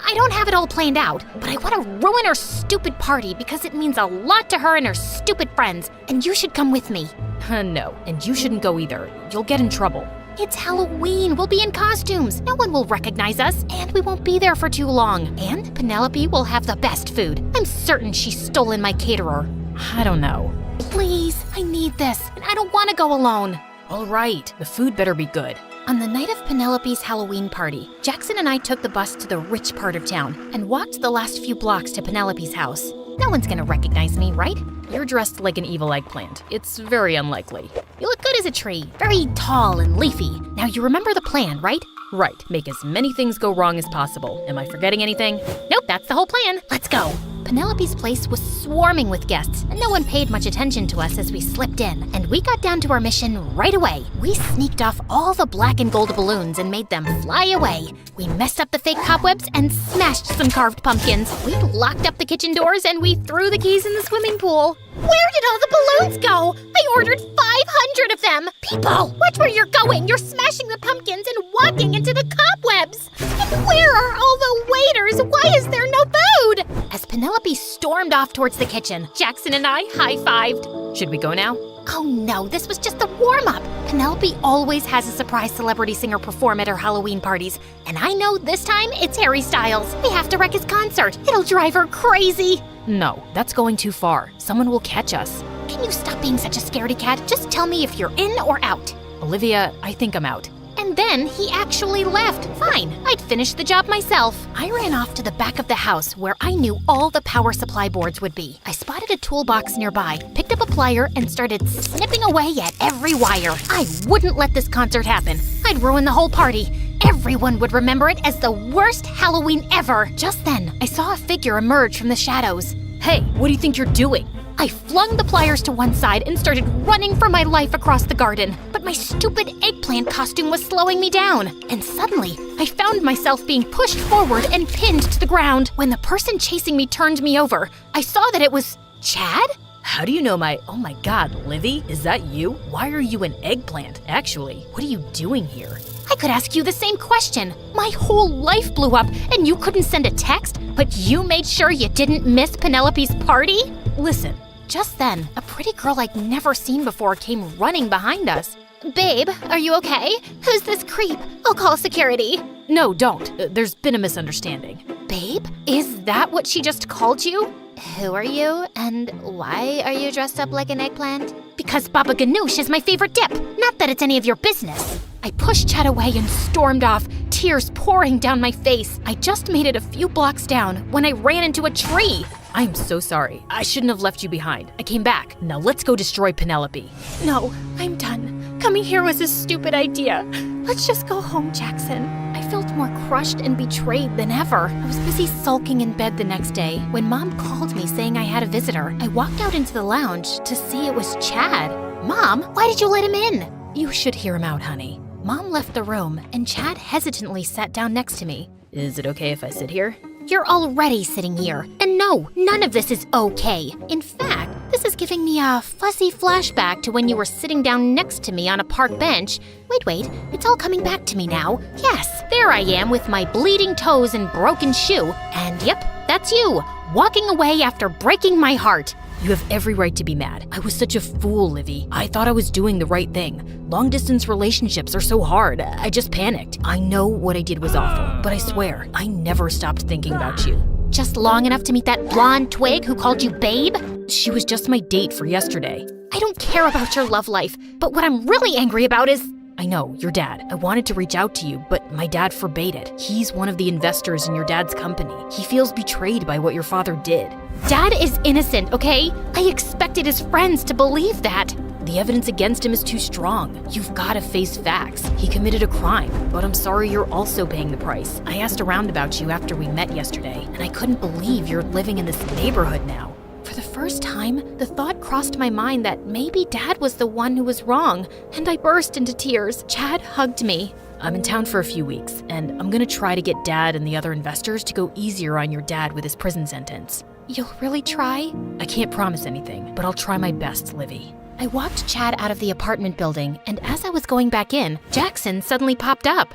I don't have it all planned out, but I want to ruin her stupid party because it means a lot to her and her stupid friends, and you should come with me. No, and you shouldn't go either. You'll get in trouble. It's Halloween. We'll be in costumes. No one will recognize us, and we won't be there for too long. And Penelope will have the best food. I'm certain she stolen my caterer. I don't know. Please, I need this, and I don't want to go alone. All right, the food better be good. On the night of Penelope's Halloween party, Jackson and I took the bus to the rich part of town and walked the last few blocks to Penelope's house. No one's gonna recognize me, right? You're dressed like an evil eggplant. It's very unlikely. You look good as a tree, very tall and leafy. Now you remember the plan, right? Right, make as many things go wrong as possible. Am I forgetting anything? Nope, that's the whole plan. Let's go. Penelope's place was swarming with guests, and no one paid much attention to us as we slipped in. And we got down to our mission right away. We sneaked off all the black and gold balloons and made them fly away. We messed up the fake cobwebs and smashed some carved pumpkins. We locked up the kitchen doors and we threw the keys in the swimming pool. Where did all the balloons go? I ordered 500 of them. People, watch where you're going. You're smashing the pumpkins and walking into the cobwebs. And where are all the waiters? Why is there no food? As Penelope stormed off towards the kitchen, Jackson and I high-fived. Should we go now? Oh no, this was just the warm-up. Penelope always has a surprise celebrity singer perform at her Halloween parties, and I know this time it's Harry Styles. We have to wreck his concert. It'll drive her crazy. No, that's going too far. Someone will catch us. Can you stop being such a scaredy cat? Just tell me if you're in or out. Olivia, I think I'm out. And then he actually left. Fine, I'd finish the job myself. I ran off to the back of the house where I knew all the power supply boards would be. I spotted a toolbox nearby, picked up a plier, and started snipping away at every wire. I wouldn't let this concert happen. I'd ruin the whole party. Everyone would remember it as the worst Halloween ever. Just then, I saw a figure emerge from the shadows. Hey, what do you think you're doing? I flung the pliers to one side and started running for my life across the garden. But my stupid eggplant costume was slowing me down. And suddenly, I found myself being pushed forward and pinned to the ground. When the person chasing me turned me over, I saw that it was Chad? How do you know oh my god, Livy, is that you? Why are you an eggplant? Actually, what are you doing here? I could ask you the same question. My whole life blew up and you couldn't send a text, but you made sure you didn't miss Penelope's party? Listen. Just then, a pretty girl I'd never seen before came running behind us. Babe, are you okay? Who's this creep? I'll call security. No, don't. There's been a misunderstanding. Babe? Is that what she just called you? Who are you, and why are you dressed up like an eggplant? Because Baba Ganoush is my favorite dip, not that it's any of your business. I pushed Chad away and stormed off, tears pouring down my face. I just made it a few blocks down when I ran into a tree. I'm so sorry. I shouldn't have left you behind. I came back. Now let's go destroy Penelope. No, I'm done. Coming here was a stupid idea. Let's just go home, Jackson. I felt more crushed and betrayed than ever. I was busy sulking in bed the next day when Mom called me saying I had a visitor. I walked out into the lounge to see it was Chad. Mom, why did you let him in? You should hear him out, honey. Mom left the room and Chad hesitantly sat down next to me. Is it okay if I sit here? You're already sitting here. And no, none of this is okay. In fact, this is giving me a fuzzy flashback to when you were sitting down next to me on a park bench. Wait, it's all coming back to me now. Yes, there I am with my bleeding toes and broken shoe. And yep, that's you, walking away after breaking my heart. You have every right to be mad. I was such a fool, Livy. I thought I was doing the right thing. Long-distance relationships are so hard. I just panicked. I know what I did was awful, but I swear, I never stopped thinking about you. Just long enough to meet that blonde twig who called you babe? She was just my date for yesterday. I don't care about your love life, but what I'm really angry about is... I know, your dad. I wanted to reach out to you, but my dad forbade it. He's one of the investors in your dad's company. He feels betrayed by what your father did. Dad is innocent, okay? I expected his friends to believe that. The evidence against him is too strong. You've got to face facts. He committed a crime, but I'm sorry you're also paying the price. I asked around about you after we met yesterday, and I couldn't believe you're living in this neighborhood now. For the first time, the thought crossed my mind that maybe Dad was the one who was wrong, and I burst into tears. Chad hugged me. I'm in town for a few weeks, and I'm gonna try to get Dad and the other investors to go easier on your dad with his prison sentence. You'll really try? I can't promise anything, but I'll try my best, Livy. I walked Chad out of the apartment building, and as I was going back in, Jackson suddenly popped up.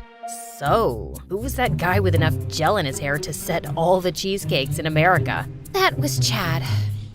So, who was that guy with enough gel in his hair to set all the cheesecakes in America? That was Chad.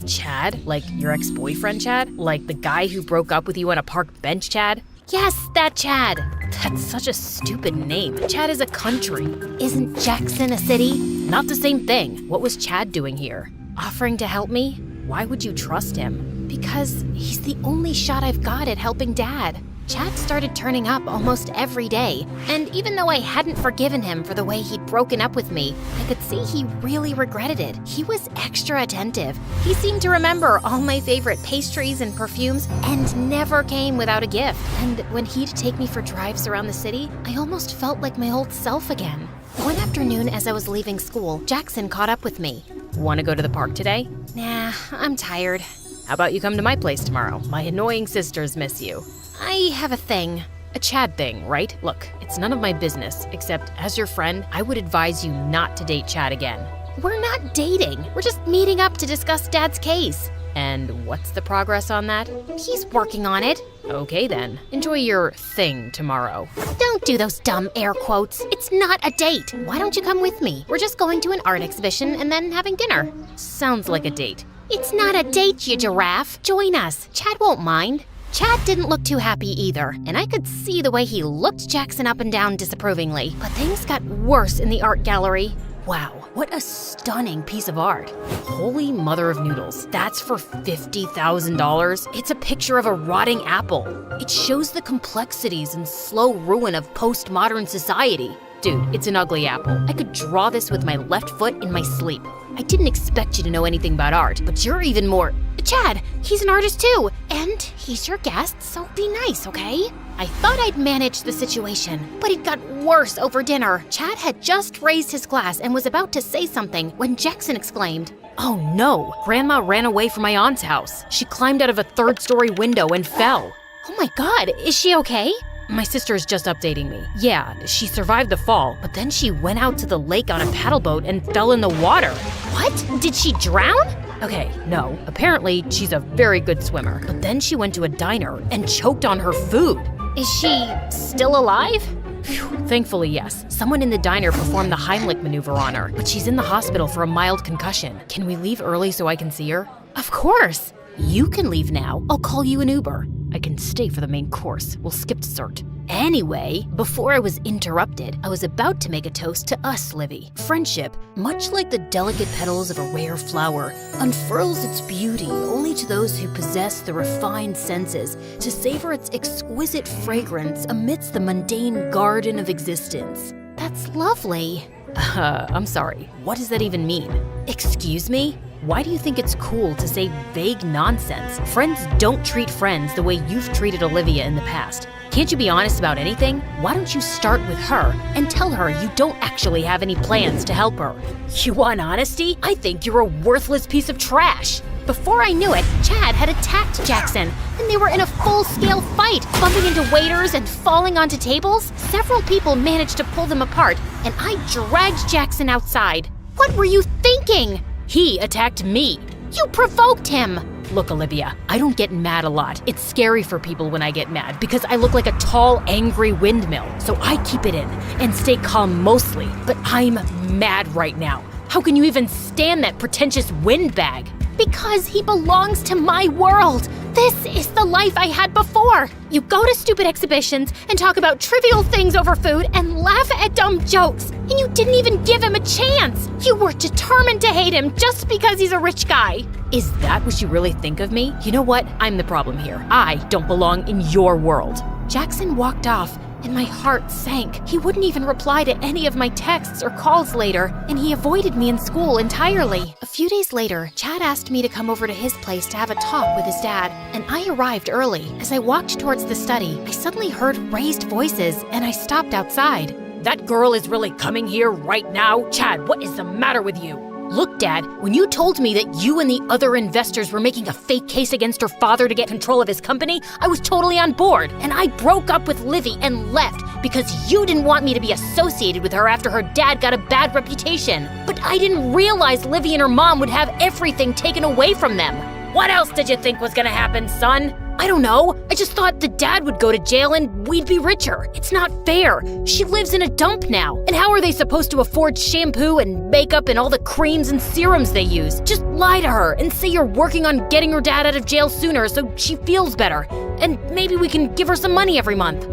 Chad? Like your ex-boyfriend Chad? Like the guy who broke up with you on a park bench Chad? Yes, that Chad. That's such a stupid name. Chad is a country. Isn't Jackson a city? Not the same thing. What was Chad doing here? Offering to help me? Why would you trust him? Because he's the only shot I've got at helping Dad. Chad started turning up almost every day, and even though I hadn't forgiven him for the way he'd broken up with me, I could see he really regretted it. He was extra attentive. He seemed to remember all my favorite pastries and perfumes, and never came without a gift. And when he'd take me for drives around the city, I almost felt like my old self again. One afternoon as I was leaving school, Jackson caught up with me. Want to go to the park today? Nah, I'm tired. How about you come to my place tomorrow? My annoying sisters miss you. I have a thing. A Chad thing, right? Look, it's none of my business, except as your friend, I would advise you not to date Chad again. We're not dating. We're just meeting up to discuss Dad's case. And what's the progress on that? He's working on it. Okay then. Enjoy your thing tomorrow. Don't do those dumb air quotes. It's not a date. Why don't you come with me? We're just going to an art exhibition and then having dinner. Sounds like a date. It's not a date, you giraffe. Join us. Chad won't mind. Chad didn't look too happy either, and I could see the way he looked Jackson up and down disapprovingly. But things got worse in the art gallery. Wow, what a stunning piece of art. Holy mother of noodles, that's for $50,000? It's a picture of a rotting apple. It shows the complexities and slow ruin of postmodern society. Dude, it's an ugly apple. I could draw this with my left foot in my sleep. I didn't expect you to know anything about art, but you're even more… Chad, he's an artist too, and he's your guest, so be nice, okay? I thought I'd manage the situation, but it got worse over dinner. Chad had just raised his glass and was about to say something when Jackson exclaimed, "Oh no, Grandma ran away from my aunt's house. She climbed out of a third-story window and fell." "Oh my God, is she okay?" My sister's just updating me. Yeah, she survived the fall, but then she went out to the lake on a paddle boat and fell in the water. What? Did she drown? Okay, no. Apparently, she's a very good swimmer. But then she went to a diner and choked on her food. Is she still alive? Phew, thankfully, yes. Someone in the diner performed the Heimlich maneuver on her, but she's in the hospital for a mild concussion. Can we leave early so I can see her? Of course. You can leave now. I'll call you an Uber. I can stay for the main course. We'll skip dessert. Anyway, before I was interrupted, I was about to make a toast to us, Livy. Friendship, much like the delicate petals of a rare flower, unfurls its beauty only to those who possess the refined senses to savor its exquisite fragrance amidst the mundane garden of existence. That's lovely. I'm sorry. What does that even mean? Excuse me? Why do you think it's cool to say vague nonsense? Friends don't treat friends the way you've treated Olivia in the past. Can't you be honest about anything? Why don't you start with her and tell her you don't actually have any plans to help her? You want honesty? I think you're a worthless piece of trash. Before I knew it, Chad had attacked Jackson, and they were in a full-scale fight, bumping into waiters and falling onto tables. Several people managed to pull them apart, and I dragged Jackson outside. What were you thinking? He attacked me. You provoked him. Look, Olivia, I don't get mad a lot. It's scary for people when I get mad because I look like a tall, angry windmill. So I keep it in and stay calm mostly. But I'm mad right now. How can you even stand that pretentious windbag? Because he belongs to my world. This is the life I had before. You go to stupid exhibitions and talk about trivial things over food and laugh at dumb jokes. And you didn't even give him a chance. You were determined to hate him just because he's a rich guy. Is that what you really think of me? You know what? I'm the problem here. I don't belong in your world. Jackson walked off, and my heart sank. He wouldn't even reply to any of my texts or calls later, and he avoided me in school entirely. A few days later, Chad asked me to come over to his place to have a talk with his dad, and I arrived early. As I walked towards the study, I suddenly heard raised voices, and I stopped outside. That girl is really coming here right now? Chad, what is the matter with you? Look, Dad, when you told me that you and the other investors were making a fake case against her father to get control of his company, I was totally on board. And I broke up with Livy and left because you didn't want me to be associated with her after her dad got a bad reputation. But I didn't realize Livy and her mom would have everything taken away from them. What else did you think was gonna happen, son? I don't know. I just thought the dad would go to jail and we'd be richer. It's not fair. She lives in a dump now. And how are they supposed to afford shampoo and makeup and all the creams and serums they use? Just lie to her and say you're working on getting her dad out of jail sooner so she feels better. And maybe we can give her some money every month.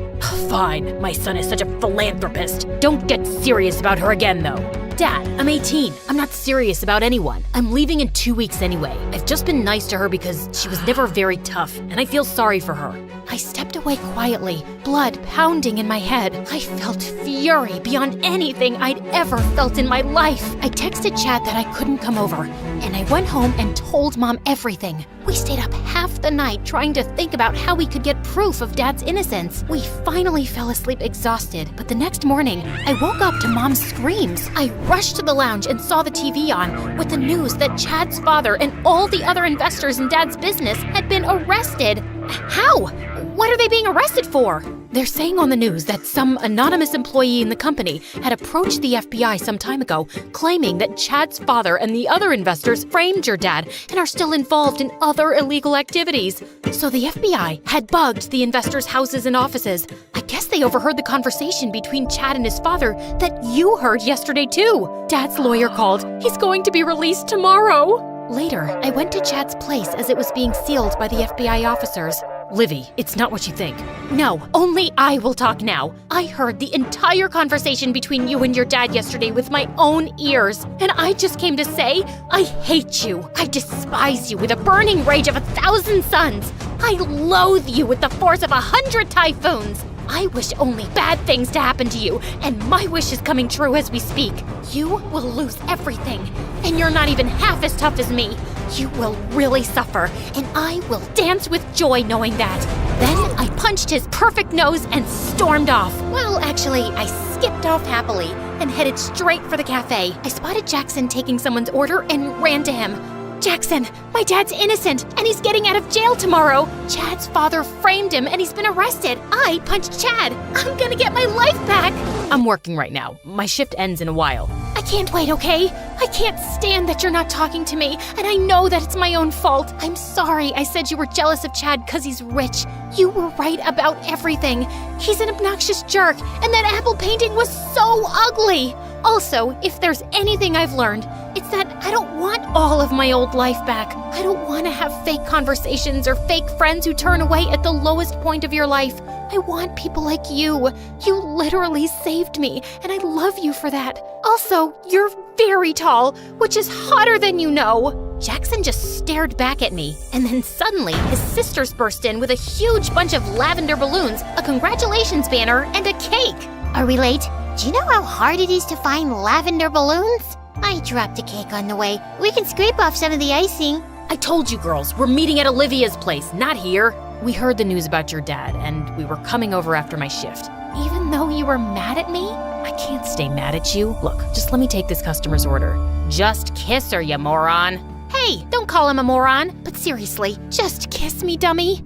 Fine. My son is such a philanthropist. Don't get serious about her again, though. Dad, I'm 18. I'm not serious about anyone. I'm leaving in 2 weeks anyway. I've just been nice to her because she was never very tough, and I feel sorry for her. I stepped away quietly, blood pounding in my head. I felt fury beyond anything I'd ever felt in my life. I texted Chad that I couldn't come over, and I went home and told Mom everything. We stayed up half the night trying to think about how we could get proof of Dad's innocence. We finally fell asleep exhausted, but the next morning, I woke up to Mom's screams. I rushed to the lounge and saw the TV on with the news that Chad's father and all the other investors in Dad's business had been arrested. How? What are they being arrested for? They're saying on the news that some anonymous employee in the company had approached the FBI some time ago, claiming that Chad's father and the other investors framed your dad and are still involved in other illegal activities. So the FBI had bugged the investors' houses and offices. I guess they overheard the conversation between Chad and his father that you heard yesterday too. Dad's lawyer called. He's going to be released tomorrow. Later, I went to Chad's place as it was being sealed by the FBI officers. Livy, it's not what you think. No, only I will talk now. I heard the entire conversation between you and your dad yesterday with my own ears, and I just came to say, I hate you. I despise you with a burning rage of 1,000 suns. I loathe you with the force of 100 typhoons. I wish only bad things to happen to you, and my wish is coming true as we speak. You will lose everything, and you're not even half as tough as me. You will really suffer, and I will dance with joy knowing that. Then I punched his perfect nose and stormed off. Well, actually, I skipped off happily and headed straight for the cafe. I spotted Jackson taking someone's order and ran to him. Jackson, my dad's innocent, and he's getting out of jail tomorrow. Chad's father framed him, and he's been arrested. I punched Chad. I'm gonna get my life back. I'm working right now. My shift ends in a while. I can't wait, okay? I can't stand that you're not talking to me, and I know that it's my own fault. I'm sorry I said you were jealous of Chad because he's rich. You were right about everything. He's an obnoxious jerk, and that apple painting was so ugly. Also, if there's anything I've learned, it's that I don't want all of my old life back. I don't want to have fake conversations or fake friends who turn away at the lowest point of your life. I want people like you. You literally saved me, and I love you for that. Also, you're very tall, which is hotter than you know. Jackson just stared back at me, and then suddenly his sisters burst in with a huge bunch of lavender balloons, a congratulations banner, and a cake. Are we late? Do you know how hard it is to find lavender balloons? I dropped a cake on the way. We can scrape off some of the icing. I told you girls, we're meeting at Olivia's place, not here. We heard the news about your dad, and we were coming over after my shift. Even though you were mad at me? I can't stay mad at you. Look, just let me take this customer's order. Just kiss her, you moron. Hey, don't call him a moron. But seriously, just kiss me, dummy.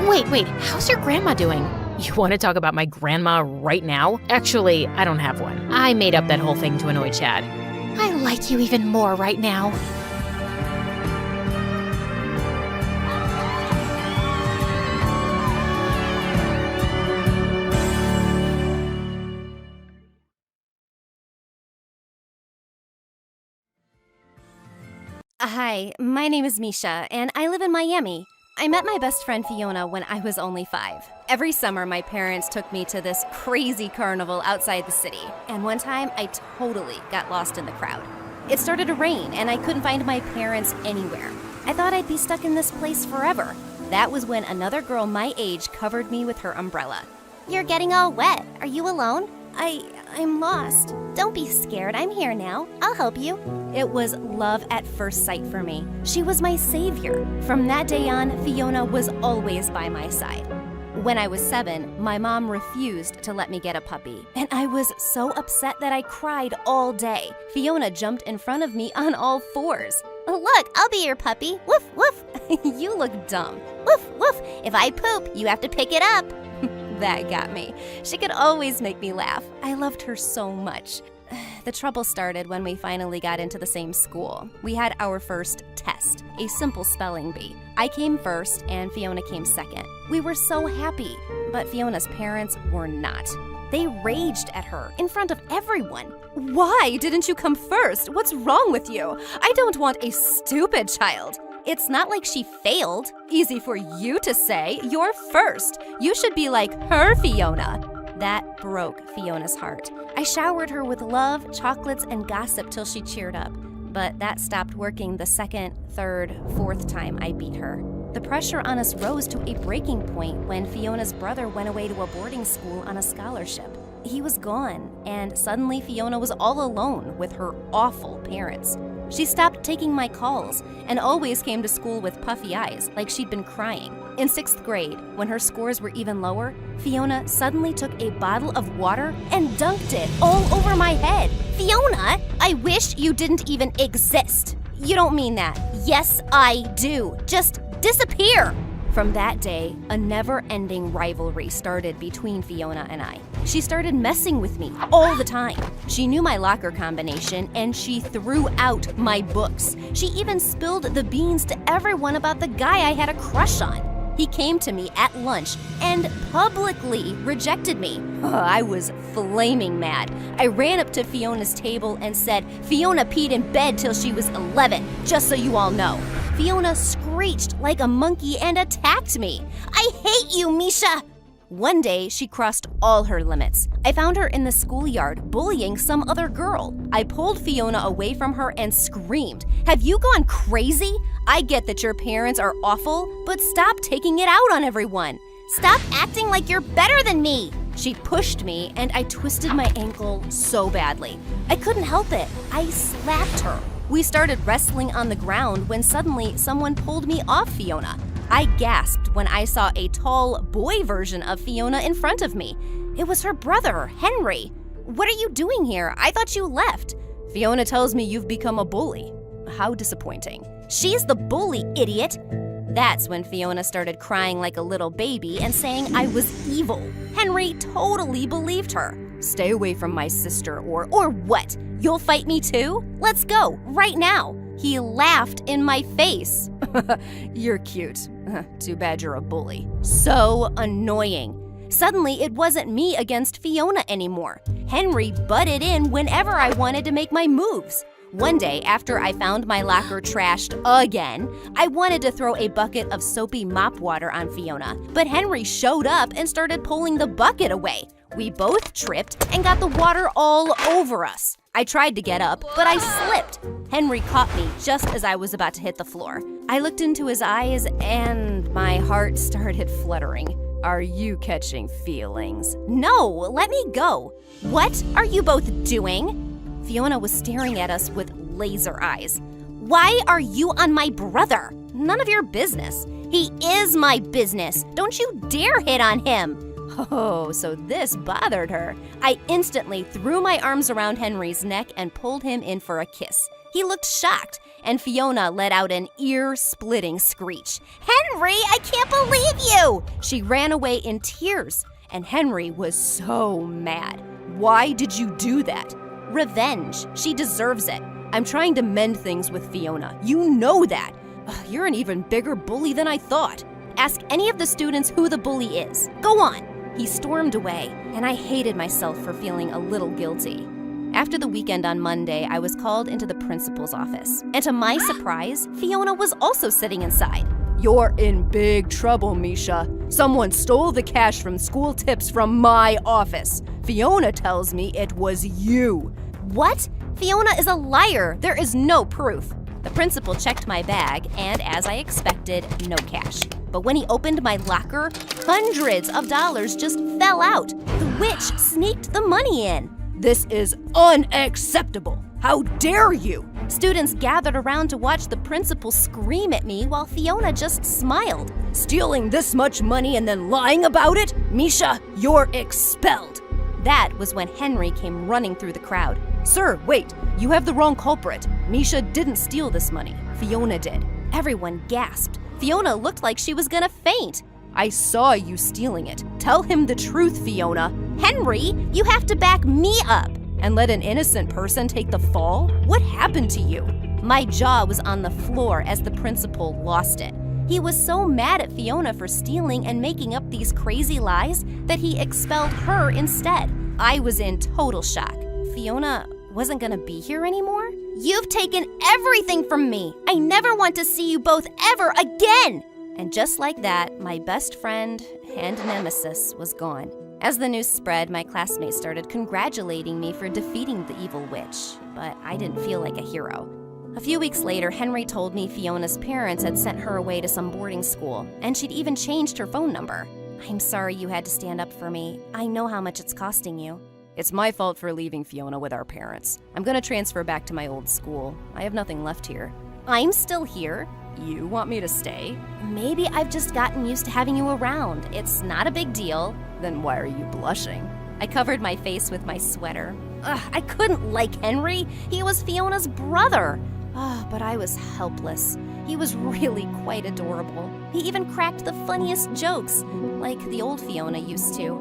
Wait, how's your grandma doing? You want to talk about my grandma right now? Actually, I don't have one. I made up that whole thing to annoy Chad. I like you even more right now. Hi, my name is Misha, and I live in Miami. I met my best friend Fiona when I was only 5. Every summer, my parents took me to this crazy carnival outside the city, and one time I totally got lost in the crowd. It started to rain, and I couldn't find my parents anywhere. I thought I'd be stuck in this place forever. That was when another girl my age covered me with her umbrella. You're getting all wet. Are you alone? I'm lost. Don't be scared, I'm here now. I'll help you. It was love at first sight for me. She was my savior. From that day on, Fiona was always by my side. When I was 7, my mom refused to let me get a puppy, and I was so upset that I cried all day. Fiona jumped in front of me on all 4s. Look, I'll be your puppy. Woof, woof. You look dumb. Woof, woof. If I poop, you have to pick it up. That got me. She could always make me laugh. I loved her so much. The trouble started when we finally got into the same school. We had our first test, a simple spelling bee. I came first and Fiona came second. We were so happy, but Fiona's parents were not. They raged at her in front of everyone. Why didn't you come first? What's wrong with you? I don't want a stupid child. It's not like she failed. Easy for you to say. You're first. You should be like her, Fiona. That broke Fiona's heart. I showered her with love, chocolates, and gossip till she cheered up. But that stopped working the second, third, fourth time I beat her. The pressure on us rose to a breaking point when Fiona's brother went away to a boarding school on a scholarship. He was gone, and suddenly Fiona was all alone with her awful parents. She stopped taking my calls and always came to school with puffy eyes, like she'd been crying. In 6th grade, when her scores were even lower, Fiona suddenly took a bottle of water and dunked it all over my head. Fiona, I wish you didn't even exist. You don't mean that. Yes, I do. Just disappear. From that day, a never-ending rivalry started between Fiona and I. She started messing with me all the time. She knew my locker combination and she threw out my books. She even spilled the beans to everyone about the guy I had a crush on. He came to me at lunch and publicly rejected me. I was flaming mad. I ran up to Fiona's table and said, "Fiona peed in bed till she was 11, just so you all know." Fiona screeched like a monkey and attacked me. I hate you, Misha. One day, she crossed all her limits. I found her in the schoolyard bullying some other girl. I pulled Fiona away from her and screamed, "Have you gone crazy? I get that your parents are awful, but stop taking it out on everyone. Stop acting like you're better than me." She pushed me and I twisted my ankle so badly. I couldn't help it. I slapped her. We started wrestling on the ground when suddenly someone pulled me off Fiona. I gasped when I saw a tall boy version of Fiona in front of me. It was her brother, Henry. "What are you doing here? I thought you left." "Fiona tells me you've become a bully." How disappointing. "She's the bully, idiot." That's when Fiona started crying like a little baby and saying I was evil. Henry totally believed her. "Stay away from my sister or what? You'll fight me too? Let's go, right now." He laughed in my face. "You're cute. Too bad you're a bully." So annoying. Suddenly, it wasn't me against Fiona anymore. Henry butted in whenever I wanted to make my moves. One day, after I found my locker trashed again, I wanted to throw a bucket of soapy mop water on Fiona, but Henry showed up and started pulling the bucket away. We both tripped and got the water all over us. I tried to get up, but I slipped. Henry caught me just as I was about to hit the floor. I looked into his eyes and my heart started fluttering. "Are you catching feelings?" "No, let me go." "What are you both doing?" Fiona was staring at us with laser eyes. Why are you on my brother? "None of your business." He is my business. Don't you dare hit on him. Oh, so this bothered her. I instantly threw my arms around Henry's neck and pulled him in for a kiss. He looked shocked, and Fiona let out an ear-splitting screech. Henry, I can't believe you! She ran away in tears, and Henry was so mad. "Why did you do that?" "Revenge. She deserves it. I'm trying to mend things with Fiona. You know that. You're an even bigger bully than I thought. Ask any of the students who the bully is. Go on." He stormed away, and I hated myself for feeling a little guilty. After the weekend on Monday, I was called into the principal's office. And to my surprise, Fiona was also sitting inside. "You're in big trouble, Misha. Someone stole the cash from school tips from my office. Fiona tells me it was you." "What? Fiona is a liar. There is no proof." The principal checked my bag, and as I expected, no cash. But when he opened my locker, hundreds of dollars just fell out. The witch sneaked the money in. "This is unacceptable. How dare you?" Students gathered around to watch the principal scream at me while Fiona just smiled. "Stealing this much money and then lying about it? Misha, you're expelled." That was when Henry came running through the crowd. "Sir, wait, you have the wrong culprit. Misha didn't steal this money. Fiona did." Everyone gasped. Fiona looked like she was gonna faint. "I saw you stealing it. Tell him the truth, Fiona." "Henry, you have to back me up." "And let an innocent person take the fall? What happened to you?" My jaw was on the floor as the principal lost it. He was so mad at Fiona for stealing and making up these crazy lies that he expelled her instead. I was in total shock. Fiona wasn't gonna be here anymore? You've taken everything from me. I never want to see you both ever again. And just like that, my best friend and nemesis was gone. As the news spread, my classmates started congratulating me for defeating the evil witch, but I didn't feel like a hero. A few weeks later, Henry told me Fiona's parents had sent her away to some boarding school, and she'd even changed her phone number. I'm sorry you had to stand up for me. I know how much it's costing you. It's my fault for leaving Fiona with our parents. I'm gonna transfer back to my old school. I have nothing left here. I'm still here. You want me to stay? Maybe I've just gotten used to having you around. It's not a big deal. Then why are you blushing? I covered my face with my sweater. I couldn't like Henry. He was Fiona's brother. But I was helpless. He was really quite adorable. He even cracked the funniest jokes, like the old Fiona used to.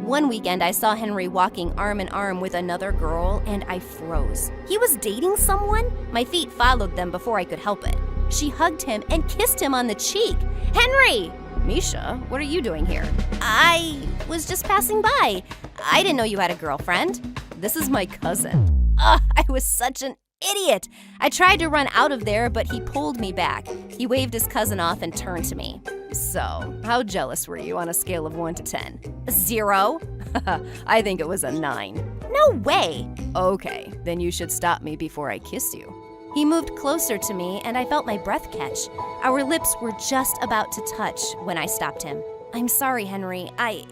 One weekend, I saw Henry walking arm in arm with another girl, and I froze. He was dating someone? My feet followed them before I could help it. She hugged him and kissed him on the cheek. Henry! Misha, what are you doing here? I was just passing by. I didn't know you had a girlfriend. This is my cousin. I was such an idiot. I tried to run out of there, but he pulled me back. He waved his cousin off and turned to me. So, how jealous were you on a scale of 1 to 10? 0? I think it was a 9. No way! Okay, then you should stop me before I kiss you. He moved closer to me, and I felt my breath catch. Our lips were just about to touch when I stopped him. I'm sorry, Henry. I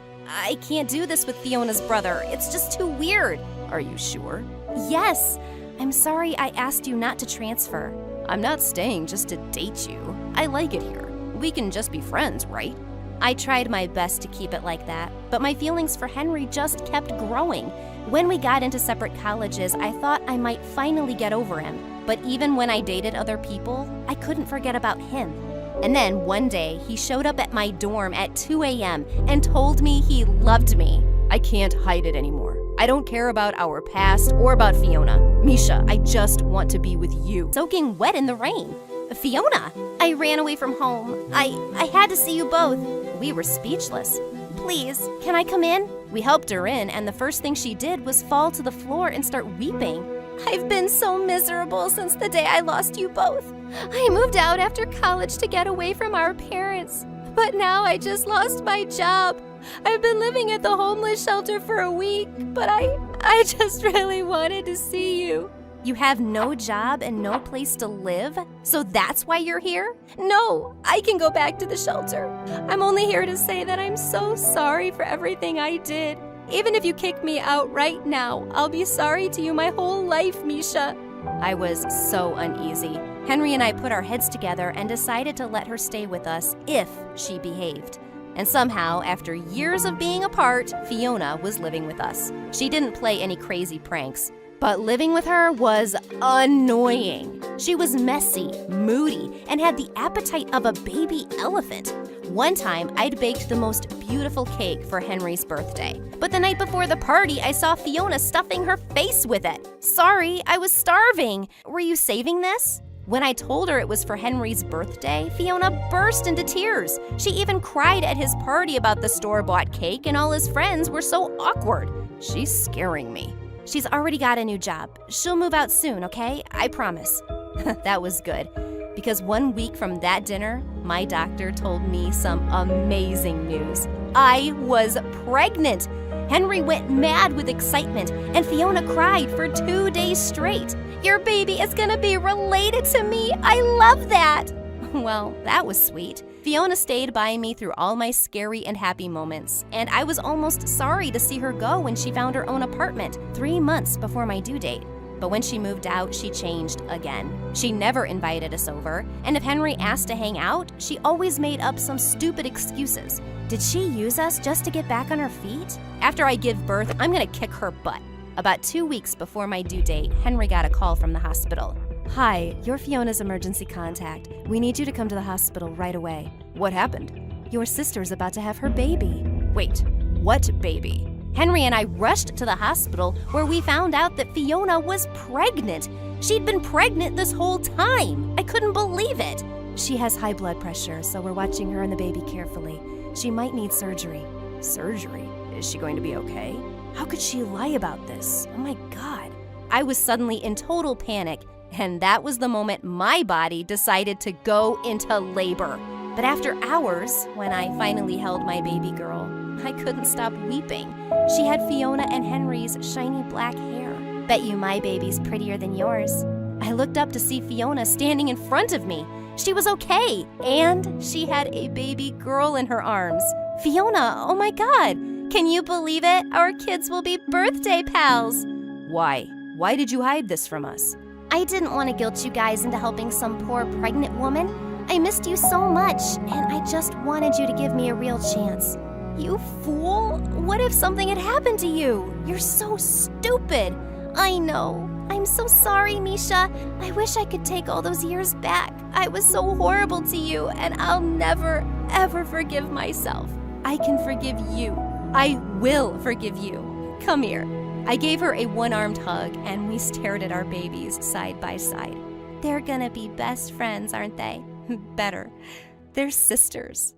can't do this with Fiona's brother. It's just too weird. Are you sure? Yes. I'm sorry I asked you not to transfer. I'm not staying just to date you. I like it here. We can just be friends, right? I tried my best to keep it like that, but my feelings for Henry just kept growing. When we got into separate colleges, I thought I might finally get over him. But even when I dated other people, I couldn't forget about him. And then one day, he showed up at my dorm at 2 a.m. and told me he loved me. I can't hide it anymore. I don't care about our past or about Fiona. Misha, I just want to be with you. Soaking wet in the rain. Fiona, I ran away from home. I had to see you both. We were speechless. Please, can I come in? We helped her in, and the first thing she did was fall to the floor and start weeping. I've been so miserable since the day I lost you both. I moved out after college to get away from our parents, but now I just lost my job. I've been living at the homeless shelter for a week, but I just really wanted to see you. You have no job and no place to live? So that's why you're here? No, I can go back to the shelter. I'm only here to say that I'm so sorry for everything I did. Even if you kick me out right now, I'll be sorry to you my whole life, Misha. I was so uneasy. Henry and I put our heads together and decided to let her stay with us if she behaved. And somehow, after years of being apart, Fiona was living with us. She didn't play any crazy pranks, but living with her was annoying. She was messy, moody, and had the appetite of a baby elephant. One time, I'd baked the most beautiful cake for Henry's birthday. But the night before the party, I saw Fiona stuffing her face with it. Sorry, I was starving. Were you saving this? When I told her it was for Henry's birthday, Fiona burst into tears. She even cried at his party about the store-bought cake, and all his friends were so awkward. She's scaring me. She's already got a new job. She'll move out soon, okay? I promise. That was good, because 1 week from that dinner, my doctor told me some amazing news. I was pregnant. Henry went mad with excitement, and Fiona cried for 2 days straight. Your baby is gonna be related to me. I love that. Well, that was sweet. Fiona stayed by me through all my scary and happy moments, and I was almost sorry to see her go when she found her own apartment 3 months before my due date. But when she moved out, she changed again. She never invited us over, and if Henry asked to hang out, she always made up some stupid excuses. Did she use us just to get back on her feet? After I give birth, I'm gonna kick her butt. About 2 weeks before my due date, Henry got a call from the hospital. Hi, you're Fiona's emergency contact. We need you to come to the hospital right away. What happened? Your sister's about to have her baby. Wait, what baby? Henry and I rushed to the hospital where we found out that Fiona was pregnant. She'd been pregnant this whole time. I couldn't believe it. She has high blood pressure, so we're watching her and the baby carefully. She might need surgery. Surgery? Is she going to be okay? How could she lie about this? Oh my God. I was suddenly in total panic, and that was the moment my body decided to go into labor. But after hours, when I finally held my baby girl, I couldn't stop weeping. She had Fiona and Henry's shiny black hair. Bet you my baby's prettier than yours. I looked up to see Fiona standing in front of me. She was okay, and she had a baby girl in her arms. Fiona, oh my God, can you believe it? Our kids will be birthday pals. Why? Why did you hide this from us? I didn't want to guilt you guys into helping some poor pregnant woman. I missed you so much, and I just wanted you to give me a real chance. You fool! What if something had happened to you? You're so stupid. I know. I'm so sorry, Misha. I wish I could take all those years back. I was so horrible to you, and I'll never, ever forgive myself. I can forgive you. I will forgive you. Come here. I gave her a one-armed hug, and we stared at our babies side by side. They're gonna be best friends, aren't they? Better. They're sisters.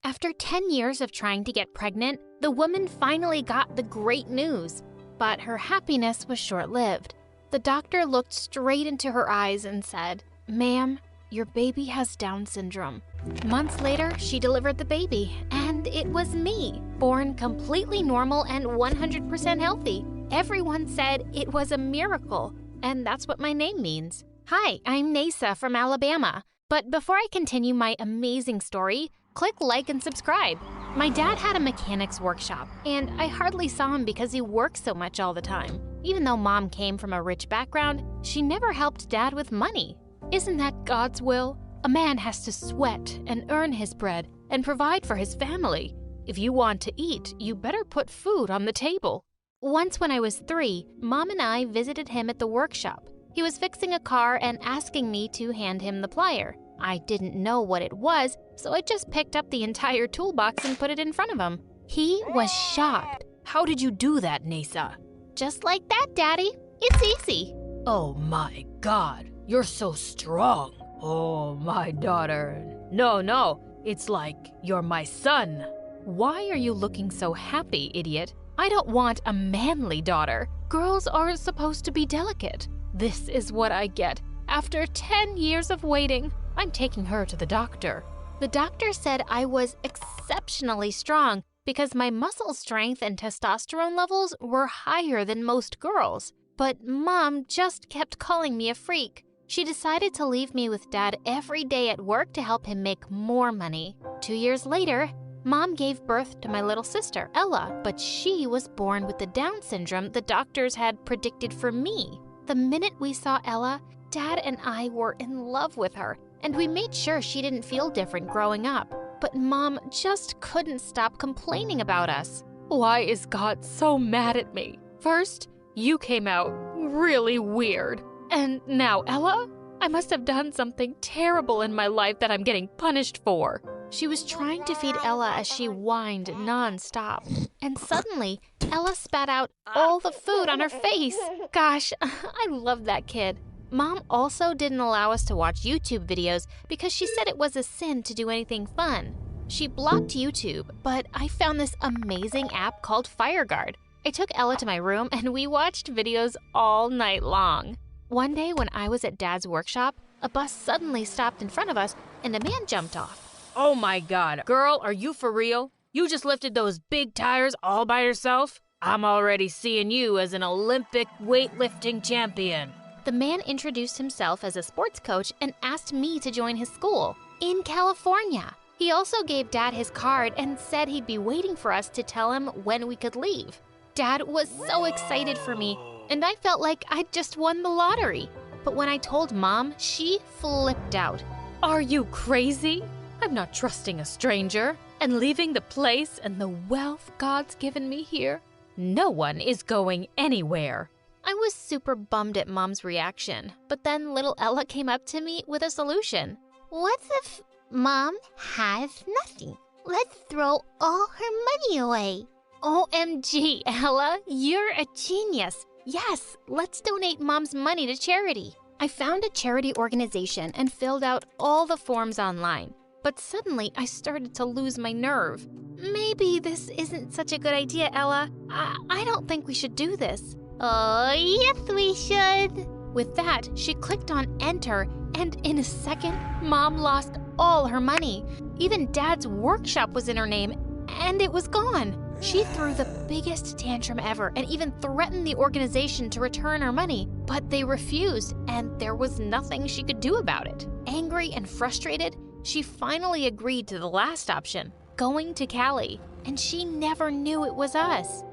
After 10 years of trying to get pregnant, the woman finally got the great news. But her happiness was short-lived. The doctor looked straight into her eyes and said, "Ma'am, your baby has Down syndrome." Months later, she delivered the baby, and it was me, born completely normal and 100% healthy. Everyone said it was a miracle, and that's what my name means. Hi, I'm Nasa from Alabama. But before I continue my amazing story, click like and subscribe. My dad had a mechanics workshop, and I hardly saw him because he works so much all the time. Even though Mom came from a rich background, she never helped Dad with money. Isn't that God's will? A man has to sweat and earn his bread and provide for his family. If you want to eat, you better put food on the table. Once when I was 3, Mom and I visited him at the workshop. He was fixing a car and asking me to hand him the plier. I didn't know what it was, so I just picked up the entire toolbox and put it in front of him. He was shocked. How did you do that, Nasa? Just like that, Daddy. It's easy. Oh my God, you're so strong. Oh, my daughter. No, it's like you're my son. Why are you looking so happy, idiot? I don't want a manly daughter. Girls are supposed to be delicate. This is what I get. After 10 years of waiting, I'm taking her to the doctor. The doctor said I was exceptionally strong because my muscle strength and testosterone levels were higher than most girls. But Mom just kept calling me a freak. She decided to leave me with Dad every day at work to help him make more money. 2 years later, Mom gave birth to my little sister, Ella, but she was born with the Down syndrome the doctors had predicted for me. The minute we saw Ella, Dad and I were in love with her, and we made sure she didn't feel different growing up. But Mom just couldn't stop complaining about us. Why is God so mad at me? First, you came out really weird. And now Ella? I must have done something terrible in my life that I'm getting punished for. She was trying to feed Ella as she whined non-stop. And suddenly, Ella spat out all the food on her face. Gosh, I love that kid. Mom also didn't allow us to watch YouTube videos because she said it was a sin to do anything fun. She blocked YouTube, but I found this amazing app called FireGuard. I took Ella to my room and we watched videos all night long. One day when I was at Dad's workshop, a bus suddenly stopped in front of us and a man jumped off. Oh my God, girl, are you for real? You just lifted those big tires all by yourself? I'm already seeing you as an Olympic weightlifting champion. The man introduced himself as a sports coach and asked me to join his school in California. He also gave Dad his card and said he'd be waiting for us to tell him when we could leave. Dad was so excited for me, and I felt like I'd just won the lottery. But when I told Mom, she flipped out. Are you crazy? I'm not trusting a stranger and leaving the place and the wealth God's given me here. No one is going anywhere. I was super bummed at Mom's reaction, but then little Ella came up to me with a solution. What if Mom has nothing? Let's throw all her money away. OMG, Ella, you're a genius. Yes, let's donate Mom's money to charity. I found a charity organization and filled out all the forms online. But suddenly, I started to lose my nerve. Maybe this isn't such a good idea, Ella. I don't think we should do this. Oh, yes, we should. With that, she clicked on enter, and in a second, Mom lost all her money. Even Dad's workshop was in her name, and it was gone. She threw the biggest tantrum ever and even threatened the organization to return our money, but they refused and there was nothing she could do about it. Angry and frustrated, she finally agreed to the last option, going to Cali, and she never knew it was us.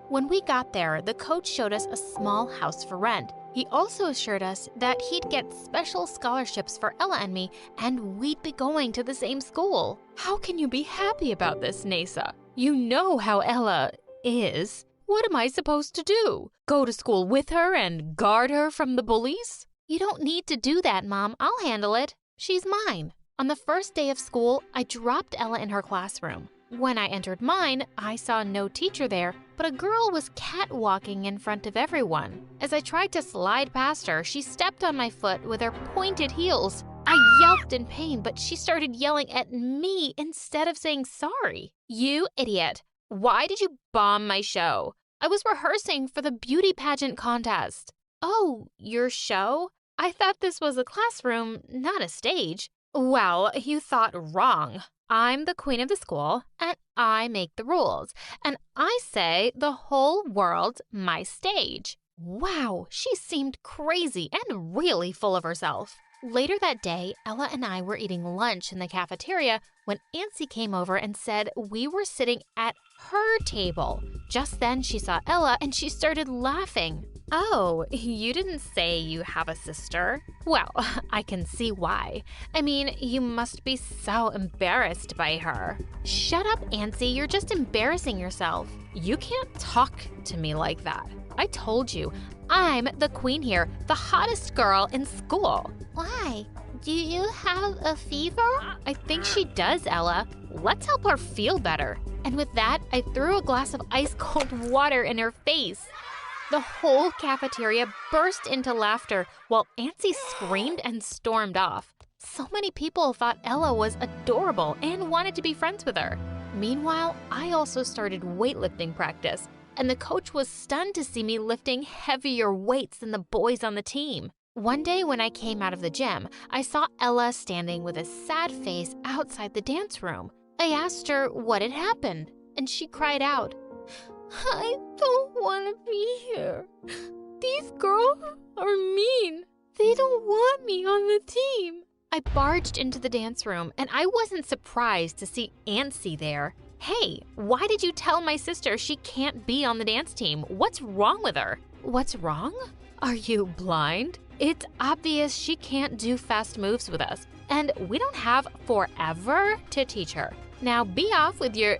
When we got there, the coach showed us a small house for rent. He also assured us that he'd get special scholarships for Ella and me, and we'd be going to the same school. How can you be happy about this, Nasa? You know how Ella is. What am I supposed to do? Go to school with her and guard her from the bullies? You don't need to do that, Mom. I'll handle it. She's mine. On the first day of school, I dropped Ella in her classroom. When I entered mine, I saw no teacher there, but a girl was catwalking in front of everyone. As I tried to slide past her, she stepped on my foot with her pointed heels. I yelped in pain, but she started yelling at me instead of saying sorry. You idiot. Why did you bomb my show? I was rehearsing for the beauty pageant contest. Oh, your show? I thought this was a classroom, not a stage. Well, you thought wrong. I'm the queen of the school, and I make the rules. And I say the whole world's my stage. Wow, she seemed crazy and really full of herself. Later that day, Ella and I were eating lunch in the cafeteria when Nancy came over and said we were sitting at her table. Just then she saw Ella and she started laughing. Oh, you didn't say you have a sister? Well, I can see why. I mean, you must be so embarrassed by her. Shut up, Nancy, you're just embarrassing yourself. You can't talk to me like that. I told you, I'm the queen here, the hottest girl in school. Why? Do you have a fever? I think she does, Ella. Let's help her feel better. And with that, I threw a glass of ice-cold water in her face. The whole cafeteria burst into laughter while Nancy screamed and stormed off. So many people thought Ella was adorable and wanted to be friends with her. Meanwhile, I also started weightlifting practice, and the coach was stunned to see me lifting heavier weights than the boys on the team. One day when I came out of the gym, I saw Ella standing with a sad face outside the dance room. I asked her what had happened, and she cried out, I don't want to be here. These girls are mean. They don't want me on the team. I barged into the dance room, and I wasn't surprised to see Nancy there. Hey, why did you tell my sister she can't be on the dance team? What's wrong with her? What's wrong? Are you blind? It's obvious she can't do fast moves with us, and we don't have forever to teach her. Now be off with your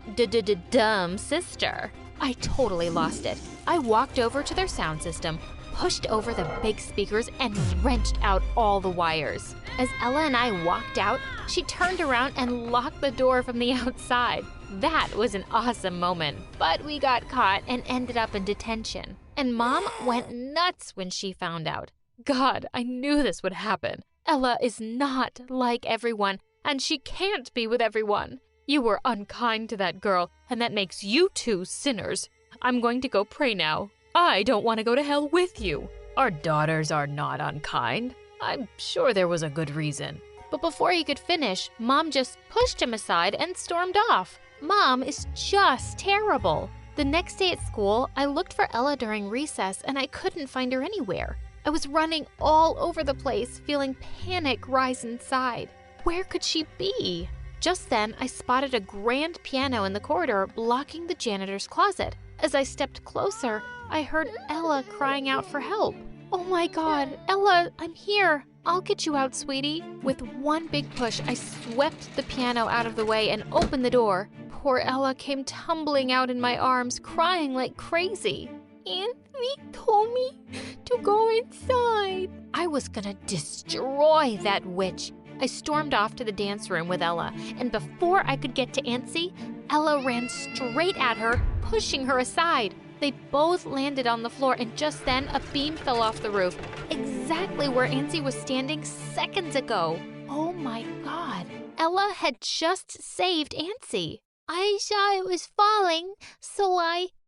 dumb sister. I totally lost it. I walked over to their sound system, pushed over the big speakers, and wrenched out all the wires. As Ella and I walked out, she turned around and locked the door from the outside. That was an awesome moment, but we got caught and ended up in detention. And Mom went nuts when she found out. God, I knew this would happen. Ella is not like everyone, and she can't be with everyone. You were unkind to that girl, and that makes you two sinners. I'm going to go pray now. I don't want to go to hell with you. Our daughters are not unkind. I'm sure there was a good reason. But before he could finish, Mom just pushed him aside and stormed off. Mom is just terrible. The next day at school, I looked for Ella during recess and I couldn't find her anywhere. I was running all over the place, feeling panic rise inside. Where could she be? Just then, I spotted a grand piano in the corridor blocking the janitor's closet. As I stepped closer, I heard Ella crying out for help. Oh my God, Ella, I'm here. I'll get you out, sweetie. With one big push, I swept the piano out of the way and opened the door. Poor Ella came tumbling out in my arms, crying like crazy. Anthony told me to go inside. I was gonna destroy that witch. I stormed off to the dance room with Ella, and before I could get to Nancy, Ella ran straight at her, pushing her aside. They both landed on the floor, and just then a beam fell off the roof, exactly where Nancy was standing seconds ago. Oh my God, Ella had just saved Nancy. I saw it was falling, so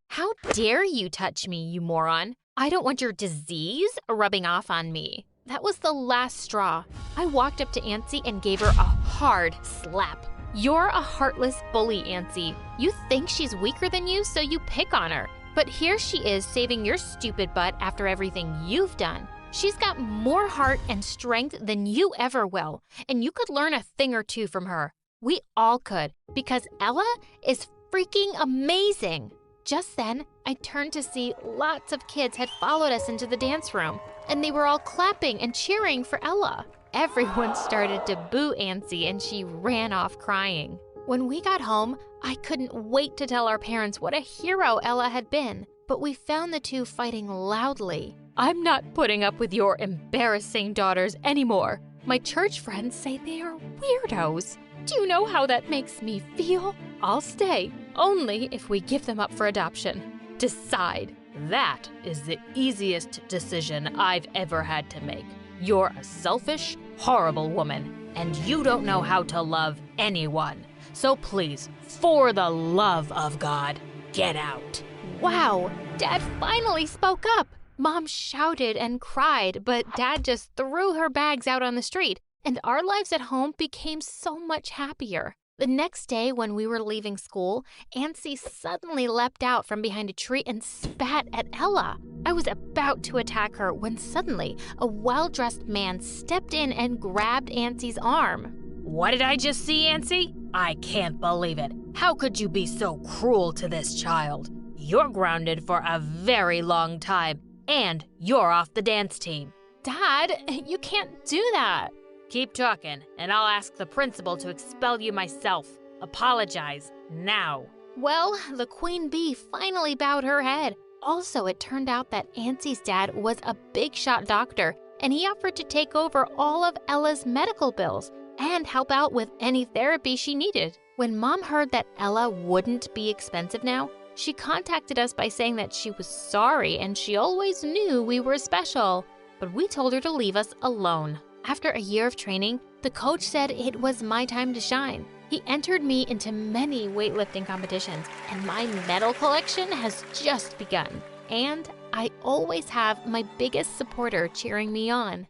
How dare you touch me, you moron? I don't want your disease rubbing off on me. That was the last straw. I walked up to Nancy and gave her a hard slap. You're a heartless bully, Nancy. You think she's weaker than you, so you pick on her. But here she is saving your stupid butt after everything you've done. She's got more heart and strength than you ever will, and you could learn a thing or two from her. We all could, because Ella is freaking amazing. Just then, I turned to see lots of kids had followed us into the dance room, and they were all clapping and cheering for Ella. Everyone started to boo Nancy, and she ran off crying. When we got home, I couldn't wait to tell our parents what a hero Ella had been, but we found the two fighting loudly. I'm not putting up with your embarrassing daughters anymore. My church friends say they are weirdos. Do you know how that makes me feel? I'll stay, only if we give them up for adoption. Decide. That is the easiest decision I've ever had to make. You're a selfish, horrible woman, and you don't know how to love anyone. So please, for the love of God, get out. Wow, Dad finally spoke up. Mom shouted and cried, but Dad just threw her bags out on the street, and our lives at home became so much happier. The next day, when we were leaving school, Nancy suddenly leapt out from behind a tree and spat at Ella. I was about to attack her when suddenly a well-dressed man stepped in and grabbed Nancy's arm. What did I just see, Nancy? I can't believe it. How could you be so cruel to this child? You're grounded for a very long time, and you're off the dance team. Dad, you can't do that. Keep talking, and I'll ask the principal to expel you myself. Apologize now. Well, the queen bee finally bowed her head. Also, it turned out that Nancy's dad was a big-shot doctor, and he offered to take over all of Ella's medical bills and help out with any therapy she needed. When Mom heard that Ella wouldn't be expensive now, she contacted us by saying that she was sorry and she always knew we were special, but we told her to leave us alone. After a year of training, the coach said it was my time to shine. He entered me into many weightlifting competitions, and my medal collection has just begun. And I always have my biggest supporter cheering me on.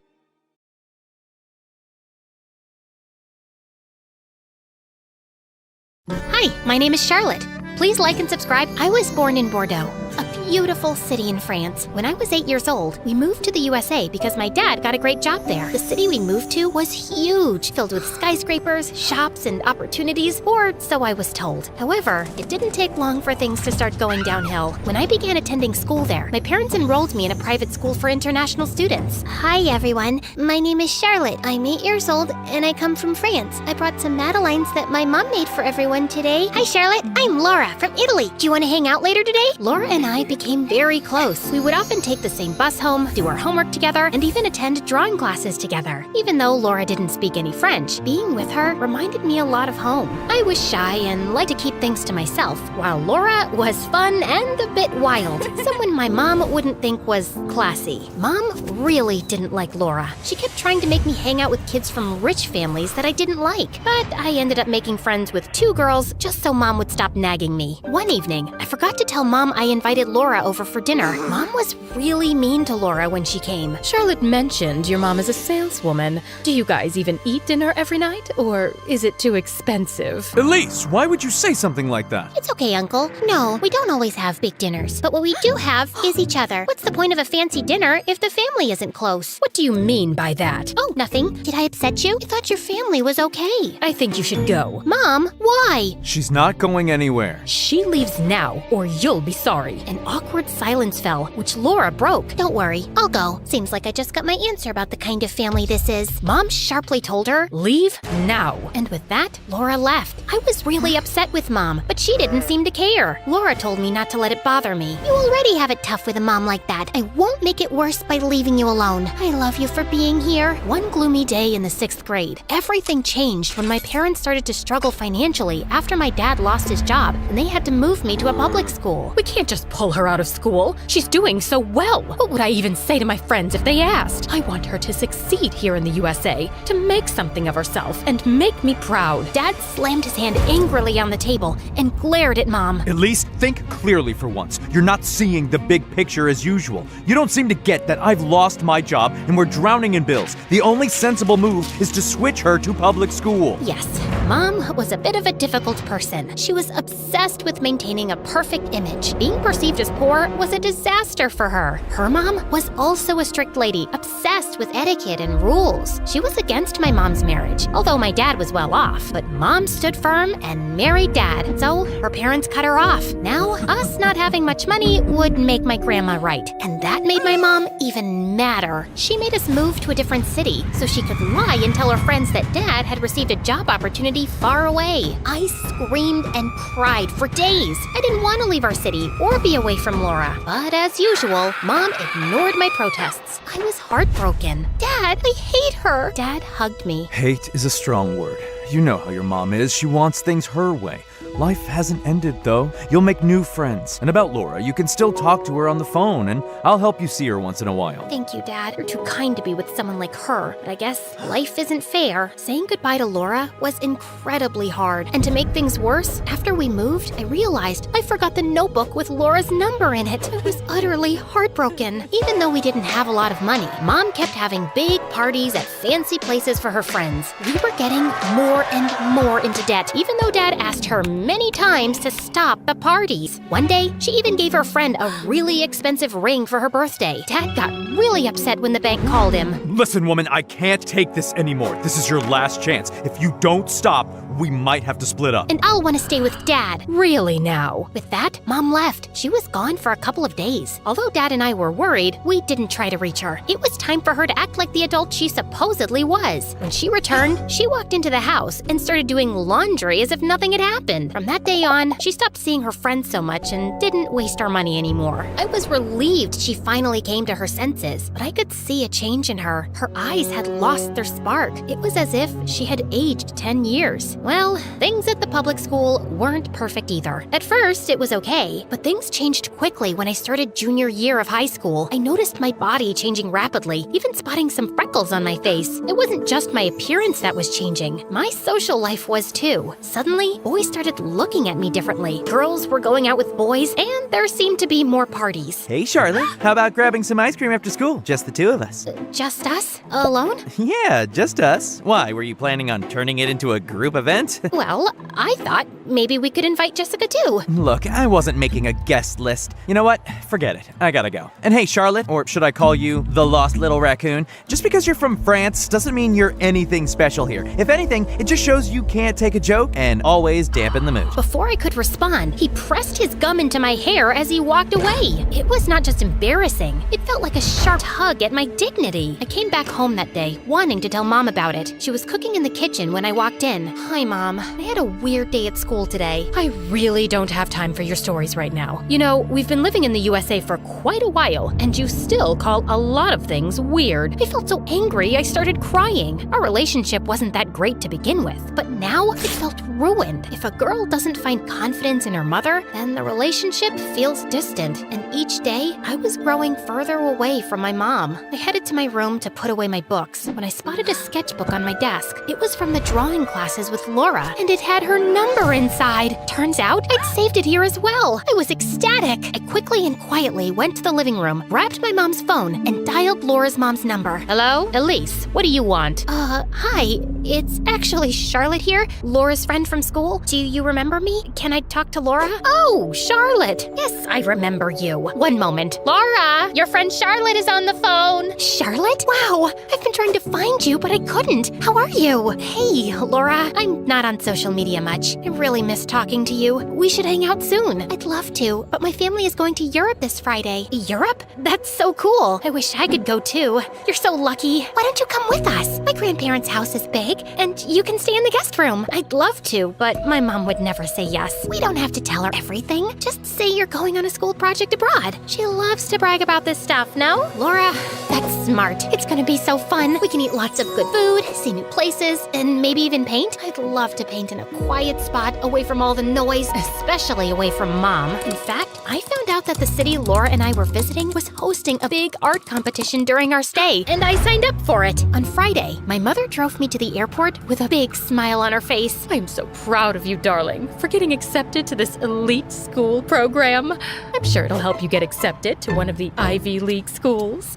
Hi, my name is Charlotte. Please like and subscribe. I was born in Bordeaux, a beautiful city in France. When I was 8 years old, we moved to the USA because my dad got a great job there. The city we moved to was huge, filled with skyscrapers, shops, and opportunities, or so I was told. However, it didn't take long for things to start going downhill. When I began attending school there, my parents enrolled me in a private school for international students. Hi everyone, my name is Charlotte. I'm 8 years old and I come from France. I brought some Madeleines that my mom made for everyone today. Hi Charlotte, I'm Laura from Italy. Do you want to hang out later today? Laura and I became very close. We would often take the same bus home, do our homework together, and even attend drawing classes together. Even though Laura didn't speak any French, being with her reminded me a lot of home. I was shy and liked to keep things to myself, while Laura was fun and a bit wild. Someone my mom wouldn't think was classy. Mom really didn't like Laura. She kept trying to make me hang out with kids from rich families that I didn't like. But I ended up making friends with 2 girls just so Mom would stop nagging me. One evening, I forgot to tell Mom I invited Laura over for dinner. Mom was really mean to Laura when she came. Charlotte mentioned your mom is a saleswoman. Do you guys even eat dinner every night, or is it too expensive? Elise, why would you say something like that? It's okay, Uncle. No, we don't always have big dinners. But what we do have is each other. What's the point of a fancy dinner if the family isn't close? What do you mean by that? Oh, nothing. Did I upset you? I thought your family was okay. I think you should go. Mom, why? She's not going anywhere. She leaves now, or you'll be sorry. An awkward silence fell, which Laura broke. Don't worry, I'll go. Seems like I just got my answer about the kind of family this is. Mom sharply told her, Leave now. and with that, Laura left. I was really upset with Mom, but she didn't seem to care. Laura told me not to let it bother me. You already have it tough with a mom like that. I won't make it worse by leaving you alone. I love you for being here. One gloomy day in the 6th grade, everything changed when my parents started to struggle financially after my dad lost his job and they had to move me to a public school. We can't just pull her out of school. She's doing so well. What would I even say to my friends if they asked? I want her to succeed here in the USA, to make something of herself and make me proud. Dad slammed his hand angrily on the table and glared at Mom. At least think clearly for once. You're not seeing the big picture as usual. You don't seem to get that I've lost my job and we're drowning in bills. The only sensible move is to switch her to public school. Yes, Mom was a bit of a difficult person. She was obsessed with maintaining a perfect image. Being perceived as poor was a disaster for her. Her mom was also a strict lady, obsessed with etiquette and rules. She was against my mom's marriage, although my dad was well off. But Mom stood firm and married Dad, so her parents cut her off. Now, us not having much money would make my grandma right, and that made my mom even madder. She made us move to a different city so she could lie and tell her friends that Dad had received a job opportunity far away. I screamed and cried for days. I didn't want to leave our city or be away from Laura. But as usual, Mom ignored my protests. I was heartbroken. Dad, I hate her. Dad hugged me. Hate is a strong word. You know how your mom is. She wants things her way. Life hasn't ended, though. You'll make new friends. And about Laura, you can still talk to her on the phone, and I'll help you see her once in a while. Thank you, Dad. You're too kind to be with someone like her, but I guess life isn't fair. Saying goodbye to Laura was incredibly hard. And to make things worse, after we moved, I realized I forgot the notebook with Laura's number in it. I was utterly heartbroken. Even though we didn't have a lot of money, Mom kept having big parties at fancy places for her friends. We were getting more and more into debt, even though Dad asked her many times to stop the parties. One day, she even gave her friend a really expensive ring for her birthday. Dad got really upset when the bank called him. Listen, woman, I can't take this anymore. This is your last chance. If you don't stop, we might have to split up. And I'll want to stay with Dad. Really now? With that, Mom left. She was gone for a couple of days. Although Dad and I were worried, we didn't try to reach her. It was time for her to act like the adult she supposedly was. When she returned, she walked into the house and started doing laundry as if nothing had happened. From that day on, she stopped seeing her friends so much and didn't waste our money anymore. I was relieved she finally came to her senses, but I could see a change in her. Her eyes had lost their spark. It was as if she had aged 10 years. Well, things at the public school weren't perfect either. At first, it was okay, but things changed quickly when I started junior year of high school. I noticed my body changing rapidly, even spotting some freckles on my face. It wasn't just my appearance that was changing. My social life was too. Suddenly, boys started looking at me differently. Girls were going out with boys, and there seemed to be more parties. Hey, Charlotte. How about grabbing some ice cream after school? Just the two of us. Just us? Alone? Yeah, just us. Why, were you planning on turning it into a group event? Well, I thought maybe we could invite Jessica too. Look, I wasn't making a guest list. You know what? Forget it. I gotta go. And hey, Charlotte, or should I call you the Lost Little Raccoon? Just because you're from France doesn't mean you're anything special here. If anything, it just shows you can't take a joke and always dampen the mood. Before I could respond, he pressed his gum into my hair as he walked away. It was not just embarrassing, it felt like a sharp tug at my dignity. I came back home that day, wanting to tell Mom about it. She was cooking in the kitchen when I walked in. Hi, Mom. I had a weird day at school today. I really don't have time for your stories right now. You know, we've been living in the USA for quite a while, and you still call a lot of things weird. I felt so angry I started crying. Our relationship wasn't that great to begin with, but now it felt ruined. If a girl doesn't find confidence in her mother, then the relationship feels distant, and each day I was growing further away from my mom. I headed to my room to put away my books when I spotted a sketchbook on my desk. It was from the drawing classes with Laura, and it had her number inside. Turns out I'd saved it here as well. I was ecstatic. I quickly and quietly went to the living room, grabbed my mom's phone, and dialed Laura's mom's number. Hello? Elise, what do you want? Hi. It's actually Charlotte here, Laura's friend from school. Do you remember me? Can I talk to Laura? Oh, Charlotte. Yes, I remember you. One moment. Laura, your friend Charlotte is on the phone. Charlotte? Wow, I've been trying to find you, but I couldn't. How are you? Hey, Laura. I'm not on social media much. I really miss talking to you. We should hang out soon. I'd love to, but my family is going to Europe this Friday. Europe? That's so cool. I wish I could go too. You're so lucky. Why don't you come with us? My grandparents' house is big, and you can stay in the guest room. I'd love to, but my mom would never say yes. We don't have to tell her everything. Just say you're going on a school project abroad. She loves to brag about this stuff, no? Laura, that's smart. It's gonna be so fun. We can eat lots of good food, see new places, and maybe even paint. I'd love to paint in a quiet spot away from all the noise, especially away from Mom. In fact, I found out that the city Laura and I were visiting was hosting a big art competition during our stay, and I signed up for it. On Friday, my mother drove me to the airport with a big smile on her face. I'm so proud of you, darling, for getting accepted to this elite school program. I'm sure it'll help you get accepted to one of the Ivy League schools.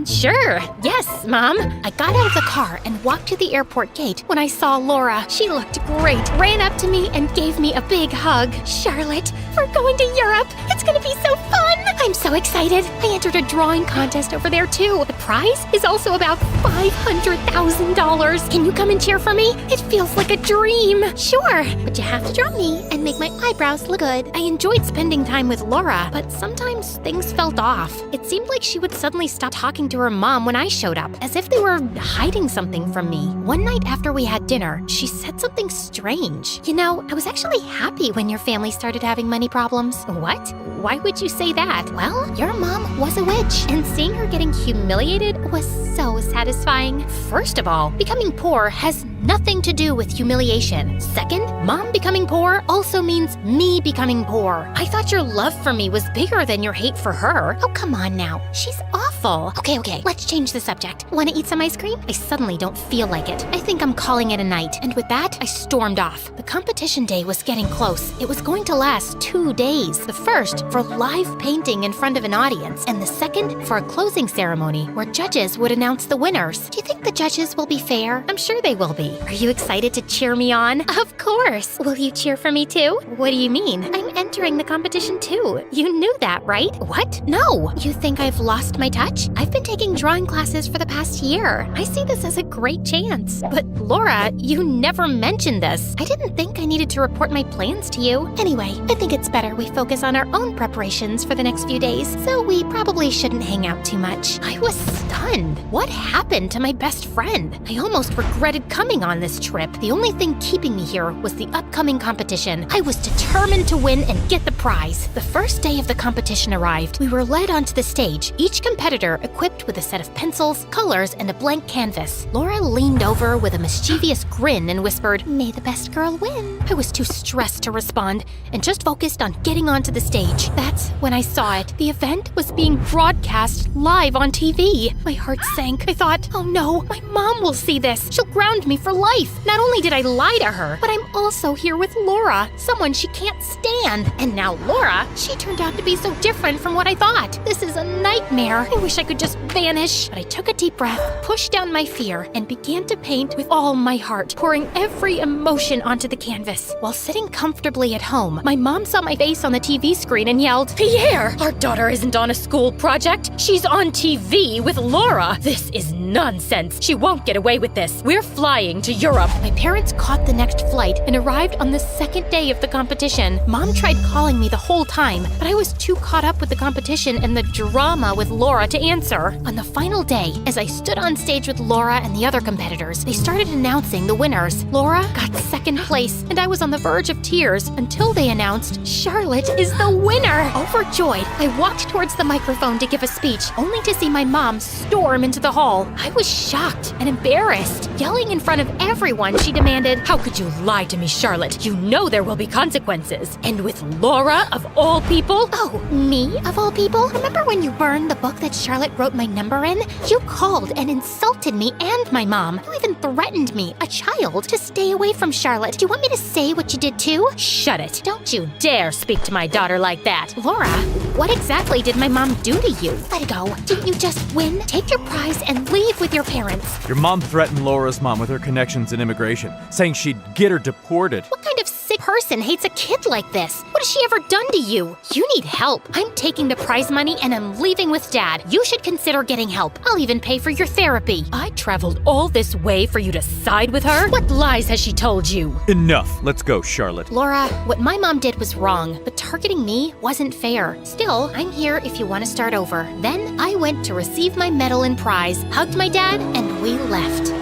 Sure. Yes, Mom. I got out of the car and walked to the airport gate when I saw Laura. She looked great, ran up to me and gave me a big hug. Charlotte, we're going to Europe. It's gonna be so fun. I'm so excited. I entered a drawing contest over there too. The prize is also about $500,000. Can you come and cheer for me? It feels like a dream. Sure, but you have to draw me and make my eyebrows look good. I enjoyed spending time with Laura, but sometimes things felt off. It seemed like she would suddenly stop talking to her mom when I showed up, as if they were hiding something from me. One night after we had dinner, she said something strange. You know, I was actually happy when your family started having money problems. What? Why would you say that? Well, your mom was a witch, and seeing her getting humiliated was so satisfying. First of all, becoming poor has nothing to do with humiliation. Second, Mom becoming poor also means me becoming poor. I thought your love for me was bigger than your hate for her. Oh, come on now. She's awful. Okay, let's change the subject. Want to eat some ice cream? I suddenly don't feel like it. I think I'm calling it a night. And with that, I stormed off. The competition day was getting close. It was going to last 2 days. The first for live painting in front of an audience, and the second for a closing ceremony where judges would announce the winners. Do you think the judges will be fair? I'm sure they will be. Are you excited to cheer me on? Of course. Will you cheer for me too? What do you mean? I'm entering the competition too. You knew that, right? What? No. You think I've lost my touch? I've been taking drawing classes for the past year. I see this as a great chance. But Laura, you never mentioned this. I didn't think I needed to report my plans to you. Anyway, I think it's better we focus on our own preparations for the next few days, so we probably shouldn't hang out too much. I was stunned. What happened to my best friend? I almost regretted coming on this trip. The only thing keeping me here was the upcoming competition. I was determined to win and get the prize. The first day of the competition arrived. We were led onto the stage, each competitor equipped with a set of pencils, colors, and a blank canvas. Laura leaned over with a mischievous grin and whispered, "May the best girl win." I was too stressed to respond and just focused on getting onto the stage. That's when I saw it. The event was being broadcast live on TV. My heart sank. I thought, oh no, my mom will see this. She'll ground me for life. Not only did I lie to her, but I'm also here with Laura, someone she can't stand. And now Laura, she turned out to be so different from what I thought. This is a nightmare. I wish I could just vanish. But I took a deep breath, pushed down my fear, and began to paint with all my heart, pouring every emotion onto the canvas. While sitting comfortably at home, my mom saw my face on the TV screen and yelled, "Pierre, our daughter isn't on a school project. She's on TV with Laura. This is nonsense. She won't get away with this. We're flying to Europe." My parents caught the next flight and arrived on the second day of the competition. Mom tried calling me the whole time, but I was too caught up with the competition and the drama with Laura to answer. On the final day, as I stood on stage with Laura and the other competitors, they started announcing the winners. Laura got second place, and I was on the verge of tears until they announced Charlotte is the winner. Overjoyed, I walked towards the microphone to give a speech, only to see my mom storm into the hall. I was shocked and embarrassed. Yelling in front of everyone, she demanded, How could you lie to me, Charlotte? You know there will be consequences. And with Laura, of all people? "Oh, me, of all people? Remember when you burned the book that Charlotte wrote my number in? You called and insulted me and my mom. You even threatened me, a child, to stay away from Charlotte. Do you want me to say what you did too?" Shut it. Don't you dare speak to my daughter like that. Laura, what exactly did my mom do to you? Let it go. Didn't you just win? Take your prize and leave with your parents. Your mom threatened Laura's mom with her connections in immigration, saying she'd get her deported. What kind of sick person hates a kid like this? What has she ever done to you? You need help. I'm taking the prize money and I'm leaving with Dad. You should consider getting help. I'll even pay for your therapy. I traveled all this way for you to side with her? What lies has she told you? Enough. Let's go, Charlotte. Laura, what my mom did was wrong, but targeting me wasn't fair. Still, I'm here if you want to start over. Then I went to receive my medal and prize, hugged my dad, and we left.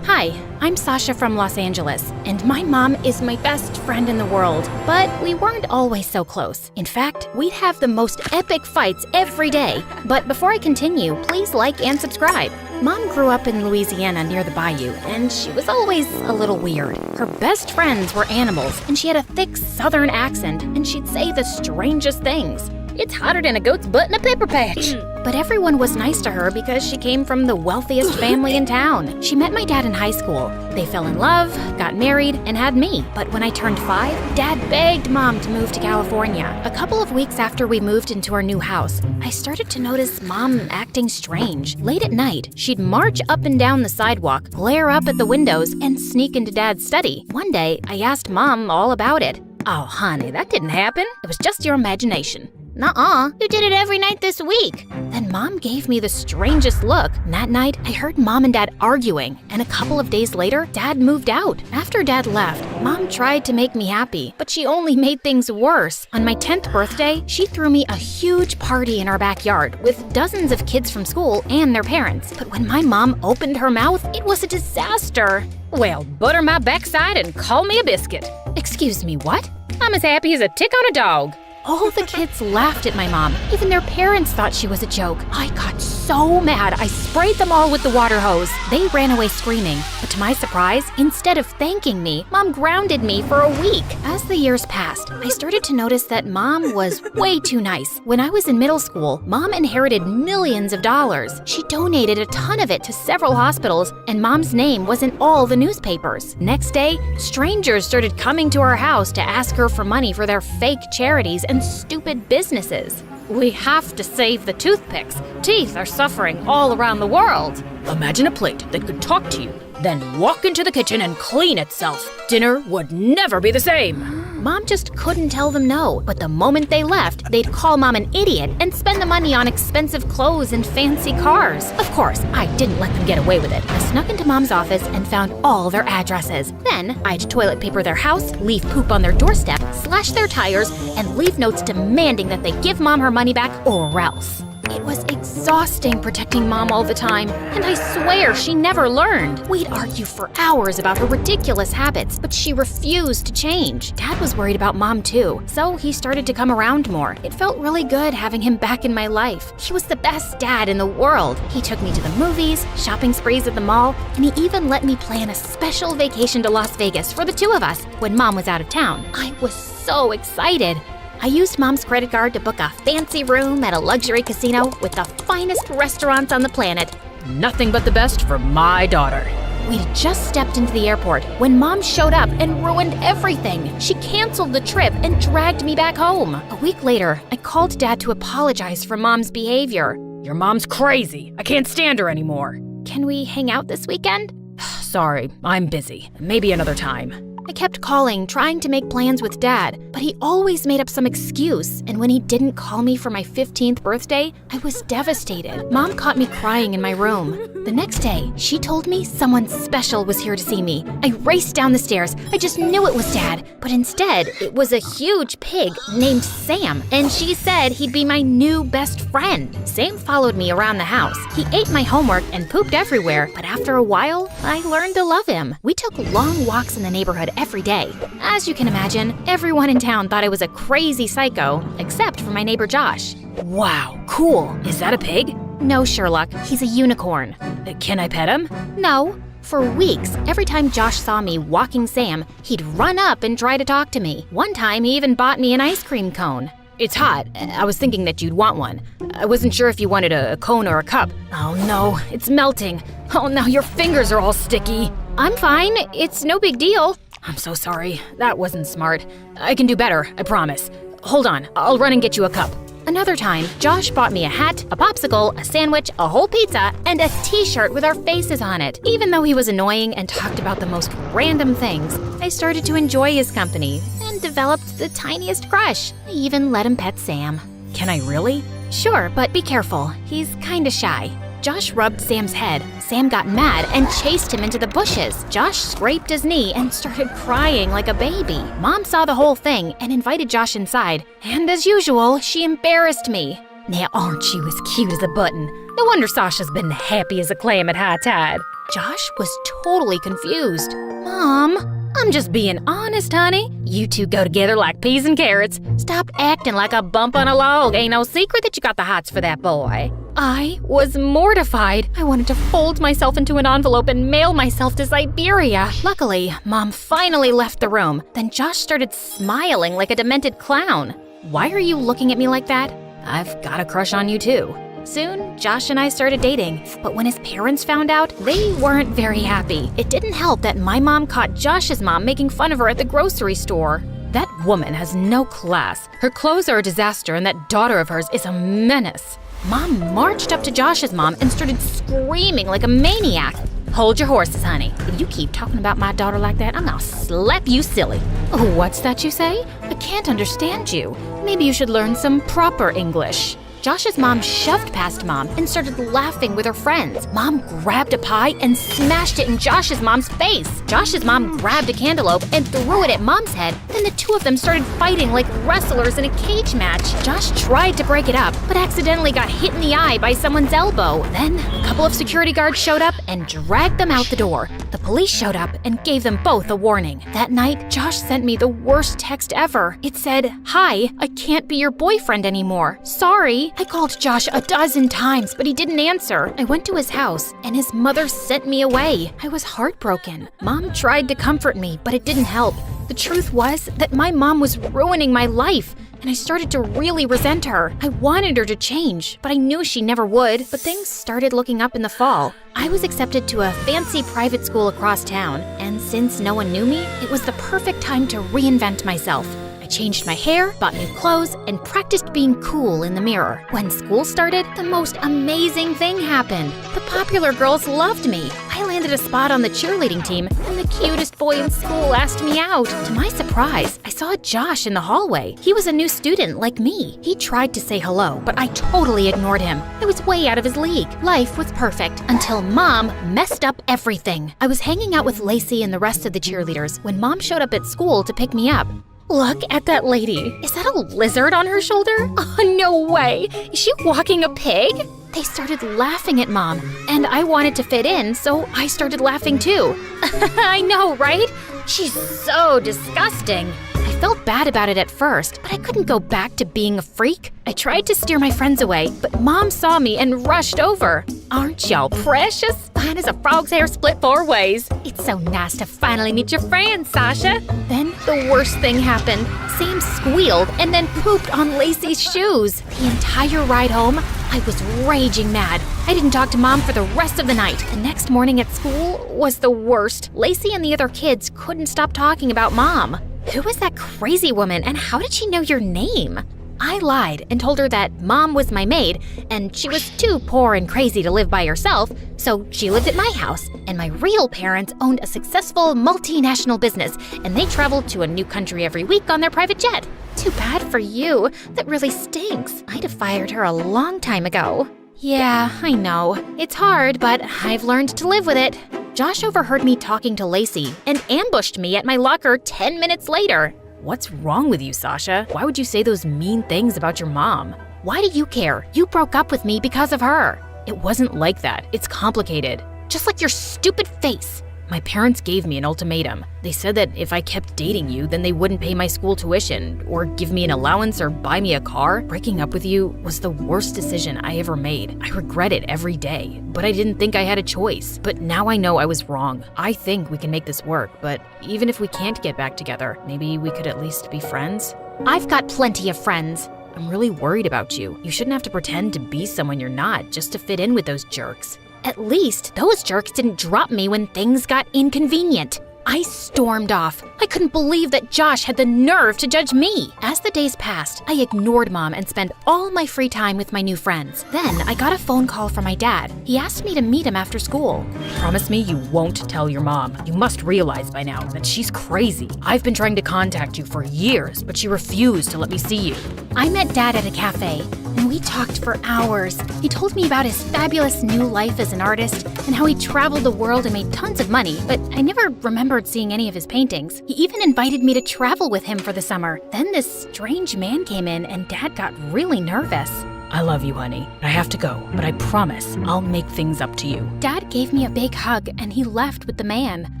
Hi, Hi, I'm Sasha from Los Angeles, and my mom is my best friend in the world. But we weren't always so close. In fact, we'd have the most epic fights every day. But before I continue, please like and subscribe. Mom grew up in Louisiana near the bayou, and she was always a little weird. Her best friends were animals, and she had a thick southern accent, and she'd say the strangest things. It's hotter than a goat's butt in a pepper patch. But everyone was nice to her because she came from the wealthiest family in town. She met my dad in high school. They fell in love, got married, and had me. But when I turned 5, Dad begged Mom to move to California. A couple of weeks after we moved into our new house, I started to notice Mom acting strange. Late at night, she'd march up and down the sidewalk, glare up at the windows, and sneak into Dad's study. One day, I asked Mom all about it. Oh, honey, that didn't happen. It was just your imagination. Nuh-uh, you did it every night this week. Then Mom gave me the strangest look. And that night, I heard Mom and Dad arguing, and a couple of days later, Dad moved out. After Dad left, Mom tried to make me happy, but she only made things worse. On my 10th birthday, she threw me a huge party in our backyard with dozens of kids from school and their parents. But when my mom opened her mouth, it was a disaster. Well, butter my backside and call me a biscuit. Excuse me, what? I'm as happy as a tick on a dog. All the kids laughed at my mom. Even their parents thought she was a joke. I got so mad, I sprayed them all with the water hose. They ran away screaming. But to my surprise, instead of thanking me, Mom grounded me for a week. As the years passed, I started to notice that Mom was way too nice. When I was in middle school, Mom inherited millions of dollars. She donated a ton of it to several hospitals, and Mom's name was in all the newspapers. Next day, strangers started coming to our house to ask her for money for their fake charities and stupid businesses. We have to save the toothpicks. Teeth are suffering all around the world. Imagine a plate that could talk to you, then walk into the kitchen and clean itself. Dinner would never be the same. Mom just couldn't tell them no, but the moment they left, they'd call Mom an idiot and spend the money on expensive clothes and fancy cars. Of course, I didn't let them get away with it. I snuck into Mom's office and found all their addresses. Then, I'd toilet paper their house, leave poop on their doorstep, slash their tires, and leave notes demanding that they give Mom her money back or else. It was exhausting protecting Mom all the time, and I swear she never learned. We'd argue for hours about her ridiculous habits, but she refused to change. Dad was worried about Mom too, so he started to come around more. It felt really good having him back in my life. He was the best dad in the world. He took me to the movies, shopping sprees at the mall, and he even let me plan a special vacation to Las Vegas for the two of us when Mom was out of town. I was so excited. I used Mom's credit card to book a fancy room at a luxury casino with the finest restaurants on the planet. Nothing but the best for my daughter. We'd just stepped into the airport when Mom showed up and ruined everything. She canceled the trip and dragged me back home. A week later, I called Dad to apologize for Mom's behavior. Your mom's crazy. I can't stand her anymore. Can we hang out this weekend? Sorry, I'm busy. Maybe another time. I kept calling, trying to make plans with Dad, but he always made up some excuse, and when he didn't call me for my 15th birthday, I was devastated. Mom caught me crying in my room. The next day, she told me someone special was here to see me. I raced down the stairs. I just knew it was Dad, but instead, it was a huge pig named Sam, and she said he'd be my new best friend. Sam followed me around the house. He ate my homework and pooped everywhere, but after a while, I learned to love him. We took long walks in the neighborhood every day. As you can imagine, everyone in town thought I was a crazy psycho, except for my neighbor Josh. Wow, cool. Is that a pig? No, Sherlock, he's a unicorn. Can I pet him? No. For weeks, every time Josh saw me walking Sam, he'd run up and try to talk to me. One time, he even bought me an ice cream cone. It's hot. I was thinking that you'd want one. I wasn't sure if you wanted a cone or a cup. Oh no, it's melting. Oh, now your fingers are all sticky. I'm fine. It's no big deal. I'm so sorry. That wasn't smart. I can do better, I promise. Hold on, I'll run and get you a cup. Another time, Josh bought me a hat, a popsicle, a sandwich, a whole pizza, and a t-shirt with our faces on it. Even though he was annoying and talked about the most random things, I started to enjoy his company and developed the tiniest crush. I even let him pet Sam. Can I really? Sure, but be careful. He's kinda shy. Josh rubbed Sam's head. Sam got mad and chased him into the bushes. Josh scraped his knee and started crying like a baby. Mom saw the whole thing and invited Josh inside. And as usual, she embarrassed me. Now aren't you as cute as a button? No wonder Sasha's been happy as a clam at high tide. Josh was totally confused. Mom, I'm just being honest, honey. You two go together like peas and carrots. Stop acting like a bump on a log. Ain't no secret that you got the hots for that boy. I was mortified. I wanted to fold myself into an envelope and mail myself to Siberia. Luckily, Mom finally left the room. Then Josh started smiling like a demented clown. Why are you looking at me like that? I've got a crush on you too. Soon, Josh and I started dating, but when his parents found out, they weren't very happy. It didn't help that my mom caught Josh's mom making fun of her at the grocery store. That woman has no class. Her clothes are a disaster, and that daughter of hers is a menace. Mom marched up to Josh's mom and started screaming like a maniac. Hold your horses, honey. If you keep talking about my daughter like that, I'm gonna slap you silly. Oh, what's that you say? I can't understand you. Maybe you should learn some proper English. Josh's mom shoved past Mom and started laughing with her friends. Mom grabbed a pie and smashed it in Josh's mom's face. Josh's mom grabbed a cantaloupe and threw it at Mom's head. Then the two of them started fighting like wrestlers in a cage match. Josh tried to break it up, but accidentally got hit in the eye by someone's elbow. Then a couple of security guards showed up and dragged them out the door. The police showed up and gave them both a warning. That night, Josh sent me the worst text ever. It said, "Hi, I can't be your boyfriend anymore. Sorry." I called Josh a dozen times, but he didn't answer. I went to his house, and his mother sent me away. I was heartbroken. Mom tried to comfort me, but it didn't help. The truth was that my mom was ruining my life, and I started to really resent her. I wanted her to change, but I knew she never would. But things started looking up in the fall. I was accepted to a fancy private school across town, and since no one knew me, it was the perfect time to reinvent myself. Changed my hair, bought new clothes, and practiced being cool in the mirror. When school started, the most amazing thing happened. The popular girls loved me. I landed a spot on the cheerleading team, and the cutest boy in school asked me out. To my surprise, I saw Josh in the hallway. He was a new student like me. He tried to say hello, but I totally ignored him. I was way out of his league. Life was perfect until Mom messed up everything. I was hanging out with Lacey and the rest of the cheerleaders when Mom showed up at school to pick me up. Look at that lady. Is that a lizard on her shoulder? Oh, no way. Is she walking a pig? They started laughing at Mom, and I wanted to fit in, so I started laughing too. I know, right? She's so disgusting. I felt bad about it at first, but I couldn't go back to being a freak. I tried to steer my friends away, but Mom saw me and rushed over. Aren't y'all precious? Fine as a frog's hair split 4 ways. It's so nice to finally meet your friend, Sasha. Then the worst thing happened. Sam squealed and then pooped on Lacey's shoes. The entire ride home, I was raging mad. I didn't talk to Mom for the rest of the night. The next morning at school was the worst. Lacey and the other kids couldn't stop talking about Mom. Who was that crazy woman, and how did she know your name? I lied and told her that Mom was my maid, and she was too poor and crazy to live by herself, so she lived at my house. And my real parents owned a successful multinational business, and they traveled to a new country every week on their private jet. Too bad for you. That really stinks. I'd have fired her a long time ago. Yeah, I know. It's hard, but I've learned to live with it. Josh overheard me talking to Lacey and ambushed me at my locker 10 minutes later. What's wrong with you, Sasha? Why would you say those mean things about your mom? Why do you care? You broke up with me because of her. It wasn't like that. It's complicated. Just like your stupid face. My parents gave me an ultimatum. They said that if I kept dating you, then they wouldn't pay my school tuition, or give me an allowance, or buy me a car. Breaking up with you was the worst decision I ever made. I regret it every day, but I didn't think I had a choice. But now I know I was wrong. I think we can make this work, but even if we can't get back together, maybe we could at least be friends? I've got plenty of friends. I'm really worried about you. You shouldn't have to pretend to be someone you're not just to fit in with those jerks. At least those jerks didn't drop me when things got inconvenient. I stormed off. I couldn't believe that Josh had the nerve to judge me. As the days passed, I ignored Mom and spent all my free time with my new friends. Then I got a phone call from my dad. He asked me to meet him after school. Promise me you won't tell your mom. You must realize by now that she's crazy. I've been trying to contact you for years, but she refused to let me see you. I met Dad at a cafe, and we talked for hours. He told me about his fabulous new life as an artist and how he traveled the world and made tons of money, but I never remembered seeing any of his paintings. He even invited me to travel with him for the summer. Then this strange man came in and Dad got really nervous. I love you, honey. I have to go, but I promise I'll make things up to you. Dad gave me a big hug and he left with the man.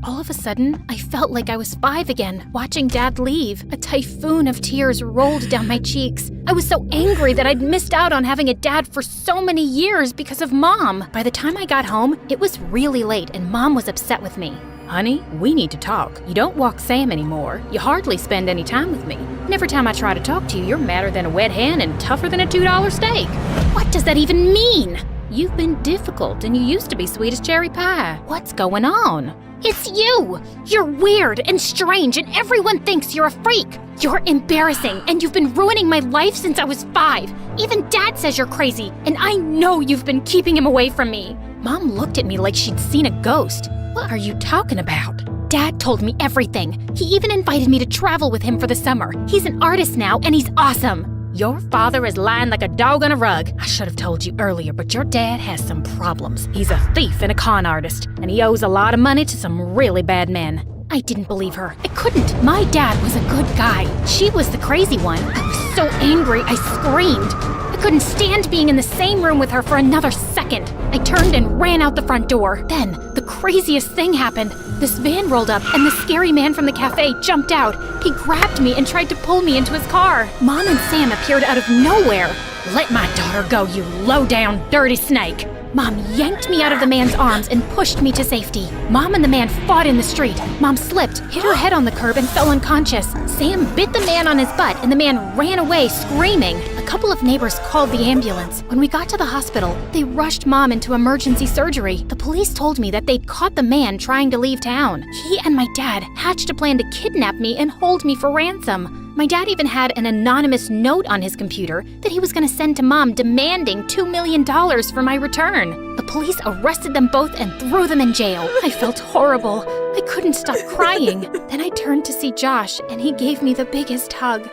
All of a sudden, I felt like I was 5 again, watching Dad leave. A typhoon of tears rolled down my cheeks. I was so angry that I'd missed out on having a dad for so many years because of Mom. By the time I got home, it was really late and Mom was upset with me. Honey, we need to talk. You don't walk Sam anymore. You hardly spend any time with me. And every time I try to talk to you, you're madder than a wet hen and tougher than a $2 steak. What does that even mean? You've been difficult, and you used to be sweet as cherry pie. What's going on? It's you! You're weird and strange and everyone thinks you're a freak. You're embarrassing and you've been ruining my life since I was 5. Even Dad says you're crazy and I know you've been keeping him away from me. Mom looked at me like she'd seen a ghost. What are you talking about? Dad told me everything. He even invited me to travel with him for the summer. He's an artist now and he's awesome. Your father is lying like a dog on a rug. I should have told you earlier, but your dad has some problems. He's a thief and a con artist, and he owes a lot of money to some really bad men. I didn't believe her. I couldn't. My dad was a good guy. She was the crazy one. I was so angry, I screamed. I couldn't stand being in the same room with her for another second. I turned and ran out the front door. Then, the craziest thing happened. This van rolled up and the scary man from the cafe jumped out. He grabbed me and tried to pull me into his car. Mom and Sam appeared out of nowhere. Let my daughter go, you low-down, dirty snake. Mom yanked me out of the man's arms and pushed me to safety. Mom and the man fought in the street. Mom slipped, hit her head on the curb, and fell unconscious. Sam bit the man on his butt, and the man ran away screaming. A couple of neighbors called the ambulance. When we got to the hospital, they rushed Mom into emergency surgery. The police told me that they'd caught the man trying to leave town. He and my dad hatched a plan to kidnap me and hold me for ransom. My dad even had an anonymous note on his computer that he was going to send to Mom demanding $2 million for my return. The police arrested them both and threw them in jail. I felt horrible. I couldn't stop crying. Then I turned to see Josh and he gave me the biggest hug.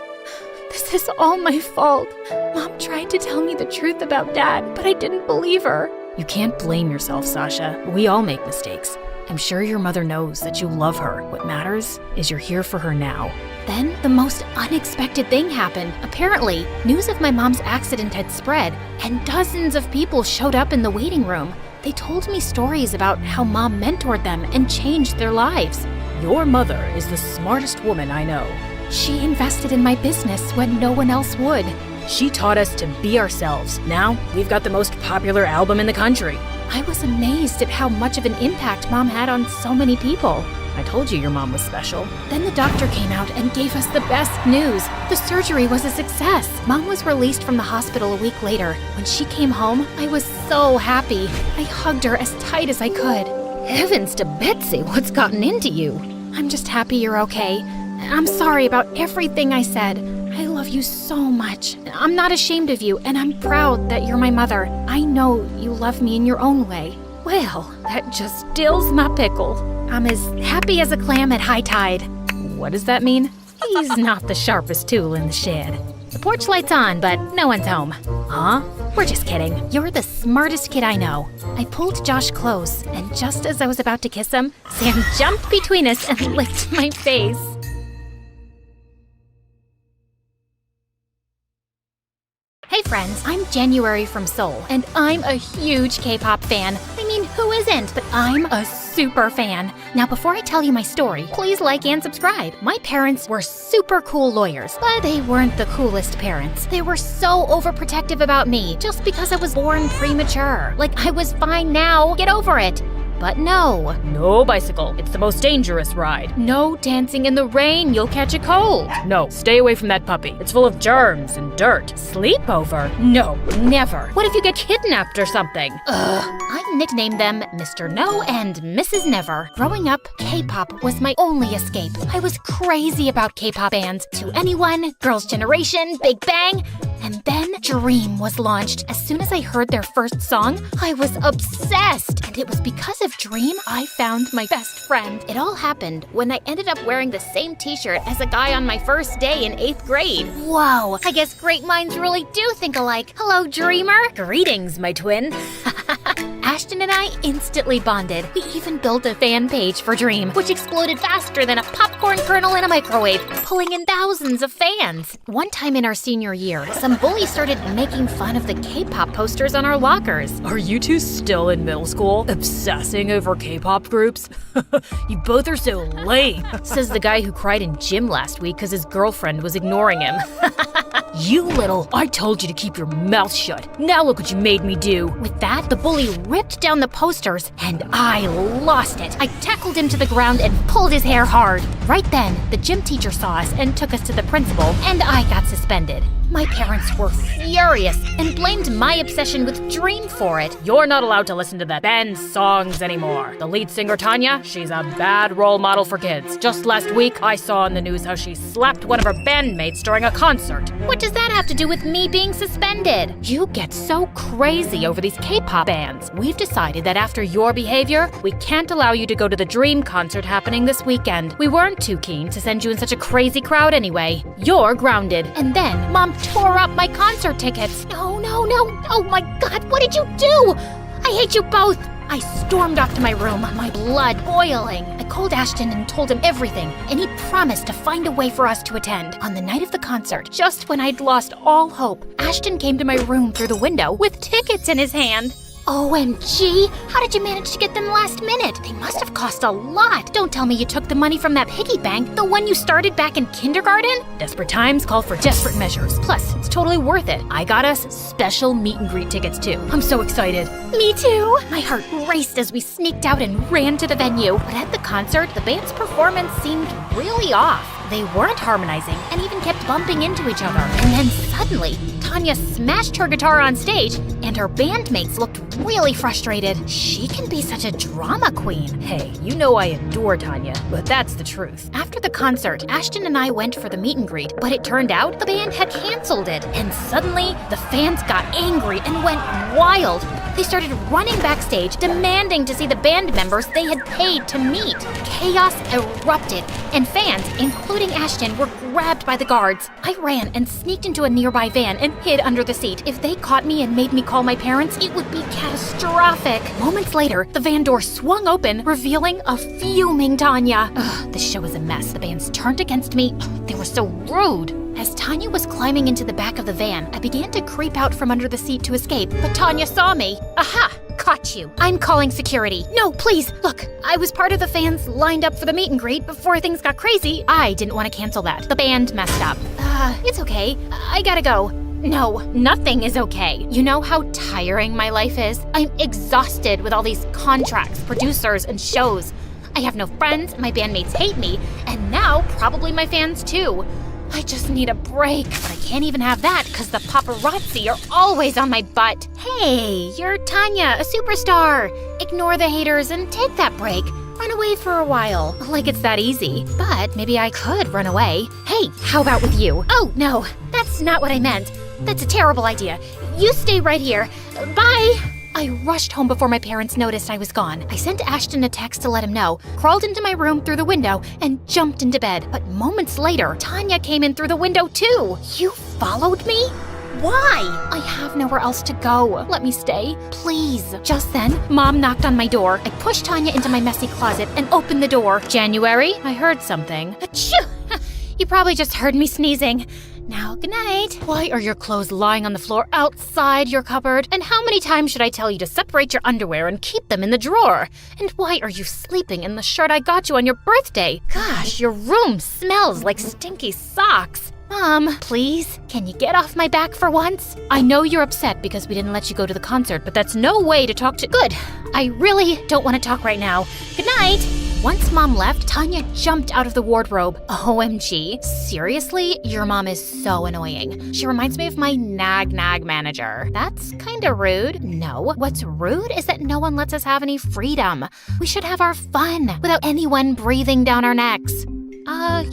This is all my fault. Mom tried to tell me the truth about Dad, but I didn't believe her. You can't blame yourself, Sasha. We all make mistakes. I'm sure your mother knows that you love her. What matters is you're here for her now. Then the most unexpected thing happened. Apparently, news of my mom's accident had spread, and dozens of people showed up in the waiting room. They told me stories about how Mom mentored them and changed their lives. Your mother is the smartest woman I know. She invested in my business when no one else would. She taught us to be ourselves. Now, we've got the most popular album in the country. I was amazed at how much of an impact Mom had on so many people. I told you your mom was special. Then the doctor came out and gave us the best news. The surgery was a success. Mom was released from the hospital a week later. When she came home, I was so happy. I hugged her as tight as I could. Heavens to Betsy, what's gotten into you? I'm just happy you're okay. I'm sorry about everything I said. I love you so much. I'm not ashamed of you, and I'm proud that you're my mother. I know you love me in your own way. Well, that just stills my pickle. I'm as happy as a clam at high tide. What does that mean? He's not the sharpest tool in the shed. The porch light's on, but no one's home. Huh? We're just kidding. You're the smartest kid I know. I pulled Josh close, and just as I was about to kiss him, Sam jumped between us and licked my face. Hey friends, I'm January from Seoul, and I'm a huge K-pop fan. I mean, who isn't? But I'm a super fan. Now, before I tell you my story, please like and subscribe. My parents were super cool lawyers, but they weren't the coolest parents. They were so overprotective about me just because I was born premature. Like I was fine now, get over it. But no. No bicycle. It's the most dangerous ride. No dancing in the rain. You'll catch a cold. No, stay away from that puppy. It's full of germs and dirt. Sleepover? No, never. What if you get kidnapped or something? I nicknamed them Mr. No and Mrs. Never. Growing up, K-pop was my only escape. I was crazy about K-pop bands. 2NE1, Girls' Generation, Big Bang. And then Dream was launched. As soon as I heard their first song, I was obsessed. And it was because of Dream I found my best friend. It all happened when I ended up wearing the same t-shirt as a guy on my first day in 8th grade. Whoa, I guess great minds really do think alike. Hello, Dreamer. Greetings, my twin. Ashton and I instantly bonded. We even built a fan page for Dream, which exploded faster than a popcorn kernel in a microwave, pulling in thousands of fans. One time in our senior year, some bullies started making fun of the K-pop posters on our lockers. Are you two still in middle school, obsessing over K-pop groups? You both are so lame, says the guy who cried in gym last week because his girlfriend was ignoring him. You little, I told you to keep your mouth shut. Now look what you made me do. With that, the bully ripped down the posters, and I lost it. I tackled him to the ground and pulled his hair hard. Right then, the gym teacher saw us and took us to the principal, and I got suspended. My parents were furious and blamed my obsession with Dream for it. You're not allowed to listen to that band's songs anymore. The lead singer, Tanya, she's a bad role model for kids. Just last week, I saw in the news how she slapped one of her bandmates during a concert. What does that have to do with me being suspended? You get so crazy over these K-pop bands. We've decided that after your behavior, we can't allow you to go to the Dream concert happening this weekend. We weren't too keen to send you in such a crazy crowd anyway. You're grounded. And then, Mom tore up my concert tickets. No. Oh my God, what did you do? I hate you both. I stormed off to my room, my blood boiling. I called Ashton and told him everything, and he promised to find a way for us to attend. On the night of the concert, just when I'd lost all hope, Ashton came to my room through the window with tickets in his hand. OMG! How did you manage to get them last minute? They must have cost a lot. Don't tell me you took the money from that piggy bank, the one you started back in kindergarten? Desperate times call for desperate measures. Plus, it's totally worth it. I got us special meet and greet tickets too. I'm so excited. Me too! My heart raced as we sneaked out and ran to the venue. But at the concert, the band's performance seemed really off. They weren't harmonizing and even kept bumping into each other. And then suddenly, Tanya smashed her guitar on stage and her bandmates looked really frustrated. She can be such a drama queen. Hey, you know I adore Tanya, but that's the truth. After the concert, Ashton and I went for the meet and greet, but it turned out the band had canceled it. And suddenly, the fans got angry and went wild. They started running backstage, demanding to see the band members they had paid to meet. Chaos erupted, and fans, including Ashton, were grabbed by the guards. I ran and sneaked into a nearby van and hid under the seat. If they caught me and made me call my parents, it would be catastrophic. Moments later, the van door swung open, revealing a fuming Tanya. This show was a mess. The bands turned against me. They were so rude. As Tanya was climbing into the back of the van, I began to creep out from under the seat to escape, but Tanya saw me. Aha! Caught you. I'm calling security. No, please, look, I was part of the fans lined up for the meet and greet before things got crazy. I didn't want to cancel that. The band messed up. It's okay. I gotta go. No, nothing is okay. You know how tiring my life is? I'm exhausted with all these contracts, producers, and shows. I have no friends, my bandmates hate me, and now probably my fans too. I just need a break, but I can't even have that because the paparazzi are always on my butt. Hey, you're Tanya, a superstar. Ignore the haters and take that break. Run away for a while. Like it's that easy. But maybe I could run away. Hey, how about with you? Oh, no, that's not what I meant. That's a terrible idea. You stay right here. Bye. I rushed home before my parents noticed I was gone. I sent Ashton a text to let him know, crawled into my room through the window, and jumped into bed. But moments later, Tanya came in through the window too. You followed me? Why? I have nowhere else to go. Let me stay, please. Just then, Mom knocked on my door. I pushed Tanya into my messy closet and opened the door. January, I heard something. Achoo! You probably just heard me sneezing. Now, good night. Why are your clothes lying on the floor outside your cupboard? And how many times should I tell you to separate your underwear and keep them in the drawer? And why are you sleeping in the shirt I got you on your birthday? Gosh, your room smells like stinky socks. Mom, please, can you get off my back for once? I know you're upset because we didn't let you go to the concert, but that's no way to talk to— Good. I really don't want to talk right now. Good night. Once Mom left, Tanya jumped out of the wardrobe. OMG. Seriously? Your mom is so annoying. She reminds me of my nag manager. That's kinda rude. No, what's rude is that no one lets us have any freedom. We should have our fun without anyone breathing down our necks.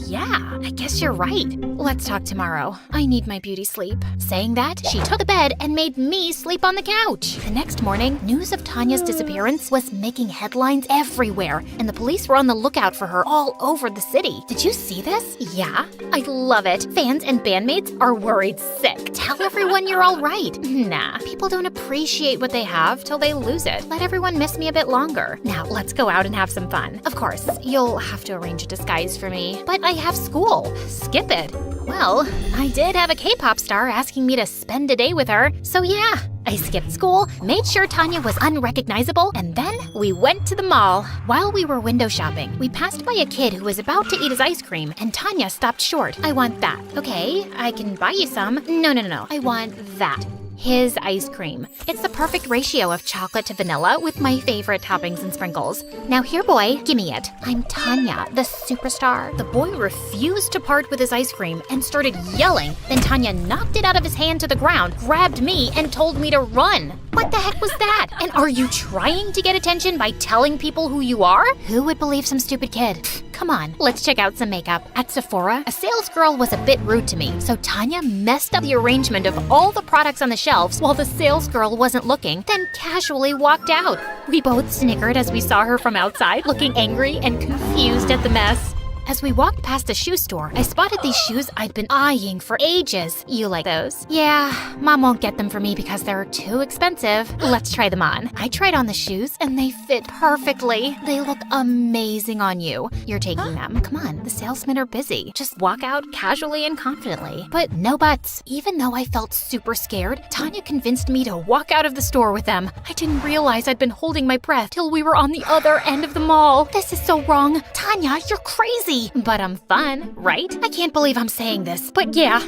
Yeah, I guess you're right. Let's talk tomorrow. I need my beauty sleep. Saying that, she took the bed and made me sleep on the couch. The next morning, news of Tanya's disappearance was making headlines everywhere, and the police were on the lookout for her all over the city. Did you see this? Yeah, I love it. Fans and bandmates are worried sick. Tell everyone you're all right. Nah, people don't appreciate what they have till they lose it. Let everyone miss me a bit longer. Now, let's go out and have some fun. Of course, you'll have to arrange a disguise for me, but I have school. Skip it. Well, I did have a K-pop star asking me to spend a day with her, so yeah. I skipped school, made sure Tanya was unrecognizable, and then we went to the mall. While we were window shopping, we passed by a kid who was about to eat his ice cream, and Tanya stopped short. I want that. Okay, I can buy you some. No. I want that. His ice cream. It's the perfect ratio of chocolate to vanilla with my favorite toppings and sprinkles. Now here, boy, gimme it. I'm Tanya, the superstar. The boy refused to part with his ice cream and started yelling. Then Tanya knocked it out of his hand to the ground, grabbed me, and told me to run. What the heck was that? And are you trying to get attention by telling people who you are? Who would believe some stupid kid? Come on, let's check out some makeup. At Sephora, a sales girl was a bit rude to me, so Tanya messed up the arrangement of all the products on the shelves while the sales girl wasn't looking, then casually walked out. We both snickered as we saw her from outside, looking angry and confused at the mess. As we walked past the shoe store, I spotted these shoes I'd been eyeing for ages. You like those? Yeah, Mom won't get them for me because they're too expensive. Let's try them on. I tried on the shoes and they fit perfectly. They look amazing on you. You're taking them. Come on, the salesmen are busy. Just walk out casually and confidently. But no buts. Even though I felt super scared, Tanya convinced me to walk out of the store with them. I didn't realize I'd been holding my breath till we were on the other end of the mall. This is so wrong. Tanya, you're crazy. But I'm fun, right? I can't believe I'm saying this, but yeah,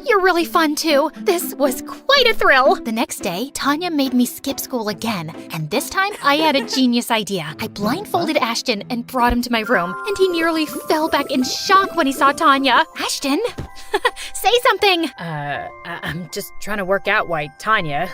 you're really fun too. This was quite a thrill. The next day, Tanya made me skip school again, and this time I had a genius idea. I blindfolded Ashton and brought him to my room, and he nearly fell back in shock when he saw Tanya. Ashton, say something. I'm just trying to work out why Tanya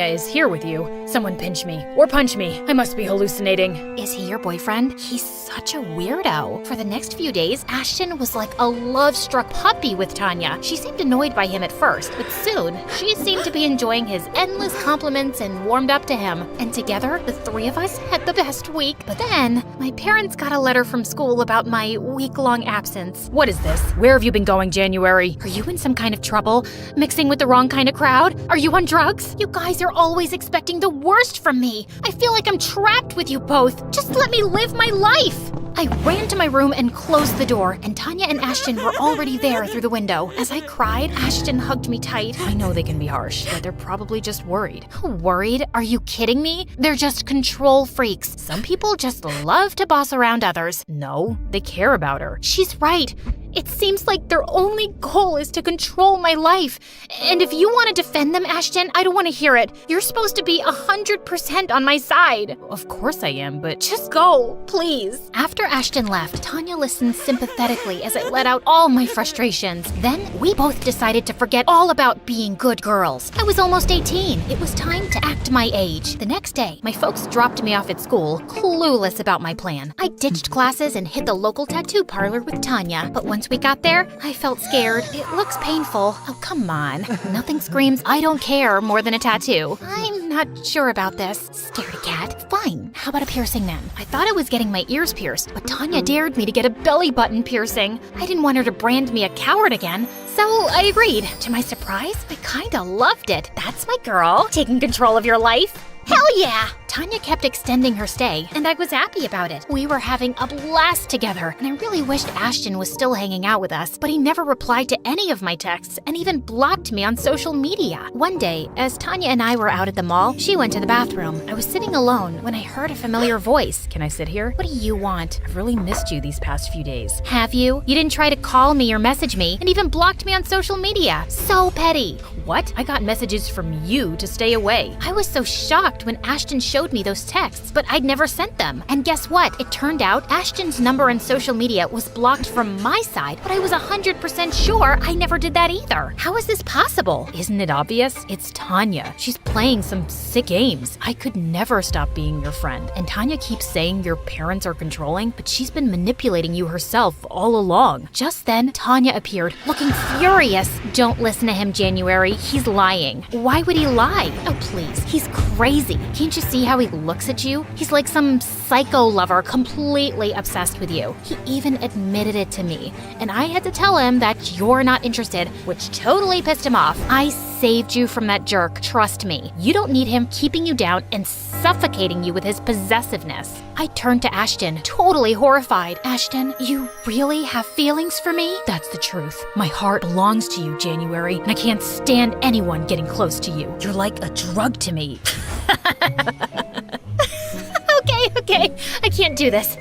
is here with you. Someone pinch me or punch me. I must be hallucinating. Is he your boyfriend? He's such a weirdo. For the next few days, Ashton was like a love-struck puppy with Tanya. She seemed annoyed by him at first, but soon, she seemed to be enjoying his endless compliments and warmed up to him. And together, the three of us had the best week. But then, my parents got a letter from school about my week-long absence. What is this? Where have you been going, January? Are you in some kind of trouble? Mixing with the wrong kind of crowd? Are you on drugs? You guys are always expecting the worst from me. I feel like I'm trapped with you both. Just let me live my life. I ran to my room and closed the door, and Tanya and Ashton were already there through the window. As I cried, Ashton hugged me tight. I know they can be harsh, but they're probably just worried. Worried? Are you kidding me? They're just control freaks. Some people just love to boss around others. No, they care about her. She's right. It seems like their only goal is to control my life. And if you want to defend them, Ashton, I don't want to hear it. You're supposed to be 100% on my side. Of course I am, but just go, please. After Ashton left, Tanya listened sympathetically as I let out all my frustrations. Then we both decided to forget all about being good girls. I was almost 18. It was time to act my age. The next day, my folks dropped me off at school, clueless about my plan. I ditched classes and hit the local tattoo parlor with Tanya. But once we got there, I felt scared. It looks painful. Oh, come on. Nothing screams I don't care more than a tattoo. I'm not sure about this. Scaredy cat. Fine. How about a piercing then? I thought I was getting my ears pierced, but Tanya dared me to get a belly button piercing. I didn't want her to brand me a coward again, so I agreed. To my surprise, I kinda loved it. That's my girl, taking control of your life. Hell yeah! Tanya kept extending her stay, and I was happy about it. We were having a blast together, and I really wished Ashton was still hanging out with us, but he never replied to any of my texts and even blocked me on social media. One day, as Tanya and I were out at the mall, she went to the bathroom. I was sitting alone when I heard a familiar voice. Can I sit here? What do you want? I've really missed you these past few days. Have you? You didn't try to call me or message me, and even blocked me on social media. So petty. What? I got messages from you to stay away. I was so shocked when Ashton showed me those texts, but I'd never sent them. And guess what? It turned out Ashton's number on social media was blocked from my side, but I was 100% sure I never did that either. How is this possible? Isn't it obvious? It's Tanya. She's playing some sick games. I could never stop being your friend. And Tanya keeps saying your parents are controlling, but she's been manipulating you herself all along. Just then, Tanya appeared, looking furious. Don't listen to him, January. He's lying. Why would he lie? Oh, please. He's crazy. Can't you see how he looks at you? He's like some psycho lover completely obsessed with you. He even admitted it to me, and I had to tell him that you're not interested, which totally pissed him off. I saved you from that jerk, trust me. You don't need him keeping you down and suffocating you with his possessiveness. I turned to Ashton, totally horrified. Ashton, you really have feelings for me? That's the truth. My heart belongs to you, January, and I can't stand anyone getting close to you. You're like a drug to me. Okay, I can't do this.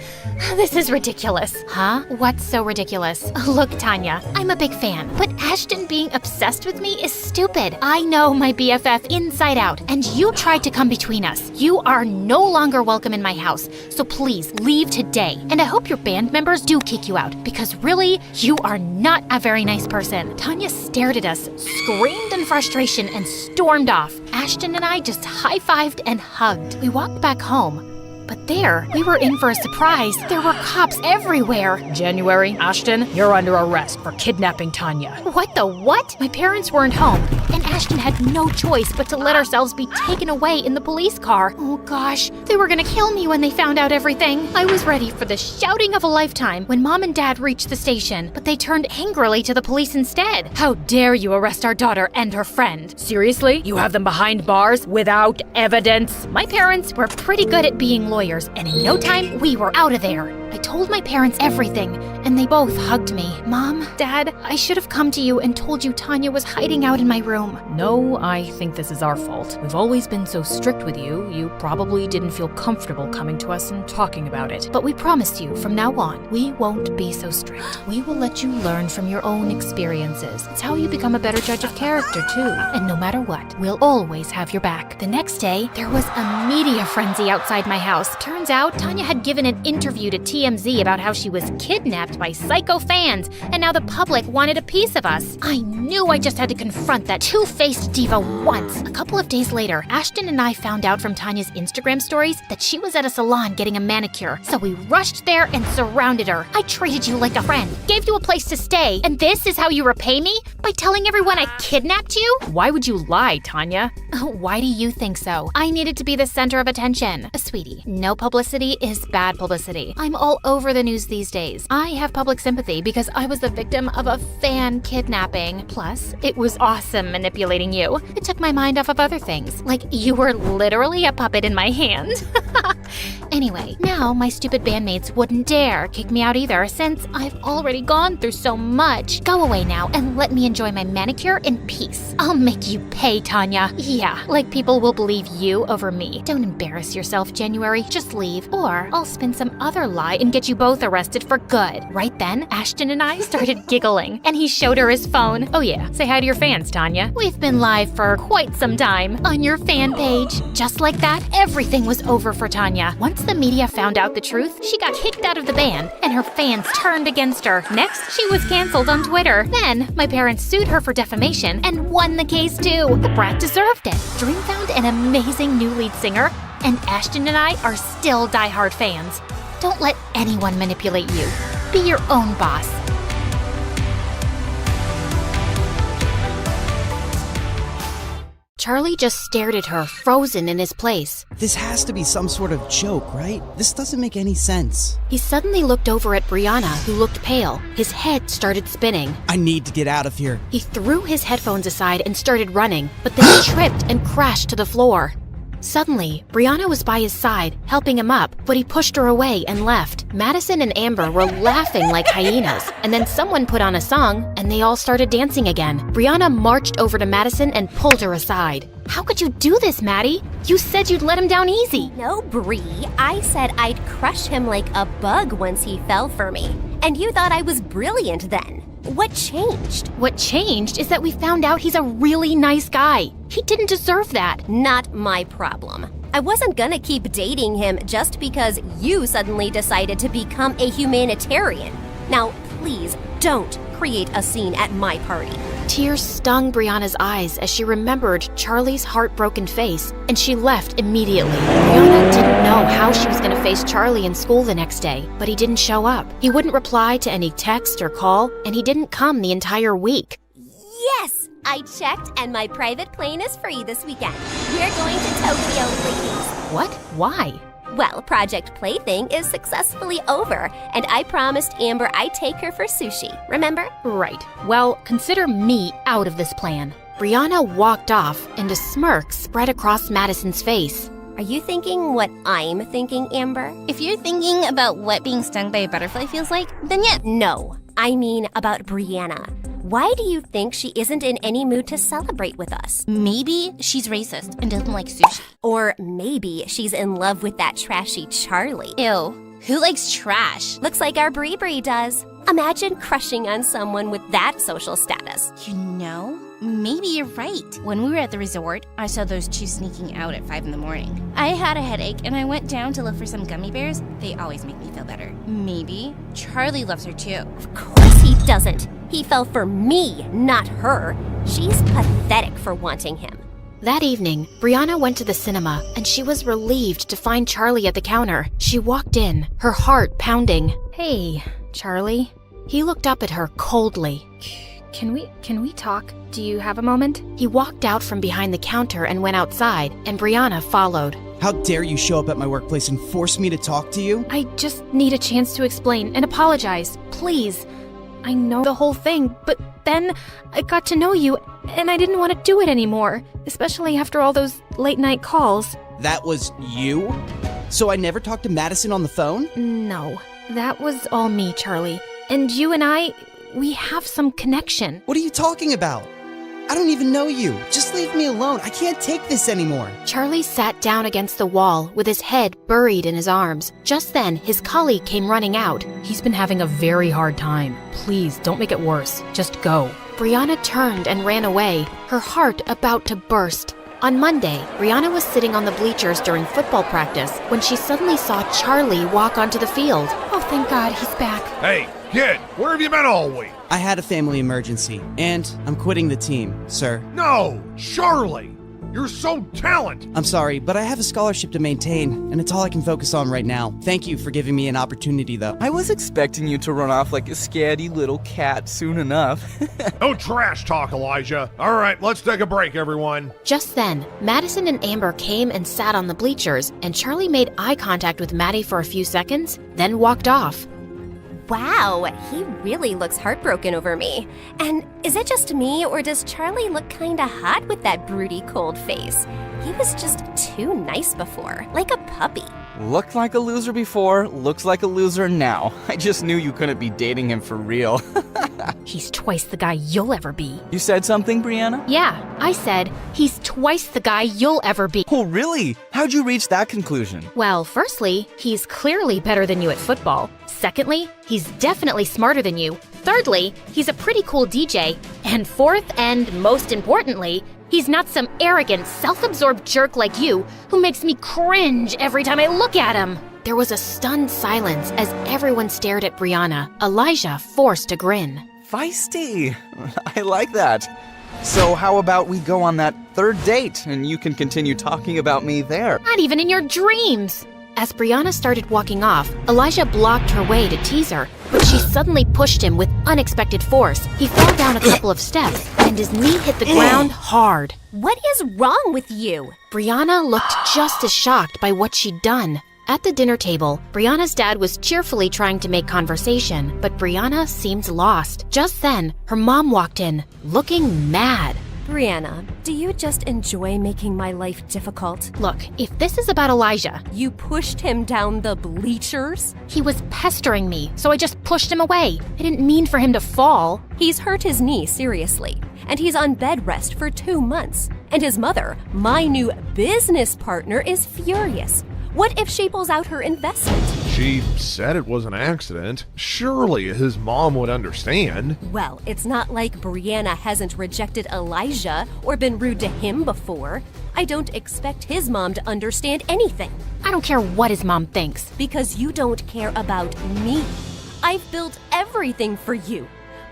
This is ridiculous. Huh? What's so ridiculous? Look, Tanya, I'm a big fan, but Ashton being obsessed with me is stupid. I know my BFF inside out, and you tried to come between us. You are no longer welcome in my house, so please leave today. And I hope your band members do kick you out, because really, you are not a very nice person. Tanya stared at us, screamed in frustration, and stormed off. Ashton and I just high-fived and hugged. We walked back home. But there, we were in for a surprise. There were cops everywhere. January, Ashton, you're under arrest for kidnapping Tanya. What the what? My parents weren't home, and Ashton had no choice but to let ourselves be taken away in the police car. Oh gosh, they were gonna kill me when they found out everything. I was ready for the shouting of a lifetime when Mom and Dad reached the station, but they turned angrily to the police instead. How dare you arrest our daughter and her friend? Seriously? You have them behind bars without evidence? My parents were pretty good at being lawyers, and in no time, we were out of there. I told my parents everything, and they both hugged me. Mom, Dad, I should have come to you and told you Tanya was hiding out in my room. No, I think this is our fault. We've always been so strict with you, you probably didn't feel comfortable coming to us and talking about it. But we promised you, from now on, we won't be so strict. We will let you learn from your own experiences. It's how you become a better judge of character, too. And no matter what, we'll always have your back. The next day, there was a media frenzy outside my house. Turns out, Tanya had given an interview to TMZ about how she was kidnapped by psycho fans, and now the public wanted a piece of us. I knew I just had to confront that two-faced diva once. A couple of days later, Ashton and I found out from Tanya's Instagram stories that she was at a salon getting a manicure, so we rushed there and surrounded her. I treated you like a friend, gave you a place to stay, and this is how you repay me? By telling everyone I kidnapped you? Why would you lie, Tanya? Why do you think so? I needed to be the center of attention. Sweetie, no publicity is bad publicity. I'm all over the news these days. I have public sympathy because I was the victim of a fan kidnapping. Plus, it was awesome manipulating you. It took my mind off of other things, like you were literally a puppet in my hand. Anyway, now my stupid bandmates wouldn't dare kick me out either since I've already gone through so much. Go away now and let me enjoy my manicure in peace. I'll make you pay, Tanya. Yeah, like people will believe you over me. Don't embarrass yourself, January. Just leave. Or I'll spin some other lie and get you both arrested for good. Right then, Ashton and I started giggling, and he showed her his phone. Oh yeah, say hi to your fans, Tanya. We've been live for quite some time on your fan page. Just like that, everything was over for Tanya. Once the media found out the truth, she got kicked out of the band, and her fans turned against her. Next, she was canceled on Twitter. Then, my parents sued her for defamation and won the case too. The brat deserved it. Dream found an amazing new lead singer, and Ashton and I are still diehard fans. Don't let anyone manipulate you. Be your own boss. Charlie just stared at her, frozen in his place. This has to be some sort of joke, right? This doesn't make any sense. He suddenly looked over at Brianna, who looked pale. His head started spinning. I need to get out of here. He threw his headphones aside and started running, but then tripped and crashed to the floor. Suddenly, Brianna was by his side, helping him up, but he pushed her away and left. Madison and Amber were laughing like hyenas, and then someone put on a song, and they all started dancing again. Brianna marched over to Madison and pulled her aside. How could you do this, Maddie? You said you'd let him down easy. No, Bree. I said I'd crush him like a bug once he fell for me. And you thought I was brilliant then. What changed? What changed is that we found out he's a really nice guy. He didn't deserve that. Not my problem. I wasn't gonna keep dating him just because you suddenly decided to become a humanitarian. Now, please don't create a scene at my party. Tears stung Brianna's eyes as she remembered Charlie's heartbroken face, and she left immediately. Brianna didn't know how she was going to face Charlie in school the next day, but he didn't show up. He wouldn't reply to any text or call, and he didn't come the entire week. Yes! I checked, and my private plane is free this weekend. We're going to Tokyo, ladies. What? Why? Well, Project Plaything is successfully over, and I promised Amber I'd take her for sushi. Remember? Right. Well, consider me out of this plan. Brianna walked off, and a smirk spread across Madison's face. Are you thinking what I'm thinking, Amber? If you're thinking about what being stung by a butterfly feels like, then yeah. No, I mean about Brianna. Why do you think she isn't in any mood to celebrate with us? Maybe she's racist and doesn't like sushi. Or maybe she's in love with that trashy Charlie. Ew, who likes trash? Looks like our Bree does. Imagine crushing on someone with that social status. You know, maybe you're right. When we were at the resort, I saw those two sneaking out at 5 in the morning. I had a headache and I went down to look for some gummy bears. They always make me feel better. Maybe Charlie loves her too. Of course he doesn't. He fell for me, not her. She's pathetic for wanting him. That evening, Brianna went to the cinema, and she was relieved to find Charlie at the counter. She walked in, her heart pounding. Hey, Charlie. He looked up at her coldly. Can we talk? Do you have a moment? He walked out from behind the counter and went outside, and Brianna followed. How dare you show up at my workplace and force me to talk to you? I just need a chance to explain and apologize, please. I know the whole thing, but then I got to know you, and I didn't want to do it anymore, especially after all those late-night calls. That was you? So I never talked to Madison on the phone? No, that was all me, Charlie. And you and I, we have some connection. What are you talking about? I don't even know you. Just leave me alone. I can't take this anymore. Charlie sat down against the wall with his head buried in his arms. Just then, his colleague came running out. He's been having a very hard time. Please, don't make it worse. Just go. Brianna turned and ran away, her heart about to burst. On Monday, Brianna was sitting on the bleachers during football practice when she suddenly saw Charlie walk onto the field. Oh, thank God, he's back. Hey, kid, where have you been all week? I had a family emergency, and I'm quitting the team, sir. No, Charlie! You're so talented! I'm sorry, but I have a scholarship to maintain, and it's all I can focus on right now. Thank you for giving me an opportunity, though. I was expecting you to run off like a scatty little cat soon enough. No trash talk, Elijah. All right, let's take a break, everyone. Just then, Madison and Amber came and sat on the bleachers, and Charlie made eye contact with Maddie for a few seconds, then walked off. Wow, he really looks heartbroken over me. And is it just me, or does Charlie look kinda hot with that broody cold face? He was just too nice before, like a puppy. Looked like a loser before, looks like a loser now. I just knew you couldn't be dating him for real. He's twice the guy you'll ever be. You said something, Brianna? Yeah, I said, he's twice the guy you'll ever be. Oh, really? How'd you reach that conclusion? Well, firstly, he's clearly better than you at football. Secondly, he's definitely smarter than you. Thirdly, he's a pretty cool DJ. And fourth, and most importantly, he's not some arrogant, self-absorbed jerk like you who makes me cringe every time I look at him. There was a stunned silence as everyone stared at Brianna. Elijah forced a grin. Feisty. I like that. So how about we go on that third date and you can continue talking about me there? Not even in your dreams. As Brianna started walking off, Elijah blocked her way to tease her, but she suddenly pushed him with unexpected force. He fell down a couple of steps, and his knee hit the ground hard. What is wrong with you? Brianna looked just as shocked by what she'd done. At the dinner table, Brianna's dad was cheerfully trying to make conversation, but Brianna seemed lost. Just then, her mom walked in, looking mad. Brianna, do you just enjoy making my life difficult? Look, if this is about Elijah... You pushed him down the bleachers? He was pestering me, so I just pushed him away. I didn't mean for him to fall. He's hurt his knee seriously, and he's on bed rest for 2 months. And his mother, my new business partner, is furious. What if she pulls out her investment? She said it was an accident. Surely his mom would understand. Well, it's not like Brianna hasn't rejected Elijah or been rude to him before. I don't expect his mom to understand anything. I don't care what his mom thinks. Because you don't care about me. I've built everything for you.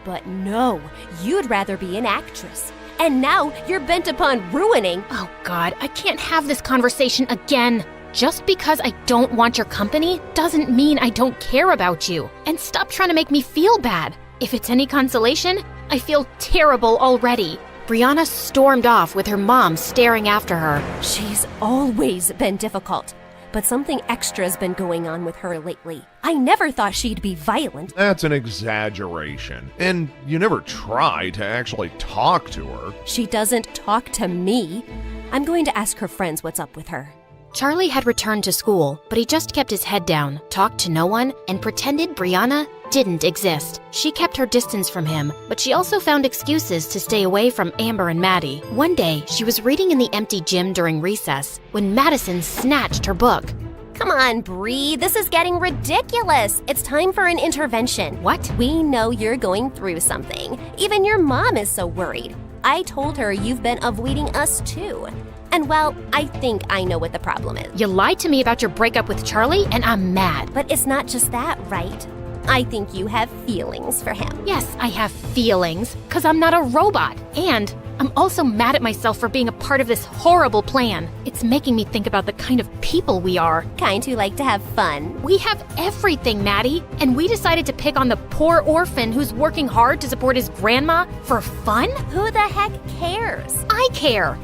But no, you'd rather be an actress. And now you're bent upon ruining... Oh God, I can't have this conversation again. Just because I don't want your company doesn't mean I don't care about you. And stop trying to make me feel bad. If it's any consolation, I feel terrible already. Brianna stormed off with her mom staring after her. She's always been difficult. but something extra's been going on with her lately. I never thought she'd be violent. That's an exaggeration. And you never try to actually talk to her. She doesn't talk to me. I'm going to ask her friends what's up with her. Charlie had returned to school, but he just kept his head down, talked to no one, and pretended Brianna didn't exist. She kept her distance from him, but she also found excuses to stay away from Amber and Maddie. One day, she was reading in the empty gym during recess when Madison snatched her book. Come on, Bree, this is getting ridiculous. It's time for an intervention. What? We know you're going through something. Even your mom is so worried. I told her you've been avoiding us too. And well, I think I know what the problem is. You lied to me about your breakup with Charlie, and I'm mad. But it's not just that, right? I think you have feelings for him. Yes, I have feelings, because I'm not a robot. And I'm also mad at myself for being a part of this horrible plan. It's making me think about the kind of people we are. Kind who like to have fun. We have everything, Maddie. And we decided to pick on the poor orphan who's working hard to support his grandma for fun? Who the heck cares? I care.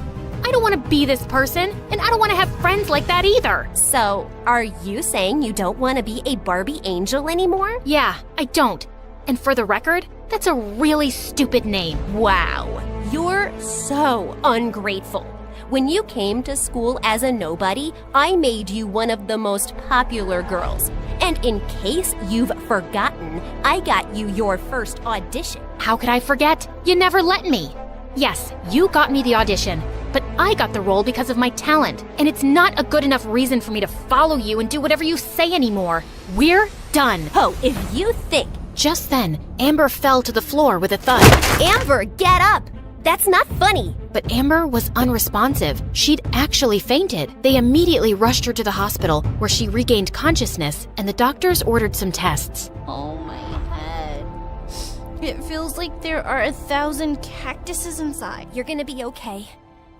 I don't want to be this person, and I don't want to have friends like that either. So, are you saying you don't want to be a Barbie angel anymore? Yeah, I don't. And for the record, that's a really stupid name. Wow, you're so ungrateful. When you came to school as a nobody, I made you one of the most popular girls. And in case you've forgotten, I got you your first audition. How could I forget? You never let me. Yes, you got me the audition, but I got the role because of my talent, and it's not a good enough reason for me to follow you and do whatever you say anymore. We're done. Oh, if you think... Just then, Amber fell to the floor with a thud. Amber, get up! That's not funny. But Amber was unresponsive. She'd actually fainted. They immediately rushed her to the hospital, where she regained consciousness, and the doctors ordered some tests. Oh, my head. It feels like there are 1,000 cactuses inside. You're gonna be okay.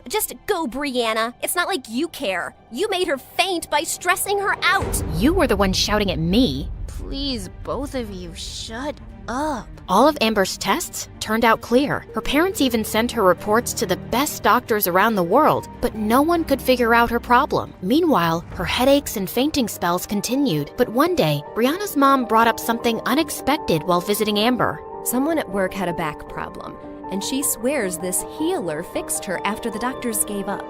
Just go, Brianna. It's not like you care. You made her faint by stressing her out. You were the one shouting at me. Please, both of you, shut up. All of Amber's tests turned out clear. Her parents even sent her reports to the best doctors around the world, but no one could figure out her problem. Meanwhile, her headaches and fainting spells continued. But one day, Brianna's mom brought up something unexpected while visiting Amber. Someone at work had a back problem, and she swears this healer fixed her after the doctors gave up.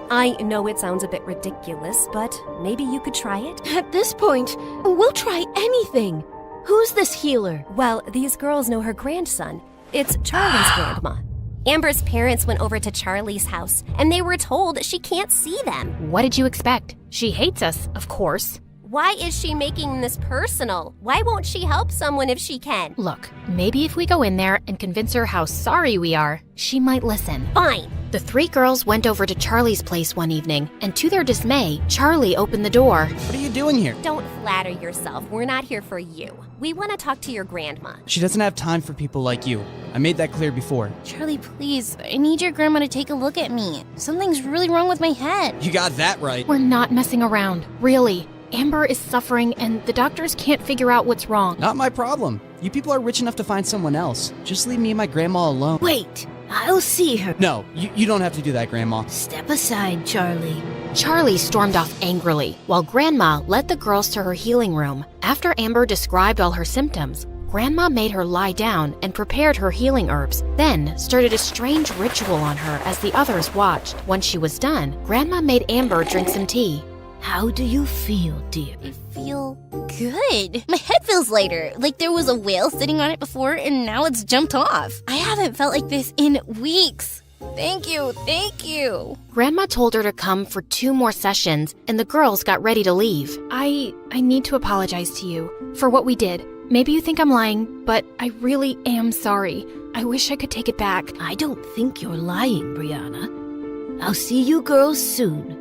I know it sounds a bit ridiculous, but maybe you could try it? At this point, we'll try anything. Who's this healer? Well, these girls know her grandson. It's Charlie's grandma. Amber's parents went over to Charlie's house, and they were told she can't see them. What did you expect? She hates us, of course. Why is she making this personal? Why won't she help someone if she can? Look, maybe if we go in there and convince her how sorry we are, she might listen. Fine. The three girls went over to Charlie's place one evening, and to their dismay, Charlie opened the door. What are you doing here? Don't flatter yourself. We're not here for you. We want to talk to your grandma. She doesn't have time for people like you. I made that clear before. Charlie, please, I need your grandma to take a look at me. Something's really wrong with my head. You got that right. We're not messing around, really. Amber is suffering, and the doctors can't figure out what's wrong. Not my problem. You people are rich enough to find someone else. Just leave me and my grandma alone. Wait, I'll see her. No, you don't have to do that, Grandma. Step aside, Charlie. Charlie stormed off angrily, while Grandma led the girls to her healing room. After Amber described all her symptoms, Grandma made her lie down and prepared her healing herbs, then started a strange ritual on her as the others watched. Once she was done, Grandma made Amber drink some tea. How do you feel, dear? I feel good. My head feels lighter, like there was a whale sitting on it before and now it's jumped off. I haven't felt like this in weeks. Thank you, thank you. Grandma told her to come for 2 more sessions, and the girls got ready to leave. I need to apologize to you for what we did. Maybe you think I'm lying, but I really am sorry. I wish I could take it back. I don't think you're lying, Brianna. I'll see you girls soon.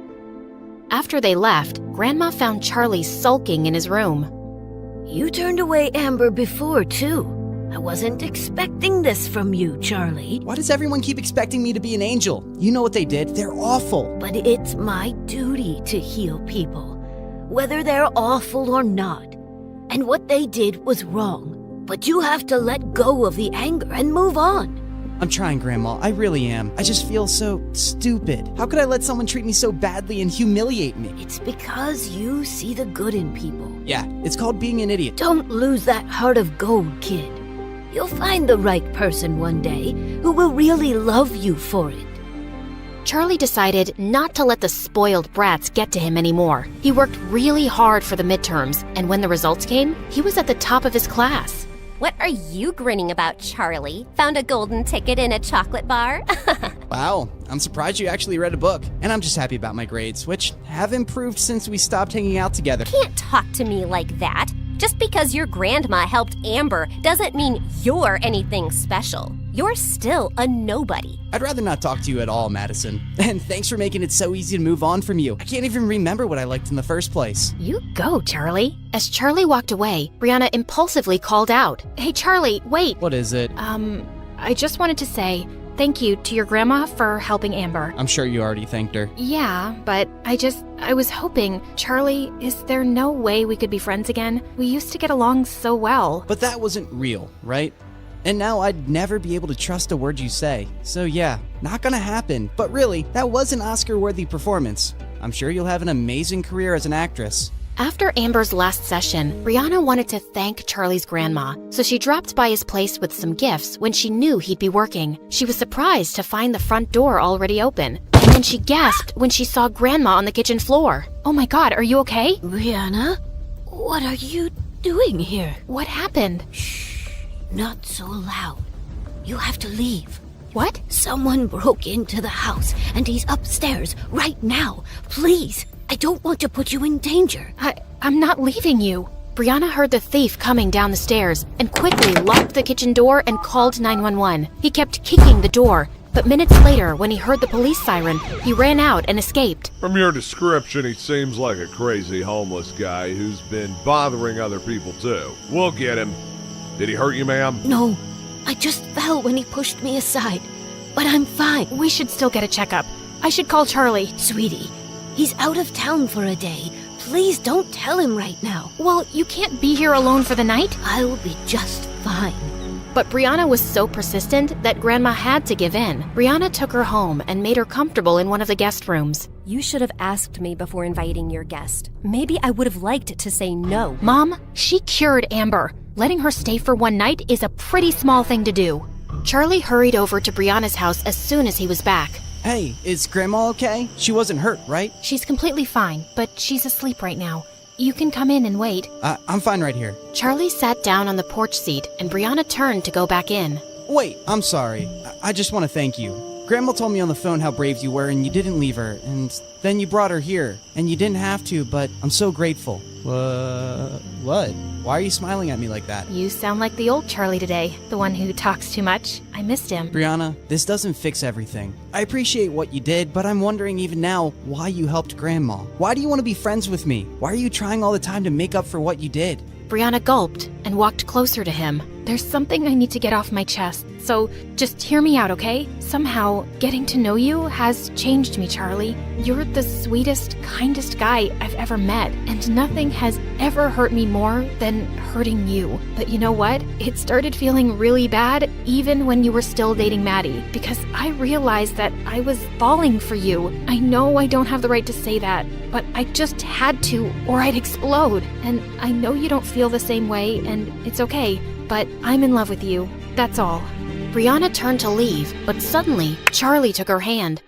After they left, Grandma found Charlie sulking in his room. You turned away Amber before, too. I wasn't expecting this from you, Charlie. Why does everyone keep expecting me to be an angel? You know what they did. They're awful. But it's my duty to heal people, whether they're awful or not. And what they did was wrong. But you have to let go of the anger and move on. I'm trying, Grandma. I really am. I just feel so stupid. How could I let someone treat me so badly and humiliate me? It's because you see the good in people. Yeah, it's called being an idiot. Don't lose that heart of gold, kid. You'll find the right person one day who will really love you for it. Charlie decided not to let the spoiled brats get to him anymore. He worked really hard for the midterms, and when the results came, he was at the top of his class. What are you grinning about, Charlie? Found a golden ticket in a chocolate bar? Wow, I'm surprised you actually read a book. And I'm just happy about my grades, which have improved since we stopped hanging out together. Can't talk to me like that. Just because your grandma helped Amber doesn't mean you're anything special. You're still a nobody. I'd rather not talk to you at all, Madison. And thanks for making it so easy to move on from you. I can't even remember what I liked in the first place. You go, Charlie. As Charlie walked away, Brianna impulsively called out, "Hey, Charlie, wait." What is it? I just wanted to say thank you to your grandma for helping Amber. I'm sure you already thanked her. Yeah, but I was hoping, Charlie, is there no way we could be friends again? We used to get along so well. But that wasn't real, right? And now I'd never be able to trust a word you say. So yeah, not gonna happen. But really, that was an Oscar-worthy performance. I'm sure you'll have an amazing career as an actress. After Amber's last session, Brianna wanted to thank Charlie's grandma, so she dropped by his place with some gifts when she knew he'd be working. She was surprised to find the front door already open, and then she gasped when she saw Grandma on the kitchen floor. Oh my God, are you okay? Brianna, what are you doing here? What happened? Shh, not so loud. You have to leave. What? Someone broke into the house, and he's upstairs right now. Please, I don't want to put you in danger. I'm not leaving you. Brianna heard the thief coming down the stairs and quickly locked the kitchen door and called 911. He kept kicking the door, but minutes later, when he heard the police siren, he ran out and escaped. From your description, he seems like a crazy homeless guy who's been bothering other people too. We'll get him. Did he hurt you, ma'am? No, I just fell when he pushed me aside. But I'm fine. We should still get a checkup. I should call Charlie. Sweetie, he's out of town for a day. Please don't tell him right now. Well, you can't be here alone for the night. I'll be just fine. But Brianna was so persistent that Grandma had to give in. Brianna took her home and made her comfortable in one of the guest rooms. You should have asked me before inviting your guest. Maybe I would have liked to say no. Mom, she cured Amber. Letting her stay for one night is a pretty small thing to do. Charlie hurried over to Brianna's house as soon as he was back. Hey, is Grandma okay? She wasn't hurt, right? She's completely fine, but she's asleep right now. You can come in and wait. I'm fine right here. Charlie sat down on the porch seat, and Brianna turned to go back in. Wait, I'm sorry. I just want to thank you. Grandma told me on the phone how brave you were and you didn't leave her, and then you brought her here. And you didn't have to, but I'm so grateful. What? Why are you smiling at me like that? You sound like the old Charlie today, the one who talks too much. I missed him. Brianna, this doesn't fix everything. I appreciate what you did, but I'm wondering even now why you helped Grandma. Why do you want to be friends with me? Why are you trying all the time to make up for what you did? Brianna gulped and walked closer to him. There's something I need to get off my chest, so just hear me out, okay? Somehow, getting to know you has changed me, Charlie. You're the sweetest, kindest guy I've ever met, and nothing has ever hurt me more than hurting you. But you know what? It started feeling really bad even when you were still dating Maddie, because I realized that I was falling for you. I know I don't have the right to say that, but I just had to, or I'd explode. And I know you don't feel the same way, and it's okay, but I'm in love with you. That's all. Brianna turned to leave, but suddenly, Charlie took her hand.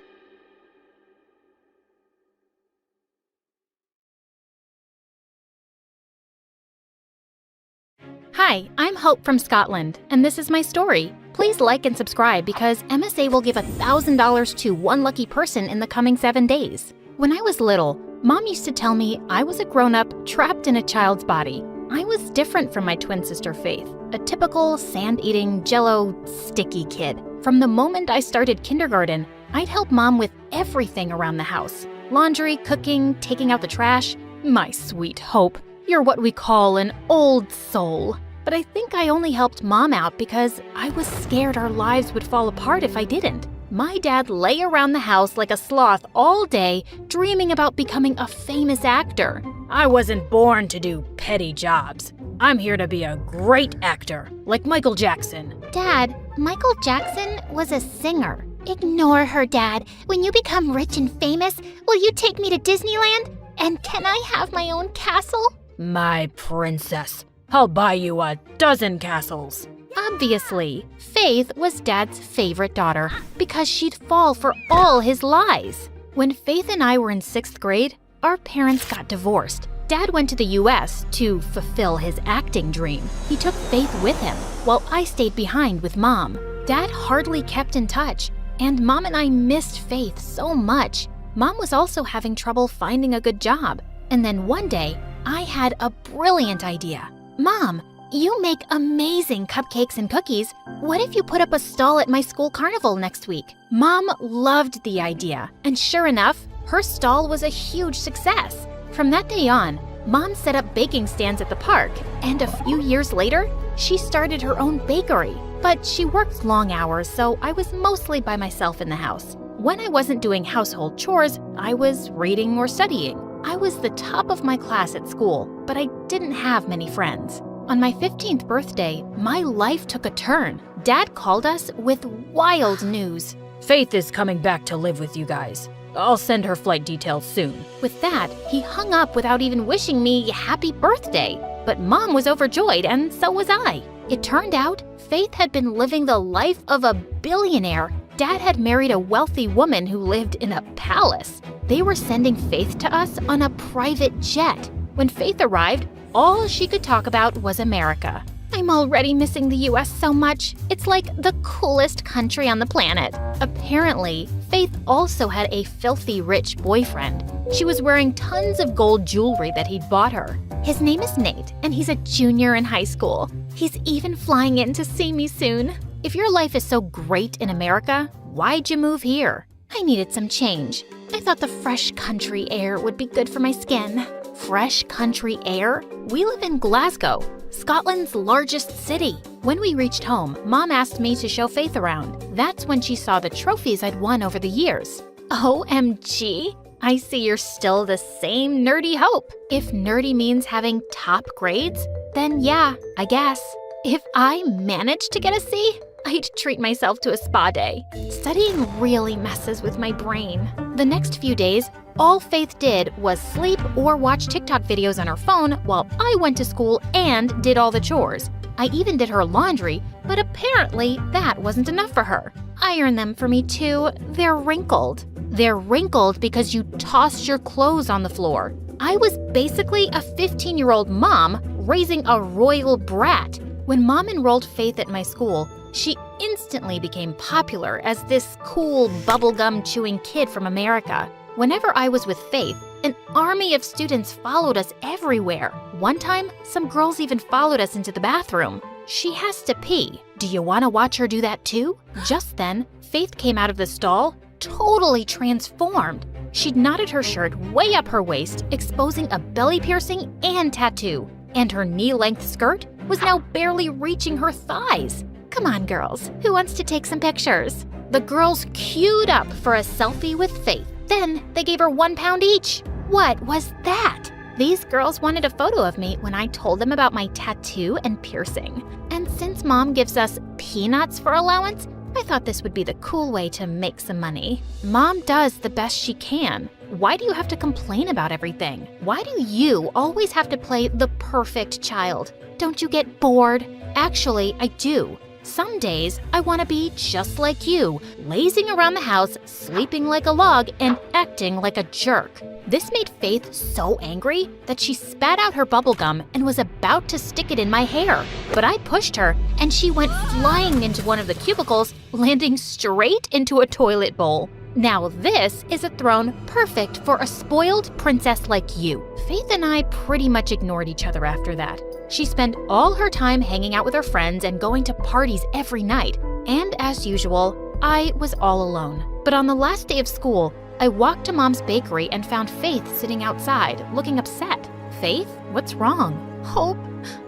Hi, I'm Hope from Scotland, and this is my story. Please like and subscribe because MSA will give $1,000 to one lucky person in the coming 7 days. When I was little, Mom used to tell me I was a grown-up trapped in a child's body. I was different from my twin sister Faith, a typical sand-eating, jello, sticky kid. From the moment I started kindergarten, I'd help Mom with everything around the house. Laundry, cooking, taking out the trash. My sweet Hope, you're what we call an old soul. But I think I only helped Mom out because I was scared our lives would fall apart if I didn't. My dad lay around the house like a sloth all day, dreaming about becoming a famous actor. I wasn't born to do petty jobs. I'm here to be a great actor, like Michael Jackson. Dad, Michael Jackson was a singer. Ignore her, Dad. When you become rich and famous, will you take me to Disneyland? And can I have my own castle? My princess, I'll buy you a dozen castles. Obviously, Faith was Dad's favorite daughter because she'd fall for all his lies. When Faith and I were in 6th grade, our parents got divorced. Dad went to the US to fulfill his acting dream. He took Faith with him, while I stayed behind with Mom. Dad hardly kept in touch, and Mom and I missed Faith so much. Mom was also having trouble finding a good job. And then one day, I had a brilliant idea. Mom, you make amazing cupcakes and cookies. What if you put up a stall at my school carnival next week? Mom loved the idea, and sure enough, her stall was a huge success. From that day on, Mom set up baking stands at the park, and a few years later, she started her own bakery. But she worked long hours, so I was mostly by myself in the house. When I wasn't doing household chores, I was reading or studying. I was the top of my class at school, but I didn't have many friends. On my 15th birthday, my life took a turn. Dad called us with wild news. Faith is coming back to live with you guys. I'll send her flight details soon. With that, he hung up without even wishing me happy birthday. But Mom was overjoyed, and so was I. It turned out Faith had been living the life of a billionaire. Dad had married a wealthy woman who lived in a palace. They were sending Faith to us on a private jet. When Faith arrived, all she could talk about was America. I'm already missing the US so much. It's like the coolest country on the planet. Apparently, Faith also had a filthy rich boyfriend. She was wearing tons of gold jewelry that he'd bought her. His name is Nate, and he's a junior in high school. He's even flying in to see me soon. If your life is so great in America, why'd you move here? I needed some change. I thought the fresh country air would be good for my skin. Fresh country air? We live in Glasgow, Scotland's largest city. When we reached home, Mom asked me to show Faith around. That's when she saw the trophies I'd won over the years. OMG! I see you're still the same nerdy hope. If nerdy means having top grades, then yeah, I guess. If I managed to get a C, I'd treat myself to a spa day. Studying really messes with my brain. The next few days, all Faith did was sleep or watch TikTok videos on her phone while I went to school and did all the chores. I even did her laundry, but apparently that wasn't enough for her. Iron them for me too. They're wrinkled. They're wrinkled because you tossed your clothes on the floor. I was basically a 15-year-old mom raising a royal brat. When Mom enrolled Faith at my school, she instantly became popular as this cool bubblegum chewing kid from America. Whenever I was with Faith, an army of students followed us everywhere. One time, some girls even followed us into the bathroom. She has to pee. Do you want to watch her do that too? Just then, Faith came out of the stall, totally transformed. She'd knotted her shirt way up her waist, exposing a belly piercing and tattoo. And her knee-length skirt was now barely reaching her thighs. Come on, girls, who wants to take some pictures? The girls queued up for a selfie with Faith. Then they gave her £1 each. What was that? These girls wanted a photo of me when I told them about my tattoo and piercing. And since Mom gives us peanuts for allowance, I thought this would be the cool way to make some money. Mom does the best she can. Why do you have to complain about everything? Why do you always have to play the perfect child? Don't you get bored? Actually, I do. Some days, I want to be just like you, lazing around the house, sleeping like a log, and acting like a jerk. This made Faith so angry that she spat out her bubblegum and was about to stick it in my hair. But I pushed her, and she went flying into one of the cubicles, landing straight into a toilet bowl. Now this is a throne perfect for a spoiled princess like you. Faith and I pretty much ignored each other after that. She spent all her time hanging out with her friends and going to parties every night. And as usual, I was all alone. But on the last day of school, I walked to Mom's bakery and found Faith sitting outside, looking upset. Faith, what's wrong? Hope,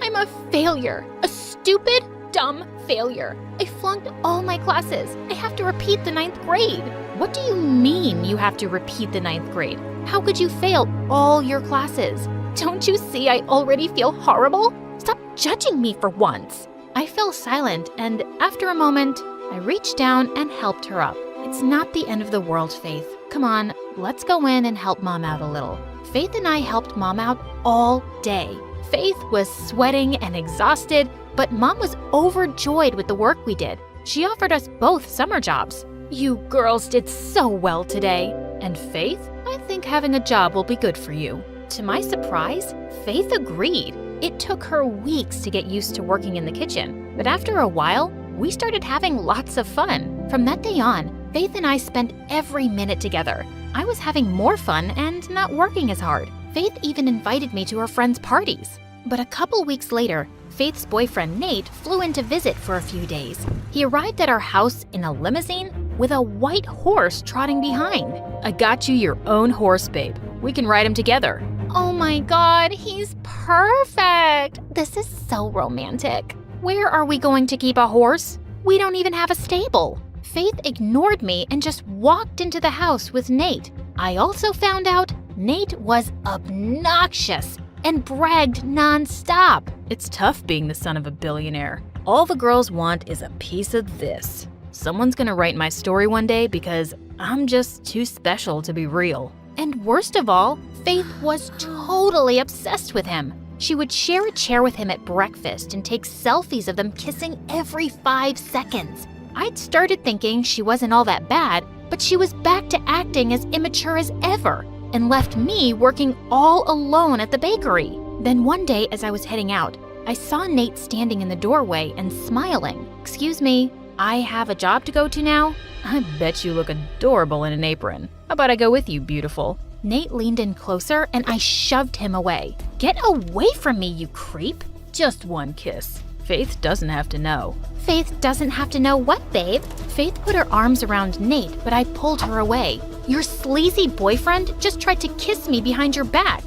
I'm a failure. A stupid, dumb failure. I flunked all my classes. I have to repeat the 9th grade. What do you mean you have to repeat the 9th grade? How could you fail all your classes? Don't you see I already feel horrible? Stop judging me for once. I fell silent, and after a moment, I reached down and helped her up. It's not the end of the world, Faith. Come on, let's go in and help Mom out a little. Faith and I helped Mom out all day. Faith was sweating and exhausted, but Mom was overjoyed with the work we did. She offered us both summer jobs. You girls did so well today. And Faith, I think having a job will be good for you. To my surprise, Faith agreed. It took her weeks to get used to working in the kitchen, but after a while, we started having lots of fun. From that day on, Faith and I spent every minute together. I was having more fun and not working as hard. Faith even invited me to her friends' parties. But a couple weeks later, Faith's boyfriend Nate flew in to visit for a few days. He arrived at our house in a limousine with a white horse trotting behind. I got you your own horse, babe. We can ride him together. Oh my God, he's perfect! This is so romantic. Where are we going to keep a horse? We don't even have a stable. Faith ignored me and just walked into the house with Nate. I also found out Nate was obnoxious and bragged nonstop. It's tough being the son of a billionaire. All the girls want is a piece of this. Someone's gonna write my story one day because I'm just too special to be real. And worst of all, Faith was totally obsessed with him. She would share a chair with him at breakfast and take selfies of them kissing every 5 seconds. I'd started thinking she wasn't all that bad, but she was back to acting as immature as ever and left me working all alone at the bakery. Then one day as I was heading out, I saw Nate standing in the doorway and smiling. Excuse me, I have a job to go to now? I bet you look adorable in an apron. How about I go with you, beautiful? Nate leaned in closer and I shoved him away. Get away from me, you creep. Just one kiss. Faith doesn't have to know. Faith doesn't have to know what, babe? Faith put her arms around Nate, but I pulled her away. Your sleazy boyfriend just tried to kiss me behind your back.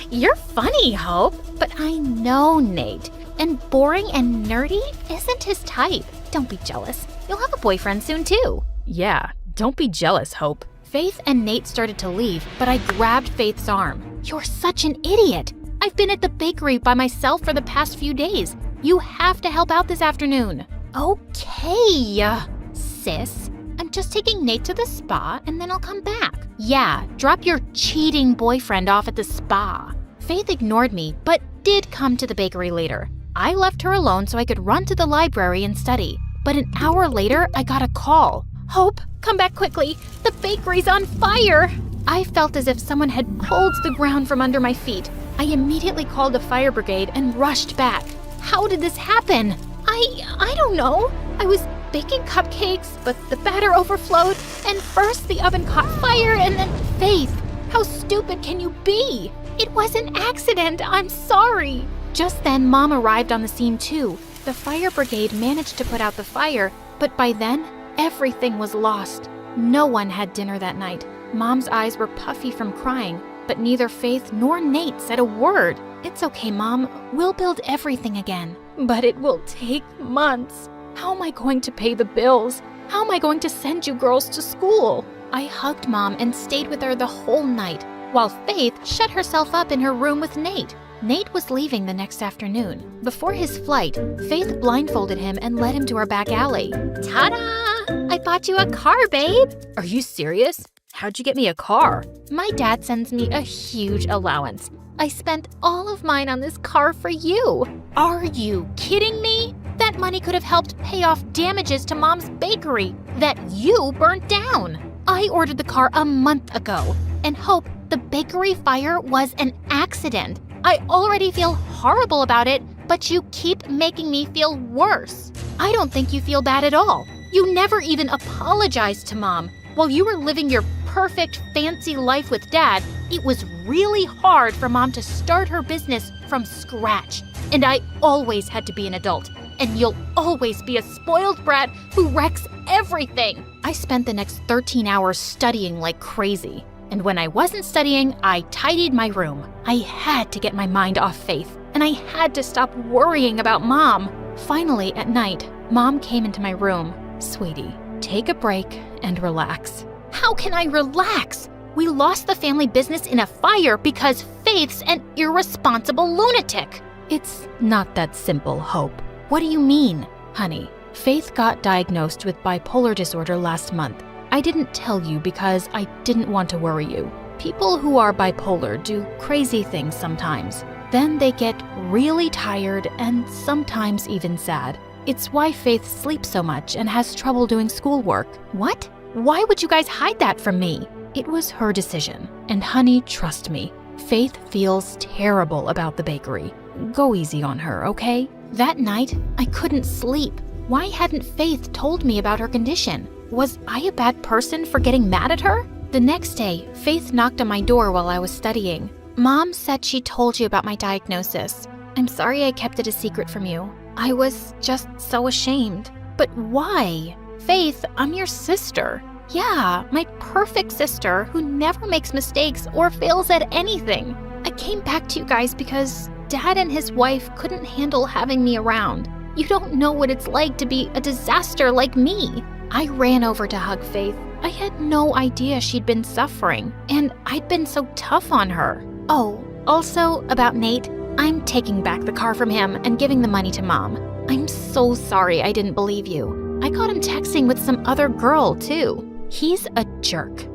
You're funny, Hope. But I know Nate, and boring and nerdy isn't his type. Don't be jealous. You'll have a boyfriend soon, too. Yeah, don't be jealous, Hope. Faith and Nate started to leave, but I grabbed Faith's arm. You're such an idiot. I've been at the bakery by myself for the past few days. You have to help out this afternoon. Okay, sis. I'm just taking Nate to the spa and then I'll come back. Yeah, drop your cheating boyfriend off at the spa. Faith ignored me, but did come to the bakery later. I left her alone so I could run to the library and study. But an hour later, I got a call. Hope, come back quickly. The bakery's on fire. I felt as if someone had pulled the ground from under my feet. I immediately called the fire brigade and rushed back. How did this happen? I don't know. I was baking cupcakes, but the batter overflowed, and first the oven caught fire, and then Faith, how stupid can you be? It was an accident, I'm sorry. Just then, Mom arrived on the scene too. The fire brigade managed to put out the fire, but by then, everything was lost. No one had dinner that night. Mom's eyes were puffy from crying, but neither Faith nor Nate said a word. It's okay, Mom. We'll build everything again. But it will take months. How am I going to pay the bills? How am I going to send you girls to school? I hugged Mom and stayed with her the whole night, while Faith shut herself up in her room with Nate. Nate was leaving the next afternoon. Before his flight, Faith blindfolded him and led him to our back alley. Ta-da! I bought you a car, babe. Are you serious? How'd you get me a car? My dad sends me a huge allowance. I spent all of mine on this car for you. Are you kidding me? That money could have helped pay off damages to Mom's bakery that you burnt down. I ordered the car a month ago and hope the bakery fire was an accident. I already feel horrible about it, but you keep making me feel worse. I don't think you feel bad at all. You never even apologized to Mom. While you were living your perfect, fancy life with Dad, it was really hard for Mom to start her business from scratch. And I always had to be an adult. And you'll always be a spoiled brat who wrecks everything. I spent the next 13 hours studying like crazy. And when I wasn't studying, I tidied my room. I had to get my mind off Faith, and I had to stop worrying about Mom. Finally, at night, Mom came into my room. Sweetie, take a break and relax. How can I relax? We lost the family business in a fire because Faith's an irresponsible lunatic. It's not that simple, Hope. What do you mean? Honey, Faith got diagnosed with bipolar disorder last month. I didn't tell you because I didn't want to worry you. People who are bipolar do crazy things sometimes. Then they get really tired and sometimes even sad. It's why Faith sleeps so much and has trouble doing schoolwork. What? Why would you guys hide that from me? It was her decision. And honey, trust me, Faith feels terrible about the bakery. Go easy on her, okay? That night, I couldn't sleep. Why hadn't Faith told me about her condition? Was I a bad person for getting mad at her? The next day, Faith knocked on my door while I was studying. Mom said she told you about my diagnosis. I'm sorry I kept it a secret from you. I was just so ashamed. But why? Faith, I'm your sister. Yeah, my perfect sister who never makes mistakes or fails at anything. I came back to you guys because Dad and his wife couldn't handle having me around. You don't know what it's like to be a disaster like me. I ran over to hug Faith. I had no idea she'd been suffering, and I'd been so tough on her. Oh, also about Nate, I'm taking back the car from him and giving the money to Mom. I'm so sorry I didn't believe you. I caught him texting with some other girl, too. He's a jerk.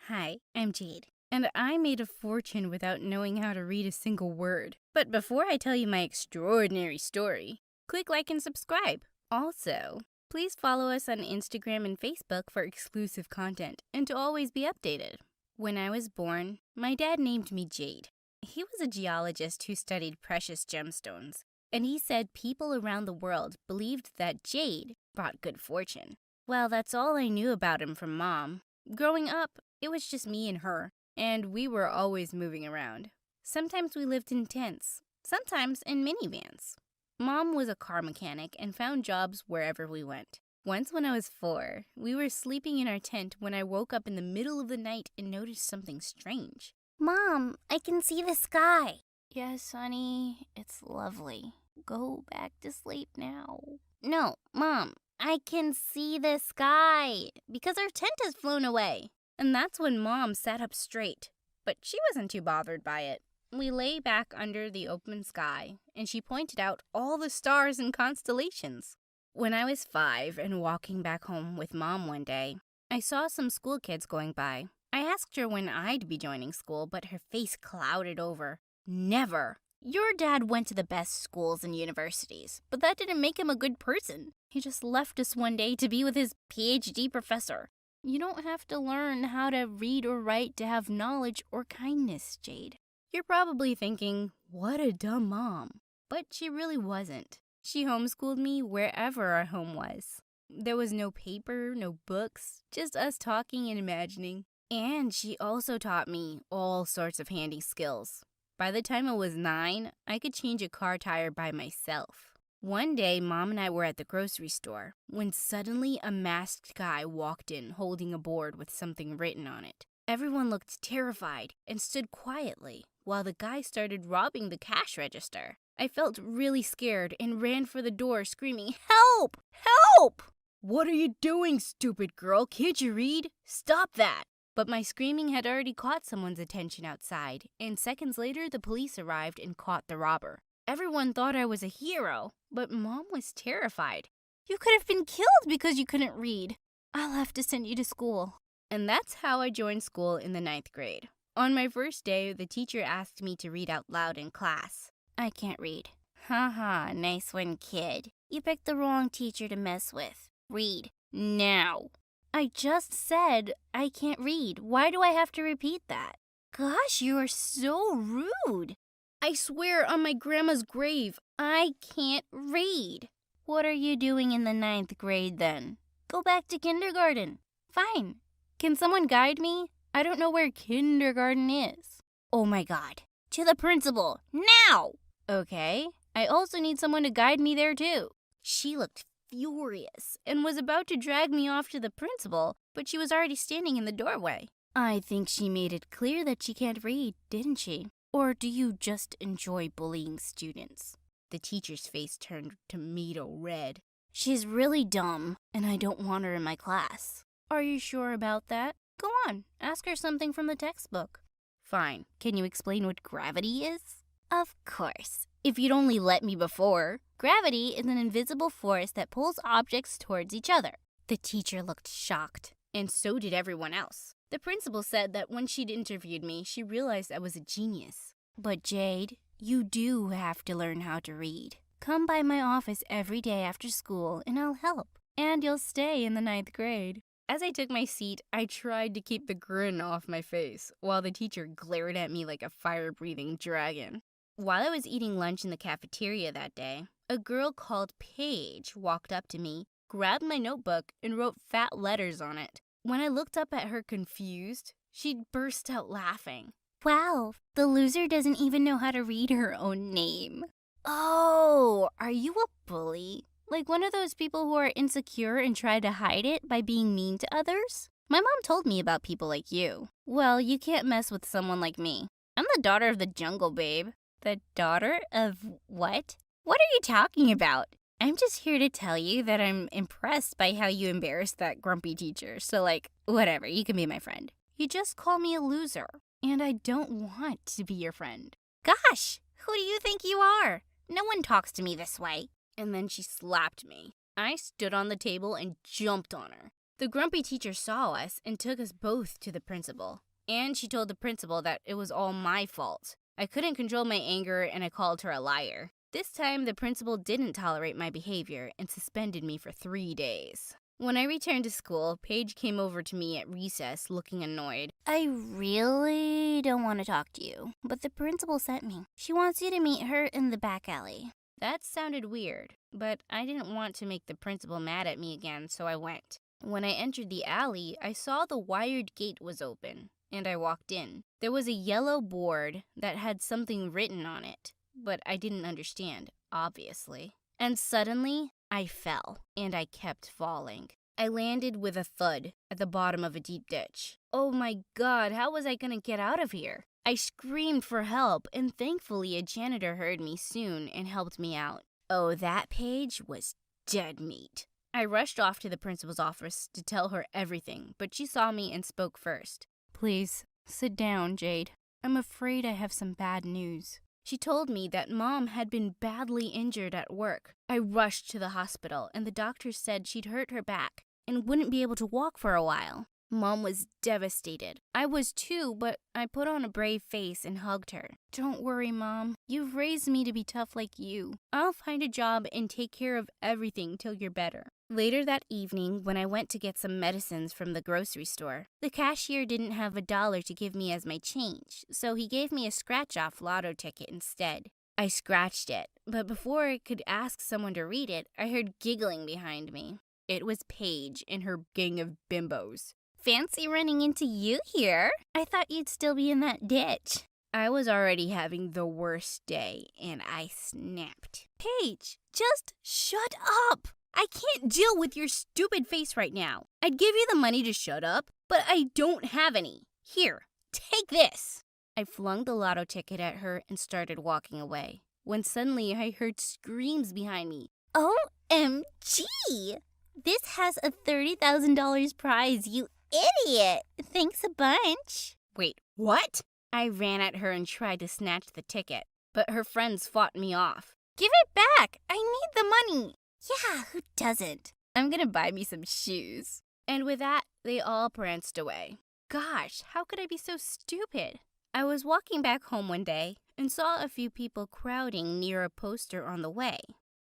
Hi, I'm Jade, and I made a fortune without knowing how to read a single word. But before I tell you my extraordinary story, click like and subscribe. Also, please follow us on Instagram and Facebook for exclusive content and to always be updated. When I was born, my dad named me Jade. He was a geologist who studied precious gemstones, and he said people around the world believed that jade brought good fortune. Well, that's all I knew about him from Mom. Growing up, it was just me and her, and we were always moving around. Sometimes we lived in tents, sometimes in minivans. Mom was a car mechanic and found jobs wherever we went. Once when I was 4, we were sleeping in our tent when I woke up in the middle of the night and noticed something strange. Mom, I can see the sky. Yes, honey, it's lovely. Go back to sleep now. No, Mom, I can see the sky because our tent has flown away. And that's when Mom sat up straight, but she wasn't too bothered by it. We lay back under the open sky, and she pointed out all the stars and constellations. When I was 5 and walking back home with Mom one day, I saw some school kids going by. I asked her when I'd be joining school, but her face clouded over. Never. Your dad went to the best schools and universities, but that didn't make him a good person. He just left us one day to be with his PhD professor. You don't have to learn how to read or write to have knowledge or kindness, Jade. You're probably thinking, what a dumb mom. But she really wasn't. She homeschooled me wherever our home was. There was no paper, no books, just us talking and imagining. And she also taught me all sorts of handy skills. By the time I was 9, I could change a car tire by myself. One day, Mom and I were at the grocery store when suddenly a masked guy walked in holding a board with something written on it. Everyone looked terrified and stood quietly while the guy started robbing the cash register. I felt really scared and ran for the door screaming, "Help! Help!" "What are you doing, stupid girl? Can't you read? Stop that!" But my screaming had already caught someone's attention outside, and seconds later the police arrived and caught the robber. Everyone thought I was a hero, but Mom was terrified. "You could have been killed because you couldn't read. I'll have to send you to school." And that's how I joined school in the 9th grade. On my first day, the teacher asked me to read out loud in class. I can't read. Haha, nice one, kid. You picked the wrong teacher to mess with. Read now. I just said I can't read. Why do I have to repeat that? Gosh, you are so rude. I swear on my grandma's grave, I can't read. What are you doing in the 9th grade then? Go back to kindergarten. Fine. Can someone guide me? I don't know where kindergarten is. Oh my God. To the principal. Now! Okay. I also need someone to guide me there too. She looked furious and was about to drag me off to the principal, but she was already standing in the doorway. I think she made it clear that she can't read, didn't she? Or do you just enjoy bullying students? The teacher's face turned tomato red. She's really dumb, and I don't want her in my class. Are you sure about that? Go on, ask her something from the textbook. Fine. Can you explain what gravity is? Of course. If you'd only let me before. Gravity is an invisible force that pulls objects towards each other. The teacher looked shocked, and so did everyone else. The principal said that when she'd interviewed me, she realized I was a genius. But Jade, you do have to learn how to read. Come by my office every day after school, and I'll help. And you'll stay in the 9th grade. As I took my seat, I tried to keep the grin off my face, while the teacher glared at me like a fire-breathing dragon. While I was eating lunch in the cafeteria that day, a girl called Paige walked up to me, grabbed my notebook, and wrote fat letters on it. When I looked up at her confused, she'd burst out laughing. Wow, the loser doesn't even know how to read her own name. Oh, are you a bully? Like one of those people who are insecure and try to hide it by being mean to others? My mom told me about people like you. Well, you can't mess with someone like me. I'm the daughter of the jungle, babe. The daughter of what? What are you talking about? I'm just here to tell you that I'm impressed by how you embarrassed that grumpy teacher. So whatever, you can be my friend. You just call me a loser, and I don't want to be your friend. Gosh, who do you think you are? No one talks to me this way. And then she slapped me. I stood on the table and jumped on her. The grumpy teacher saw us and took us both to the principal. And she told the principal that it was all my fault. I couldn't control my anger and I called her a liar. This time, the principal didn't tolerate my behavior and suspended me for 3 days. When I returned to school, Paige came over to me at recess looking annoyed. I really don't want to talk to you, but the principal sent me. She wants you to meet her in the back alley. That sounded weird, but I didn't want to make the principal mad at me again, so I went. When I entered the alley, I saw the wired gate was open, and I walked in. There was a yellow board that had something written on it, but I didn't understand, obviously. And suddenly, I fell, and I kept falling. I landed with a thud at the bottom of a deep ditch. Oh my God, how was I gonna get out of here? I screamed for help, and thankfully a janitor heard me soon and helped me out. Oh, that Paige was dead meat. I rushed off to the principal's office to tell her everything, but she saw me and spoke first. Please, sit down, Jade. I'm afraid I have some bad news. She told me that Mom had been badly injured at work. I rushed to the hospital, and the doctor said she'd hurt her back and wouldn't be able to walk for a while. Mom was devastated. I was too, but I put on a brave face and hugged her. Don't worry, Mom. You've raised me to be tough like you. I'll find a job and take care of everything till you're better. Later that evening, when I went to get some medicines from the grocery store, the cashier didn't have $1 to give me as my change, so he gave me a scratch-off lotto ticket instead. I scratched it, but before I could ask someone to read it, I heard giggling behind me. It was Paige and her gang of bimbos. Fancy running into you here. I thought you'd still be in that ditch. I was already having the worst day, and I snapped. Paige, just shut up. I can't deal with your stupid face right now. I'd give you the money to shut up, but I don't have any. Here, take this. I flung the lotto ticket at her and started walking away, when suddenly I heard screams behind me. OMG! This has a $30,000 prize, you idiot! Thanks a bunch. Wait, what? I ran at her and tried to snatch the ticket, but her friends fought me off. Give it back! I need the money! Yeah, who doesn't? I'm gonna buy me some shoes. And with that, they all pranced away. Gosh, how could I be so stupid? I was walking back home one day and saw a few people crowding near a poster on the way.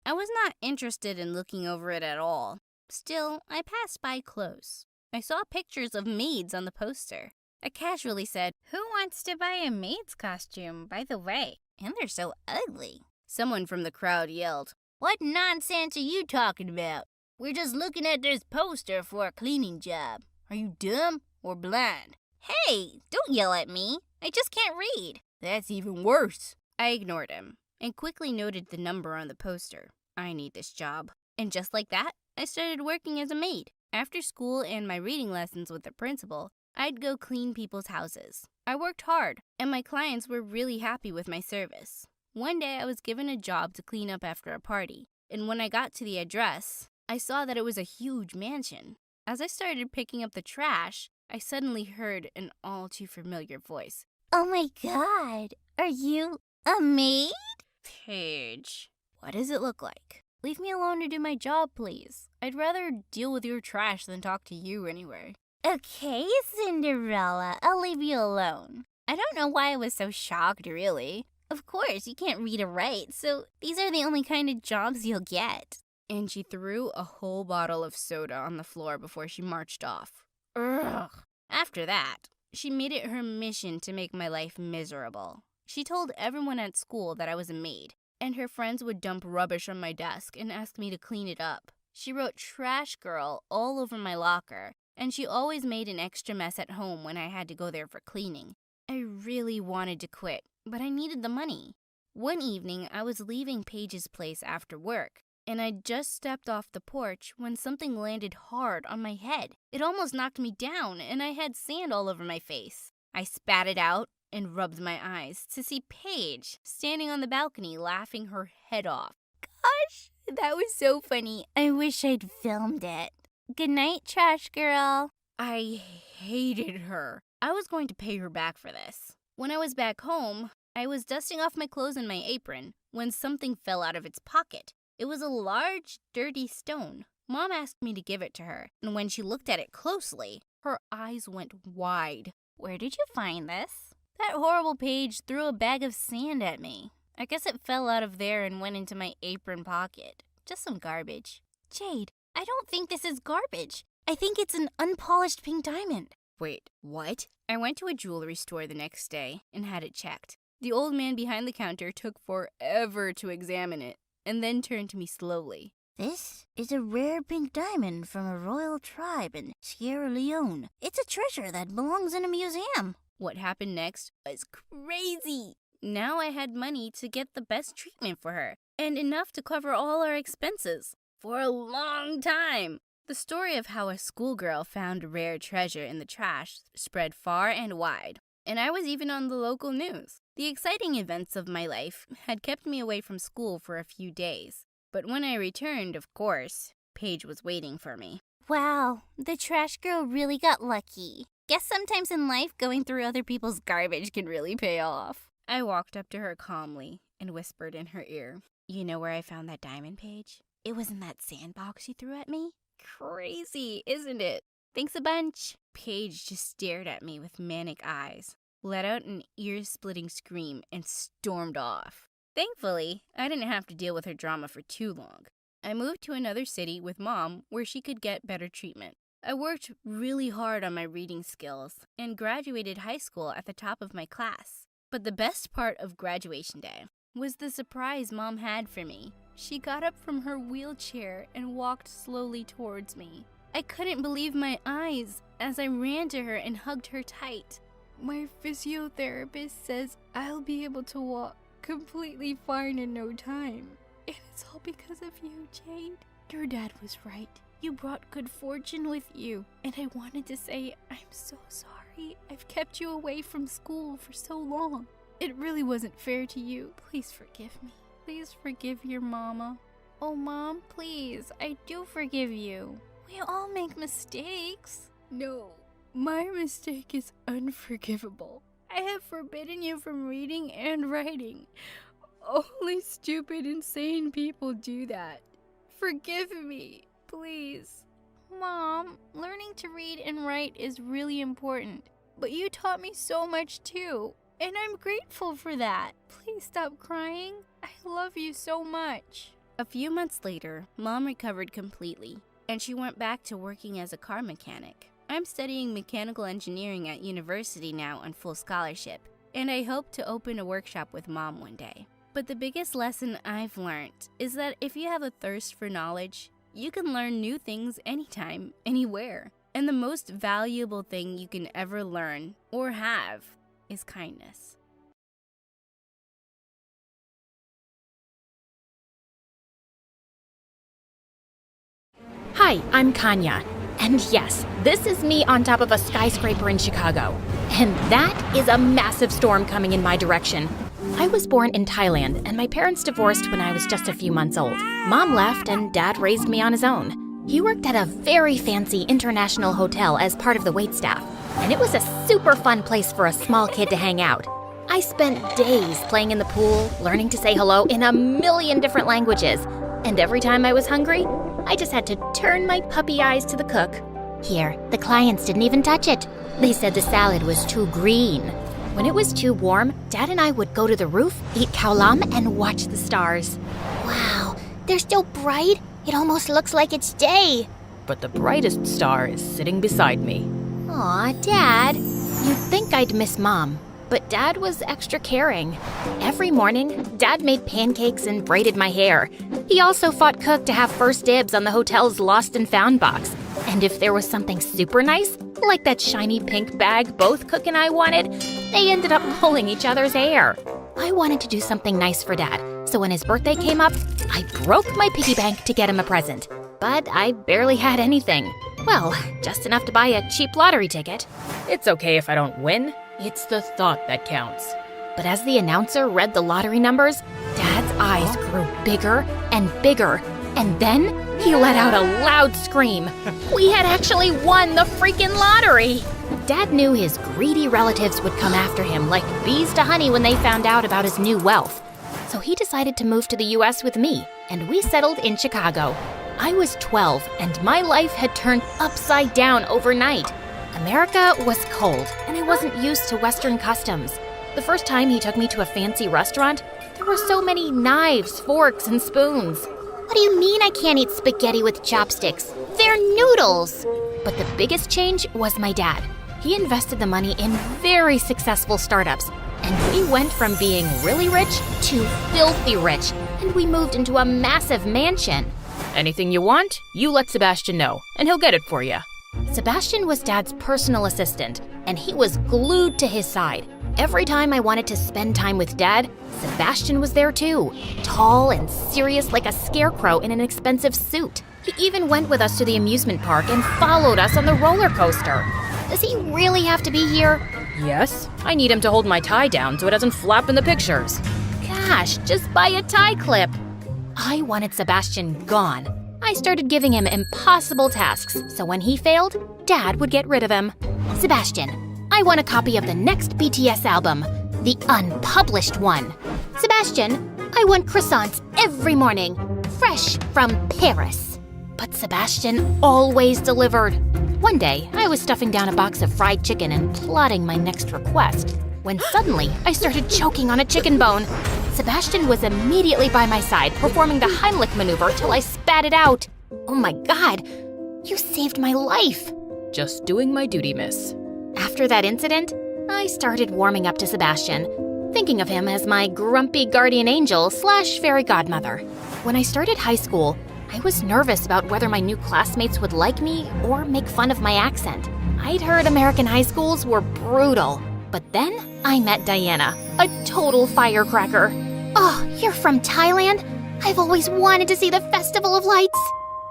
I was not interested in looking over it at all. Still, I passed by close. I saw pictures of maids on the poster. I casually said, "Who wants to buy a maid's costume, by the way? And they're so ugly." Someone from the crowd yelled, "What nonsense are you talking about? We're just looking at this poster for a cleaning job. Are you dumb or blind?" Hey, don't yell at me. I just can't read. That's even worse. I ignored him and quickly noted the number on the poster. I need this job. And just like that, I started working as a maid. After school and my reading lessons with the principal, I'd go clean people's houses. I worked hard, and my clients were really happy with my service. One day I was given a job to clean up after a party, and when I got to the address, I saw that it was a huge mansion. As I started picking up the trash, I suddenly heard an all too familiar voice. Oh my god, are you a maid? Paige, what does it look like? Leave me alone to do my job, please. I'd rather deal with your trash than talk to you anyway. Okay, Cinderella, I'll leave you alone. I don't know why I was so shocked, really. Of course, you can't read or write, so these are the only kind of jobs you'll get. And she threw a whole bottle of soda on the floor before she marched off. Ugh. After that, she made it her mission to make my life miserable. She told everyone at school that I was a maid, and her friends would dump rubbish on my desk and ask me to clean it up. She wrote "trash girl" all over my locker, and she always made an extra mess at home when I had to go there for cleaning. I really wanted to quit, but I needed the money. One evening, I was leaving Paige's place after work, and I just stepped off the porch when something landed hard on my head. It almost knocked me down, and I had sand all over my face. I spat it out and rubbed my eyes to see Paige standing on the balcony laughing her head off. Gosh, that was so funny. I wish I'd filmed it. Good night, trash girl. I hated her. I was going to pay her back for this. When I was back home, I was dusting off my clothes and my apron when something fell out of its pocket. It was a large, dirty stone. Mom asked me to give it to her, and when she looked at it closely, her eyes went wide. Where did you find this? That horrible Paige threw a bag of sand at me. I guess it fell out of there and went into my apron pocket. Just some garbage. Jade, I don't think this is garbage. I think it's an unpolished pink diamond. Wait, what? I went to a jewelry store the next day and had it checked. The old man behind the counter took forever to examine it and then turned to me slowly. This is a rare pink diamond from a royal tribe in Sierra Leone. It's a treasure that belongs in a museum. What happened next was crazy. Now I had money to get the best treatment for her and enough to cover all our expenses for a long time. The story of how a schoolgirl found a rare treasure in the trash spread far and wide, and I was even on the local news. The exciting events of my life had kept me away from school for a few days, but when I returned, of course, Paige was waiting for me. Wow, the trash girl really got lucky. Guess sometimes in life, going through other people's garbage can really pay off. I walked up to her calmly and whispered in her ear, "You know where I found that diamond, Paige? It was in that sandbox you threw at me." Crazy, isn't it? Thanks a bunch. Paige just stared at me with manic eyes, let out an ear-splitting scream, and stormed off. Thankfully, I didn't have to deal with her drama for too long. I moved to another city with Mom where she could get better treatment. I worked really hard on my reading skills and graduated high school at the top of my class. But the best part of graduation day was the surprise Mom had for me. She got up from her wheelchair and walked slowly towards me. I couldn't believe my eyes as I ran to her and hugged her tight. "My physiotherapist says I'll be able to walk completely fine in no time. And it's all because of you, Jade. Your dad was right. You brought good fortune with you. And I wanted to say I'm so sorry I've kept you away from school for so long. It really wasn't fair to you. Please forgive me. Please forgive your mama." "Oh, Mom, please, I do forgive you. We all make mistakes." "No, my mistake is unforgivable. I have forbidden you from reading and writing. Only stupid, insane people do that. Forgive me, please." "Mom, learning to read and write is really important, but you taught me so much too, and I'm grateful for that. Please stop crying. I love you so much." A few months later, Mom recovered completely, and she went back to working as a car mechanic. I'm studying mechanical engineering at university now on full scholarship, and I hope to open a workshop with Mom one day. But the biggest lesson I've learned is that if you have a thirst for knowledge, you can learn new things anytime, anywhere. And the most valuable thing you can ever learn or have is kindness. Hi, I'm Kanya. And yes, this is me on top of a skyscraper in Chicago. And that is a massive storm coming in my direction. I was born in Thailand, and my parents divorced when I was just a few months old. Mom left, and Dad raised me on his own. He worked at a very fancy international hotel as part of the waitstaff, and it was a super fun place for a small kid to hang out. I spent days playing in the pool, learning to say hello in a million different languages, and every time I was hungry, I just had to turn my puppy eyes to the cook. Here, the clients didn't even touch it. They said the salad was too green. When it was too warm, Dad and I would go to the roof, eat khao and watch the stars. Wow, they're still bright. It almost looks like it's day. But the brightest star is sitting beside me. Aw, Dad. You'd think I'd miss Mom, but Dad was extra caring. Every morning, Dad made pancakes and braided my hair. He also fought Cook to have first dibs on the hotel's lost and found box. And if there was something super nice, like that shiny pink bag both Cook and I wanted, they ended up pulling each other's hair. I wanted to do something nice for Dad, so when his birthday came up, I broke my piggy bank to get him a present. But I barely had anything. Well, just enough to buy a cheap lottery ticket. It's okay if I don't win. It's the thought that counts. But as the announcer read the lottery numbers, Dad's eyes grew bigger and bigger, and then he let out a loud scream. We had actually won the freaking lottery! Dad knew his greedy relatives would come after him like bees to honey when they found out about his new wealth. So he decided to move to the US with me, and we settled in Chicago. I was 12, and my life had turned upside down overnight. America was cold, and I wasn't used to Western customs. The first time he took me to a fancy restaurant, there were so many knives, forks, and spoons. What do you mean I can't eat spaghetti with chopsticks? They're noodles! But the biggest change was my dad. He invested the money in very successful startups, and we went from being really rich to filthy rich, and we moved into a massive mansion. Anything you want, you let Sebastian know, and he'll get it for you. Sebastian was Dad's personal assistant, and he was glued to his side. Every time I wanted to spend time with Dad, Sebastian was there too, tall and serious like a scarecrow in an expensive suit. He even went with us to the amusement park and followed us on the roller coaster. Does he really have to be here? Yes, I need him to hold my tie down so it doesn't flap in the pictures. Gosh, just buy a tie clip. I wanted Sebastian gone. I started giving him impossible tasks, so when he failed, Dad would get rid of him. Sebastian, I want a copy of the next BTS album, the unpublished one. Sebastian, I want croissants every morning, fresh from Paris. But Sebastian always delivered. One day, I was stuffing down a box of fried chicken and plotting my next request, when suddenly I started choking on a chicken bone. Sebastian was immediately by my side, performing the Heimlich maneuver till I spat it out. Oh my God, you saved my life. Just doing my duty, miss. After that incident, I started warming up to Sebastian, thinking of him as my grumpy guardian angel / fairy godmother. When I started high school, I was nervous about whether my new classmates would like me or make fun of my accent. I'd heard American high schools were brutal. But then I met Diana, a total firecracker. Oh, you're from Thailand? I've always wanted to see the Festival of Lights.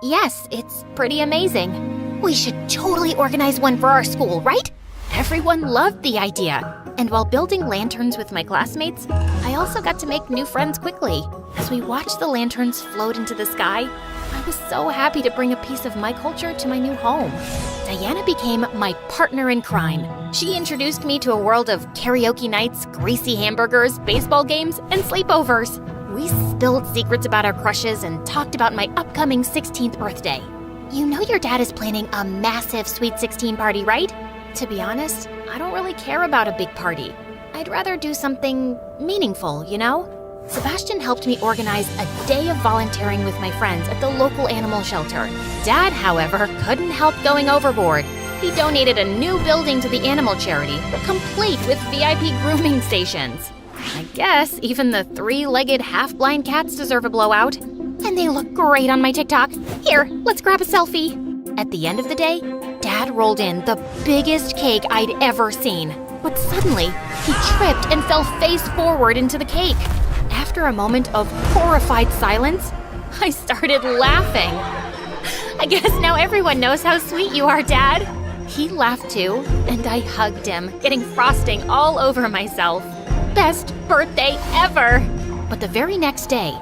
Yes, it's pretty amazing. We should totally organize one for our school, right? Everyone loved the idea. And while building lanterns with my classmates, I also got to make new friends quickly. As we watched the lanterns float into the sky, I was so happy to bring a piece of my culture to my new home. Diana became my partner in crime. She introduced me to a world of karaoke nights, greasy hamburgers, baseball games, and sleepovers. We spilled secrets about our crushes and talked about my upcoming 16th birthday. You know your dad is planning a massive Sweet 16 party, right? To be honest, I don't really care about a big party. I'd rather do something meaningful, you know? Sebastian helped me organize a day of volunteering with my friends at the local animal shelter. Dad, however, couldn't help going overboard. He donated a new building to the animal charity, complete with VIP grooming stations. I guess even the three-legged half-blind cats deserve a blowout. And they look great on my TikTok. Here, let's grab a selfie. At the end of the day, Dad rolled in the biggest cake I'd ever seen. But suddenly, he tripped and fell face forward into the cake. After a moment of horrified silence, I started laughing. I guess now everyone knows how sweet you are, Dad. He laughed too, and I hugged him, getting frosting all over myself. Best birthday ever! But the very next day,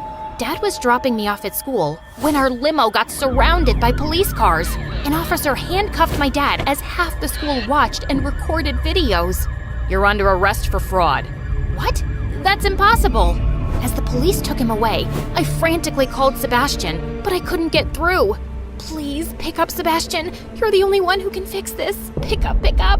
Dad was dropping me off at school when our limo got surrounded by police cars. An officer handcuffed my dad as half the school watched and recorded videos. You're under arrest for fraud. What? That's impossible. As the police took him away, I frantically called Sebastian, but I couldn't get through. Please, pick up, Sebastian. You're the only one who can fix this. Pick up, pick up.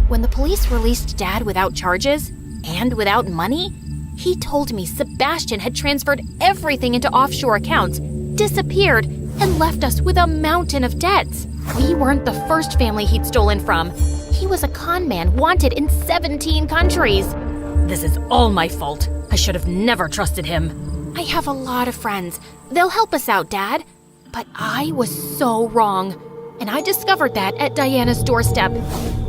When the police released Dad without charges and without money, he told me Sebastian had transferred everything into offshore accounts, disappeared, and left us with a mountain of debts. We weren't the first family he'd stolen from. He was a con man wanted in 17 countries. This is all my fault. I should have never trusted him. I have a lot of friends. They'll help us out, Dad. But I was so wrong. And I discovered that at Diana's doorstep.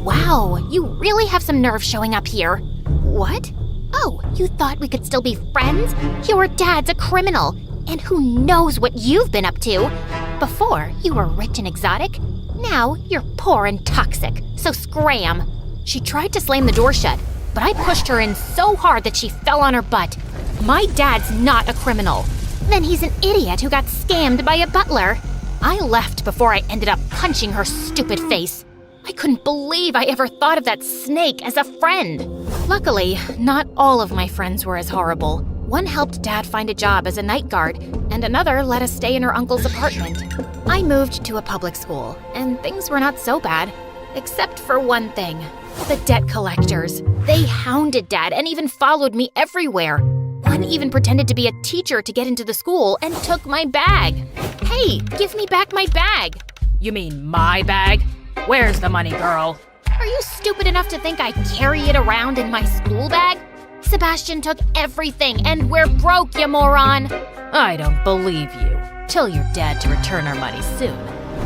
Wow, you really have some nerve showing up here. What? Oh, you thought we could still be friends? Your dad's a criminal. And who knows what you've been up to? Before, you were rich and exotic. Now, you're poor and toxic. So scram. She tried to slam the door shut, but I pushed her in so hard that she fell on her butt. My dad's not a criminal. Then he's an idiot who got scammed by a butler. I left before I ended up punching her stupid face. I couldn't believe I ever thought of that snake as a friend. Luckily, not all of my friends were as horrible. One helped Dad find a job as a night guard, and another let us stay in her uncle's apartment. I moved to a public school, and things were not so bad. Except for one thing. The debt collectors. They hounded Dad and even followed me everywhere. One even pretended to be a teacher to get into the school and took my bag. Hey, give me back my bag. You mean my bag? Where's the money, girl? Are you stupid enough to think I carry it around in my school bag? Sebastian took everything and we're broke, you moron. I don't believe you. Tell your dad to return our money soon,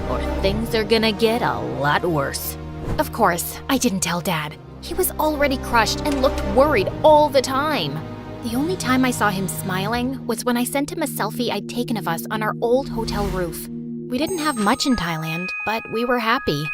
or things are gonna get a lot worse. Of course, I didn't tell Dad. He was already crushed and looked worried all the time. The only time I saw him smiling was when I sent him a selfie I'd taken of us on our old hotel roof. We didn't have much in Thailand, but we were happy.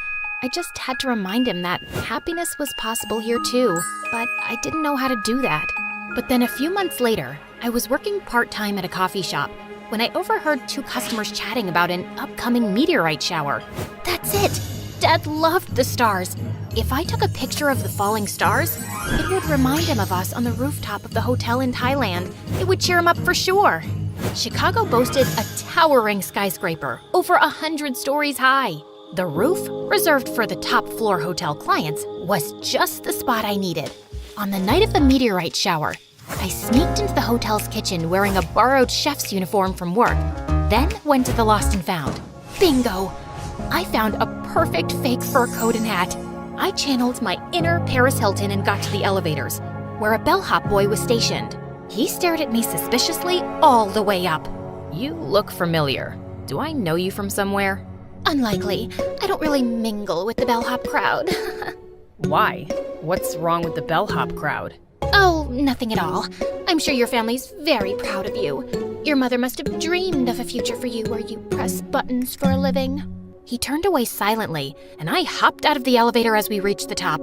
I just had to remind him that happiness was possible here too, but I didn't know how to do that. But then a few months later, I was working part-time at a coffee shop when I overheard two customers chatting about an upcoming meteorite shower. That's it! Dad loved the stars. If I took a picture of the falling stars, it would remind him of us on the rooftop of the hotel in Thailand. It would cheer him up for sure. Chicago boasted a towering skyscraper, over 100 stories high. The roof, reserved for the top floor hotel clients, was just the spot I needed. On the night of the meteorite shower, I sneaked into the hotel's kitchen wearing a borrowed chef's uniform from work, then went to the Lost and Found. Bingo! I found a perfect fake fur coat and hat. I channeled my inner Paris Hilton and got to the elevators, where a bellhop boy was stationed. He stared at me suspiciously all the way up. You look familiar. Do I know you from somewhere? Unlikely. I don't really mingle with the bellhop crowd. Why? What's wrong with the bellhop crowd? Oh, nothing at all. I'm sure your family's very proud of you. Your mother must have dreamed of a future for you where you press buttons for a living. He turned away silently, and I hopped out of the elevator as we reached the top.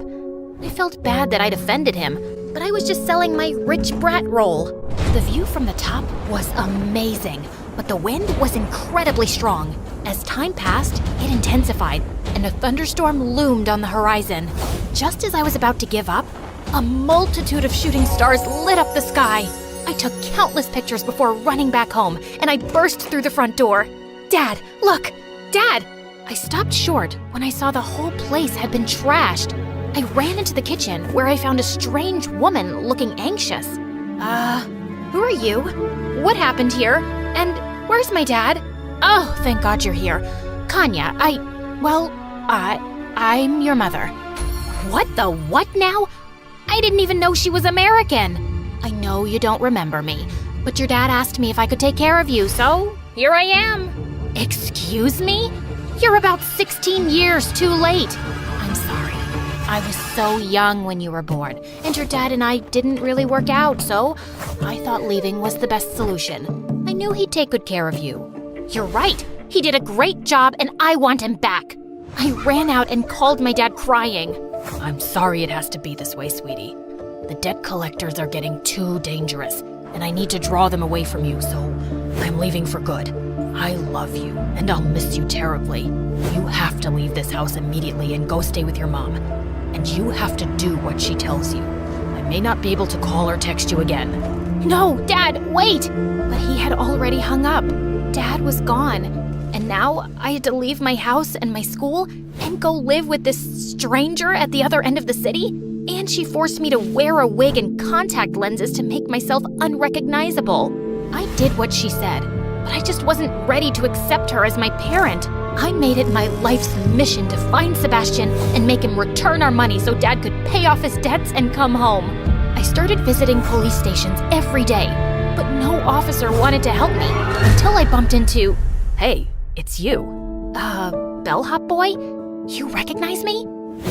I felt bad that I'd offended him, but I was just selling my rich brat role. The view from the top was amazing, but the wind was incredibly strong. As time passed, it intensified, and a thunderstorm loomed on the horizon. Just as I was about to give up, a multitude of shooting stars lit up the sky. I took countless pictures before running back home, and I burst through the front door. Dad, look! Dad! I stopped short when I saw the whole place had been trashed. I ran into the kitchen where I found a strange woman looking anxious. Who are you? What happened here? And where's my dad? Oh, thank God you're here. Kanya, I'm your mother. What the what now? I didn't even know she was American. I know you don't remember me, but your dad asked me if I could take care of you, so here I am. Excuse me? You're about 16 years too late. I'm sorry. I was so young when you were born, and your dad and I didn't really work out, so I thought leaving was the best solution. I knew he'd take good care of you. You're right. He did a great job, and I want him back. I ran out and called my dad crying. I'm sorry it has to be this way, sweetie. The debt collectors are getting too dangerous, and I need to draw them away from you, so I'm leaving for good. I love you, and I'll miss you terribly. You have to leave this house immediately and go stay with your mom. And you have to do what she tells you. I may not be able to call or text you again. No, Dad, wait! But he had already hung up. Dad was gone. And now I had to leave my house and my school and go live with this stranger at the other end of the city? And she forced me to wear a wig and contact lenses to make myself unrecognizable. I did what she said, but I just wasn't ready to accept her as my parent. I made it my life's mission to find Sebastian and make him return our money so Dad could pay off his debts and come home. I started visiting police stations every day, but no officer wanted to help me until I bumped into... Hey, it's you. Bellhop boy? You recognize me?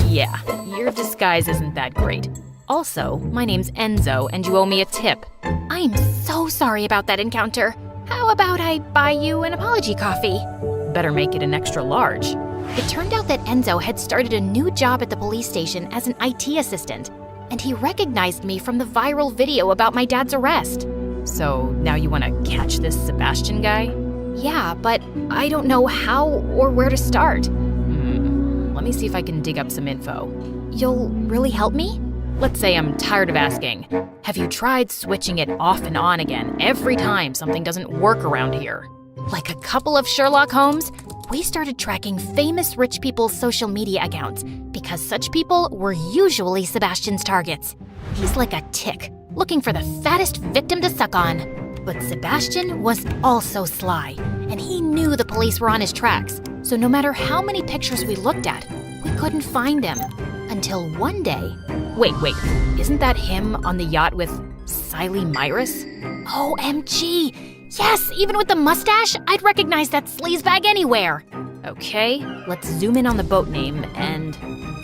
Yeah, your disguise isn't that great. Also, my name's Enzo, and you owe me a tip. I'm so sorry about that encounter. How about I buy you an apology coffee? Better make it an extra large. It turned out that Enzo had started a new job at the police station as an IT assistant, and he recognized me from the viral video about my dad's arrest. So now you want to catch this Sebastian guy? Yeah, but I don't know how or where to start. Let me see if I can dig up some info. You'll really help me? Let's say I'm tired of asking. Have you tried switching it off and on again every time something doesn't work around here? Like a couple of Sherlock Holmes, we started tracking famous rich people's social media accounts because such people were usually Sebastian's targets. He's like a tick, looking for the fattest victim to suck on. But Sebastian was also sly, and he knew the police were on his tracks, so no matter how many pictures we looked at, we couldn't find him. Until one day... Wait, isn't that him on the yacht with Siley Myrus? OMG! Yes, even with the mustache, I'd recognize that sleazebag anywhere! Okay, let's zoom in on the boat name and...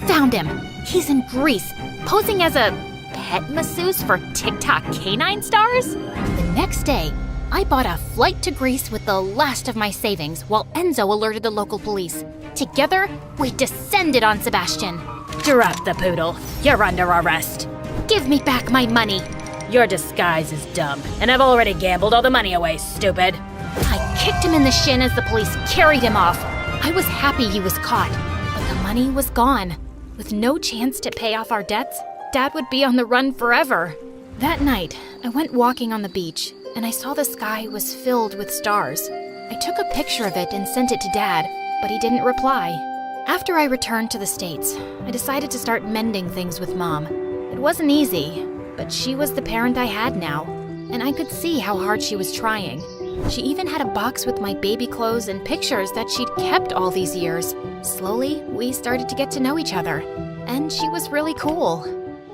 Found him! He's in Greece, posing as a pet masseuse for TikTok canine stars? The next day, I bought a flight to Greece with the last of my savings while Enzo alerted the local police. Together, we descended on Sebastian. Drop the poodle. You're under arrest. Give me back my money. Your disguise is dumb, and I've already gambled all the money away, stupid. I kicked him in the shin as the police carried him off. I was happy he was caught, but the money was gone. With no chance to pay off our debts, Dad would be on the run forever. That night, I went walking on the beach, and I saw the sky was filled with stars. I took a picture of it and sent it to Dad, but he didn't reply. After I returned to the States, I decided to start mending things with Mom. It wasn't easy, but she was the parent I had now, and I could see how hard she was trying. She even had a box with my baby clothes and pictures that she'd kept all these years. Slowly, we started to get to know each other, and she was really cool.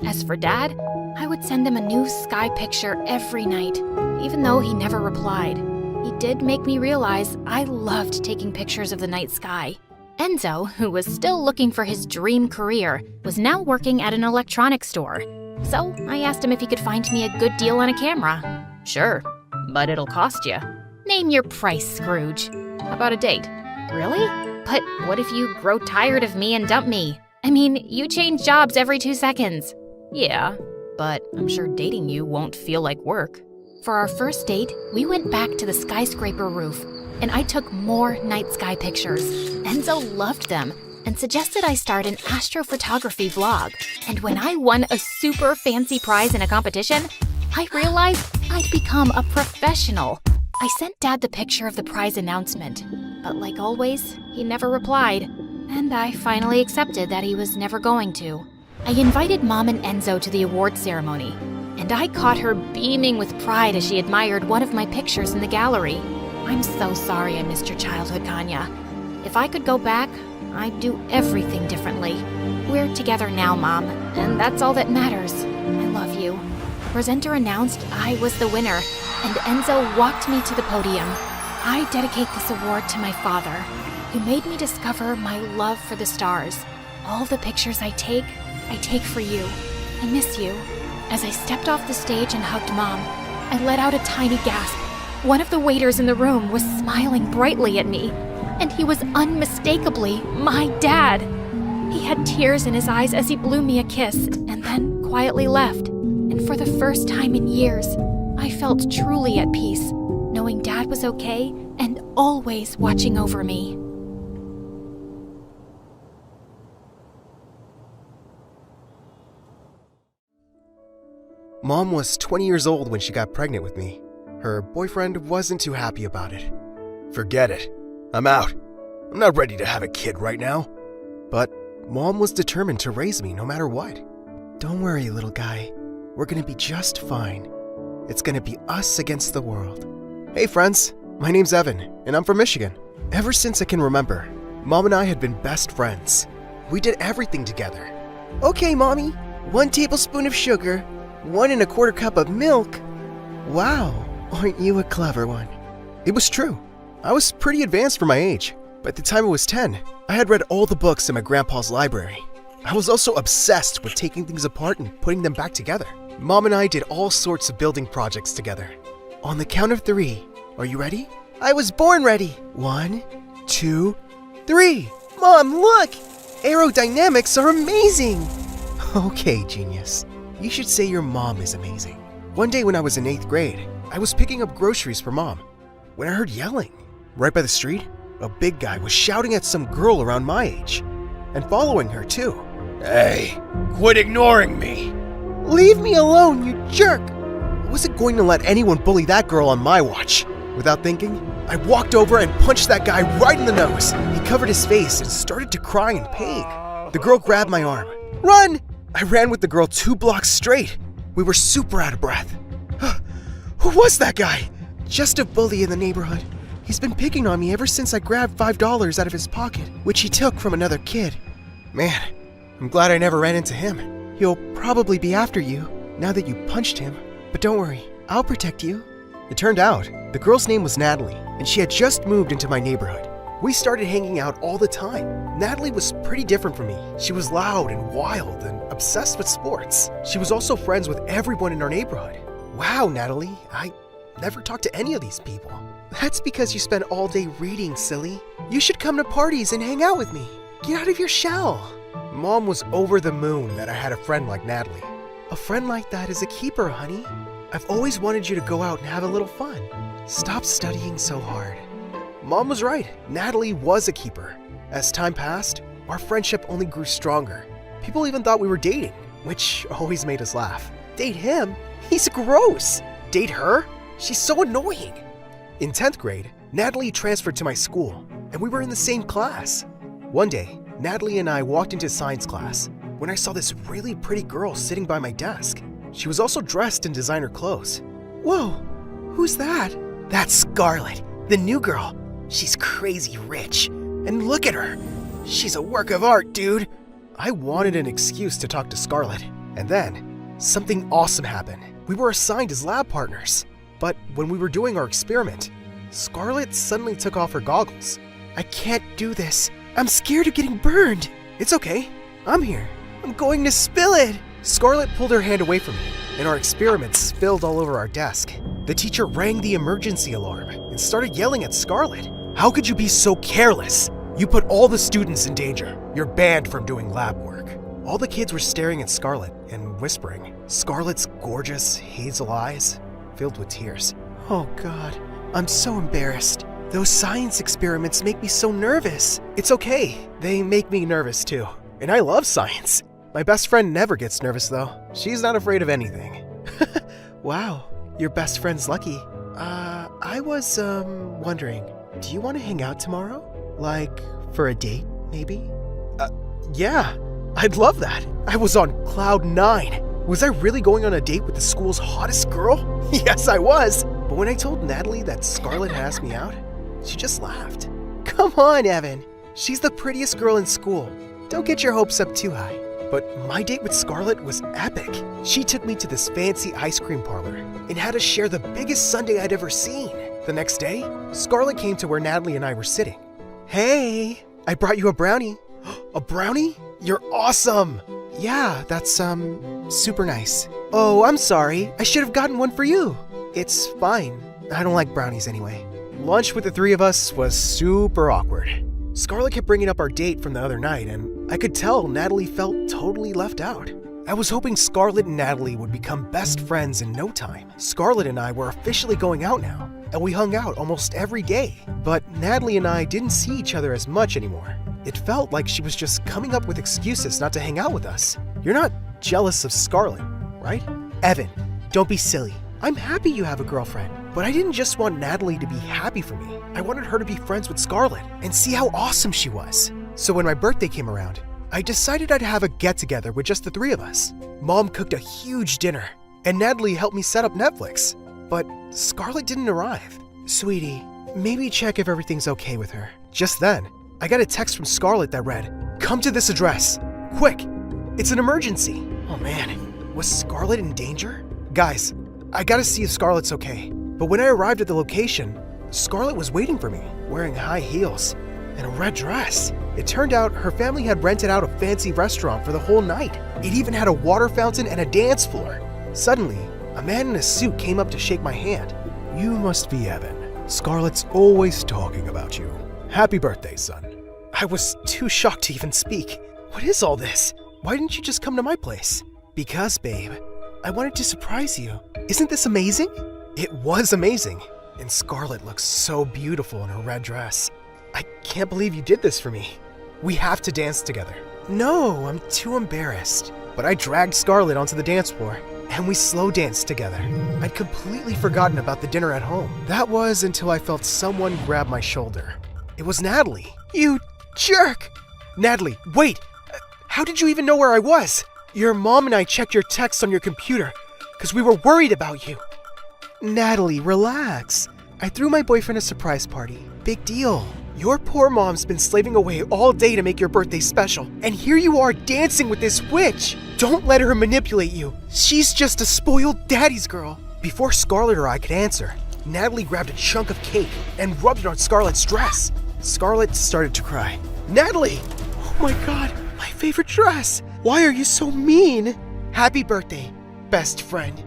As for Dad, I would send him a new sky picture every night, even though he never replied. He did make me realize I loved taking pictures of the night sky. Enzo, who was still looking for his dream career, was now working at an electronics store. So I asked him if he could find me a good deal on a camera. Sure, but it'll cost you. Name your price, Scrooge. How about a date? Really? But what if you grow tired of me and dump me? I mean, you change jobs every 2 seconds. Yeah, but I'm sure dating you won't feel like work. For our first date, we went back to the skyscraper roof, and I took more night sky pictures. Enzo loved them and suggested I start an astrophotography vlog. And when I won a super fancy prize in a competition, I realized I'd become a professional. I sent Dad the picture of the prize announcement, but like always, he never replied, and I finally accepted that he was never going to. I invited Mom and Enzo to the award ceremony, and I caught her beaming with pride as she admired one of my pictures in the gallery. I'm so sorry I missed your childhood, Kanya. If I could go back, I'd do everything differently. We're together now, Mom, and that's all that matters. I love you. The presenter announced I was the winner, and Enzo walked me to the podium. I dedicate this award to my father, who made me discover my love for the stars. All the pictures I take for you. I miss you. As I stepped off the stage and hugged Mom, I let out a tiny gasp. One of the waiters in the room was smiling brightly at me, and he was unmistakably my dad. He had tears in his eyes as he blew me a kiss and then quietly left. And for the first time in years, I felt truly at peace. knowing Dad was okay and always watching over me. Mom was 20 years old when she got pregnant with me. Her boyfriend wasn't too happy about it. Forget it. I'm out. I'm not ready to have a kid right now. But Mom was determined to raise me no matter what. Don't worry, little guy. We're gonna be just fine. It's gonna be us against the world. Hey friends, my name's Evan, and I'm from Michigan. Ever since I can remember, Mom and I had been best friends. We did everything together. Okay, Mommy, 1 tablespoon of sugar, 1 1/4 cup of milk. Wow, aren't you a clever one? It was true. I was pretty advanced for my age. By the time I was 10, I had read all the books in my grandpa's library. I was also obsessed with taking things apart and putting them back together. Mom and I did all sorts of building projects together. On the count of 3, are you ready? I was born ready. 1, 2, 3. Mom, look! Aerodynamics are amazing! Okay, genius. You should say your mom is amazing. One day when I was in 8th grade, I was picking up groceries for Mom when I heard yelling. Right by the street, a big guy was shouting at some girl around my age, and following her too. Hey, quit ignoring me. Leave me alone, you jerk! I wasn't going to let anyone bully that girl on my watch. Without thinking, I walked over and punched that guy right in the nose. He covered his face and started to cry in pain. The girl grabbed my arm. Run! I ran with the girl 2 blocks straight. We were super out of breath. Who was that guy? Just a bully in the neighborhood. He's been picking on me ever since I grabbed $5 out of his pocket, which he took from another kid. Man, I'm glad I never ran into him. He'll probably be after you now that you punched him. But don't worry, I'll protect you. It turned out, the girl's name was Natalie, and she had just moved into my neighborhood. We started hanging out all the time. Natalie was pretty different from me. She was loud and wild and obsessed with sports. She was also friends with everyone in our neighborhood. Wow, Natalie, I never talked to any of these people. That's because you spend all day reading, silly. You should come to parties and hang out with me. Get out of your shell. Mom was over the moon that I had a friend like Natalie. A friend like that is a keeper, honey. I've always wanted you to go out and have a little fun. Stop studying so hard. Mom was right. Natalie was a keeper. As time passed, our friendship only grew stronger. People even thought we were dating, which always made us laugh. Date him? He's gross. Date her? She's so annoying. In 10th grade, Natalie transferred to my school, and we were in the same class. One day, Natalie and I walked into science class when I saw this really pretty girl sitting by my desk. She was also dressed in designer clothes. Whoa, who's that? That's Scarlett, the new girl. She's crazy rich. And look at her. She's a work of art, dude. I wanted an excuse to talk to Scarlett. And then, something awesome happened. We were assigned as lab partners. But when we were doing our experiment, Scarlett suddenly took off her goggles. I can't do this. I'm scared of getting burned. It's okay. I'm here. I'm going to spill it. Scarlett pulled her hand away from me, and our experiment spilled all over our desk. The teacher rang the emergency alarm and started yelling at Scarlett. How could you be so careless? You put all the students in danger. You're banned from doing lab work. All the kids were staring at Scarlett and whispering. Scarlett's gorgeous hazel eyes filled with tears. Oh God, I'm so embarrassed. Those science experiments make me so nervous. It's okay. They make me nervous too. And I love science. My best friend never gets nervous though. She's not afraid of anything. Wow, your best friend's lucky. I was, wondering, do you want to hang out tomorrow? Like, for a date, maybe? Yeah, I'd love that. I was on cloud 9. Was I really going on a date with the school's hottest girl? Yes, I was. But when I told Natalie that Scarlett had asked me out, she just laughed. Come on, Evan. She's the prettiest girl in school. Don't get your hopes up too high. But my date with Scarlett was epic. She took me to this fancy ice cream parlor and had us share the biggest sundae I'd ever seen. The next day, Scarlett came to where Natalie and I were sitting. Hey, I brought you a brownie. A brownie? You're awesome. Yeah, that's, super nice. Oh, I'm sorry. I should have gotten one for you. It's fine. I don't like brownies anyway. Lunch with the 3 of us was super awkward. Scarlett kept bringing up our date from the other night, and I could tell Natalie felt totally left out. I was hoping Scarlett and Natalie would become best friends in no time. Scarlett and I were officially going out now. and we hung out almost every day. But Natalie and I didn't see each other as much anymore. It felt like she was just coming up with excuses not to hang out with us. You're not jealous of Scarlett, right? Evan, don't be silly. I'm happy you have a girlfriend, but I didn't just want Natalie to be happy for me. I wanted her to be friends with Scarlett and see how awesome she was. So when my birthday came around, I decided I'd have a get-together with just the three of us. Mom cooked a huge dinner, and Natalie helped me set up Netflix. But Scarlett didn't arrive. Sweetie, maybe check if everything's okay with her. Just then, I got a text from Scarlett that read, "Come to this address. Quick! It's an emergency." Oh man, was Scarlett in danger? Guys, I gotta see if Scarlett's okay. But when I arrived at the location, Scarlett was waiting for me, wearing high heels and a red dress. It turned out her family had rented out a fancy restaurant for the whole night. It even had a water fountain and a dance floor. Suddenly, a man in a suit came up to shake my hand. "You must be Evan. Scarlett's always talking about you. Happy birthday, son." I was too shocked to even speak. What is all this? Why didn't you just come to my place? Because, babe, I wanted to surprise you. Isn't this amazing? It was amazing. And Scarlett looks so beautiful in her red dress. I can't believe you did this for me. We have to dance together. No, I'm too embarrassed. But I dragged Scarlett onto the dance floor, and we slow danced together. I'd completely forgotten about the dinner at home. That was until I felt someone grab my shoulder. It was Natalie. You jerk! Natalie, wait! How did you even know where I was? Your mom and I checked your texts on your computer, because we were worried about you. Natalie, relax. I threw my boyfriend a surprise party. Big deal. Your poor mom's been slaving away all day to make your birthday special, and here you are dancing with this witch. Don't let her manipulate you. She's just a spoiled daddy's girl. Before Scarlett or I could answer, Natalie grabbed a chunk of cake and rubbed it on Scarlett's dress. Scarlett started to cry. Natalie! Oh my god, my favorite dress! Why are you so mean? Happy birthday, best friend.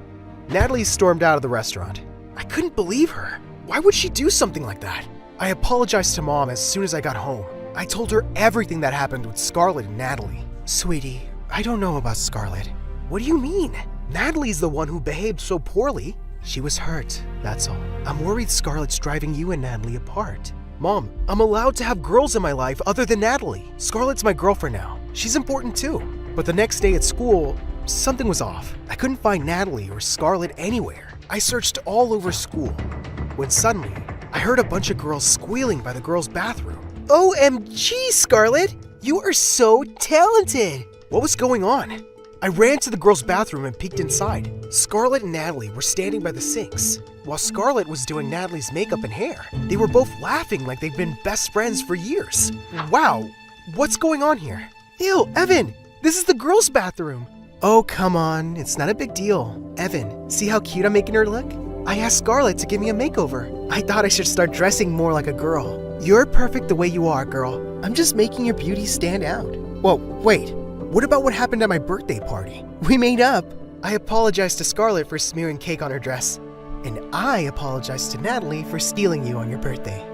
Natalie stormed out of the restaurant. I couldn't believe her. Why would she do something like that? I apologized to Mom as soon as I got home. I told her everything that happened with Scarlett and Natalie. Sweetie, I don't know about Scarlett. What do you mean? Natalie's the one who behaved so poorly. She was hurt, that's all. I'm worried Scarlett's driving you and Natalie apart. Mom, I'm allowed to have girls in my life other than Natalie. Scarlett's my girlfriend now. She's important too. But the next day at school, something was off. I couldn't find Natalie or Scarlett anywhere. I searched all over school, when suddenly, I heard a bunch of girls squealing by the girls' bathroom. OMG, Scarlett! You are so talented! What was going on? I ran to the girls' bathroom and peeked inside. Scarlett and Natalie were standing by the sinks, while Scarlett was doing Natalie's makeup and hair. They were both laughing like they've been best friends for years. Wow, what's going on here? Ew, Evan, this is the girls' bathroom. Oh, come on, it's not a big deal. Evan, see how cute I'm making her look? I asked Scarlett to give me a makeover. I thought I should start dressing more like a girl. You're perfect the way you are, girl. I'm just making your beauty stand out. Whoa, wait. What about what happened at my birthday party? We made up. I apologized to Scarlett for smearing cake on her dress. And I apologized to Natalie for stealing you on your birthday.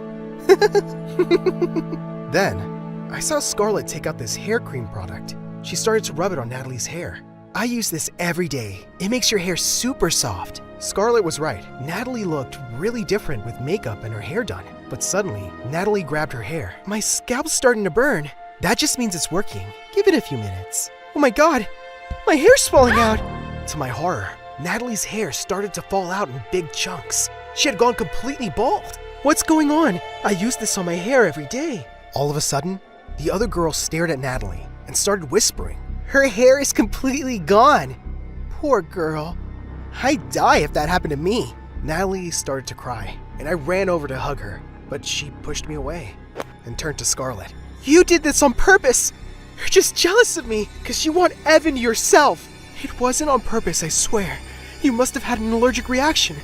Then, I saw Scarlett take out this hair cream product. She started to rub it on Natalie's hair. I use this every day. It makes your hair super soft. Scarlett was right. Natalie looked really different with makeup and her hair done. But suddenly, Natalie grabbed her hair. My scalp's starting to burn. That just means it's working. Give it a few minutes. Oh my god, my hair's falling out. To my horror, Natalie's hair started to fall out in big chunks. She had gone completely bald. What's going on? I use this on my hair every day. All of a sudden, the other girl stared at Natalie and started whispering. Her hair is completely gone. Poor girl. I'd die if that happened to me. Natalie started to cry, and I ran over to hug her, but she pushed me away and turned to Scarlett. You did this on purpose! You're just jealous of me because you want Evan yourself. It wasn't on purpose, I swear. You must have had an allergic reaction.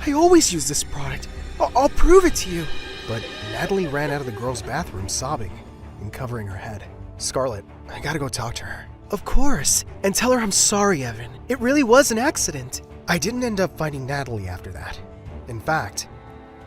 I always use this product. I'll prove it to you. But Natalie ran out of the girls' bathroom sobbing and covering her head. Scarlett, I gotta go talk to her. Of course, and tell her I'm sorry, Evan. It really was an accident. I didn't end up finding Natalie after that. In fact,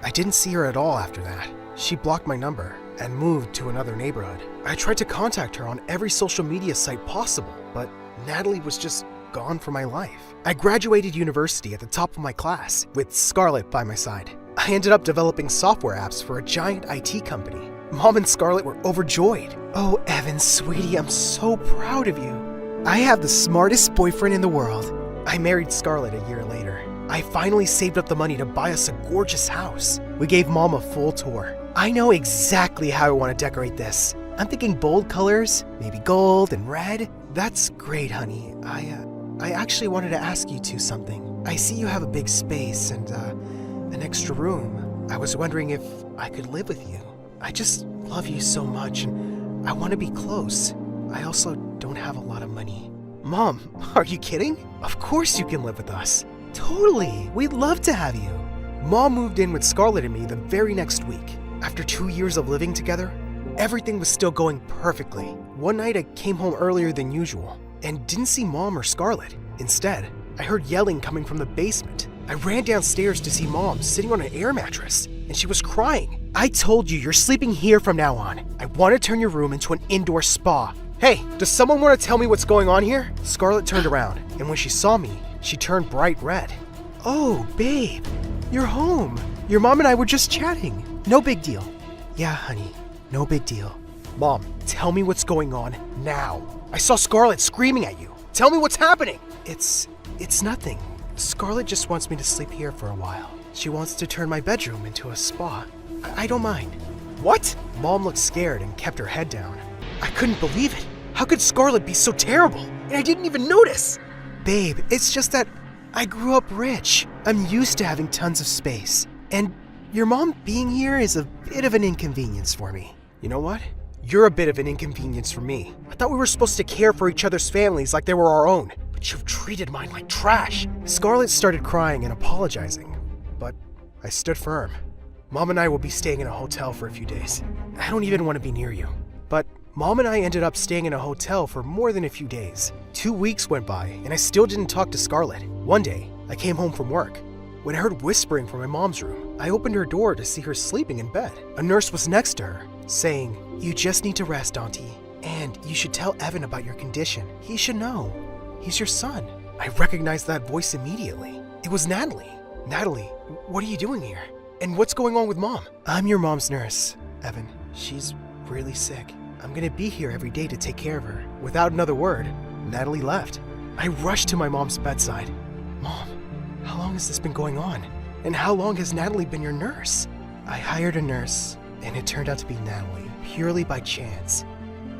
I didn't see her at all after that. She blocked my number and moved to another neighborhood. I tried to contact her on every social media site possible, but Natalie was just gone from my life. I graduated university at the top of my class, with Scarlett by my side. I ended up developing software apps for a giant IT company. Mom and Scarlett were overjoyed. Oh, Evan, sweetie, I'm so proud of you. I have the smartest boyfriend in the world. I married Scarlett a year later. I finally saved up the money to buy us a gorgeous house. We gave Mom a full tour. I know exactly how I want to decorate this. I'm thinking bold colors, maybe gold and red. That's great, honey. I actually wanted to ask you two something. I see you have a big space and an extra room. I was wondering if I could live with you. I just love you so much and I want to be close. I also don't have a lot of money. Mom, are you kidding? Of course you can live with us. Totally, we'd love to have you. Mom moved in with Scarlett and me the very next week. After 2 years of living together, everything was still going perfectly. One night I came home earlier than usual and didn't see Mom or Scarlett. Instead, I heard yelling coming from the basement. I ran downstairs to see Mom sitting on an air mattress and she was crying. I told you you're sleeping here from now on. I want to turn your room into an indoor spa. Hey, does someone want to tell me what's going on here? Scarlett turned around, and when she saw me, she turned bright red. Oh, babe, you're home. Your mom and I were just chatting. No big deal. Yeah, honey, no big deal. Mom, tell me what's going on now. I saw Scarlett screaming at you. Tell me what's happening. It's nothing. Scarlett just wants me to sleep here for a while. She wants to turn my bedroom into a spa. I don't mind. What? Mom looked scared and kept her head down. I couldn't believe it. How could Scarlett be so terrible? And I didn't even notice. Babe, it's just that I grew up rich. I'm used to having tons of space. And your mom being here is a bit of an inconvenience for me. You know what? You're a bit of an inconvenience for me. I thought we were supposed to care for each other's families like they were our own. But you've treated mine like trash. Scarlett started crying and apologizing. But I stood firm. Mom and I will be staying in a hotel for a few days. I don't even want to be near you. But Mom and I ended up staying in a hotel for more than a few days. 2 weeks went by, and I still didn't talk to Scarlett. One day, I came home from work. When I heard whispering from my mom's room, I opened her door to see her sleeping in bed. A nurse was next to her, saying, "You just need to rest, Auntie, and you should tell Evan about your condition. He should know. He's your son." I recognized that voice immediately. It was Natalie. Natalie, what are you doing here? And what's going on with Mom? I'm your mom's nurse, Evan. She's really sick. I'm gonna be here every day to take care of her. Without another word, Natalie left. I rushed to my mom's bedside. Mom, how long has this been going on? And how long has Natalie been your nurse? I hired a nurse, and it turned out to be Natalie, purely by chance.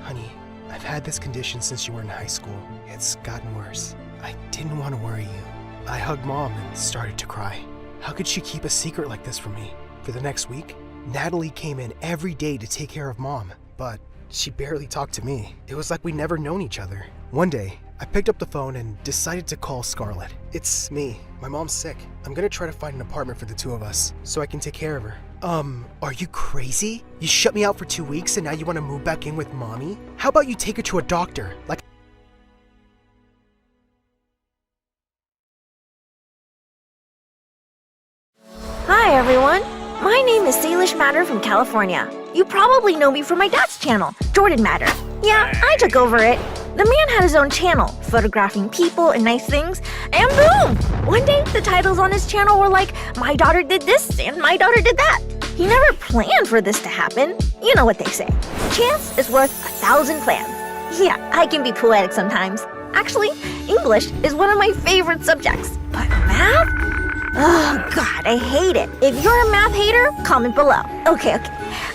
Honey, I've had this condition since you were in high school. It's gotten worse. I didn't want to worry you. I hugged Mom and started to cry. How could she keep a secret like this from me? For the next week, Natalie came in every day to take care of Mom, but she barely talked to me. It was like we'd never known each other. One day, I picked up the phone and decided to call Scarlett. It's me. My mom's sick. I'm gonna try to find an apartment for the two of us so I can take care of her. Are you crazy? You shut me out for 2 weeks and now you want to move back in with Mommy? How about you take her to a doctor? Hi everyone, my name is Salish Matter from California. You probably know me from my dad's channel, Jordan Matter. Yeah, I took over it. The man had his own channel, photographing people and nice things, and boom! One day, the titles on his channel were like, "My daughter did this and my daughter did that." He never planned for this to happen. You know what they say. Chance is worth 1,000 plans. Yeah, I can be poetic sometimes. Actually, English is one of my favorite subjects. But math? Oh god, I hate it. If you're a math hater, comment below. Okay.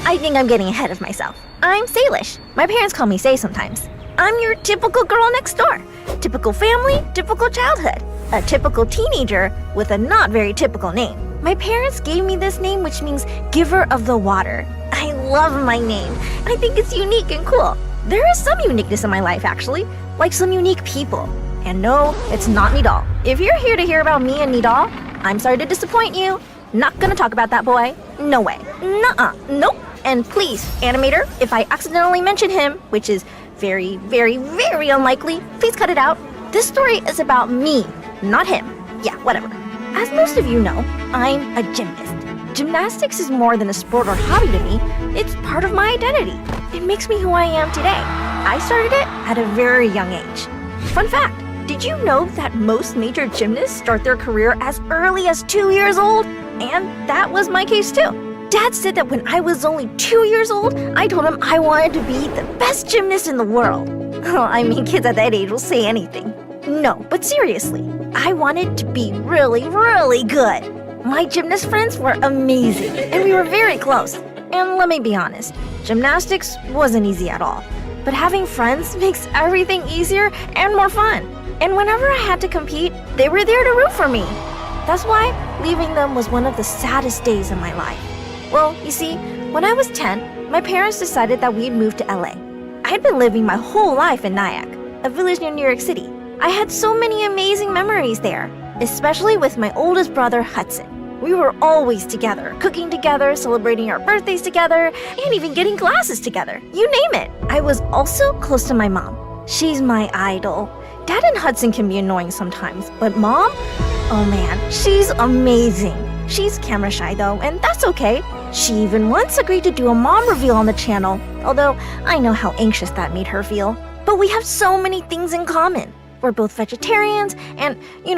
I think I'm getting ahead of myself. I'm Salish. My parents call me Say sometimes. I'm your typical girl next door. Typical family, typical childhood. A typical teenager with a not very typical name. My parents gave me this name, which means giver of the water. I love my name. I think it's unique and cool. There is some uniqueness in my life, actually, like some unique people. And no, it's not Nidal. If you're here to hear about me and Nidal, I'm sorry to disappoint you. Not gonna talk about that boy. No way. Nuh-uh. Nope. And please, animator, if I accidentally mention him, which is very, very, very unlikely, please cut it out. This story is about me, not him. Yeah, whatever. As most of you know, I'm a gymnast. Gymnastics is more than a sport or hobby to me. It's part of my identity. It makes me who I am today. I started it at a very young age. Fun fact, did you know that most major gymnasts start their career as early as 2 years old? And that was my case too. Dad said that when I was only 2 years old, I told him I wanted to be the best gymnast in the world. Oh, I mean, kids at that age will say anything. No, but seriously, I wanted to be really, really good. My gymnast friends were amazing, and we were very close. And let me be honest, gymnastics wasn't easy at all. But having friends makes everything easier and more fun. And whenever I had to compete, they were there to root for me. That's why leaving them was one of the saddest days in my life. Well, you see, when I was 10, my parents decided that we'd move to LA. I had been living my whole life in Nyack, a village near New York City. I had so many amazing memories there, especially with my oldest brother, Hudson. We were always together, cooking together, celebrating our birthdays together, and even getting glasses together. You name it. I was also close to my mom. She's my idol. Dad and Hudson can be annoying sometimes, but Mom? Oh man, she's amazing. She's camera shy though, and that's okay. She even once agreed to do a mom reveal on the channel, although I know how anxious that made her feel. But we have so many things in common. We're both vegetarians, and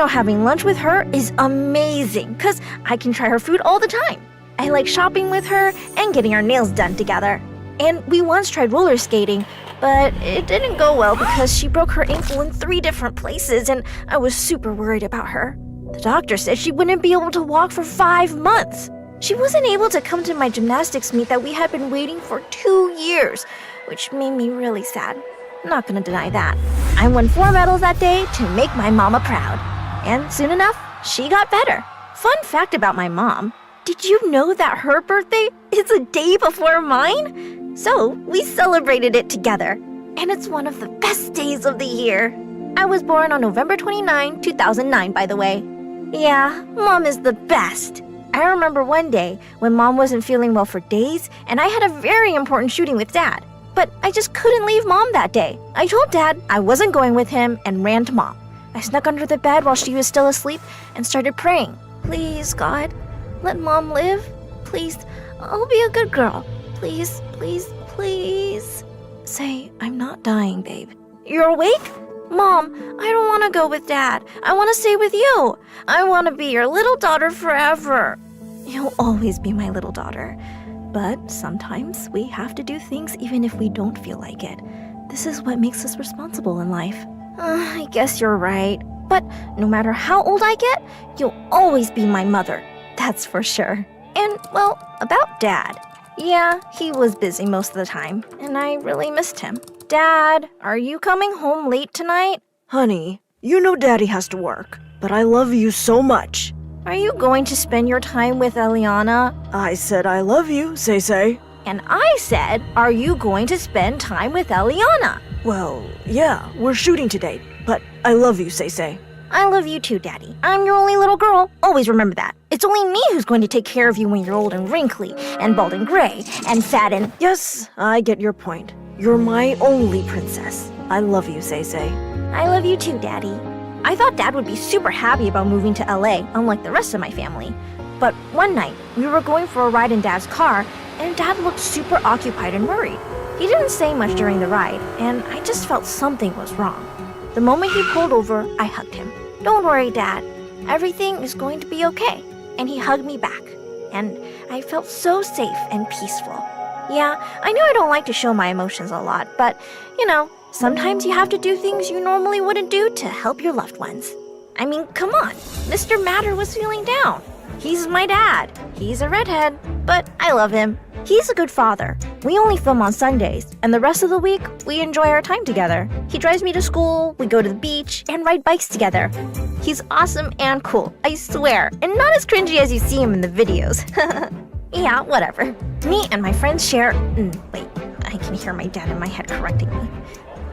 having lunch with her is amazing because I can try her food all the time. I like shopping with her and getting our nails done together. And we once tried roller skating, but it didn't go well because she broke her ankle in 3 different places, and I was super worried about her. The doctor said she wouldn't be able to walk for 5 months. She wasn't able to come to my gymnastics meet that we had been waiting for 2 years, which made me really sad. I'm not gonna deny that. I won 4 medals that day to make my mama proud. And soon enough, she got better. Fun fact about my mom, did you know that her birthday is a day before mine? So we celebrated it together. And it's one of the best days of the year. I was born on November 29, 2009, by the way. Yeah, Mom is the best. I remember one day when Mom wasn't feeling well for days, and I had a very important shooting with Dad. But I just couldn't leave Mom that day. I told Dad I wasn't going with him and ran to Mom. I snuck under the bed while she was still asleep and started praying. Please, God, let Mom live. Please, I'll be a good girl. Please, please, please. Say, I'm not dying, babe. You're awake? Mom, I don't want to go with Dad. I want to stay with you. I want to be your little daughter forever. You'll always be my little daughter. But sometimes we have to do things even if we don't feel like it. This is what makes us responsible in life. I guess you're right. But no matter how old I get, you'll always be my mother. That's for sure. And, well, about Dad. Yeah, he was busy most of the time, and I really missed him. Dad, are you coming home late tonight? Honey, you know Daddy has to work, but I love you so much. Are you going to spend your time with Eliana? I said I love you, Say. And I said, are you going to spend time with Eliana? Well, yeah, we're shooting today, but I love you, Say. I love you too, Daddy. I'm your only little girl. Always remember that. It's only me who's going to take care of you when you're old and wrinkly, and bald and gray, and fat and... Yes, I get your point. You're my only princess. I love you, Say. I love you too, Daddy. I thought Dad would be super happy about moving to LA, unlike the rest of my family. But one night, we were going for a ride in Dad's car, and Dad looked super occupied and worried. He didn't say much during the ride, and I just felt something was wrong. The moment he pulled over, I hugged him. Don't worry, Dad. Everything is going to be okay. And he hugged me back. And I felt so safe and peaceful. Yeah, I know I don't like to show my emotions a lot, but, sometimes you have to do things you normally wouldn't do to help your loved ones. I mean, come on. Mr. Matter was feeling down. He's my dad. He's a redhead, but I love him. He's a good father. We only film on Sundays, and the rest of the week, we enjoy our time together. He drives me to school, we go to the beach, and ride bikes together. He's awesome and cool, I swear, and not as cringy as you see him in the videos. Yeah, whatever. Me and my friends share... wait, I can hear my dad in my head correcting me.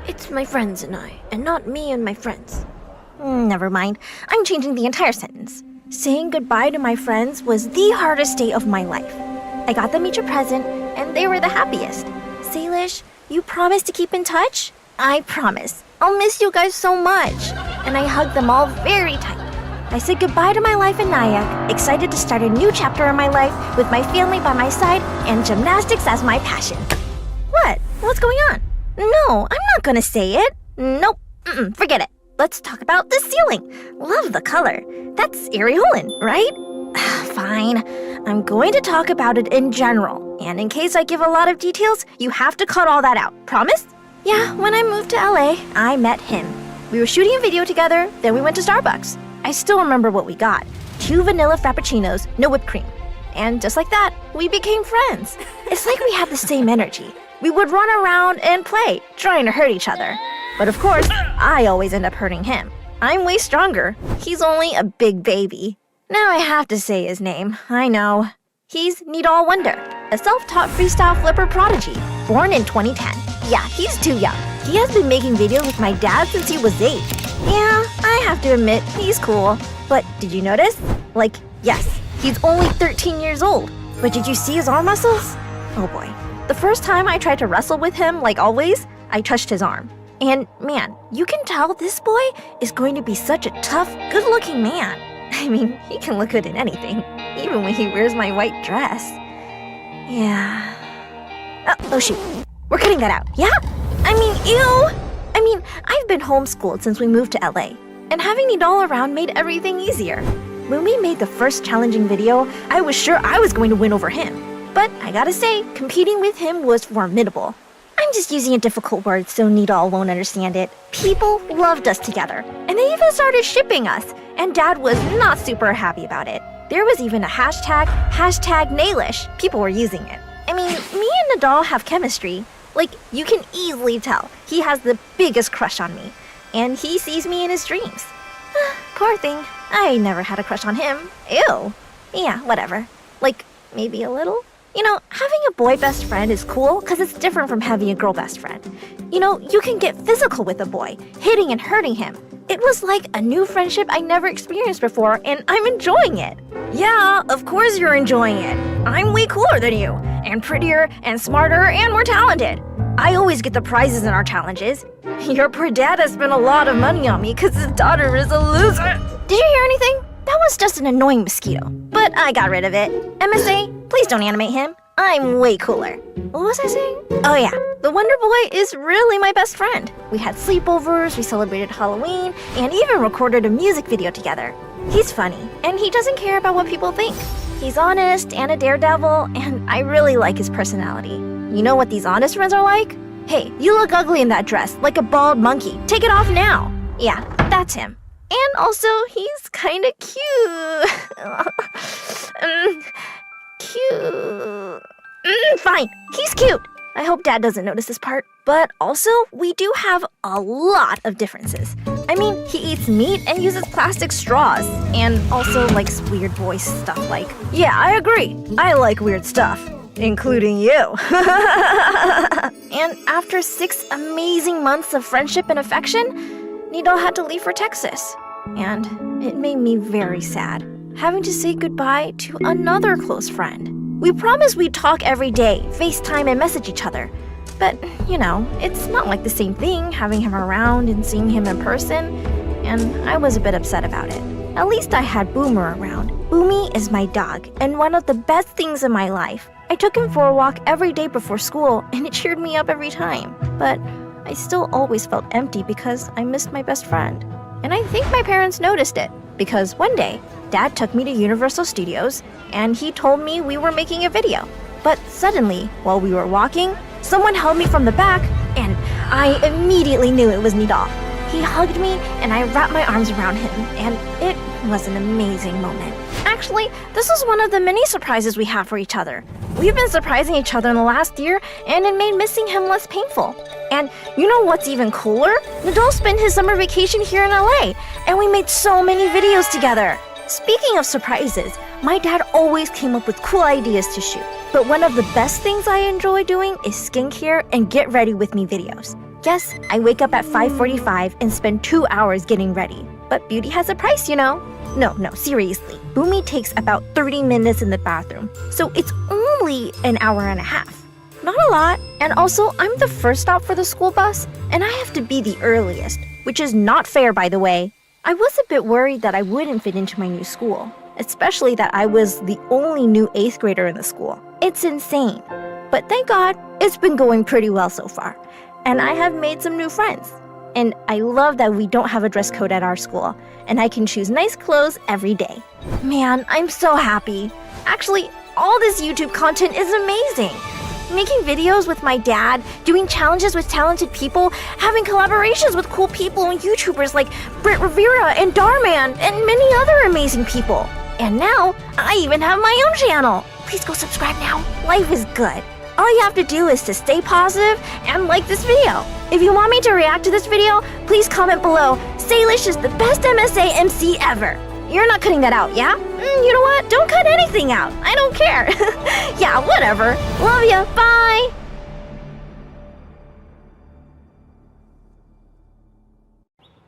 It's my friends and I, and not me and my friends. Never mind. I'm changing the entire sentence. Saying goodbye to my friends was the hardest day of my life. I got them each a present, and they were the happiest. Salish, you promise to keep in touch? I promise. I'll miss you guys so much. And I hugged them all very tight. I said goodbye to my life in Nyack, excited to start a new chapter in my life with my family by my side and gymnastics as my passion. What? What's going on? No, I'm not gonna say it. Nope. Forget it. Let's talk about the ceiling. Love the color. That's Areolan, right? Fine. I'm going to talk about it in general. And in case I give a lot of details, you have to cut all that out. Promise? Yeah, when I moved to LA, I met him. We were shooting a video together, then we went to Starbucks. I still remember what we got. 2 vanilla frappuccinos, no whipped cream. And just like that, we became friends. It's like we had the same energy. We would run around and play, trying to hurt each other. But of course, I always end up hurting him. I'm way stronger. He's only a big baby. Now I have to say his name. I know. He's Nidal Wonder, a self-taught freestyle flipper prodigy, born in 2010. Yeah, he's too young. He has been making videos with my dad since he was 8. Yeah, I have to admit, he's cool. But did you notice? Like, yes, he's only 13 years old. But did you see his arm muscles? Oh boy. The first time I tried to wrestle with him, like always, I touched his arm. And man, you can tell this boy is going to be such a tough, good-looking man. I mean, he can look good in anything, even when he wears my white dress. Yeah. Oh shoot. We're cutting that out, yeah? I mean, ew! I've been homeschooled since we moved to LA, and having Nidal around made everything easier. When we made the first challenging video, I was sure I was going to win over him. But I gotta say, competing with him was formidable. I'm just using a difficult word so Nidal won't understand it. People loved us together, and they even started shipping us, and Dad was not super happy about it. There was even a hashtag Nailish. People were using it. I mean, me and Nidal have chemistry. Like, you can easily tell. He has the biggest crush on me, and he sees me in his dreams. Poor thing. I never had a crush on him. Ew. Yeah, whatever. Like, maybe a little? You know, having a boy best friend is cool because it's different from having a girl best friend. You know, you can get physical with a boy, hitting and hurting him. It was like a new friendship I never experienced before, and I'm enjoying it. Yeah, of course you're enjoying it. I'm way cooler than you, and prettier, and smarter, and more talented. I always get the prizes in our challenges. Your poor dad has spent a lot of money on me because his daughter is a loser. Did you hear anything? That was just an annoying mosquito, but I got rid of it. MSA, please don't animate him. I'm way cooler. What was I saying? Oh yeah, the Wonder Boy is really my best friend. We had sleepovers, we celebrated Halloween, and even recorded a music video together. He's funny, and he doesn't care about what people think. He's honest and a daredevil, and I really like his personality. You know what these honest friends are like? Hey, you look ugly in that dress, like a bald monkey. Take it off now. Yeah, that's him. And also, he's kinda cute. Cute. Fine, he's cute. I hope Dad doesn't notice this part. But also, we do have a lot of differences. I mean, he eats meat and uses plastic straws, and also likes weird boy stuff like, yeah, I agree. I like weird stuff, including you. And after 6 amazing months of friendship and affection, Nidal had to leave for Texas. And it made me very sad, having to say goodbye to another close friend. We promised we'd talk every day, FaceTime and message each other. But, you know, it's not like the same thing having him around and seeing him in person, and I was a bit upset about it. At least I had Boomer around. Boomy is my dog, and one of the best things in my life. I took him for a walk every day before school, and it cheered me up every time. But I still always felt empty because I missed my best friend. And I think my parents noticed it, because one day, Dad took me to Universal Studios, and he told me we were making a video. But suddenly, while we were walking, someone held me from the back, and I immediately knew it was Nidal. He hugged me, and I wrapped my arms around him, and it was an amazing moment. Actually, this was one of the many surprises we have for each other. We've been surprising each other in the last year, and it made missing him less painful. And you know what's even cooler? Nidal spent his summer vacation here in LA, and we made so many videos together. Speaking of surprises, my dad always came up with cool ideas to shoot. But one of the best things I enjoy doing is skincare and get ready with me videos. Yes, I wake up at 5:45 and spend 2 hours getting ready. But beauty has a price, you know. No, seriously. Boomy takes about 30 minutes in the bathroom, so it's only an hour and a half. Not a lot. And also, I'm the first stop for the school bus, and I have to be the earliest, which is not fair, by the way. I was a bit worried that I wouldn't fit into my new school, especially that I was the only new 8th grader in the school. It's insane. But thank God, it's been going pretty well so far, and I have made some new friends. And I love that we don't have a dress code at our school, and I can choose nice clothes every day. Man, I'm so happy. Actually, all this YouTube content is amazing. Making videos with my dad, doing challenges with talented people, having collaborations with cool people and YouTubers like Britt Rivera and Darman and many other amazing people. And now, I even have my own channel. Please go subscribe now. Life is good. All you have to do is to stay positive and like this video. If you want me to react to this video, please comment below. Salish is the best MSA MC ever. You're not cutting that out, yeah? You know what? Don't cut anything out. I don't care. Yeah, whatever. Love ya. Bye.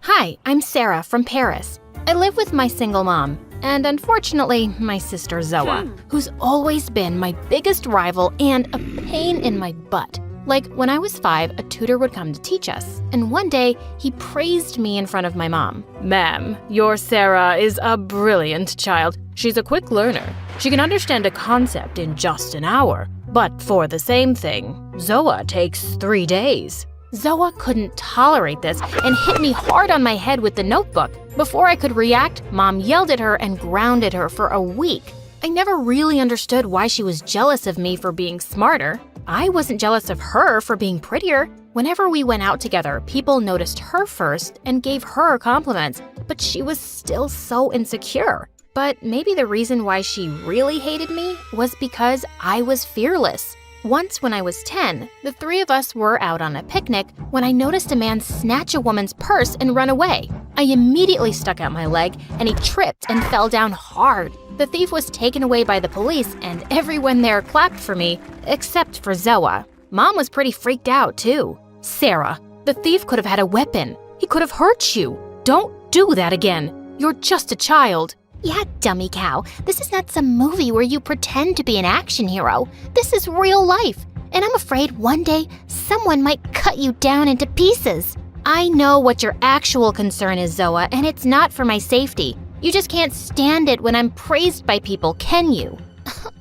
Hi, I'm Sarah from Paris. I live with my single mom, and unfortunately, my sister Zoa, who's always been my biggest rival and a pain in my butt. Like, when I was 5, a tutor would come to teach us, and one day, he praised me in front of my mom. Ma'am, your Sarah is a brilliant child. She's a quick learner. She can understand a concept in just an hour. But for the same thing, Zoa takes 3 days. Zoa couldn't tolerate this and hit me hard on my head with the notebook. Before I could react, Mom yelled at her and grounded her for a week. I never really understood why she was jealous of me for being smarter. I wasn't jealous of her for being prettier. Whenever we went out together, people noticed her first and gave her compliments, but she was still so insecure. But maybe the reason why she really hated me was because I was fearless. Once when I was 10, the 3 of us were out on a picnic when I noticed a man snatch a woman's purse and run away. I immediately stuck out my leg and he tripped and fell down hard. The thief was taken away by the police and everyone there clapped for me, except for Zoa. Mom was pretty freaked out too. Sarah, the thief could have had a weapon. He could have hurt you. Don't do that again. You're just a child. Yeah, dummy cow. This is not some movie where you pretend to be an action hero. This is real life. And I'm afraid one day someone might cut you down into pieces. I know what your actual concern is, Zoa, and it's not for my safety. You just can't stand it when I'm praised by people, can you?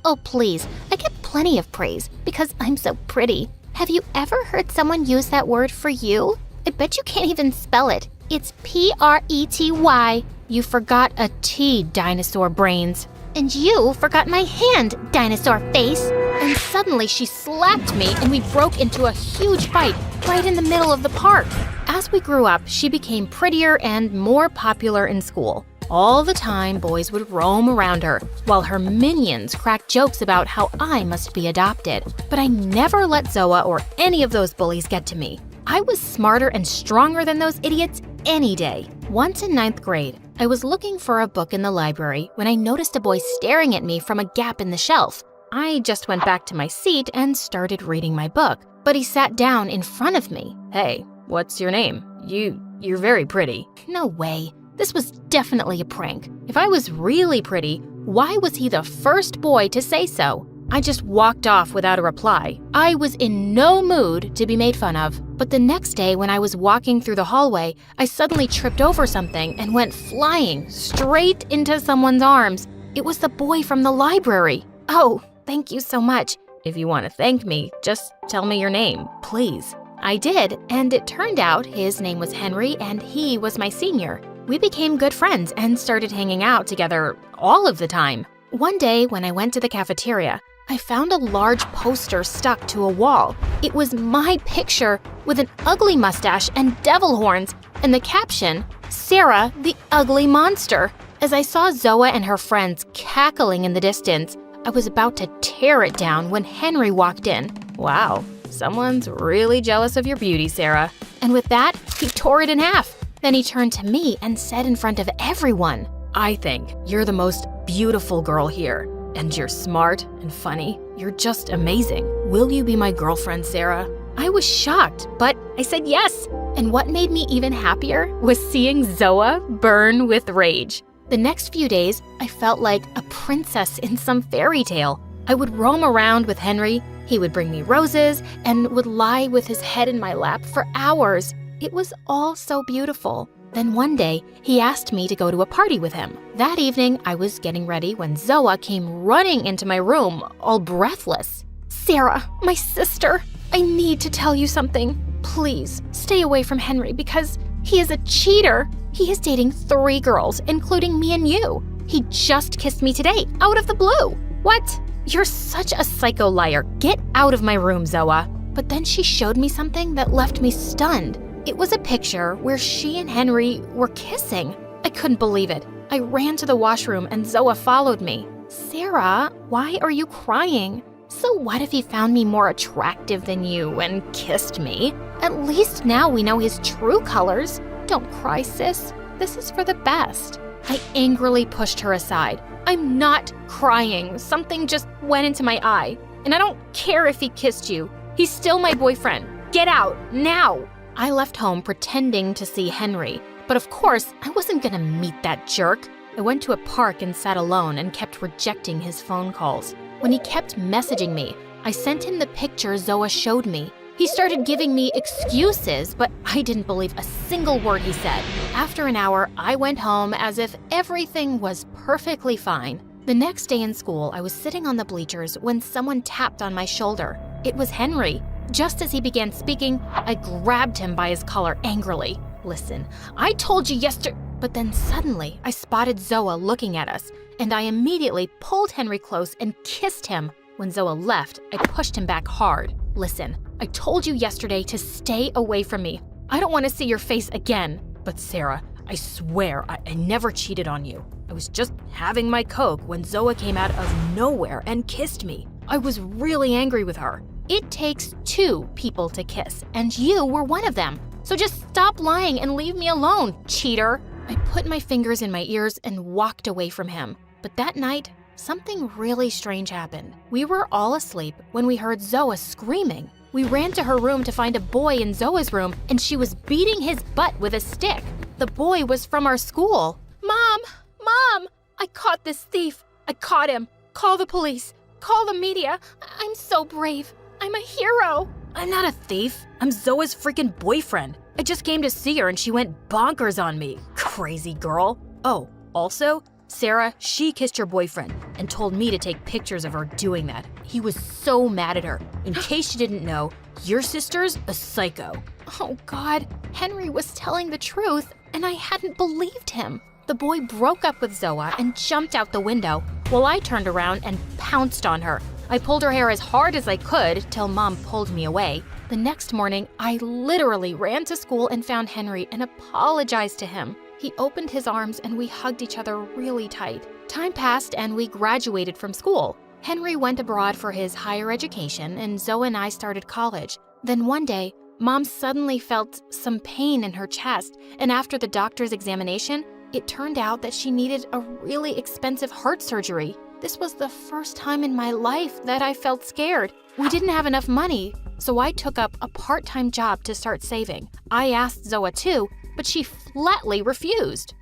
Oh, please. I get plenty of praise because I'm so pretty. Have you ever heard someone use that word for you? I bet you can't even spell it. It's P-R-E-T-Y. You forgot a T, dinosaur brains. And you forgot my hand, dinosaur face. And suddenly she slapped me and we broke into a huge fight right in the middle of the park. As we grew up, she became prettier and more popular in school. All the time, boys would roam around her, while her minions cracked jokes about how I must be adopted. But I never let Zoa or any of those bullies get to me. I was smarter and stronger than those idiots any day. Once in 9th grade, I was looking for a book in the library when I noticed a boy staring at me from a gap in the shelf. I just went back to my seat and started reading my book, but he sat down in front of me. Hey, what's your name? You're very pretty. No way. This was definitely a prank. If I was really pretty, why was he the first boy to say so? I just walked off without a reply. I was in no mood to be made fun of. But the next day when I was walking through the hallway, I suddenly tripped over something and went flying straight into someone's arms. It was the boy from the library. Oh, thank you so much. If you want to thank me, just tell me your name, please. I did, and it turned out his name was Henry and he was my senior. We became good friends and started hanging out together all of the time. One day when I went to the cafeteria, I found a large poster stuck to a wall. It was my picture with an ugly mustache and devil horns, and the caption, Sarah, the ugly monster. As I saw Zoa and her friends cackling in the distance, I was about to tear it down when Henry walked in. Wow, someone's really jealous of your beauty, Sarah. And with that, he tore it in half. Then he turned to me and said in front of everyone, I think you're the most beautiful girl here. And you're smart and funny. You're just amazing. Will you be my girlfriend, Sarah? I was shocked, but I said yes. And what made me even happier was seeing Zoa burn with rage. The next few days, I felt like a princess in some fairy tale. I would roam around with Henry, he would bring me roses, and would lie with his head in my lap for hours. It was all so beautiful. Then one day, he asked me to go to a party with him. That evening, I was getting ready when Zoa came running into my room, all breathless. Sarah, my sister, I need to tell you something. please stay away from Henry because he is a cheater. He is dating 3 girls, including me and you. He just kissed me today, out of the blue. What? You're such a psycho liar. Get out of my room, Zoa. But then she showed me something that left me stunned. It was a picture where she and Henry were kissing. I couldn't believe it. I ran to the washroom and Zoa followed me. Sarah, why are you crying? So what if he found me more attractive than you and kissed me? At least now we know his true colors. Don't cry, sis. This is for the best. I angrily pushed her aside. I'm not crying. Something just went into my eye. And I don't care if he kissed you. He's still my boyfriend. Get out, now! I left home pretending to see Henry. But of course, I wasn't gonna meet that jerk. I went to a park and sat alone and kept rejecting his phone calls. When he kept messaging me, I sent him the picture Zoa showed me. He started giving me excuses, but I didn't believe a single word he said. After an hour, I went home as if everything was perfectly fine. The next day in school, I was sitting on the bleachers when someone tapped on my shoulder. It was Henry. Just as he began speaking, I grabbed him by his collar angrily. Listen, I told you yesterday. But then suddenly, I spotted Zoa looking at us, and I immediately pulled Henry close and kissed him. When Zoa left, I pushed him back hard. Listen, I told you yesterday to stay away from me. I don't want to see your face again. But Sarah, I swear I never cheated on you. I was just having my Coke when Zoa came out of nowhere and kissed me. I was really angry with her. It takes 2 people to kiss, and you were one of them. So just stop lying and leave me alone, cheater. I put my fingers in my ears and walked away from him. But that night, something really strange happened. We were all asleep when we heard Zoa screaming. We ran to her room to find a boy in Zoa's room, and she was beating his butt with a stick. The boy was from our school. Mom! I caught this thief. I caught him. Call the police. Call the media. I'm so brave. I'm a hero. I'm not a thief. I'm Zoa's freaking boyfriend. I just came to see her and she went bonkers on me. Crazy girl. Oh, also, Sarah, she kissed your boyfriend and told me to take pictures of her doing that. He was so mad at her. In case you didn't know, your sister's a psycho. Oh God, Henry was telling the truth and I hadn't believed him. The boy broke up with Zoa and jumped out the window while I turned around and pounced on her. I pulled her hair as hard as I could till Mom pulled me away. The next morning, I literally ran to school and found Henry and apologized to him. He opened his arms and we hugged each other really tight. Time passed and we graduated from school. Henry went abroad for his higher education and Zoe and I started college. Then one day, Mom suddenly felt some pain in her chest, and after the doctor's examination, it turned out that she needed a really expensive heart surgery. This was the first time in my life that I felt scared. We didn't have enough money, so I took up a part-time job to start saving. I asked Zoa too, but she flatly refused.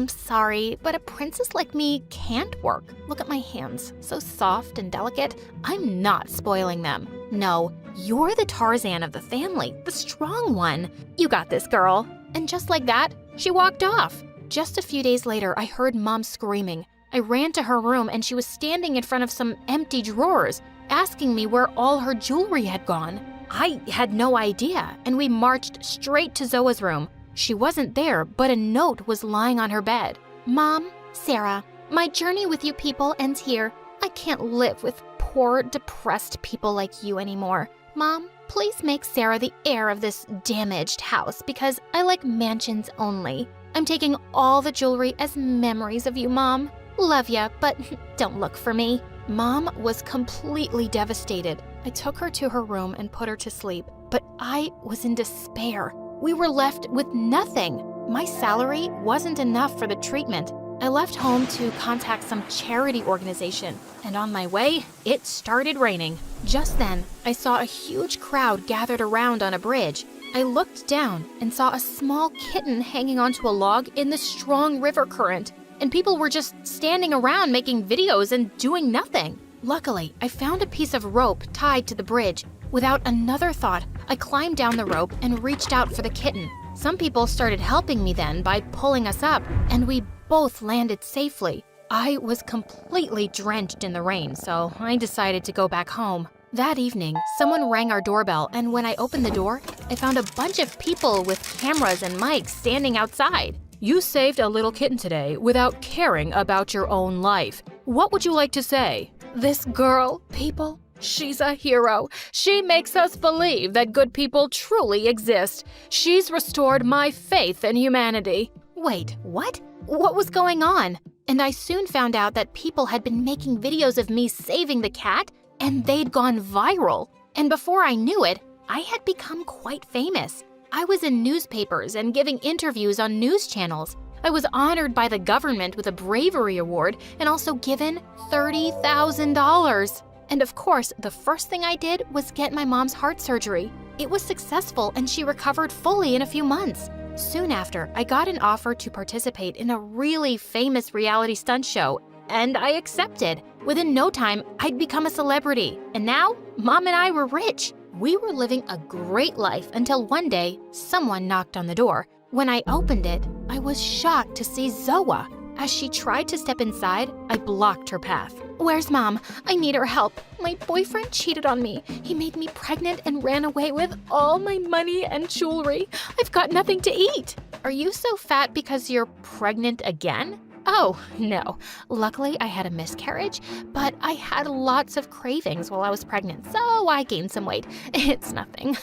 Sorry, but a princess like me can't work. Look at my hands, so soft and delicate. I'm not spoiling them. No, you're the Tarzan of the family, the strong one. You got this, girl. And just like that, she walked off. Just a few days later, I heard Mom screaming. I ran to her room and she was standing in front of some empty drawers, asking me where all her jewelry had gone. I had no idea, and we marched straight to Zoa's room. She wasn't there, but a note was lying on her bed. Mom, Sarah, my journey with you people ends here. I can't live with poor, depressed people like you anymore. Mom, please make Sarah the heir of this damaged house because I like mansions only. I'm taking all the jewelry as memories of you, Mom. Love ya, but don't look for me. Mom was completely devastated. I took her to her room and put her to sleep, but I was in despair. We were left with nothing. My salary wasn't enough for the treatment. I left home to contact some charity organization, and on my way, it started raining. Just then, I saw a huge crowd gathered around on a bridge. I looked down and saw a small kitten hanging onto a log in the strong river current, and people were just standing around making videos and doing nothing. Luckily, I found a piece of rope tied to the bridge. Without another thought, I climbed down the rope and reached out for the kitten. Some people started helping me then by pulling us up, and we both landed safely. I was completely drenched in the rain, so I decided to go back home. That evening, someone rang our doorbell, and when I opened the door, I found a bunch of people with cameras and mics standing outside. You saved a little kitten today without caring about your own life. What would you like to say? This girl, people, she's a hero. She makes us believe that good people truly exist. She's restored my faith in humanity. Wait, what? What was going on? And I soon found out that people had been making videos of me saving the cat, and they'd gone viral. And before I knew it, I had become quite famous. I was in newspapers and giving interviews on news channels. I was honored by the government with a bravery award and also given $30,000. And of course, the first thing I did was get my mom's heart surgery. It was successful and she recovered fully in a few months. Soon after, I got an offer to participate in a really famous reality stunt show, and I accepted. Within no time, I'd become a celebrity. And now, Mom and I were rich. We were living a great life until one day, someone knocked on the door. When I opened it, I was shocked to see Zoa. As she tried to step inside, I blocked her path. Where's Mom? I need her help. My boyfriend cheated on me. He made me pregnant and ran away with all my money and jewelry. I've got nothing to eat. Are you so fat because you're pregnant again? Oh, no. Luckily, I had a miscarriage, but I had lots of cravings while I was pregnant, so I gained some weight. It's nothing.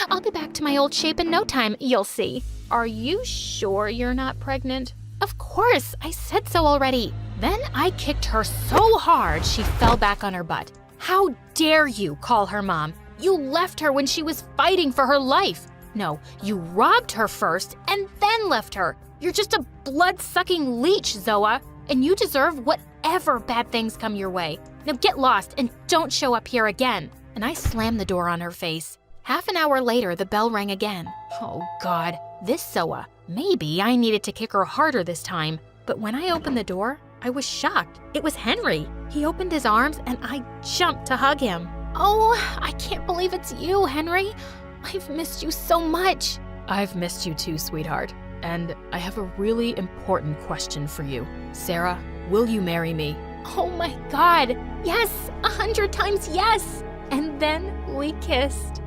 I'll be back to my old shape in no time, you'll see. Are you sure you're not pregnant? Of course, I said so already. Then I kicked her so hard she fell back on her butt. How dare you call her mom? You left her when she was fighting for her life. No, you robbed her first and then left her. You're just a blood-sucking leech, Zoa, and you deserve whatever bad things come your way. Now get lost and don't show up here again. And I slammed the door on her face. Half an hour later, the bell rang again. Oh God, this Zoa. Maybe I needed to kick her harder this time. But when I opened the door, I was shocked. It was Henry. He opened his arms and I jumped to hug him. Oh, I can't believe it's you, Henry. I've missed you so much. I've missed you too, sweetheart. And I have a really important question for you. Sarah, will you marry me? Oh my God, yes, 100 times yes. And then we kissed.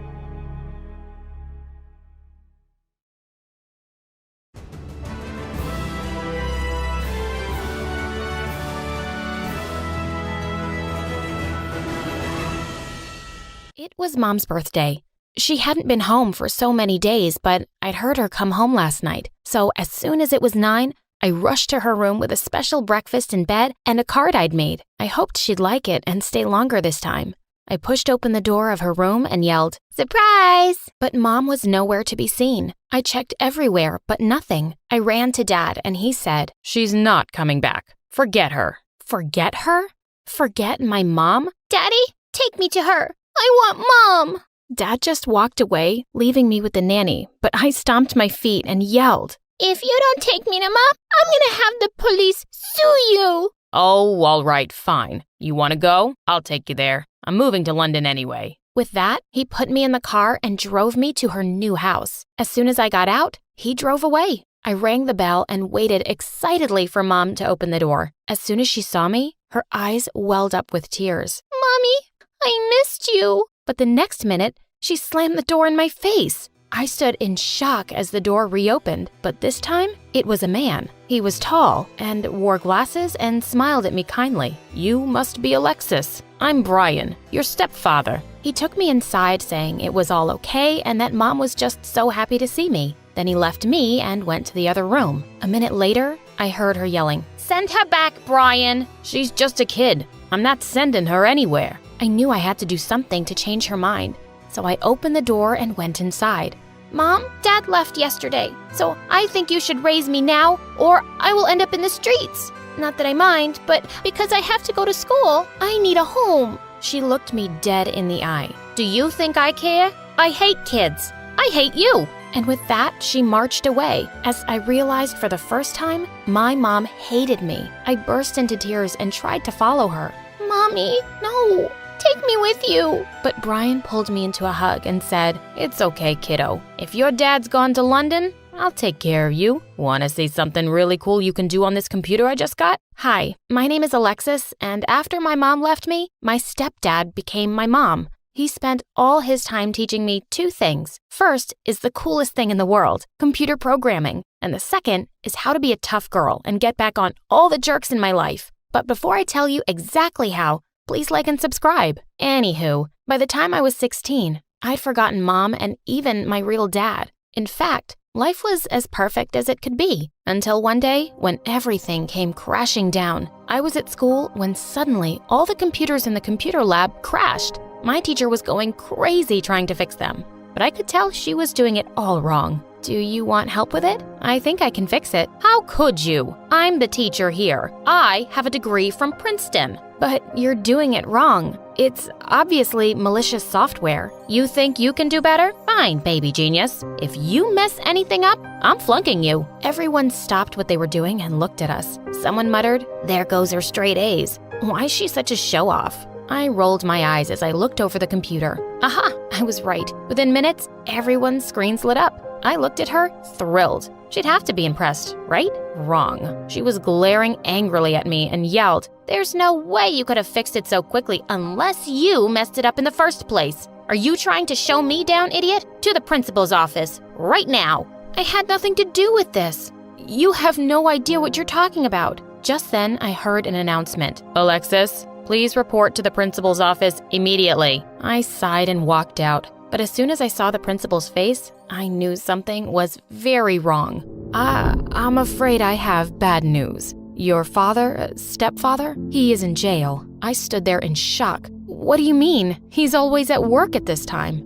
It was Mom's birthday. She hadn't been home for so many days, but I'd heard her come home last night. So as soon as it was 9, I rushed to her room with a special breakfast in bed and a card I'd made. I hoped she'd like it and stay longer this time. I pushed open the door of her room and yelled, "Surprise!" But Mom was nowhere to be seen. I checked everywhere, but nothing. I ran to Dad and he said, "She's not coming back. Forget her." Forget her? Forget my mom? Daddy, take me to her. I want Mom. Dad just walked away, leaving me with the nanny, but I stomped my feet and yelled, "If you don't take me to Mom, I'm gonna have the police sue you." Oh, all right, fine. You want to go? I'll take you there. I'm moving to London anyway. With that, he put me in the car and drove me to her new house. As soon as I got out, he drove away. I rang the bell and waited excitedly for Mom to open the door. As soon as she saw me, her eyes welled up with tears. "Mommy, I missed you." But the next minute, she slammed the door in my face. I stood in shock as the door reopened, but this time, it was a man. He was tall and wore glasses and smiled at me kindly. You must be Alexis. I'm Brian, your stepfather. He took me inside saying it was all okay and that Mom was just so happy to see me. Then he left me and went to the other room. A minute later, I heard her yelling, "Send her back, Brian. She's just a kid. I'm not sending her anywhere." I knew I had to do something to change her mind, so I opened the door and went inside. "Mom, Dad left yesterday, so I think you should raise me now, or I will end up in the streets. Not that I mind, but because I have to go to school, I need a home." She looked me dead in the eye. "Do you think I care? I hate kids. I hate you." And with that, she marched away. As I realized for the first time, my mom hated me. I burst into tears and tried to follow her. "Mommy, no. Take me with you." But Brian pulled me into a hug and said, "It's okay, kiddo. If your dad's gone to London, I'll take care of you. Want to see something really cool you can do on this computer I just got?" Hi, my name is Alexis, and after my mom left me, my stepdad became my mom. He spent all his time teaching me two things. First is the coolest thing in the world, computer programming. And the second is how to be a tough girl and get back on all the jerks in my life. But before I tell you exactly how, please like and subscribe. Anywho, by the time I was 16, I'd forgotten Mom and even my real dad. In fact, life was as perfect as it could be, until one day when everything came crashing down. I was at school when suddenly all the computers in the computer lab crashed. My teacher was going crazy trying to fix them, but I could tell she was doing it all wrong. Do you want help with it? I think I can fix it. How could you? I'm the teacher here. I have a degree from Princeton. But you're doing it wrong. It's obviously malicious software. You think you can do better? Fine, baby genius. If you mess anything up, I'm flunking you. Everyone stopped what they were doing and looked at us. Someone muttered, "There goes her straight A's. Why is she such a show-off?" I rolled my eyes as I looked over the computer. Aha, I was right. Within minutes, everyone's screens lit up. I looked at her, thrilled. She'd have to be impressed, right? Wrong. She was glaring angrily at me and yelled, "There's no way you could have fixed it so quickly unless you messed it up in the first place. Are you trying to show me down, idiot? To the principal's office, right now." I had nothing to do with this. You have no idea what you're talking about. Just then, I heard an announcement. "Alexis, please report to the principal's office immediately." I sighed and walked out. But as soon as I saw the principal's face, I knew something was very wrong. I'm afraid I have bad news. Your father, stepfather, he is in jail. I stood there in shock. What do you mean? He's always at work at this time.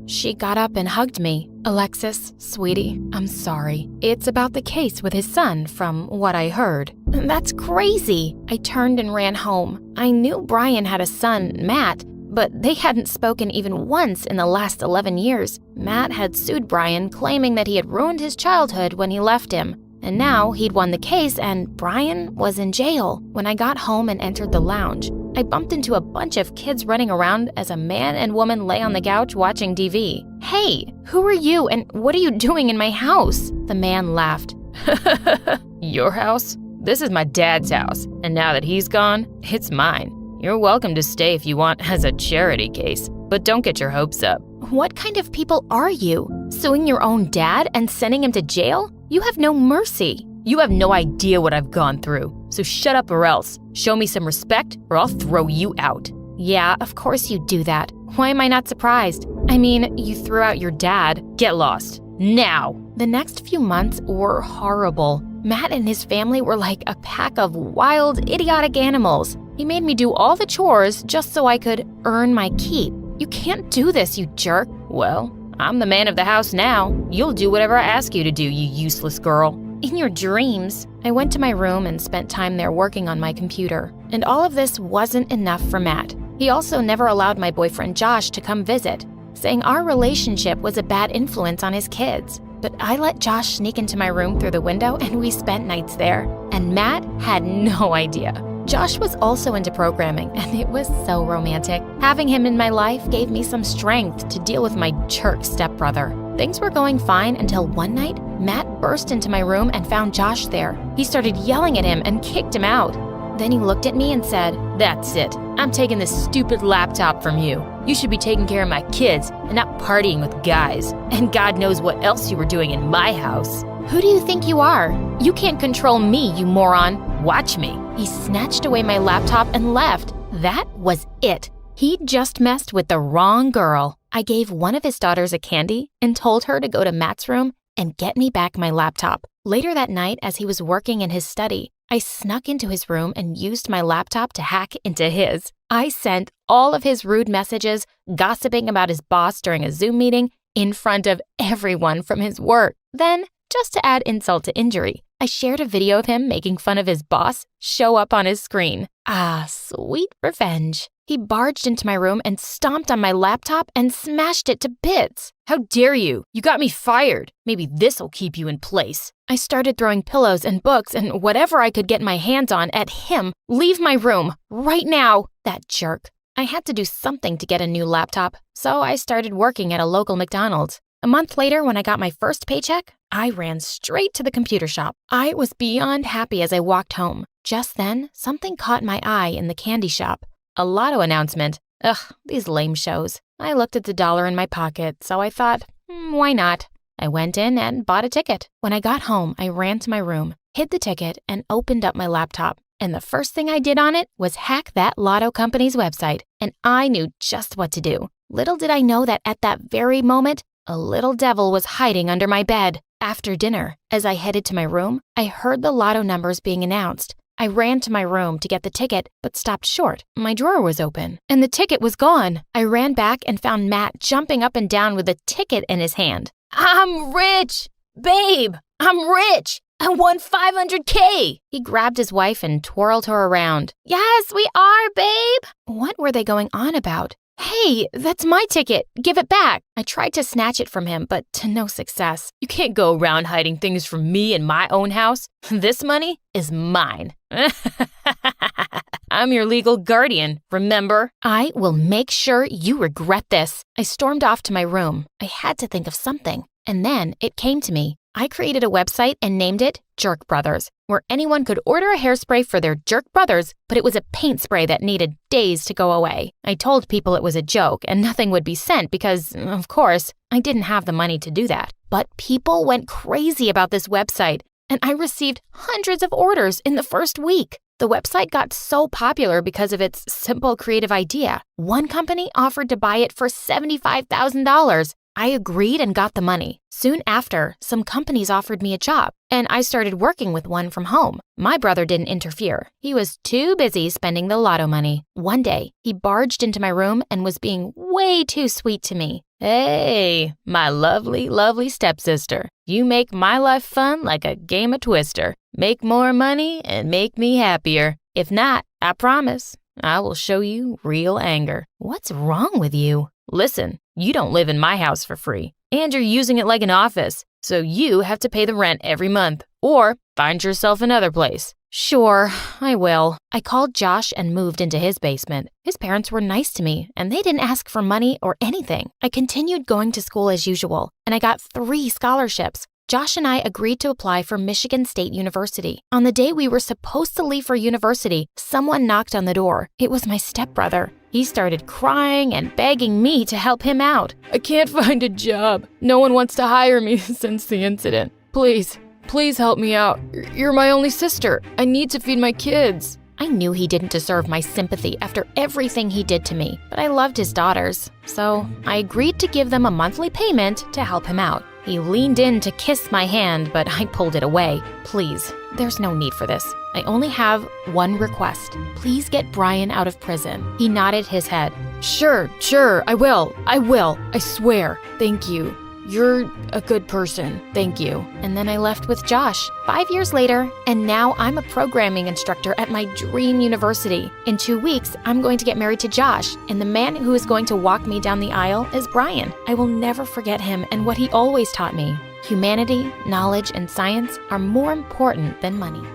She got up and hugged me. "Alexis, sweetie, I'm sorry. It's about the case with his son, from what I heard." "That's crazy." I turned and ran home. I knew Brian had a son, Matt, but they hadn't spoken even once in the last 11 years. Matt had sued Brian, claiming that he had ruined his childhood when he left him. And now he'd won the case and Brian was in jail. When I got home and entered the lounge, I bumped into a bunch of kids running around as a man and woman lay on the couch watching TV. "Hey, who are you and what are you doing in my house?" The man laughed. "Your house? This is my dad's house, and now that he's gone, it's mine. You're welcome to stay if you want as a charity case, but don't get your hopes up." What kind of people are you? Suing your own dad and sending him to jail? You have no mercy. You have no idea what I've gone through, so shut up or else. Show me some respect or I'll throw you out. Yeah, of course you'd do that. Why am I not surprised? I mean, you threw out your dad. Get lost. Now. The next few months were horrible. Matt and his family were like a pack of wild, idiotic animals. He made me do all the chores just so I could earn my keep. You can't do this, you jerk. Well, I'm the man of the house now. You'll do whatever I ask you to do, you useless girl. In your dreams. I went to my room and spent time there working on my computer. And all of this wasn't enough for Matt. He also never allowed my boyfriend Josh to come visit, saying our relationship was a bad influence on his kids. But I let Josh sneak into my room through the window and we spent nights there. And Matt had no idea. Josh was also into programming, and it was so romantic. Having him in my life gave me some strength to deal with my jerk stepbrother. Things were going fine until one night, Matt burst into my room and found Josh there. He started yelling at him and kicked him out. Then he looked at me and said, "That's it. I'm taking this stupid laptop from you. You should be taking care of my kids and not partying with guys. And God knows what else you were doing in my house." Who do you think you are? You can't control me, you moron. Watch me. He snatched away my laptop and left. That was it. He'd just messed with the wrong girl. I gave one of his daughters a candy and told her to go to Matt's room and get me back my laptop. Later that night, as he was working in his study, I snuck into his room and used my laptop to hack into his. I sent all of his rude messages, gossiping about his boss during a Zoom meeting in front of everyone from his work. Then, just to add insult to injury, I shared a video of him making fun of his boss show up on his screen. Ah, sweet revenge. He barged into my room and stomped on my laptop and smashed it to bits. "How dare you? You got me fired. Maybe this'll keep you in place." I started throwing pillows and books and whatever I could get my hands on at him. "Leave my room, right now." That jerk. I had to do something to get a new laptop, so I started working at a local McDonald's. A month later, when I got my first paycheck, I ran straight to the computer shop. I was beyond happy as I walked home. Just then, something caught my eye in the candy shop. A lotto announcement. Ugh, these lame shows. I looked at the dollar in my pocket, so I thought, why not? I went in and bought a ticket. When I got home, I ran to my room, hid the ticket, and opened up my laptop. And the first thing I did on it was hack that lotto company's website, and I knew just what to do. Little did I know that at that very moment, a little devil was hiding under my bed. After dinner, as I headed to my room, I heard the lotto numbers being announced. I ran to my room to get the ticket, but stopped short. My drawer was open, and the ticket was gone. I ran back and found Matt jumping up and down with the ticket in his hand. I'm rich! Babe, I'm rich! I won $500K! He grabbed his wife and twirled her around. Yes, we are, babe! What were they going on about? Hey, that's my ticket. Give it back. I tried to snatch it from him, but to no success. You can't go around hiding things from me in my own house. This money is mine. I'm your legal guardian, remember? I will make sure you regret this. I stormed off to my room. I had to think of something. And then it came to me. I created a website and named it Jerk Brothers, where anyone could order a hairspray for their jerk brothers, but it was a paint spray that needed days to go away. I told people it was a joke and nothing would be sent because, of course, I didn't have the money to do that. But people went crazy about this website, and I received hundreds of orders in the first week. The website got so popular because of its simple creative idea. One company offered to buy it for $75,000. I agreed and got the money. Soon after, some companies offered me a job, and I started working with one from home. My brother didn't interfere. He was too busy spending the lotto money. One day, he barged into my room and was being way too sweet to me. Hey, my lovely, lovely stepsister. You make my life fun like a game of Twister. Make more money and make me happier. If not, I promise, I will show you real anger. What's wrong with you? Listen, you don't live in my house for free, and you're using it like an office, so you have to pay the rent every month, or find yourself another place. Sure, I will. I called Josh and moved into his basement. His parents were nice to me, and they didn't ask for money or anything. I continued going to school as usual, and I got 3 scholarships. Josh and I agreed to apply for Michigan State University. On the day we were supposed to leave for university, someone knocked on the door. It was my stepbrother. He started crying and begging me to help him out. I can't find a job. No one wants to hire me since the incident. Please help me out. You're my only sister. I need to feed my kids. I knew he didn't deserve my sympathy after everything he did to me, but I loved his daughters. So I agreed to give them a monthly payment to help him out. He leaned in to kiss my hand, but I pulled it away. Please, there's no need for this. I only have one request. Please get Brian out of prison. He nodded his head. Sure, I will. I swear. Thank you. You're a good person. Thank you. And then I left with Josh 5 years later, and now I'm a programming instructor at my dream university. In 2 weeks, I'm going to get married to Josh, and the man who is going to walk me down the aisle is Brian. I will never forget him and what he always taught me. Humanity, knowledge, and science are more important than money.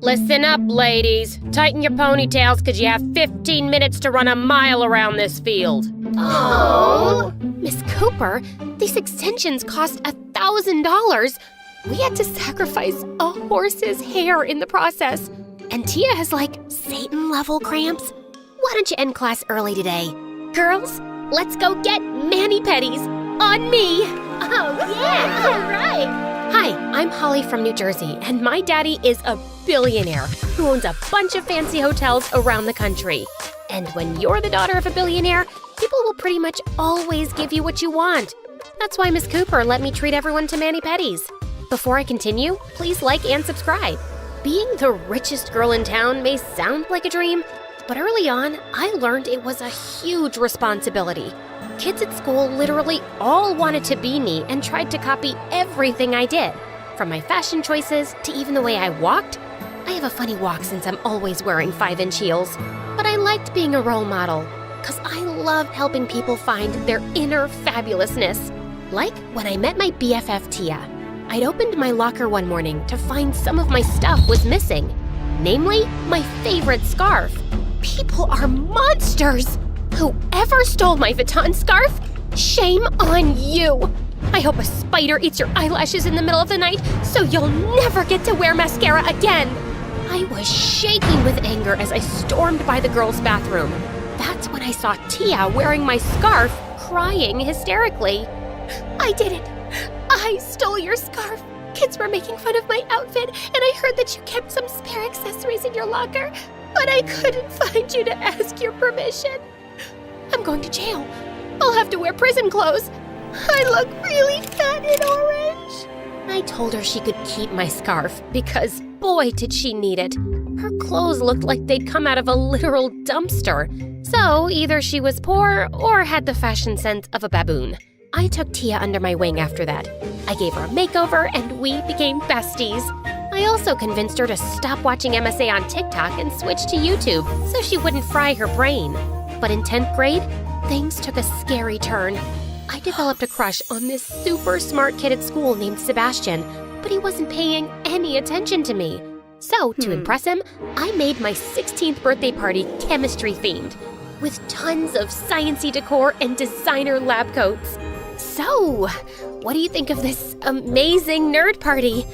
Listen up, ladies. Tighten your ponytails because you have 15 minutes to run a mile around this field. Oh, Miss Cooper, these extensions cost $1,000. We had to sacrifice a horse's hair in the process. And Tia has Satan-level cramps. Why don't you end class early today? Girls, let's go get mani-pedis on me. Oh, yeah, all right. Hi, I'm Holly from New Jersey, and my daddy is a billionaire who owns a bunch of fancy hotels around the country. And when you're the daughter of a billionaire, people will pretty much always give you what you want. That's why Miss Cooper let me treat everyone to mani-pedis. Before I continue, please like and subscribe. Being the richest girl in town may sound like a dream, but early on, I learned it was a huge responsibility. Kids at school literally all wanted to be me and tried to copy everything I did. From my fashion choices to even the way I walked. I have a funny walk since I'm always wearing 5-inch heels. But I liked being a role model, because I love helping people find their inner fabulousness. Like when I met my BFF Tia. I'd opened my locker one morning to find some of my stuff was missing. Namely, my favorite scarf. People are monsters! Whoever stole my Vuitton scarf, shame on you! I hope a spider eats your eyelashes in the middle of the night so you'll never get to wear mascara again! I was shaking with anger as I stormed by the girls' bathroom. That's when I saw Tia wearing my scarf, crying hysterically. I did it! I stole your scarf! Kids were making fun of my outfit, and I heard that you kept some spare accessories in your locker, but I couldn't find you to ask your permission. I'm going to jail. I'll have to wear prison clothes. I look really fat and orange. I told her she could keep my scarf because, boy, did she need it. Her clothes looked like they'd come out of a literal dumpster. So either she was poor or had the fashion sense of a baboon. I took Tia under my wing after that. I gave her a makeover and we became besties. I also convinced her to stop watching MSA on TikTok and switch to YouTube so she wouldn't fry her brain. But in 10th grade, things took a scary turn. I developed a crush on this super smart kid at school named Sebastian, but he wasn't paying any attention to me. So, to impress him, I made my 16th birthday party chemistry-themed, with tons of science-y decor and designer lab coats. So, what do you think of this amazing nerd party?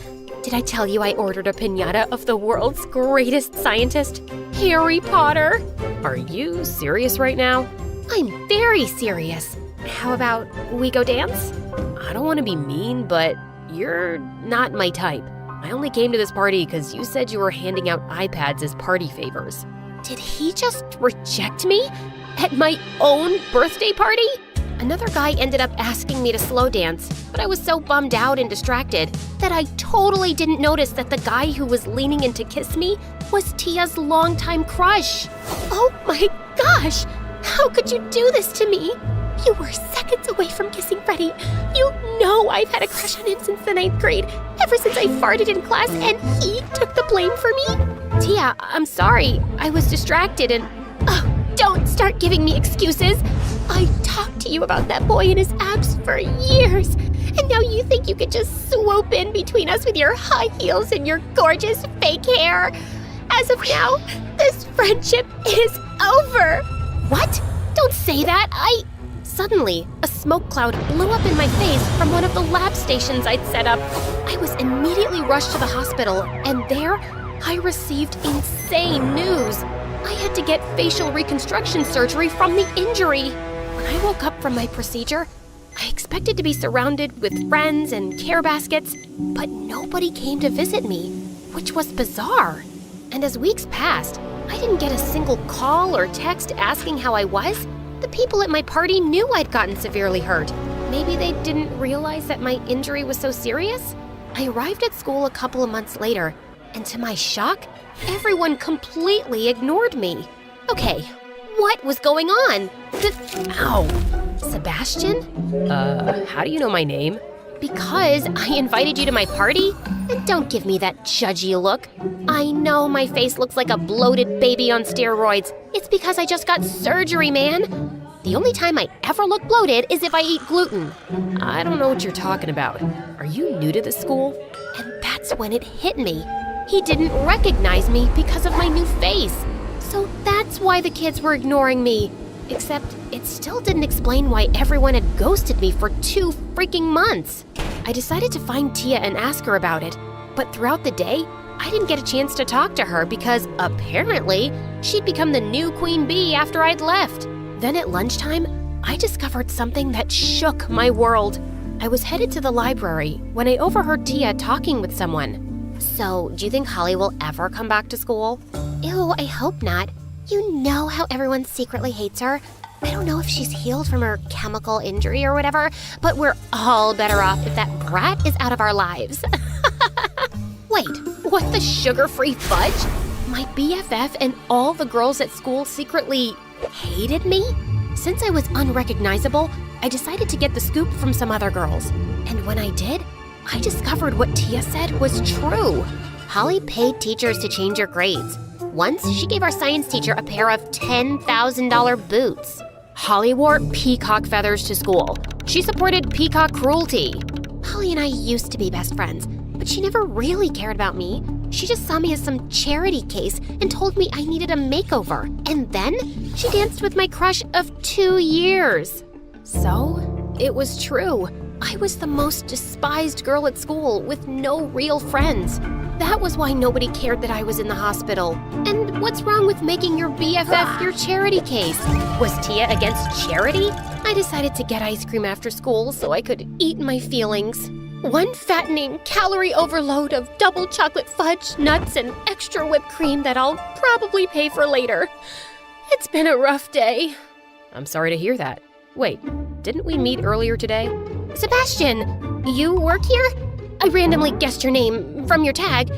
Did I tell you I ordered a piñata of the world's greatest scientist, Harry Potter? Are you serious right now? I'm very serious. How about we go dance? I don't want to be mean, but you're not my type. I only came to this party because you said you were handing out iPads as party favors. Did he just reject me? At my own birthday party? Another guy ended up asking me to slow dance, but I was so bummed out and distracted that I totally didn't notice that the guy who was leaning in to kiss me was Tia's longtime crush. Oh my gosh! How could you do this to me? You were seconds away from kissing Freddie. You know I've had a crush on him since the 9th grade, ever since I farted in class and he took the blame for me. Tia, I'm sorry. I was distracted and... Oh, don't start giving me excuses. I talked to you about that boy and his abs for years, and now you think you could just swoop in between us with your high heels and your gorgeous fake hair. As of now, this friendship is over. What? Don't say that. Suddenly, a smoke cloud blew up in my face from one of the lab stations I'd set up. I was immediately rushed to the hospital, and there, I received insane news. I had to get facial reconstruction surgery from the injury. When I woke up from my procedure, I expected to be surrounded with friends and care baskets, but nobody came to visit me, which was bizarre. And as weeks passed, I didn't get a single call or text asking how I was. The people at my party knew I'd gotten severely hurt. Maybe they didn't realize that my injury was so serious? I arrived at school a couple of months later, and to my shock, everyone completely ignored me. Okay, what was going on? Ow! Sebastian? How do you know my name? Because I invited you to my party? And don't give me that judgy look. I know my face looks like a bloated baby on steroids. It's because I just got surgery, man. The only time I ever look bloated is if I eat gluten. I don't know what you're talking about. Are you new to this school? And that's when it hit me. He didn't recognize me because of my new face. So that's why the kids were ignoring me. Except it still didn't explain why everyone had ghosted me for 2 freaking months. I decided to find Tia and ask her about it, but throughout the day, I didn't get a chance to talk to her because apparently she'd become the new queen bee after I'd left. Then at lunchtime, I discovered something that shook my world. I was headed to the library when I overheard Tia talking with someone. So, do you think Holly will ever come back to school? Ew, I hope not. You know how everyone secretly hates her. I don't know if she's healed from her chemical injury or whatever, but we're all better off if that brat is out of our lives. Wait, what the sugar-free fudge? My BFF and all the girls at school secretly hated me? Since I was unrecognizable, I decided to get the scoop from some other girls. And when I did, I discovered what Tia said was true. Holly paid teachers to change her grades. Once, she gave our science teacher a pair of $10,000 boots. Holly wore peacock feathers to school. She supported peacock cruelty. Holly and I used to be best friends, but she never really cared about me. She just saw me as some charity case and told me I needed a makeover. And then she danced with my crush of 2 years. So, It was true. I was the most despised girl at school with no real friends. That was why nobody cared that I was in the hospital. And what's wrong with making your BFF your charity case? Was Tia against charity? I decided to get ice cream after school so I could eat my feelings. One fattening calorie overload of double chocolate fudge, nuts, and extra whipped cream that I'll probably pay for later. It's been a rough day. I'm sorry to hear that. Wait, didn't we meet earlier today? Sebastian, you work here? I randomly guessed your name from your tag.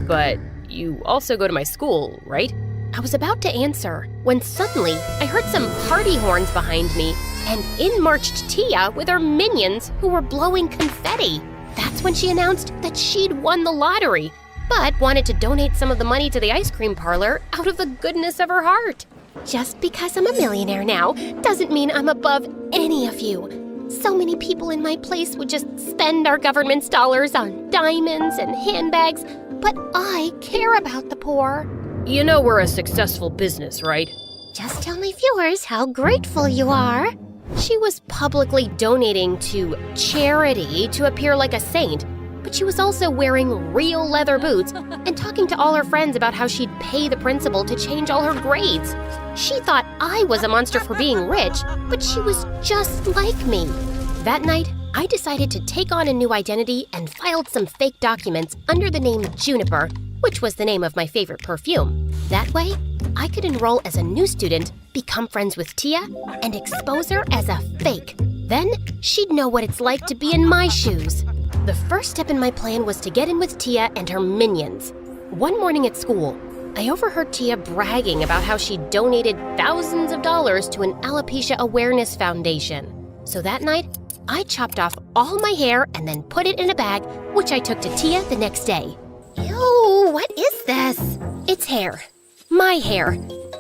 But you also go to my school, right? I was about to answer when suddenly I heard some party horns behind me, and in marched Tia with her minions who were blowing confetti. That's when she announced that she'd won the lottery, but wanted to donate some of the money to the ice cream parlor out of the goodness of her heart. Just because I'm a millionaire now doesn't mean I'm above any of you. So many people in my place would just spend our government's dollars on diamonds and handbags, but I care about the poor. You know we're a successful business, right? Just tell my viewers how grateful you are. She was publicly donating to charity to appear like a saint, but she was also wearing real leather boots and talking to all her friends about how she'd pay the principal to change all her grades. She thought I was a monster for being rich, but she was just like me. That night, I decided to take on a new identity and filed some fake documents under the name Juniper, which was the name of my favorite perfume. That way, I could enroll as a new student, become friends with Tia, and expose her as a fake. Then, she'd know what it's like to be in my shoes. The first step in my plan was to get in with Tia and her minions. One morning at school, I overheard Tia bragging about how she donated thousands of dollars to an alopecia awareness foundation. So that night, I chopped off all my hair and then put it in a bag, which I took to Tia the next day. Ew, what is this? It's hair. My hair.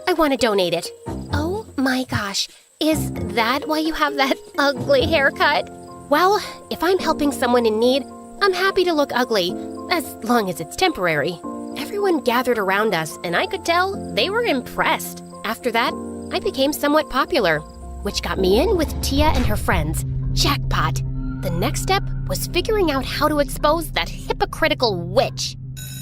I want to donate it. Oh my gosh, is that why you have that ugly haircut? Well, if I'm helping someone in need, I'm happy to look ugly, as long as it's temporary. Everyone gathered around us, and I could tell they were impressed. After that, I became somewhat popular, which got me in with Tia and her friends. Jackpot! The next step was figuring out how to expose that hypocritical witch.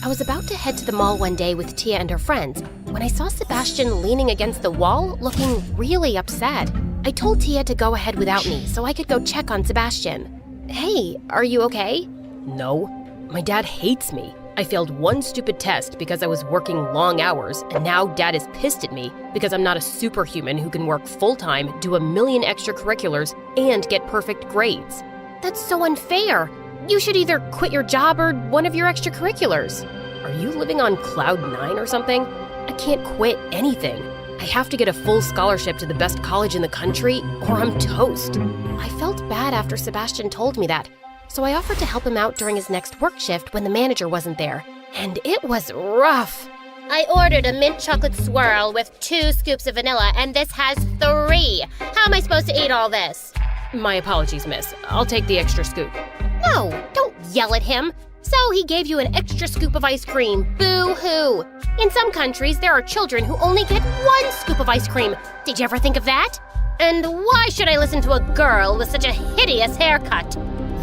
I was about to head to the mall one day with Tia and her friends when I saw Sebastian leaning against the wall looking really upset. I told Tia to go ahead without me so I could go check on Sebastian. Hey, are you okay? No. My dad hates me. I failed one stupid test because I was working long hours, and now Dad is pissed at me because I'm not a superhuman who can work full-time, do a million extracurriculars, and get perfect grades. That's so unfair. You should either quit your job or one of your extracurriculars. Are you living on cloud 9 or something? I can't quit anything. I have to get a full scholarship to the best college in the country, or I'm toast. I felt bad after Sebastian told me that, so I offered to help him out during his next work shift when the manager wasn't there. And it was rough. I ordered a mint chocolate swirl with 2 scoops of vanilla, and this has 3. How am I supposed to eat all this? My apologies, miss. I'll take the extra scoop. No, don't yell at him. So he gave you an extra scoop of ice cream. Boo-hoo. In some countries, there are children who only get 1 scoop of ice cream. Did you ever think of that? And why should I listen to a girl with such a hideous haircut?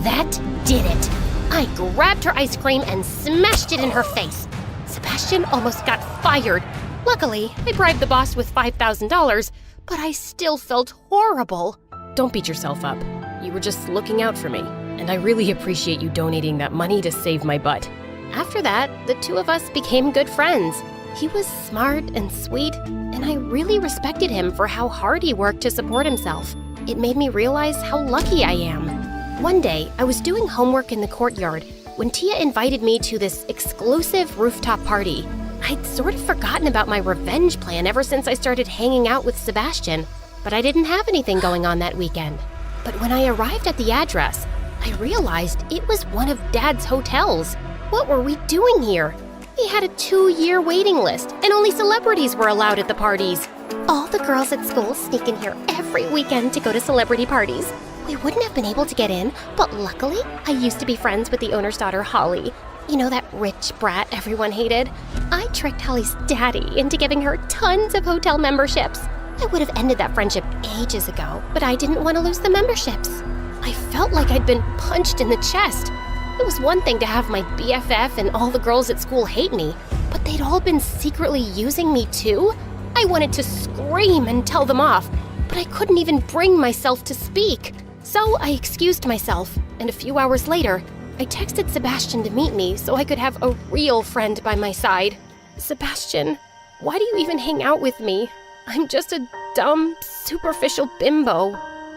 That did it. I grabbed her ice cream and smashed it in her face. Sebastian almost got fired. Luckily, I bribed the boss with $5,000, but I still felt horrible. Don't beat yourself up. You were just looking out for me, and I really appreciate you donating that money to save my butt. After that, the two of us became good friends. He was smart and sweet, and I really respected him for how hard he worked to support himself. It made me realize how lucky I am. One day, I was doing homework in the courtyard when Tia invited me to this exclusive rooftop party. I'd sort of forgotten about my revenge plan ever since I started hanging out with Sebastian, but I didn't have anything going on that weekend. But when I arrived at the address, I realized it was one of Dad's hotels. What were we doing here? He had a 2-year waiting list, and only celebrities were allowed at the parties. All the girls at school sneak in here every weekend to go to celebrity parties. We wouldn't have been able to get in, but luckily, I used to be friends with the owner's daughter, Holly. You know, that rich brat everyone hated? I tricked Holly's daddy into giving her tons of hotel memberships. I would have ended that friendship ages ago, but I didn't want to lose the memberships. I felt like I'd been punched in the chest. It was one thing to have my BFF and all the girls at school hate me, but they'd all been secretly using me too? I wanted to scream and tell them off, but I couldn't even bring myself to speak. So I excused myself, and a few hours later, I texted Sebastian to meet me so I could have a real friend by my side. Sebastian, why do you even hang out with me? I'm just a dumb, superficial bimbo.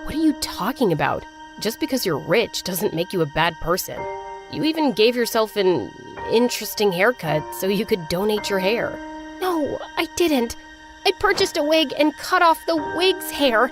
What are you talking about? Just because you're rich doesn't make you a bad person. You even gave yourself an interesting haircut so you could donate your hair. No, I didn't. I purchased a wig and cut off the wig's hair.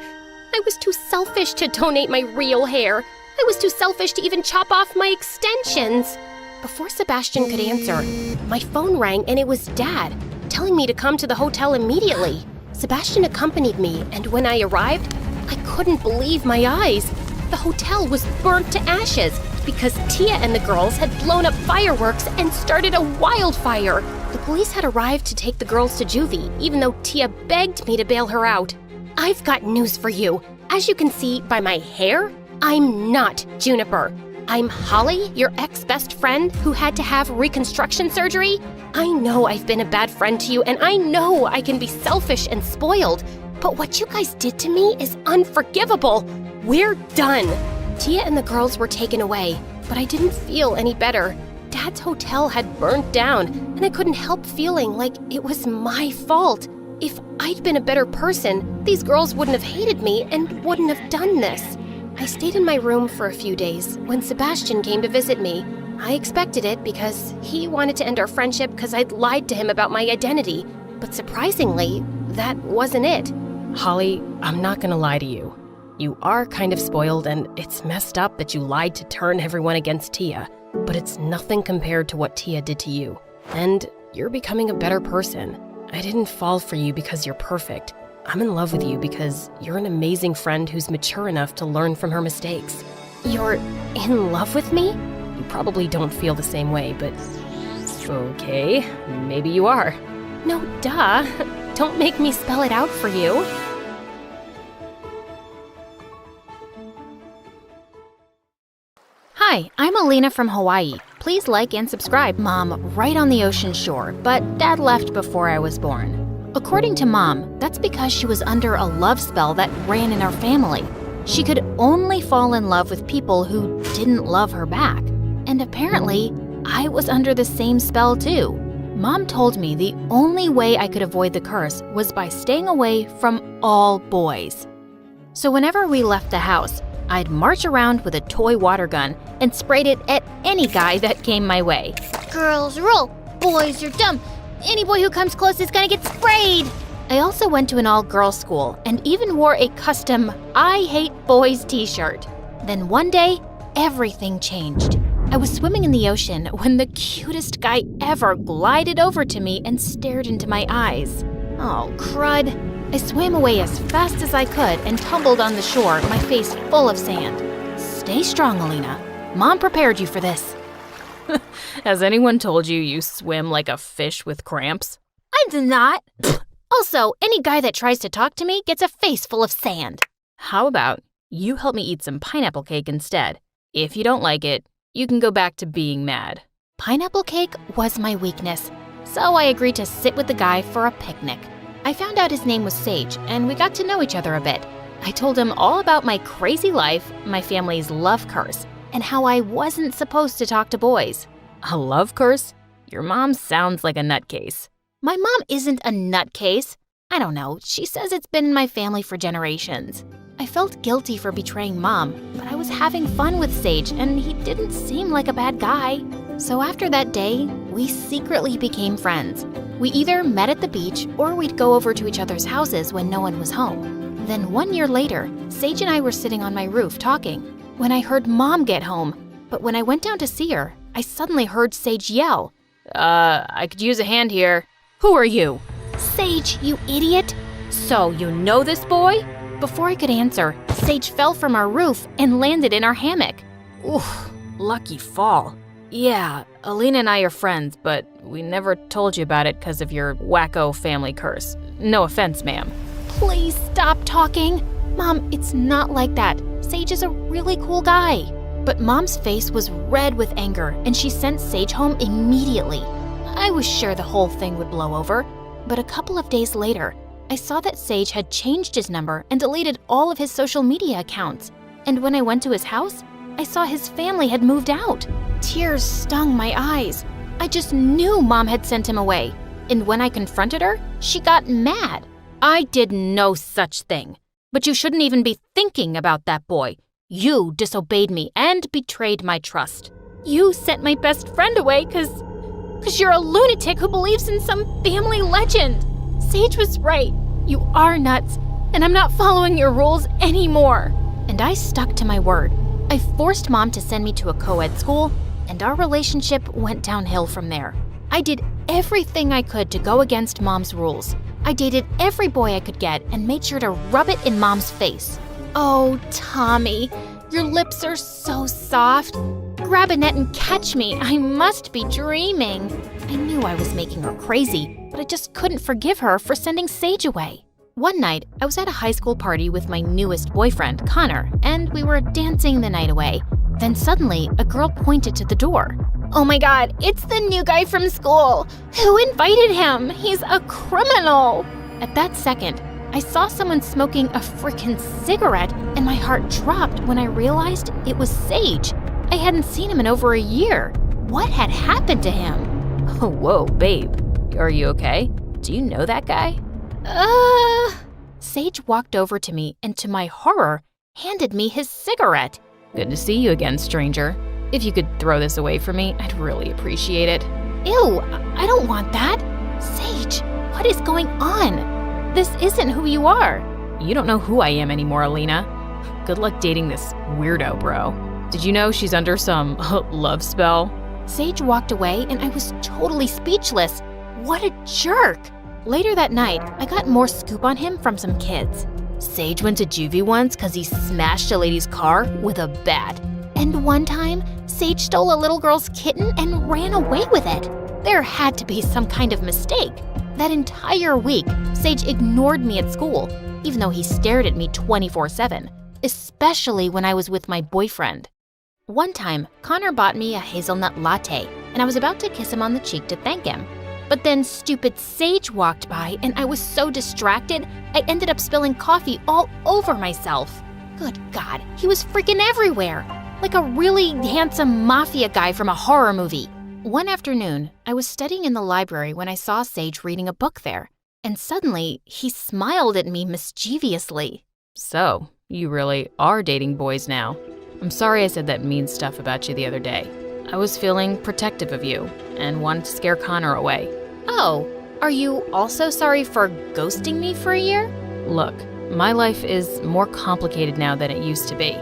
I was too selfish to donate my real hair. I was too selfish to even chop off my extensions. Before Sebastian could answer, my phone rang and it was Dad, telling me to come to the hotel immediately. Sebastian accompanied me, and when I arrived, I couldn't believe my eyes. The hotel was burnt to ashes because Tia and the girls had blown up fireworks and started a wildfire. The police had arrived to take the girls to juvie, even though Tia begged me to bail her out. I've got news for you. As you can see by my hair, I'm not Juniper. I'm Holly, your ex-best friend who had to have reconstruction surgery. I know I've been a bad friend to you, and I know I can be selfish and spoiled, but what you guys did to me is unforgivable. We're done. Tia and the girls were taken away, but I didn't feel any better. Dad's hotel had burnt down, and I couldn't help feeling like it was my fault. If I'd been a better person, these girls wouldn't have hated me and wouldn't have done this. I stayed in my room for a few days when Sebastian came to visit me. I expected it because he wanted to end our friendship because I'd lied to him about my identity. But surprisingly, that wasn't it. Holly, I'm not gonna lie to you. You are kind of spoiled, and it's messed up that you lied to turn everyone against Tia, but it's nothing compared to what Tia did to you. And you're becoming a better person. I didn't fall for you because you're perfect. I'm in love with you because you're an amazing friend who's mature enough to learn from her mistakes. You're in love with me? You probably don't feel the same way, but okay, maybe you are. No, duh. Don't make me spell it out for you. Hi, I'm Alina from Hawaii. Please like and subscribe. Mom, right on the ocean shore, but Dad left before I was born. According to Mom, that's because she was under a love spell that ran in our family. She could only fall in love with people who didn't love her back. And apparently, I was under the same spell too. Mom told me the only way I could avoid the curse was by staying away from all boys. So whenever we left the house, I'd march around with a toy water gun and sprayed it at any guy that came my way. Girls rule, boys are dumb. Any boy who comes close is gonna get sprayed. I also went to an all-girls school and even wore a custom I Hate Boys t-shirt. Then one day, everything changed. I was swimming in the ocean when the cutest guy ever glided over to me and stared into my eyes. Oh, crud. I swam away as fast as I could and tumbled on the shore, my face full of sand. Stay strong, Alina. Mom prepared you for this. Has anyone told you you swim like a fish with cramps? I did not. Also, any guy that tries to talk to me gets a face full of sand. How about you help me eat some pineapple cake instead? If you don't like it, you can go back to being mad. Pineapple cake was my weakness, so I agreed to sit with the guy for a picnic. I found out his name was Sage, and we got to know each other a bit. I told him all about my crazy life, my family's love curse, and how I wasn't supposed to talk to boys. A love curse? Your mom sounds like a nutcase. My mom isn't a nutcase. I don't know, she says it's been in my family for generations. I felt guilty for betraying Mom, but I was having fun with Sage, and he didn't seem like a bad guy. So after that day, we secretly became friends. We either met at the beach or we'd go over to each other's houses when no one was home. Then 1 year later, Sage and I were sitting on my roof talking when I heard Mom get home. But when I went down to see her, I suddenly heard Sage yell, I could use a hand here. Who are you? Sage, you idiot! So you know this boy? Before I could answer, Sage fell from our roof and landed in our hammock. Oof, lucky fall. Yeah, Alina and I are friends, but we never told you about it because of your wacko family curse. No offense, ma'am. Please stop talking. Mom, it's not like that. Sage is a really cool guy. But Mom's face was red with anger, and she sent Sage home immediately. I was sure the whole thing would blow over, but a couple of days later, I saw that Sage had changed his number and deleted all of his social media accounts. And when I went to his house, I saw his family had moved out. Tears stung my eyes. I just knew Mom had sent him away. And when I confronted her, she got mad. I did no such thing. But you shouldn't even be thinking about that boy. You disobeyed me and betrayed my trust. You sent my best friend away because you're a lunatic who believes in some family legend. Sage was right. You are nuts, and I'm not following your rules anymore. And I stuck to my word. I forced Mom to send me to a co-ed school, and our relationship went downhill from there. I did everything I could to go against Mom's rules. I dated every boy I could get and made sure to rub it in Mom's face. Oh, Tommy, your lips are so soft. Grab a net and catch me. I must be dreaming. I knew I was making her crazy, but I just couldn't forgive her for sending Sage away. One night, I was at a high school party with my newest boyfriend, Connor, and we were dancing the night away. Then suddenly, a girl pointed to the door. Oh my God, it's the new guy from school. Who invited him? He's a criminal. At that second, I saw someone smoking a frickin' cigarette, and my heart dropped when I realized it was Sage. I hadn't seen him in over a year. What had happened to him? Oh, whoa, babe. Are you okay? Do you know that guy? Sage walked over to me and, to my horror, handed me his cigarette. Good to see you again, stranger. If you could throw this away from me, I'd really appreciate it. Ew, I don't want that. Sage, what is going on? This isn't who you are. You don't know who I am anymore, Alina. Good luck dating this weirdo, bro. Did you know she's under some love spell? Sage walked away and I was totally speechless. What a jerk. Later that night, I got more scoop on him from some kids. Sage went to juvie once because he smashed a lady's car with a bat. And one time, Sage stole a little girl's kitten and ran away with it. There had to be some kind of mistake. That entire week, Sage ignored me at school, even though he stared at me 24/7, especially when I was with my boyfriend. One time, Connor bought me a hazelnut latte, and I was about to kiss him on the cheek to thank him. But then stupid Sage walked by, and I was so distracted, I ended up spilling coffee all over myself. Good God, he was freaking everywhere, like a really handsome mafia guy from a horror movie. One afternoon, I was studying in the library when I saw Sage reading a book there, and suddenly he smiled at me mischievously. So, you really are dating boys now. I'm sorry I said that mean stuff about you the other day. I was feeling protective of you and wanted to scare Connor away. Oh, are you also sorry for ghosting me for a year? Look, my life is more complicated now than it used to be,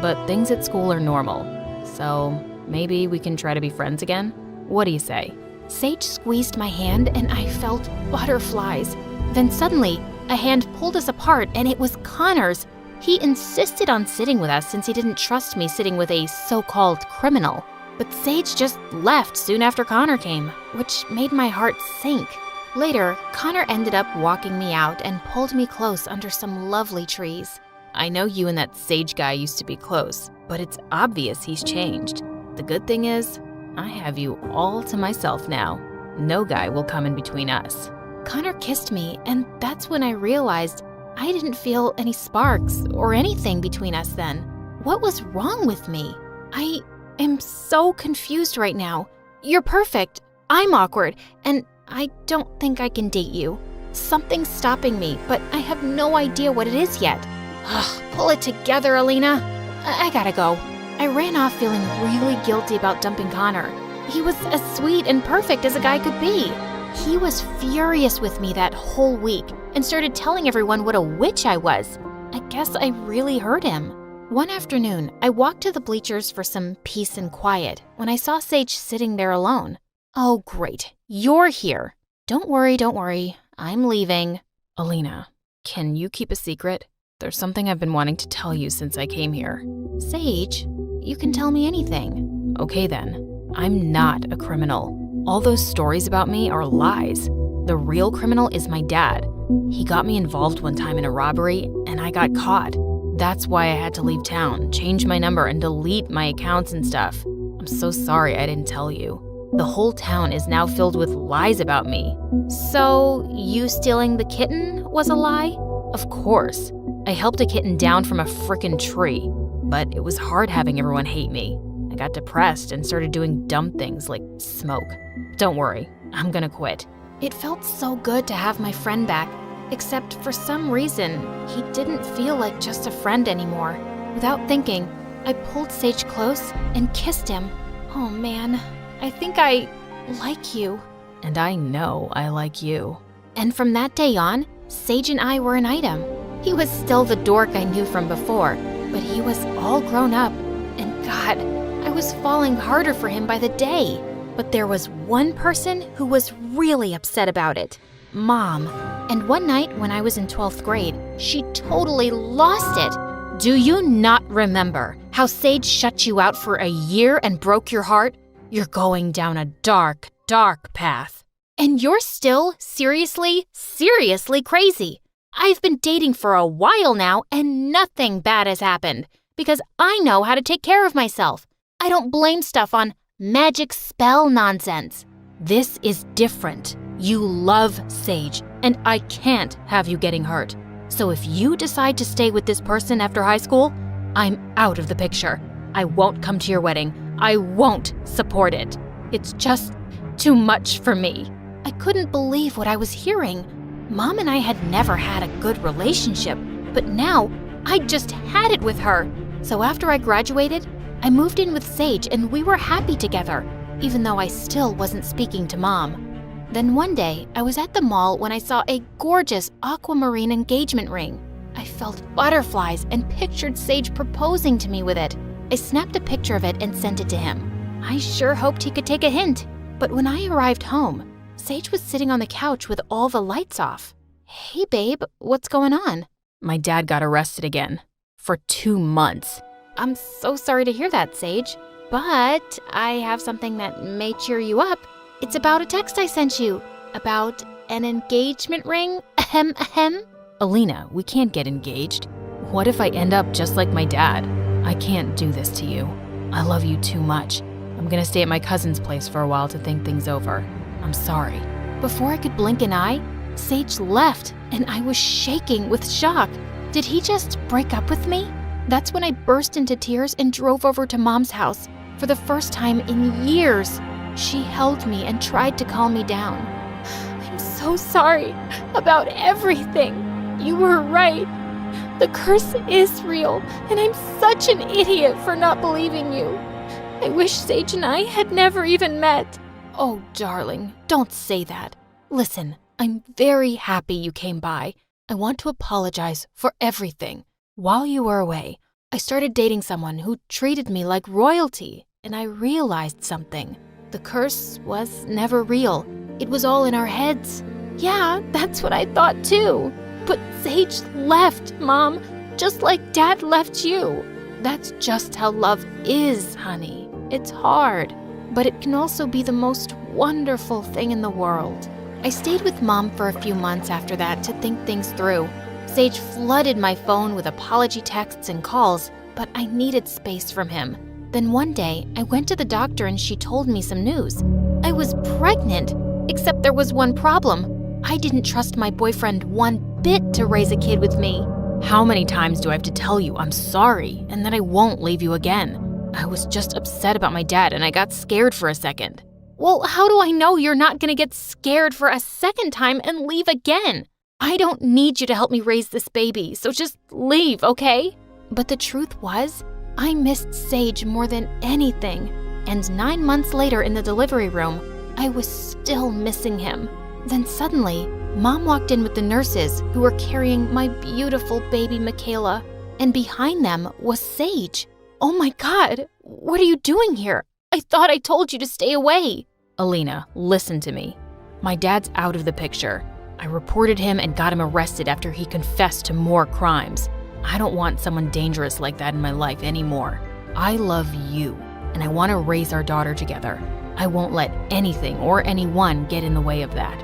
but things at school are normal. So, maybe we can try to be friends again? What do you say? Sage squeezed my hand and I felt butterflies. Then suddenly, a hand pulled us apart and it was Connor's. He insisted on sitting with us since he didn't trust me sitting with a so-called criminal. But Sage just left soon after Connor came, which made my heart sink. Later, Connor ended up walking me out and pulled me close under some lovely trees. I know you and that Sage guy used to be close, but it's obvious he's changed. The good thing is, I have you all to myself now. No guy will come in between us. Connor kissed me, and that's when I realized I didn't feel any sparks or anything between us then. What was wrong with me? I am so confused right now. You're perfect. I'm awkward, and I don't think I can date you. Something's stopping me, but I have no idea what it is yet. Pull it together, Alina. I gotta go. I ran off feeling really guilty about dumping Connor. He was as sweet and perfect as a guy could be. He was furious with me that whole week and started telling everyone what a witch I was. I guess I really hurt him. One afternoon, I walked to the bleachers for some peace and quiet when I saw Sage sitting there alone. Oh, great. You're here. Don't worry. I'm leaving. Alina, can you keep a secret? There's something I've been wanting to tell you since I came here. Sage, you can tell me anything. Okay then. I'm not a criminal. All those stories about me are lies. The real criminal is my dad. He got me involved one time in a robbery, and I got caught. That's why I had to leave town, change my number, and delete my accounts and stuff. I'm so sorry I didn't tell you. The whole town is now filled with lies about me. So, you stealing the kitten was a lie? Of course. I helped a kitten down from a frickin' tree. But it was hard having everyone hate me. I got depressed and started doing dumb things like smoke. Don't worry, I'm gonna quit. It felt so good to have my friend back, except for some reason, he didn't feel like just a friend anymore. Without thinking, I pulled Sage close and kissed him. Oh man, I think I like you. And I know I like you. And from that day on, Sage and I were an item. He was still the dork I knew from before, but he was all grown up. And God, I was falling harder for him by the day. But there was one person who was really upset about it. Mom. And one night when I was in 12th grade, she totally lost it. Do you not remember how Sage shut you out for a year and broke your heart? You're going down a dark, dark path. And you're still seriously crazy. I've been dating for a while now and nothing bad has happened because I know how to take care of myself. I don't blame stuff on magic spell nonsense. This is different. You love Sage, and I can't have you getting hurt. So if you decide to stay with this person after high school, I'm out of the picture. I won't come to your wedding. I won't support it. It's just too much for me. I couldn't believe what I was hearing. Mom and I had never had a good relationship, but now I just had it with her. So after I graduated, I moved in with Sage and we were happy together, even though I still wasn't speaking to Mom. Then one day, I was at the mall when I saw a gorgeous aquamarine engagement ring. I felt butterflies and pictured Sage proposing to me with it. I snapped a picture of it and sent it to him. I sure hoped he could take a hint. But when I arrived home, Sage was sitting on the couch with all the lights off. Hey babe, what's going on? My dad got arrested again. For 2 months. I'm so sorry to hear that, Sage. But I have something that may cheer you up. It's about a text I sent you. About an engagement ring. Ahem, ahem. Alina, we can't get engaged. What if I end up just like my dad? I can't do this to you. I love you too much. I'm gonna stay at my cousin's place for a while to think things over. I'm sorry. Before I could blink an eye, Sage left, and I was shaking with shock. Did he just break up with me? That's when I burst into tears and drove over to Mom's house. For the first time in years, she held me and tried to calm me down. I'm so sorry about everything. You were right. The curse is real, and I'm such an idiot for not believing you. I wish Sage and I had never even met. Oh, darling, don't say that. Listen, I'm very happy you came by. I want to apologize for everything. While you were away, I started dating someone who treated me like royalty, and I realized something. The curse was never real. It was all in our heads. Yeah, that's what I thought too. But Sage left, Mom, just like Dad left you. That's just how love is, honey. It's hard, but it can also be the most wonderful thing in the world. I stayed with Mom for a few months after that to think things through. Sage flooded my phone with apology texts and calls, but I needed space from him. Then one day, I went to the doctor and she told me some news. I was pregnant, except there was one problem. I didn't trust my boyfriend one bit to raise a kid with me. How many times do I have to tell you I'm sorry and that I won't leave you again? I was just upset about my dad and I got scared for a second. Well, how do I know you're not gonna get scared for a second time and leave again? I don't need you to help me raise this baby, so just leave, okay? But the truth was, I missed Sage more than anything. And 9 months later in the delivery room, I was still missing him. Then suddenly, Mom walked in with the nurses who were carrying my beautiful baby Michaela. And behind them was Sage. Oh my God, what are you doing here? I thought I told you to stay away. Alina, listen to me. My dad's out of the picture. I reported him and got him arrested after he confessed to more crimes. I don't want someone dangerous like that in my life anymore. I love you, and I want to raise our daughter together. I won't let anything or anyone get in the way of that.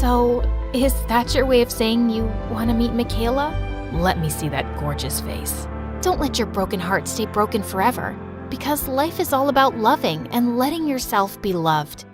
So, is that your way of saying you want to meet Michaela? Let me see that gorgeous face. Don't let your broken heart stay broken forever, because life is all about loving and letting yourself be loved.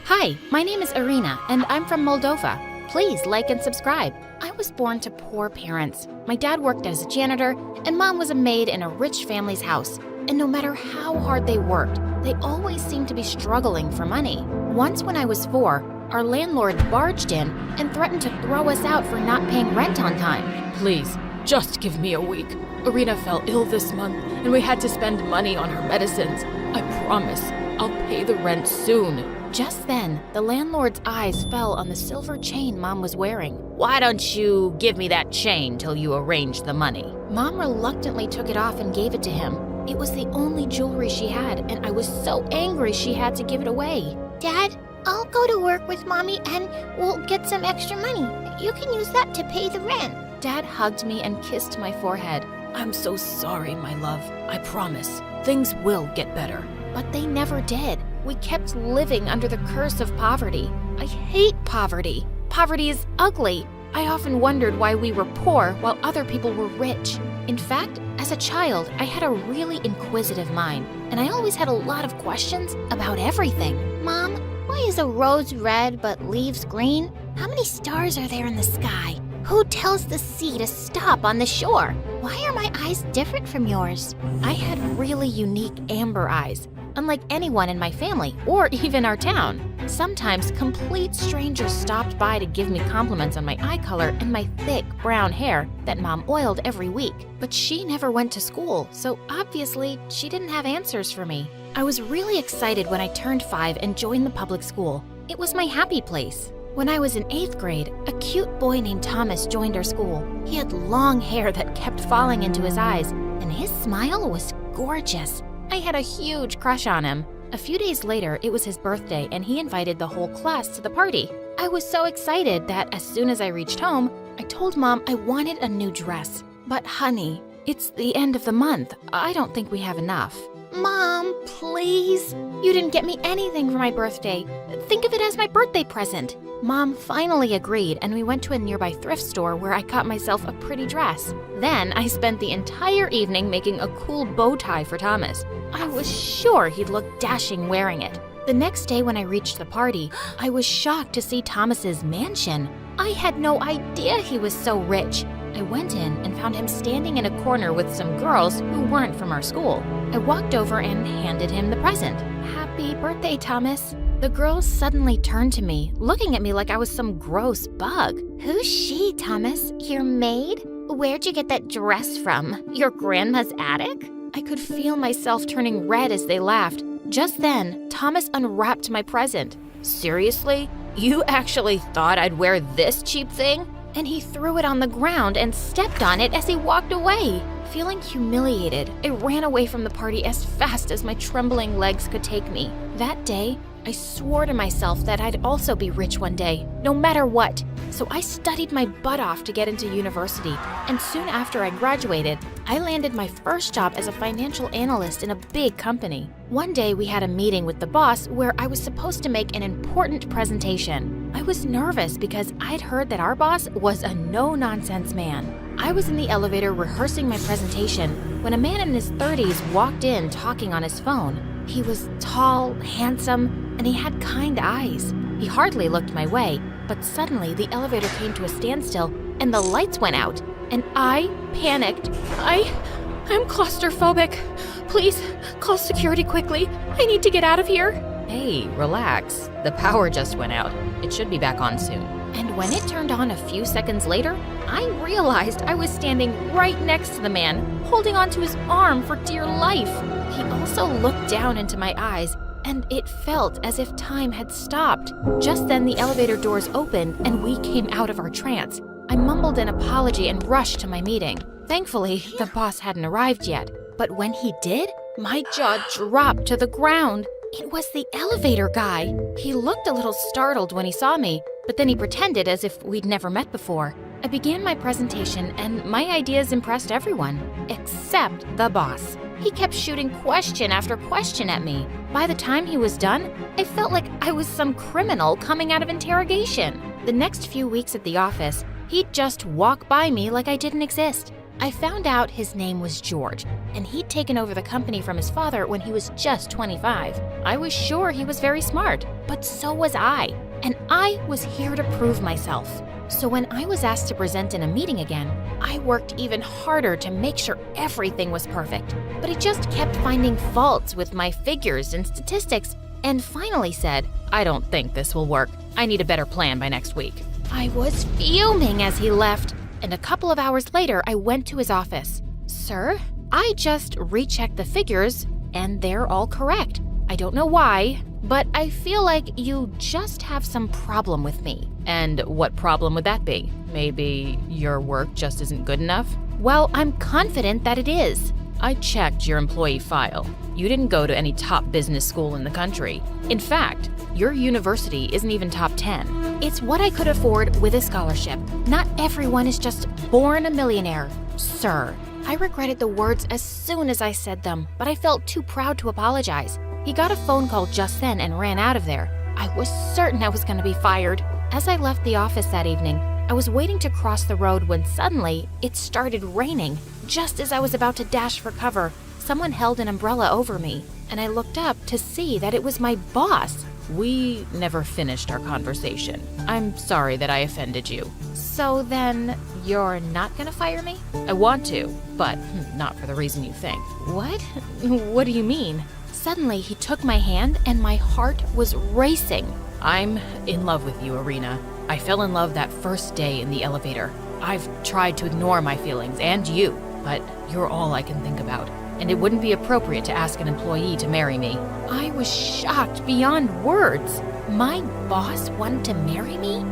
Hi, my name is Irina, and I'm from Moldova. Please like and subscribe. I was born to poor parents. My dad worked as a janitor, and mom was a maid in a rich family's house. And no matter how hard they worked, they always seemed to be struggling for money. Once when I was 4, our landlord barged in and threatened to throw us out for not paying rent on time. Please, just give me a week. Irina fell ill this month, and we had to spend money on her medicines. I promise, I'll pay the rent soon. Just then, the landlord's eyes fell on the silver chain Mom was wearing. Why don't you give me that chain till you arrange the money? Mom reluctantly took it off and gave it to him. It was the only jewelry she had, and I was so angry she had to give it away. Dad, I'll go to work with Mommy and we'll get some extra money. You can use that to pay the rent. Dad hugged me and kissed my forehead. I'm so sorry, my love. I promise, things will get better. But they never did. We kept living under the curse of poverty. I hate poverty. Poverty is ugly. I often wondered why we were poor while other people were rich. In fact, as a child, I had a really inquisitive mind, and I always had a lot of questions about everything. Mom, why is a rose red but leaves green? How many stars are there in the sky? Who tells the sea to stop on the shore? Why are my eyes different from yours? I had really unique amber eyes, unlike anyone in my family or even our town. Sometimes complete strangers stopped by to give me compliments on my eye color and my thick brown hair that Mom oiled every week. But she never went to school, so obviously she didn't have answers for me. I was really excited when I turned 5 and joined the public school. It was my happy place. When I was in 8th grade, a cute boy named Thomas joined our school. He had long hair that kept falling into his eyes, and his smile was gorgeous. I had a huge crush on him. A few days later, it was his birthday, and he invited the whole class to the party. I was so excited that as soon as I reached home, I told Mom I wanted a new dress. But honey, it's the end of the month. I don't think we have enough. Mom, please. You didn't get me anything for my birthday. Think of it as my birthday present. Mom finally agreed, and we went to a nearby thrift store where I got myself a pretty dress. Then I spent the entire evening making a cool bow tie for Thomas. I was sure he'd look dashing wearing it. The next day when I reached the party, I was shocked to see Thomas's mansion. I had no idea he was so rich. I went in and found him standing in a corner with some girls who weren't from our school. I walked over and handed him the present. Happy birthday, Thomas. The girls suddenly turned to me, looking at me like I was some gross bug. Who's she, Thomas? Your maid? Where'd you get that dress from? Your grandma's attic? I could feel myself turning red as they laughed. Just then, Thomas unwrapped my present. Seriously? You actually thought I'd wear this cheap thing? And he threw it on the ground and stepped on it as he walked away. Feeling humiliated, I ran away from the party as fast as my trembling legs could take me. That day, I swore to myself that I'd also be rich one day, no matter what. So I studied my butt off to get into university, and soon after I graduated, I landed my first job as a financial analyst in a big company. One day we had a meeting with the boss where I was supposed to make an important presentation. I was nervous because I'd heard that our boss was a no-nonsense man. I was in the elevator rehearsing my presentation when a man in his 30s walked in talking on his phone. He was tall, handsome, and he had kind eyes. He hardly looked my way, but suddenly the elevator came to a standstill and the lights went out, and I panicked. I'm claustrophobic. Please, call security quickly. I need to get out of here. Hey, relax. The power just went out. It should be back on soon. And when it turned on a few seconds later, I realized I was standing right next to the man, holding onto his arm for dear life. He also looked down into my eyes, and it felt as if time had stopped. Just then the elevator doors opened and we came out of our trance. I mumbled an apology and rushed to my meeting. Thankfully, the boss hadn't arrived yet. But when he did, my jaw dropped to the ground. It was the elevator guy. He looked a little startled when he saw me, but then he pretended as if we'd never met before. I began my presentation and my ideas impressed everyone, except the boss. He kept shooting question after question at me. By the time he was done, I felt like I was some criminal coming out of interrogation. The next few weeks at the office, he'd just walk by me like I didn't exist. I found out his name was George, and he'd taken over the company from his father when he was just 25. I was sure he was very smart, but so was I, and I was here to prove myself. So when I was asked to present in a meeting again, I worked even harder to make sure everything was perfect. But he just kept finding faults with my figures and statistics, and finally said, "I don't think this will work. I need a better plan by next week." I was fuming as he left, and a couple of hours later, I went to his office. "Sir, I just rechecked the figures, and they're all correct. I don't know why, but I feel like you just have some problem with me." And what problem would that be? Maybe your work just isn't good enough? Well, I'm confident that it is. I checked your employee file. You didn't go to any top business school in the country. In fact, your university isn't even top 10. It's what I could afford with a scholarship. Not everyone is just born a millionaire. Sir, I regretted the words as soon as I said them, but I felt too proud to apologize. He got a phone call just then and ran out of there. I was certain I was going to be fired. As I left the office that evening, I was waiting to cross the road when suddenly it started raining. Just as I was about to dash for cover, someone held an umbrella over me, and I looked up to see that it was my boss. We never finished our conversation. I'm sorry that I offended you. So then, you're not gonna fire me? I want to, but not for the reason you think. What? What do you mean? Suddenly, he took my hand and my heart was racing. I'm in love with you, Irina. I fell in love that first day in the elevator. I've tried to ignore my feelings and you, but you're all I can think about. And it wouldn't be appropriate to ask an employee to marry me. I was shocked beyond words. My boss wanted to marry me?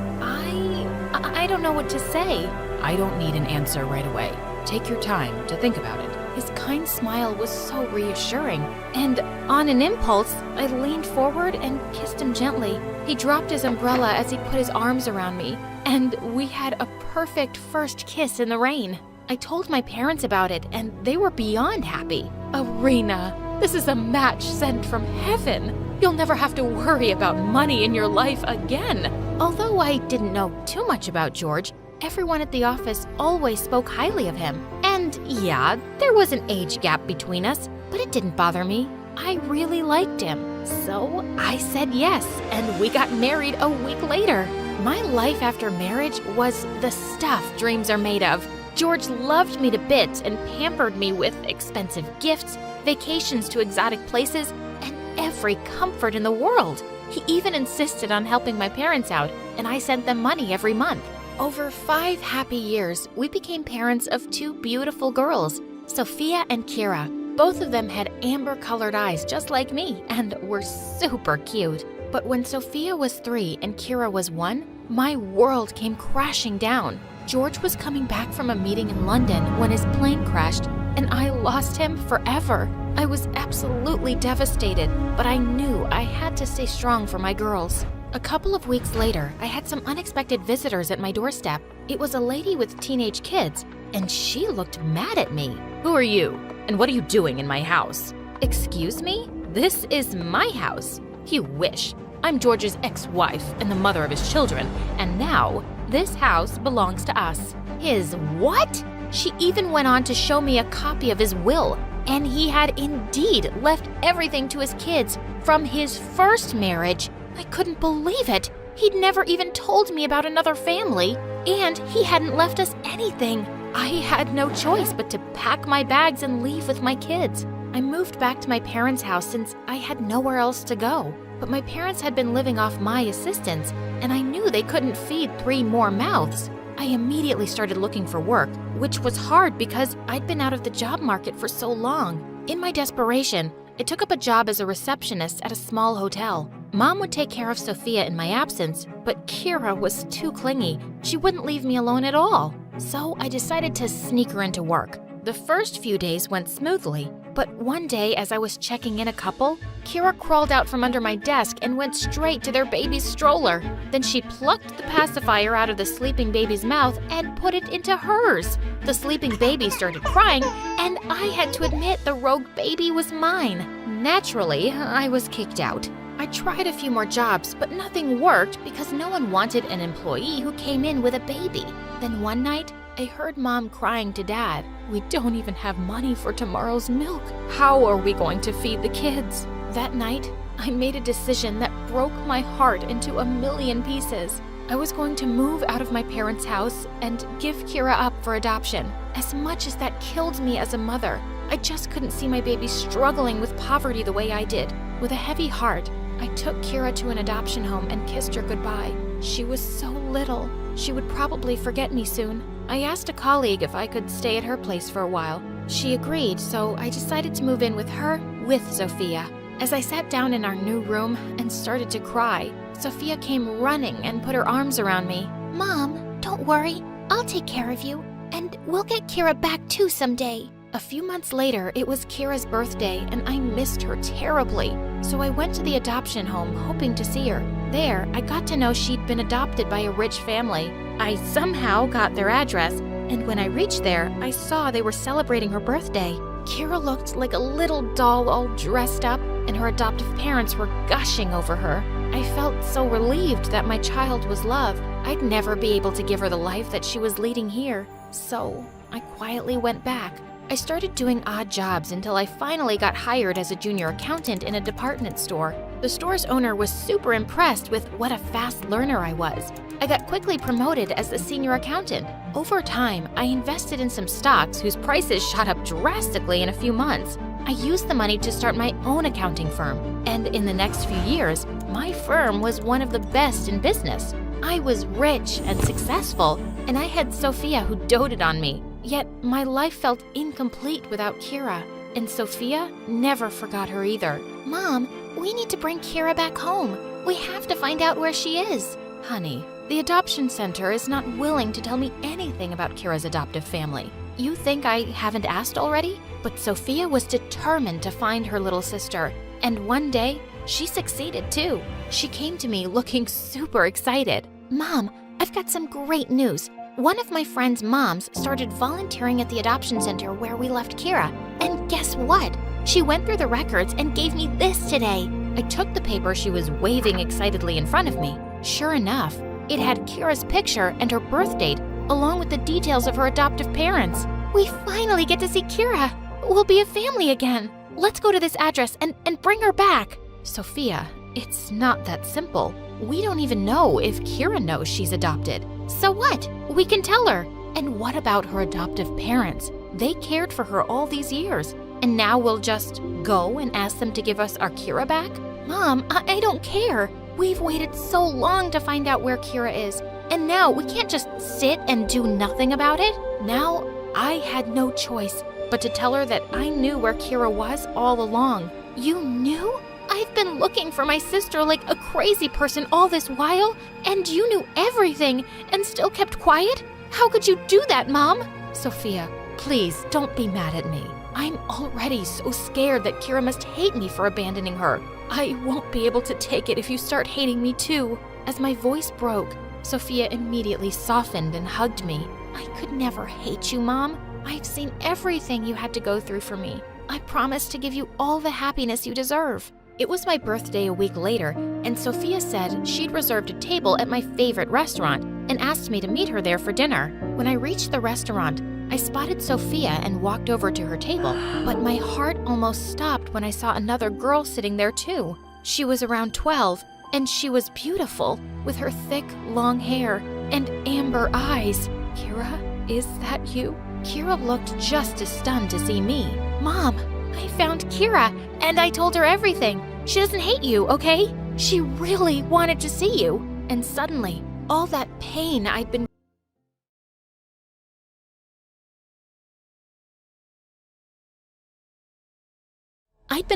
I don't know what to say. I don't need an answer right away. Take your time to think about it. His kind smile was so reassuring, and on an impulse, I leaned forward and kissed him gently. He dropped his umbrella as he put his arms around me, and we had a perfect first kiss in the rain. I told my parents about it, and they were beyond happy. Irina, this is a match sent from heaven. You'll never have to worry about money in your life again. Although I didn't know too much about George, everyone at the office always spoke highly of him. And yeah, there was an age gap between us, but it didn't bother me. I really liked him. So I said yes, and we got married a week later. My life after marriage was the stuff dreams are made of. George loved me to bits and pampered me with expensive gifts, vacations to exotic places, and every comfort in the world. He even insisted on helping my parents out, and I sent them money every month. Over 5 happy years, we became parents of 2 beautiful girls, Sophia and Kira. Both of them had amber-colored eyes just like me and were super cute. But when Sophia was 3 and Kira was 1, my world came crashing down. George was coming back from a meeting in London when his plane crashed, and I lost him forever. I was absolutely devastated, but I knew I had to stay strong for my girls. A couple of weeks later, I had some unexpected visitors at my doorstep. It was a lady with teenage kids, and she looked mad at me. Who are you? And what are you doing in my house? Excuse me? This is my house. You wish. I'm George's ex-wife and the mother of his children, and now this house belongs to us. His what? She even went on to show me a copy of his will, and he had indeed left everything to his kids from his first marriage. I couldn't believe it. He'd never even told me about another family, and he hadn't left us anything. I had no choice but to pack my bags and leave with my kids. I moved back to my parents' house since I had nowhere else to go. But my parents had been living off my assistance, and I knew they couldn't feed 3 more mouths. I immediately started looking for work, which was hard because I'd been out of the job market for so long. In my desperation, I took up a job as a receptionist at a small hotel. Mom would take care of Sophia in my absence, but Kira was too clingy. She wouldn't leave me alone at all. So I decided to sneak her into work. The first few days went smoothly, but one day as I was checking in a couple, Kira crawled out from under my desk and went straight to their baby's stroller. Then she plucked the pacifier out of the sleeping baby's mouth and put it into hers. The sleeping baby started crying, and I had to admit the rogue baby was mine. Naturally, I was kicked out. I tried a few more jobs, but nothing worked because no one wanted an employee who came in with a baby. Then one night, I heard Mom crying to Dad. "We don't even have money for tomorrow's milk. How are we going to feed the kids?" That night, I made a decision that broke my heart into a million pieces. I was going to move out of my parents' house and give Kira up for adoption. As much as that killed me as a mother, I just couldn't see my baby struggling with poverty the way I did. With a heavy heart, I took Kira to an adoption home and kissed her goodbye. She was so little. She would probably forget me soon. I asked a colleague if I could stay at her place for a while. She agreed, so I decided to move in with her with Sophia. As I sat down in our new room and started to cry, Sophia came running and put her arms around me. Mom, don't worry. I'll take care of you. And we'll get Kira back too someday. A few months later, it was Kira's birthday, and I missed her terribly. So I went to the adoption home, hoping to see her. There, I got to know she'd been adopted by a rich family. I somehow got their address, and when I reached there, I saw they were celebrating her birthday. Kira looked like a little doll all dressed up, and her adoptive parents were gushing over her. I felt so relieved that my child was loved. I'd never be able to give her the life that she was leading here. So I quietly went back. I started doing odd jobs until I finally got hired as a junior accountant in a department store. The store's owner was super impressed with what a fast learner I was. I got quickly promoted as the senior accountant. Over time, I invested in some stocks whose prices shot up drastically in a few months. I used the money to start my own accounting firm, and in the next few years, my firm was one of the best in business. I was rich and successful, and I had Sophia who doted on me. Yet my life felt incomplete without Kira, and Sophia never forgot her either. Mom, we need to bring Kira back home. We have to find out where she is. Honey, the adoption center is not willing to tell me anything about Kira's adoptive family. You think I haven't asked already? But Sophia was determined to find her little sister, and one day, she succeeded too. She came to me looking super excited. Mom, I've got some great news. One of my friend's moms started volunteering at the adoption center where we left Kira. And guess what? She went through the records and gave me this today. I took the paper she was waving excitedly in front of me. Sure enough, it had Kira's picture and her birth date, along with the details of her adoptive parents. We finally get to see Kira. We'll be a family again. Let's go to this address and bring her back. Sophia, it's not that simple. We don't even know if Kira knows she's adopted. So what? We can tell her. And what about her adoptive parents? They cared for her all these years. And now we'll just go and ask them to give us our Kira back? Mom, I don't care. We've waited so long to find out where Kira is. And now we can't just sit and do nothing about it. Now I had no choice but to tell her that I knew where Kira was all along. You knew? I've been looking for my sister like a crazy person all this while, and you knew everything and still kept quiet? How could you do that, Mom? Sophia, please don't be mad at me. I'm already so scared that Kira must hate me for abandoning her. I won't be able to take it if you start hating me too. As my voice broke, Sophia immediately softened and hugged me. I could never hate you, Mom. I've seen everything you had to go through for me. I promise to give you all the happiness you deserve. It was my birthday a week later, and Sophia said she'd reserved a table at my favorite restaurant and asked me to meet her there for dinner. When I reached the restaurant, I spotted Sophia and walked over to her table, but my heart almost stopped when I saw another girl sitting there too. She was around 12, and she was beautiful, with her thick, long hair and amber eyes. Kira, is that you? Kira looked just as stunned to see me. Mom, I found Kira, and I told her everything. She doesn't hate you, okay? She really wanted to see you. And suddenly, all that pain I'd been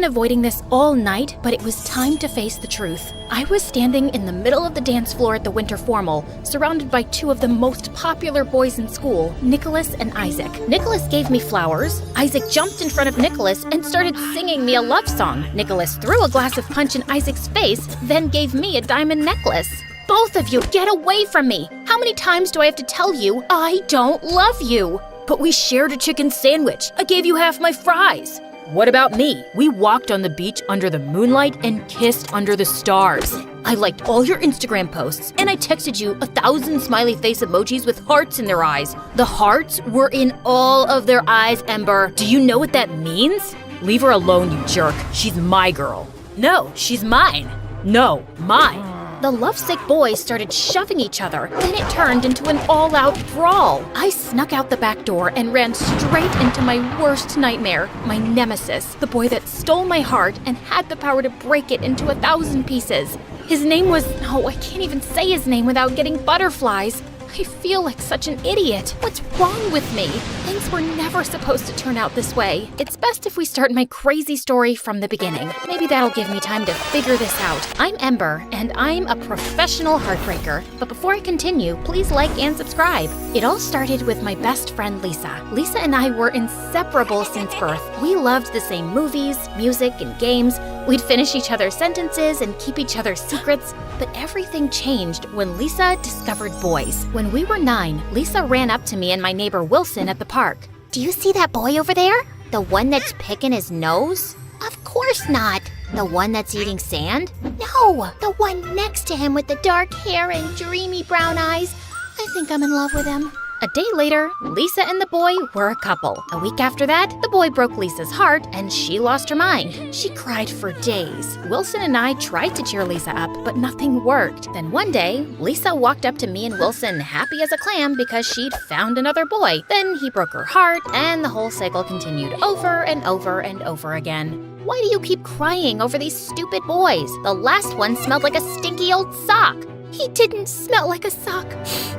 avoiding this all night, but it was time to face the truth. I was standing in the middle of the dance floor at the winter formal, surrounded by two of the most popular boys in school, Nicholas and Isaac. Nicholas gave me flowers. Isaac jumped in front of Nicholas and started singing me a love song. Nicholas threw a glass of punch in Isaac's face, then gave me a diamond necklace. Both of you, get away from me! How many times do I have to tell you I don't love you? But we shared a chicken sandwich. I gave you half my fries. What about me? We walked on the beach under the moonlight and kissed under the stars. I liked all your Instagram posts, and I texted you 1,000 smiley face emojis with hearts in their eyes. The hearts were in all of their eyes, Ember. Do you know what that means? Leave her alone, you jerk. She's my girl. No, she's mine. No, mine. The lovesick boys started shoving each other. Then it turned into an all-out brawl. I snuck out the back door and ran straight into my worst nightmare, my nemesis, the boy that stole my heart and had the power to break it into 1,000 pieces. His name was... Oh, I can't even say his name without getting butterflies. I feel like such an idiot. What's wrong with me? Things were never supposed to turn out this way. It's best if we start my crazy story from the beginning. Maybe that'll give me time to figure this out. I'm Ember, and I'm a professional heartbreaker. But before I continue, please like and subscribe. It all started with my best friend Lisa. Lisa and I were inseparable since birth. We loved the same movies, music, and games. We'd finish each other's sentences and keep each other's secrets. But everything changed when Lisa discovered boys. When we were 9, Lisa ran up to me and my neighbor Wilson at the park. Do you see that boy over there? The one that's picking his nose? Of course not. The one that's eating sand? No, the one next to him with the dark hair and dreamy brown eyes. I think I'm in love with him. A day later, Lisa and the boy were a couple. A week after that, the boy broke Lisa's heart and she lost her mind. She cried for days. Wilson and I tried to cheer Lisa up, but nothing worked. Then one day, Lisa walked up to me and Wilson happy as a clam because she'd found another boy. Then he broke her heart and the whole cycle continued over and over and over again. Why do you keep crying over these stupid boys? The last one smelled like a stinky old sock. He didn't smell like a sock.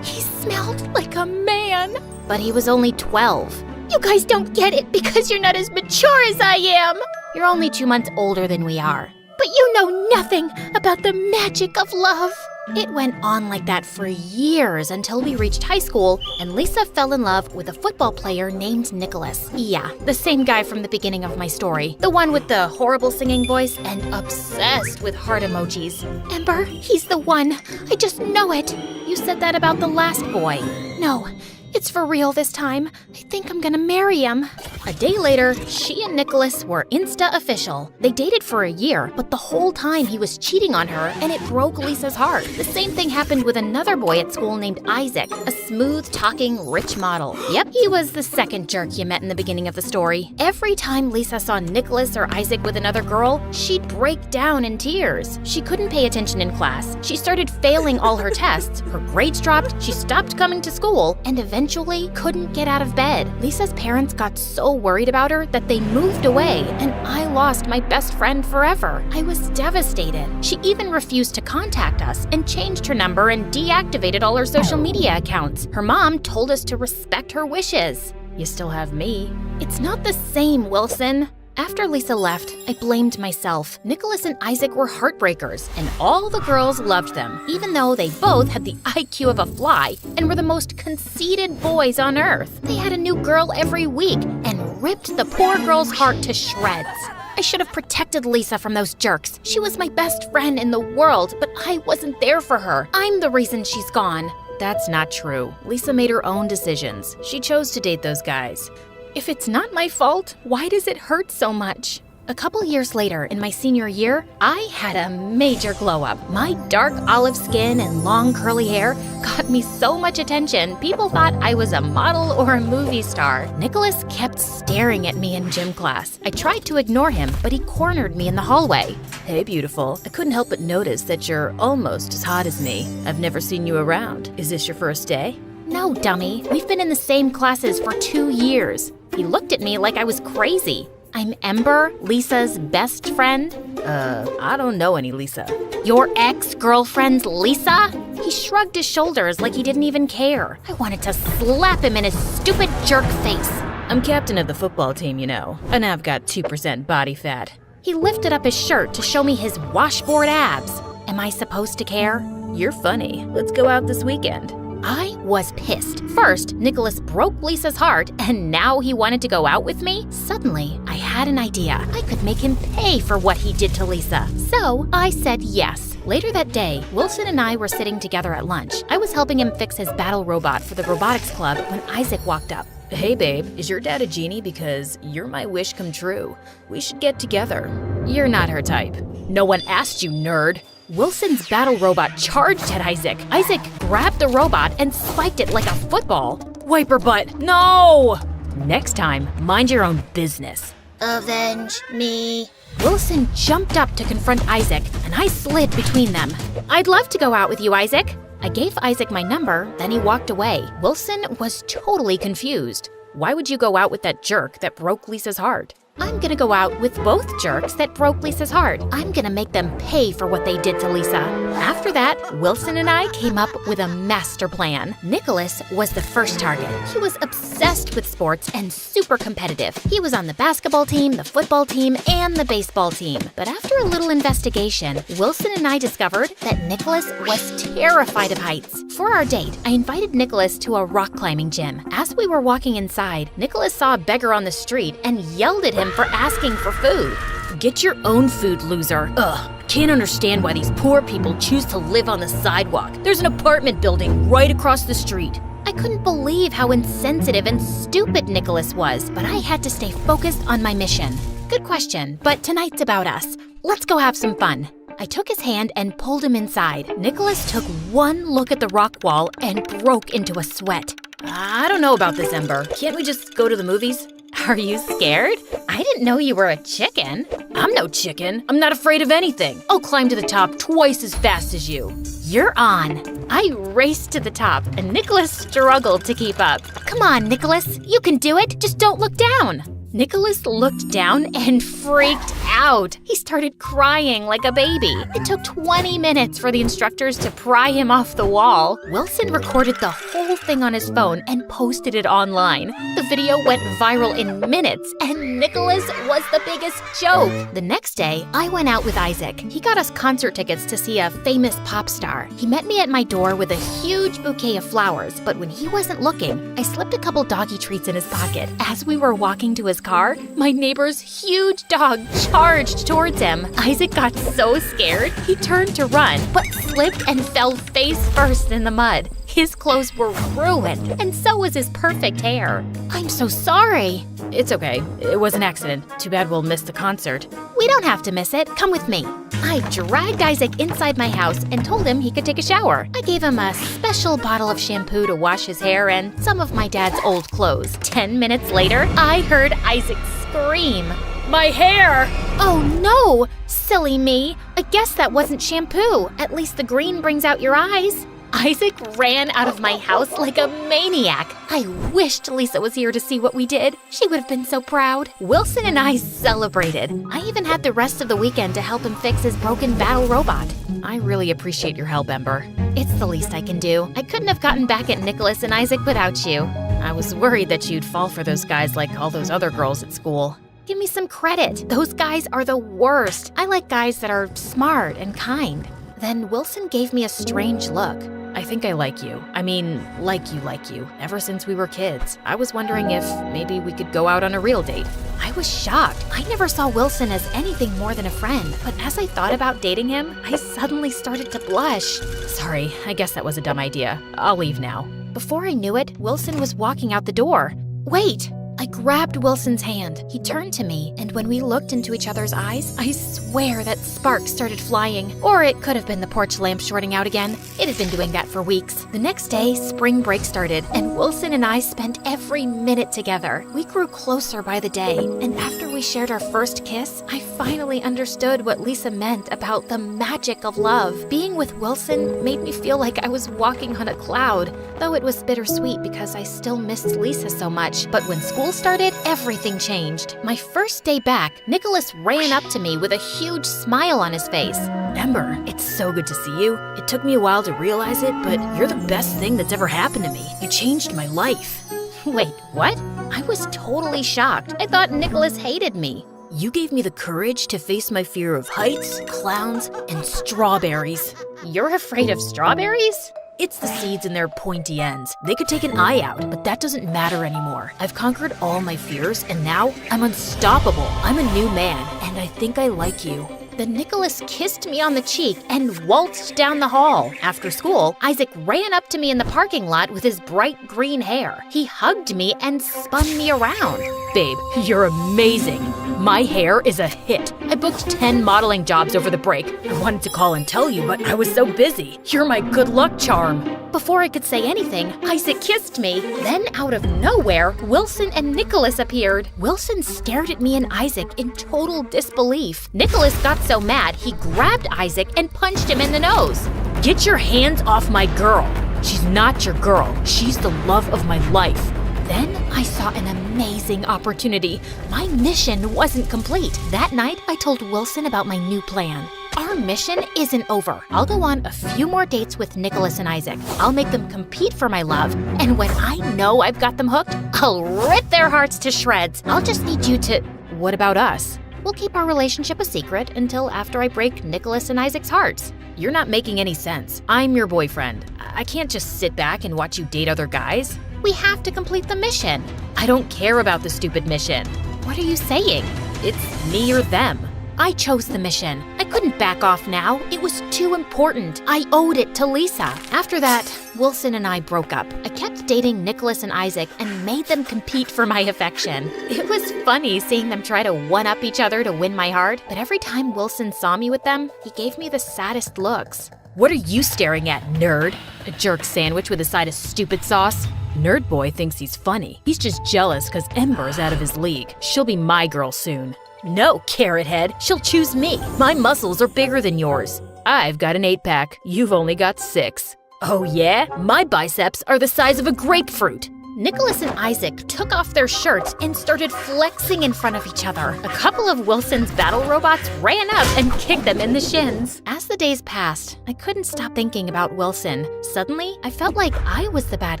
He smelled like a man. But he was only 12. You guys don't get it because you're not as mature as I am. You're only 2 months older than we are. But you know nothing about the magic of love. It went on like that for years until we reached high school and Lisa fell in love with a football player named Nicholas. Yeah, the same guy from the beginning of my story. The one with the horrible singing voice and obsessed with heart emojis. Ember, he's the one. I just know it. You said that about the last boy. No, it's for real this time. I think I'm gonna marry him. A day later, she and Nicholas were Insta official. They dated for a year, but the whole time he was cheating on her and it broke Lisa's heart. The same thing happened with another boy at school named Isaac, a smooth-talking, rich model. Yep, he was the second jerk you met in the beginning of the story. Every time Lisa saw Nicholas or Isaac with another girl, she'd break down in tears. She couldn't pay attention in class. She started failing all her tests. Her grades dropped, she stopped coming to school, and eventually couldn't get out of bed. Lisa's parents got so worried about her that they moved away, and I lost my best friend forever. I was devastated. She even refused to contact us and changed her number and deactivated all her social media accounts. Her mom told us to respect her wishes. You still have me. It's not the same, Wilson. After Lisa left, I blamed myself. Nicholas and Isaac were heartbreakers, and all the girls loved them, even though they both had the IQ of a fly and were the most conceited boys on earth. They had a new girl every week and ripped the poor girl's heart to shreds. I should have protected Lisa from those jerks. She was my best friend in the world, but I wasn't there for her. I'm the reason she's gone. That's not true. Lisa made her own decisions. She chose to date those guys. If it's not my fault, why does it hurt so much? A couple years later, in my senior year, I had a major glow-up. My dark olive skin and long curly hair got me so much attention, people thought I was a model or a movie star. Nicholas kept staring at me in gym class. I tried to ignore him, but he cornered me in the hallway. Hey, beautiful. I couldn't help but notice that you're almost as hot as me. I've never seen you around. Is this your first day? No, dummy. We've been in the same classes for 2 years. He looked at me like I was crazy. I'm Ember, Lisa's best friend. I don't know any Lisa. Your ex-girlfriend's Lisa? He shrugged his shoulders like he didn't even care. I wanted to slap him in his stupid jerk face. I'm captain of the football team, you know, and I've got 2% body fat. He lifted up his shirt to show me his washboard abs. Am I supposed to care? You're funny. Let's go out this weekend. I was pissed. First, Nicholas broke Lisa's heart, and now he wanted to go out with me? Suddenly, I had an idea. I could make him pay for what he did to Lisa. So, I said yes. Later that day, Wilson and I were sitting together at lunch. I was helping him fix his battle robot for the robotics club when Isaac walked up. Hey babe, is your dad a genie? Because you're my wish come true. We should get together. You're not her type. No one asked you, nerd. Wilson's battle robot charged at Isaac. Isaac grabbed the robot and spiked it like a football. Wiper butt, no! Next time, mind your own business. Avenge me. Wilson jumped up to confront Isaac, and I slid between them. I'd love to go out with you, Isaac. I gave Isaac my number, then he walked away. Wilson was totally confused. Why would you go out with that jerk that broke Lisa's heart? I'm gonna go out with both jerks that broke Lisa's heart. I'm gonna make them pay for what they did to Lisa. After that, Wilson and I came up with a master plan. Nicholas was the first target. He was obsessed with sports and super competitive. He was on the basketball team, the football team, and the baseball team. But after a little investigation, Wilson and I discovered that Nicholas was terrified of heights. For our date, I invited Nicholas to a rock climbing gym. As we were walking inside, Nicholas saw a beggar on the street and yelled at him for asking for food. Get your own food, loser. Ugh, can't understand why these poor people choose to live on the sidewalk. There's an apartment building right across the street. I couldn't believe how insensitive and stupid Nicholas was, but I had to stay focused on my mission. Good question, but tonight's about us. Let's go have some fun. I took his hand and pulled him inside. Nicholas took one look at the rock wall and broke into a sweat. I don't know about this, Ember. Can't we just go to the movies? Are you scared? I didn't know you were a chicken. I'm no chicken. I'm not afraid of anything. I'll climb to the top twice as fast as you. You're on. I raced to the top, and Nicholas struggled to keep up. Come on, Nicholas. You can do it. Just don't look down. Nicholas looked down and freaked out. He started crying like a baby. It took 20 minutes for the instructors to pry him off the wall. Wilson recorded the whole thing on his phone and posted it online. The video went viral in minutes, and Nicholas was the biggest joke. The next day, I went out with Isaac. He got us concert tickets to see a famous pop star. He met me at my door with a huge bouquet of flowers, but when he wasn't looking, I slipped a couple doggy treats in his pocket. As we were walking to his car, my neighbor's huge dog charged towards him. Isaac got so scared, he turned to run, but slipped and fell face first in the mud. His clothes were ruined, and so was his perfect hair. I'm so sorry. It's okay. It was an accident. Too bad we'll miss the concert. We don't have to miss it. Come with me. I dragged Isaac inside my house and told him he could take a shower. I gave him a special bottle of shampoo to wash his hair and some of my dad's old clothes. 10 minutes later, I heard Isaac scream. My hair! Oh no! Silly me. I guess that wasn't shampoo. At least the green brings out your eyes. Isaac ran out of my house like a maniac. I wished Lisa was here to see what we did. She would have been so proud. Wilson and I celebrated. I even had the rest of the weekend to help him fix his broken battle robot. I really appreciate your help, Ember. It's the least I can do. I couldn't have gotten back at Nicholas and Isaac without you. I was worried that you'd fall for those guys like all those other girls at school. Give me some credit. Those guys are the worst. I like guys that are smart and kind. Then Wilson gave me a strange look. I think I like you. I mean, like you, ever since we were kids. I was wondering if maybe we could go out on a real date. I was shocked. I never saw Wilson as anything more than a friend, but as I thought about dating him, I suddenly started to blush. Sorry, I guess that was a dumb idea. I'll leave now. Before I knew it, Wilson was walking out the door. Wait! I grabbed Wilson's hand. He turned to me, and when we looked into each other's eyes, I swear that sparks started flying. Or it could have been the porch lamp shorting out again. It had been doing that for weeks. The next day, spring break started, and Wilson and I spent every minute together. We grew closer by the day, and after we shared our first kiss, I finally understood what Lisa meant about the magic of love. Being with Wilson made me feel like I was walking on a cloud, though it was bittersweet because I still missed Lisa so much. But when school started, everything changed. My first day back, Nicholas ran up to me with a huge smile on his face. Ember, it's so good to see you. It took me a while to realize it, but you're the best thing that's ever happened to me. You changed my life. Wait, what? I was totally shocked. I thought Nicholas hated me. You gave me the courage to face my fear of heights, clowns, and strawberries. You're afraid of strawberries? It's the seeds and their pointy ends. They could take an eye out, but that doesn't matter anymore. I've conquered all my fears, and now I'm unstoppable. I'm a new man, and I think I like you. Then Nicholas kissed me on the cheek and waltzed down the hall. After school, Isaac ran up to me in the parking lot with his bright green hair. He hugged me and spun me around. Babe, you're amazing. My hair is a hit. I booked 10 modeling jobs over the break. I wanted to call and tell you, but I was so busy. You're my good luck charm. Before I could say anything, Isaac kissed me. Then out of nowhere, Wilson and Nicholas appeared. Wilson stared at me and Isaac in total disbelief. Nicholas got so mad, he grabbed Isaac and punched him in the nose. Get your hands off my girl. She's not your girl. She's the love of my life. Then I saw an amazing opportunity. My mission wasn't complete. That night, I told Wilson about my new plan. Our mission isn't over. I'll go on a few more dates with Nicholas and Isaac. I'll make them compete for my love. And when I know I've got them hooked, I'll rip their hearts to shreds. I'll just need you to... What about us? We'll keep our relationship a secret until after I break Nicholas and Isaac's hearts. You're not making any sense. I'm your boyfriend. I can't just sit back and watch you date other guys. We have to complete the mission. I don't care about the stupid mission. What are you saying? It's me or them. I chose the mission. I couldn't back off now. It was too important. I owed it to Lisa. After that, Wilson and I broke up. I kept dating Nicholas and Isaac and made them compete for my affection. It was funny seeing them try to one-up each other to win my heart, but every time Wilson saw me with them, he gave me the saddest looks. What are you staring at, nerd? A jerk sandwich with a side of stupid sauce? Nerd boy thinks he's funny. He's just jealous because Ember's out of his league. She'll be my girl soon. No, carrot head. She'll choose me. My muscles are bigger than yours. I've got an 8-pack. You've only got 6. Oh yeah? My biceps are the size of a grapefruit. Nicholas and Isaac took off their shirts and started flexing in front of each other. A couple of Wilson's battle robots ran up and kicked them in the shins. As the days passed, I couldn't stop thinking about Wilson. Suddenly, I felt like I was the bad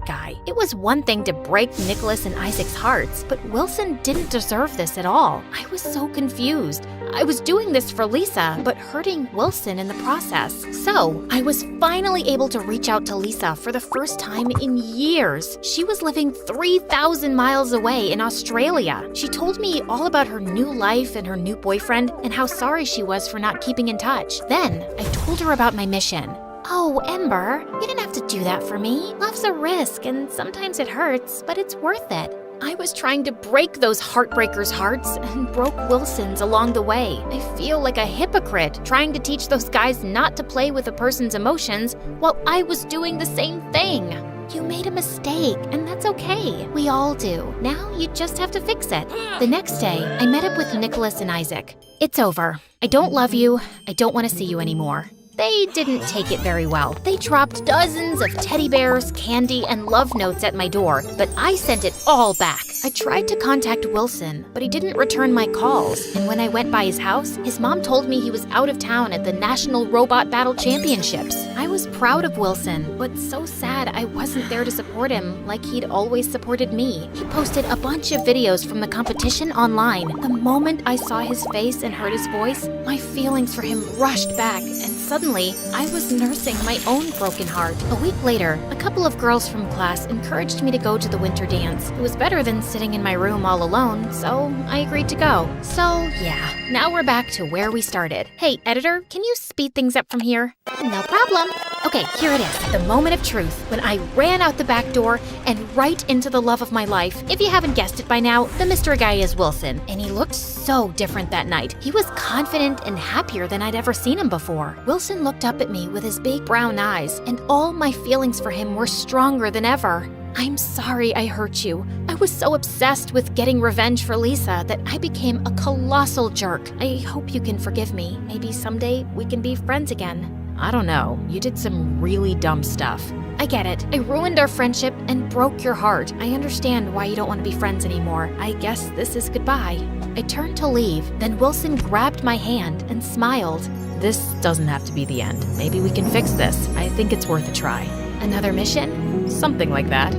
guy. It was one thing to break Nicholas and Isaac's hearts, but Wilson didn't deserve this at all. I was so confused. I was doing this for Lisa, but hurting Wilson in the process. So, I was finally able to reach out to Lisa for the first time in years. She was living 3,000 miles away in Australia. She told me all about her new life and her new boyfriend and how sorry she was for not keeping in touch. Then, I told her about my mission. Oh, Ember, you didn't have to do that for me. Love's a risk, and sometimes it hurts, but it's worth it. I was trying to break those heartbreakers' hearts and broke Wilson's along the way. I feel like a hypocrite trying to teach those guys not to play with a person's emotions while I was doing the same thing. You made a mistake, and that's okay. We all do. Now you just have to fix it. The next day, I met up with Nicholas and Isaac. It's over. I don't love you. I don't want to see you anymore. They didn't take it very well. They dropped dozens of teddy bears, candy, and love notes at my door, but I sent it all back. I tried to contact Wilson, but he didn't return my calls. And when I went by his house, his mom told me he was out of town at the National Robot Battle Championships. I was proud of Wilson, but so sad I wasn't there to support him like he'd always supported me. He posted a bunch of videos from the competition online. The moment I saw his face and heard his voice, my feelings for him rushed back, and suddenly, I was nursing my own broken heart. A week later, a couple of girls from class encouraged me to go to the winter dance. It was better than sitting in my room all alone, so I agreed to go. So, yeah, now we're back to where we started. Hey, editor, can you speed things up from here? No problem. Okay, here it is, the moment of truth, when I ran out the back door and right into the love of my life. If you haven't guessed it by now, the mystery guy is Wilson, and he looked so different that night. He was confident and happier than I'd ever seen him before. Wilson looked up at me with his big brown eyes, and all my feelings for him were stronger than ever. I'm sorry I hurt you. I was so obsessed with getting revenge for Lisa that I became a colossal jerk. I hope you can forgive me. Maybe someday we can be friends again. I don't know. You did some really dumb stuff. I get it. I ruined our friendship and broke your heart. I understand why you don't want to be friends anymore. I guess this is goodbye. I turned to leave, then Wilson grabbed my hand and smiled. This doesn't have to be the end. Maybe we can fix this. I think it's worth a try. Another mission? Something like that.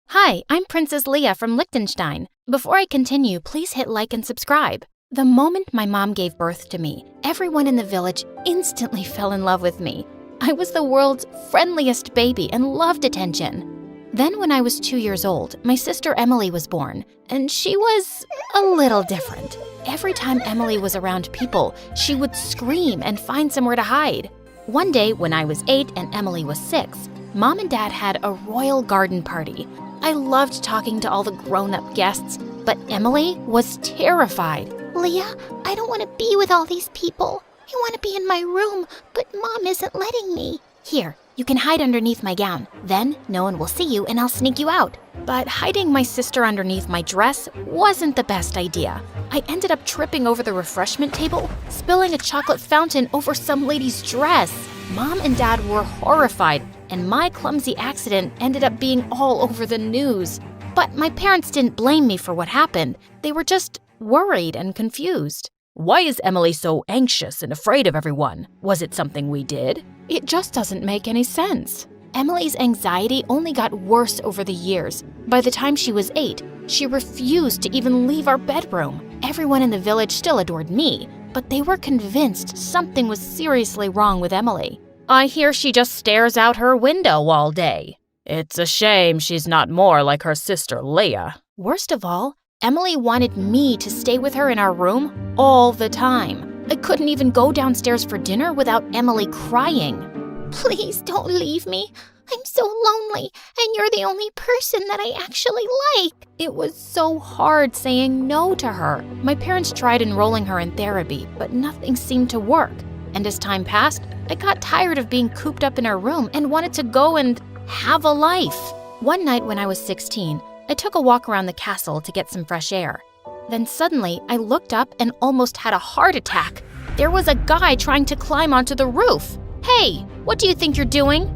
Hi, I'm Princess Leah from Liechtenstein. Before I continue, please hit like and subscribe. The moment my mom gave birth to me, everyone in the village instantly fell in love with me. I was the world's friendliest baby and loved attention. Then when I was 2 years old, my sister Emily was born, and she was a little different. Every time Emily was around people, she would scream and find somewhere to hide. One day when I was 8 and Emily was 6, Mom and Dad had a royal garden party. I loved talking to all the grown-up guests, but Emily was terrified. Leah, I don't want to be with all these people. I want to be in my room, but Mom isn't letting me. Here, you can hide underneath my gown. Then no one will see you and I'll sneak you out. But hiding my sister underneath my dress wasn't the best idea. I ended up tripping over the refreshment table, spilling a chocolate fountain over some lady's dress. Mom and Dad were horrified, and my clumsy accident ended up being all over the news. But my parents didn't blame me for what happened. They were just worried and confused. Why is Emily so anxious and afraid of everyone? Was it something we did? It just doesn't make any sense. Emily's anxiety only got worse over the years. By the time she was 8, she refused to even leave our bedroom. Everyone in the village still adored me, but they were convinced something was seriously wrong with Emily. I hear she just stares out her window all day. It's a shame she's not more like her sister Leah. Worst of all, Emily wanted me to stay with her in our room all the time. I couldn't even go downstairs for dinner without Emily crying. Please don't leave me. I'm so lonely, and you're the only person that I actually like. It was so hard saying no to her. My parents tried enrolling her in therapy, but nothing seemed to work. And as time passed, I got tired of being cooped up in her room and wanted to go and have a life. One night when I was 16, I took a walk around the castle to get some fresh air. Then suddenly, I looked up and almost had a heart attack. There was a guy trying to climb onto the roof. Hey, what do you think you're doing?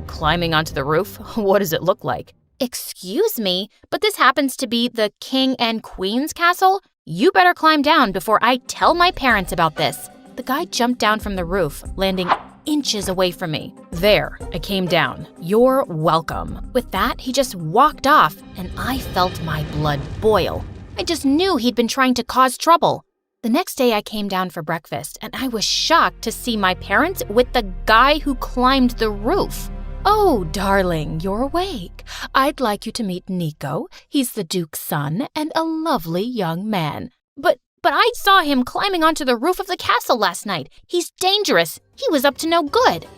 Climbing onto the roof? What does it look like? Excuse me, but this happens to be the King and Queen's castle? You better climb down before I tell my parents about this. The guy jumped down from the roof, landing inches away from me. There, I came down. You're welcome. With that, he just walked off, and I felt my blood boil. I just knew he'd been trying to cause trouble. The next day I came down for breakfast, and I was shocked to see my parents with the guy who climbed the roof. Oh, darling, you're awake. I'd like you to meet Nico. He's the Duke's son and a lovely young man. But I saw him climbing onto the roof of the castle last night. He's dangerous. He was up to no good.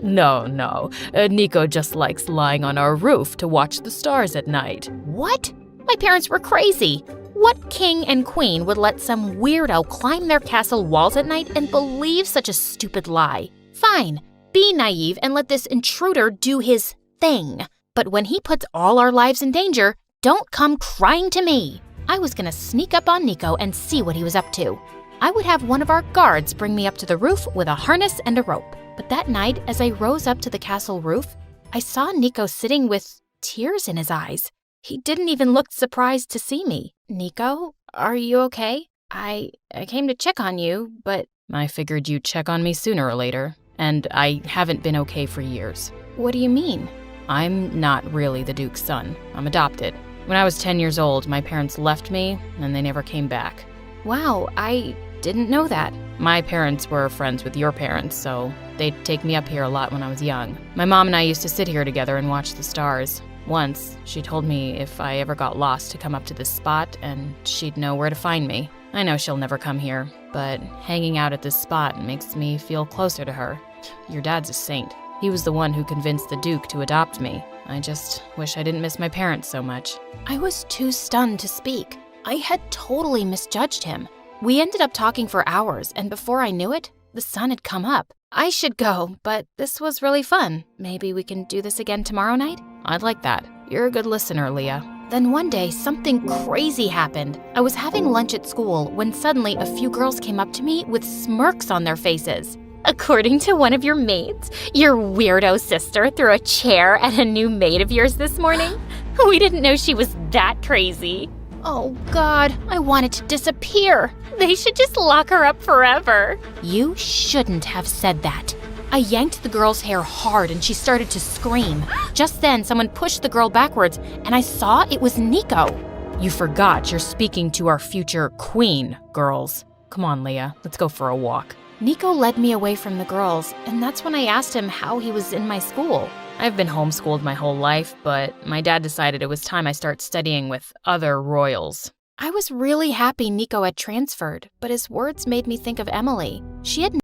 No. Nico just likes lying on our roof to watch the stars at night. What? My parents were crazy. What king and queen would let some weirdo climb their castle walls at night and believe such a stupid lie? Fine, be naive and let this intruder do his thing. But when he puts all our lives in danger, don't come crying to me. I was gonna sneak up on Nico and see what he was up to. I would have one of our guards bring me up to the roof with a harness and a rope. But that night, as I rose up to the castle roof, I saw Nico sitting with tears in his eyes. He didn't even look surprised to see me. Nico, are you okay? I came to check on you, but... I figured you'd check on me sooner or later, and I haven't been okay for years. What do you mean? I'm not really the Duke's son. I'm adopted. When I was 10 years old, my parents left me, and they never came back. Wow, I didn't know that. My parents were friends with your parents, so they'd take me up here a lot when I was young. My mom and I used to sit here together and watch the stars. Once, she told me if I ever got lost to come up to this spot and she'd know where to find me. I know she'll never come here, but hanging out at this spot makes me feel closer to her. Your dad's a saint. He was the one who convinced the Duke to adopt me. I just wish I didn't miss my parents so much. I was too stunned to speak. I had totally misjudged him. We ended up talking for hours, and before I knew it, the sun had come up. I should go, but this was really fun. Maybe we can do this again tomorrow night? I'd like that. You're a good listener, Leah. Then one day, something crazy happened. I was having lunch at school when suddenly a few girls came up to me with smirks on their faces. According to one of your maids, your weirdo sister threw a chair at a new maid of yours this morning? We didn't know she was that crazy. Oh God, I wanted to disappear. They should just lock her up forever. You shouldn't have said that. I yanked the girl's hair hard and she started to scream. Just then, someone pushed the girl backwards and I saw it was Nico. You forgot you're speaking to our future queen, girls. Come on, Leah, let's go for a walk. Nico led me away from the girls, and that's when I asked him how he was in my school. I've been homeschooled my whole life, but my dad decided it was time I start studying with other royals. I was really happy Nico had transferred, but his words made me think of Emily. She had